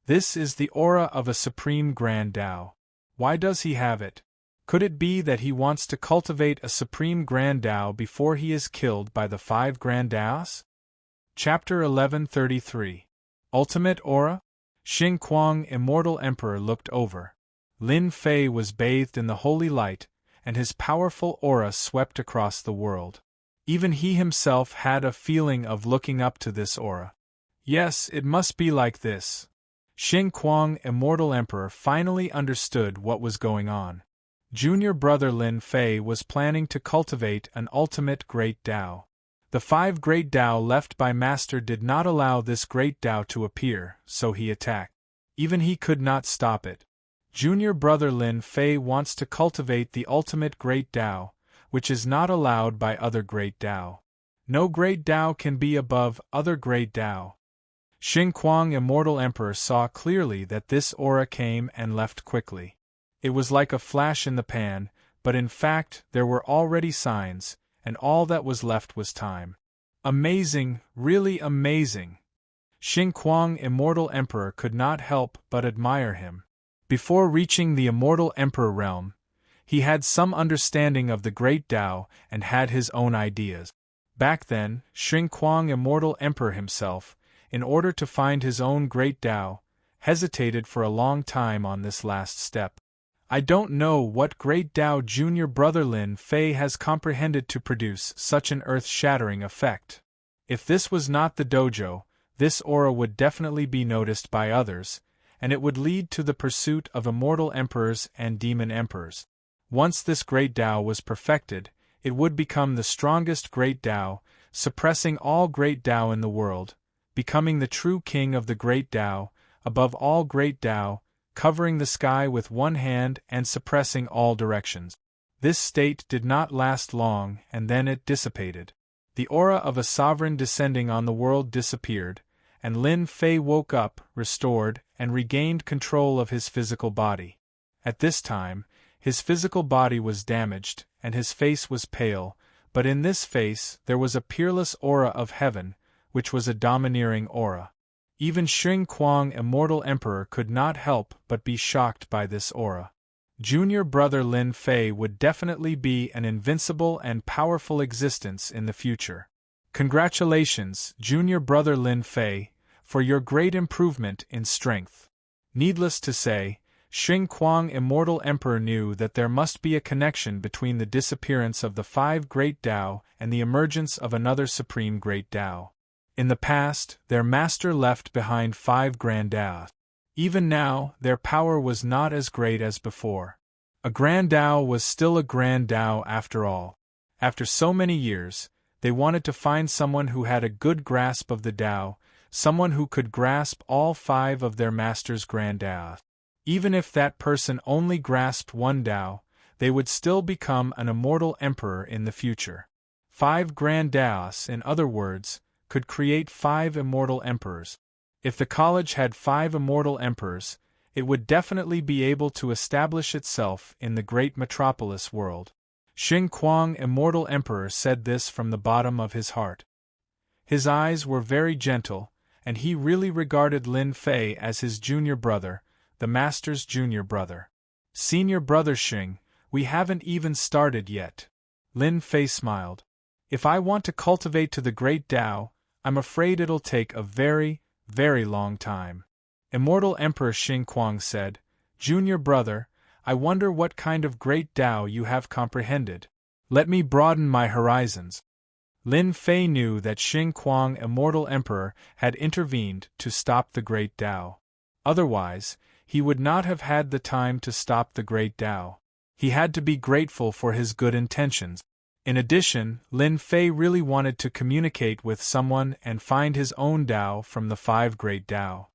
This is the aura of a supreme Grand Dao. Why does he have it? Could it be that he wants to cultivate a supreme Grand Tao before he is killed by the 5 Grand Taos? Chapter 1133. Ultimate Aura? Xing Kuang, Immortal Emperor, looked over. Lin Fei was bathed in the holy light, and his powerful aura swept across the world. Even he himself had a feeling of looking up to this aura. Yes, it must be like this. Xing Kuang, Immortal Emperor, finally understood what was going on. Junior brother Lin Fei was planning to cultivate an ultimate Great Tao. The 5 Great Tao left by Master did not allow this Great Tao to appear, so he attacked. Even he could not stop it. Junior brother Lin Fei wants to cultivate the ultimate Great Tao, which is not allowed by other Great Tao. No Great Tao can be above other Great Tao. Xing Kuang, Immortal Emperor, saw clearly that this aura came and left quickly. It was like a flash in the pan, but in fact there were already signs, and all that was left was time. Amazing, really amazing. Xing Kuang, Immortal Emperor, could not help but admire him. Before reaching the Immortal Emperor realm, he had some understanding of the Great Tao and had his own ideas. Back then, Xing Kuang, Immortal Emperor himself, in order to find his own Great Tao, hesitated for a long time on this last step. I don't know what Great Tao Junior brother Lin Fei has comprehended to produce such an earth-shattering effect. If this was not the dojo, this aura would definitely be noticed by others, and it would lead to the pursuit of immortal emperors and demon emperors. Once this Great Tao was perfected, it would become the strongest Great Tao, suppressing all Great Tao in the world, becoming the true king of the Great Tao, above all Great Tao, covering the sky with one hand and suppressing all directions. This state did not last long, and then it dissipated. The aura of a sovereign descending on the world disappeared, and Lin Fei woke up, restored, and regained control of his physical body. At this time, his physical body was damaged, and his face was pale, but in this face there was a peerless aura of heaven, which was a domineering aura. Even Xing Kuang, Immortal Emperor, could not help but be shocked by this aura. Junior brother Lin Fei would definitely be an invincible and powerful existence in the future. Congratulations, Junior brother Lin Fei, for your great improvement in strength. Needless to say, Xing Kuang, Immortal Emperor, knew that there must be a connection between the disappearance of the 5 Great Tao and the emergence of another Supreme Great Tao. In the past, their master left behind 5 Grand Taos. Even now, their power was not as great as before. A Grand Tao was still a Grand Tao after all. After so many years, they wanted to find someone who had a good grasp of the Tao, someone who could grasp all 5 of their master's Grand Taos. Even if that person only grasped one Tao, they would still become an immortal emperor in the future. 5 Grand Taos, in other words, could create 5 immortal emperors. If the college had 5 immortal emperors, it would definitely be able to establish itself in the great metropolis world. Xing Kuang, Immortal Emperor, said this from the bottom of his heart. His eyes were very gentle, and he really regarded Lin Fei as his junior brother, the master's junior brother. Senior brother Xing, we haven't even started yet. Lin Fei smiled. If I want to cultivate to the Great Tao, I'm afraid it'll take a very, very long time. Immortal Emperor Xing Kuang said, Junior brother, I wonder what kind of Great Tao you have comprehended. Let me broaden my horizons. Lin Fei knew that Xing Kuang, Immortal Emperor, had intervened to stop the Great Tao. Otherwise, he would not have had the time to stop the Great Tao. He had to be grateful for his good intentions. In addition, Lin Fei really wanted to communicate with someone and find his own Tao from the 5 Great Tao.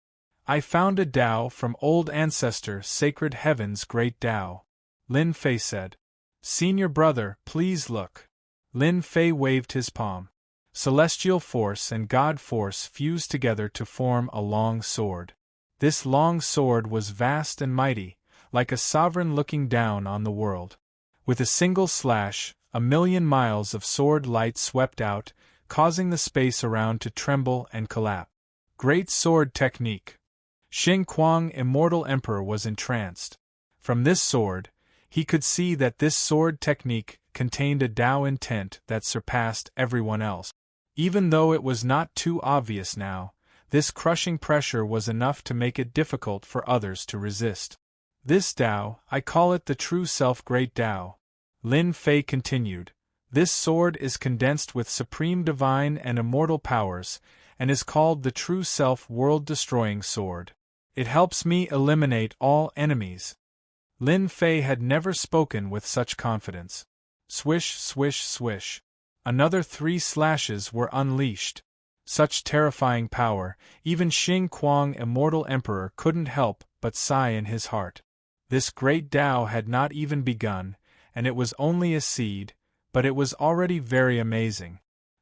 I found a Tao from old ancestor Sacred Heaven's Great Tao. Lin Fei said. Senior brother, please look. Lin Fei waved his palm. Celestial force and God force fused together to form a long sword. This long sword was vast and mighty, like a sovereign looking down on the world. With a single slash, 1,000,000 miles of sword light swept out, causing the space around to tremble and collapse. Great sword technique. Xing Kuang, Immortal Emperor, was entranced. From this sword, He could see that this sword technique contained a Tao intent that surpassed everyone else. Even though it was not too obvious now, this crushing pressure was enough to make it difficult for others to resist. This Tao, I call it the true self great Tao. Lin Fei continued. This sword is condensed with supreme divine and immortal powers, and is called the true self world-destroying sword. It helps me eliminate all enemies. Lin Fei had never spoken with such confidence. Swish, swish, swish. Another 3 slashes were unleashed. Such terrifying power, even Xing Kuang, Immortal Emperor, couldn't help but sigh in his heart. This great Tao had not even begun, and it was only a seed, but it was already very amazing.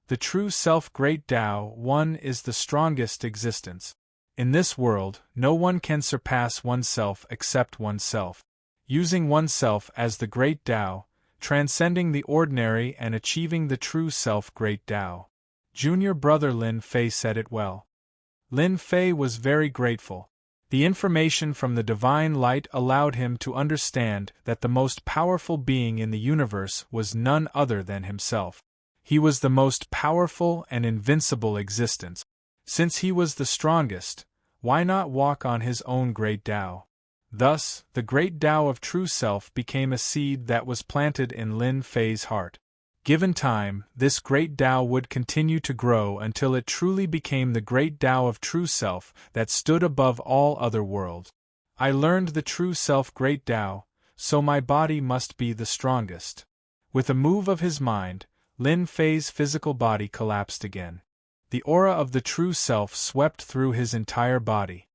The true self great Tao, one, is the strongest existence. In this world, no one can surpass oneself except oneself. Using oneself as the great Tao, transcending the ordinary and achieving the true self great Tao. Junior brother Lin Fei said it well. Lin Fei was very grateful. The information from the divine light allowed him to understand that the most powerful being in the universe was none other than himself. He was the most powerful and invincible existence. Since he was the strongest, why not walk on his own great Tao? Thus, the great Tao of true self became a seed that was planted in Lin Fei's heart. Given time, this great Tao would continue to grow until it truly became the great Tao of true self that stood above all other worlds. I learned the true self great Tao, so my body must be the strongest. With a move of his mind, Lin Fei's physical body collapsed again. The aura of the true self swept through his entire body.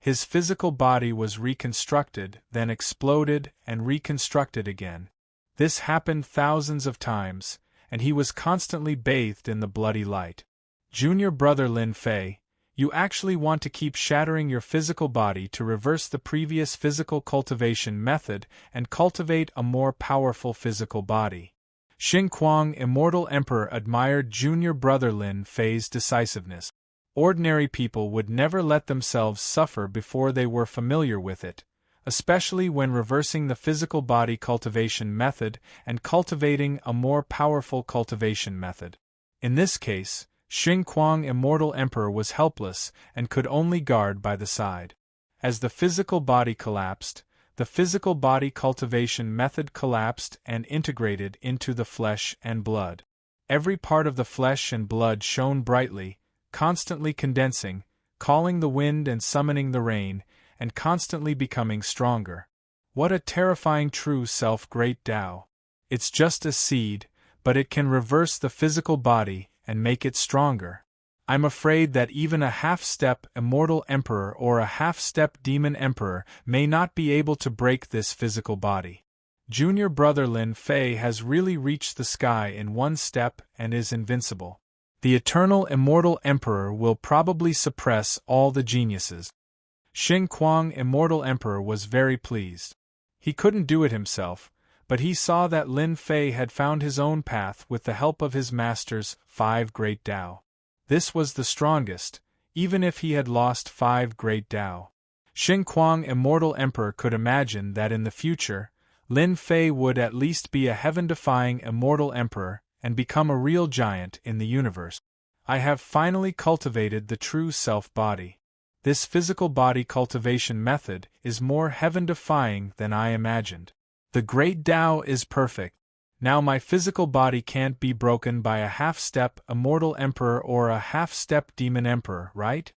His physical body was reconstructed, then exploded and reconstructed again. This happened thousands of times, and he was constantly bathed in the bloody light. Junior brother Lin Fei, you actually want to keep shattering your physical body to reverse the previous physical cultivation method and cultivate a more powerful physical body. Xing Kuang, Immortal Emperor, admired junior brother Lin Fei's decisiveness. Ordinary people would never let themselves suffer before they were familiar with it, especially when reversing the physical body cultivation method and cultivating a more powerful cultivation method. In this case, Xing Kuang, Immortal Emperor, was helpless and could only guard by the side. As the physical body collapsed, the physical body cultivation method collapsed and integrated into the flesh and blood. Every part of the flesh and blood shone brightly, constantly condensing, calling the wind and summoning the rain, and constantly becoming stronger. What a terrifying true self great Tao. It's just a seed, but it can reverse the physical body and make it stronger. I'm afraid that even a half-step Immortal Emperor or a half-step Demon Emperor may not be able to break this physical body. Junior brother Lin Fei has really reached the sky in one step and is invincible. The eternal Immortal Emperor will probably suppress all the geniuses. Xing Kuang, Immortal Emperor, was very pleased. He couldn't do it himself, but he saw that Lin Fei had found his own path with the help of his master's 5 great Tao. This was the strongest, even if he had lost 5 great Tao. Xing Kuang, Immortal Emperor, could imagine that in the future, Lin Fei would at least be a heaven-defying Immortal Emperor and become a real giant in the universe. I have finally cultivated the true self-body. This physical body cultivation method is more heaven-defying than I imagined. The great Tao is perfect. Now my physical body can't be broken by a half-step Immortal Emperor or a half-step Demon Emperor, right?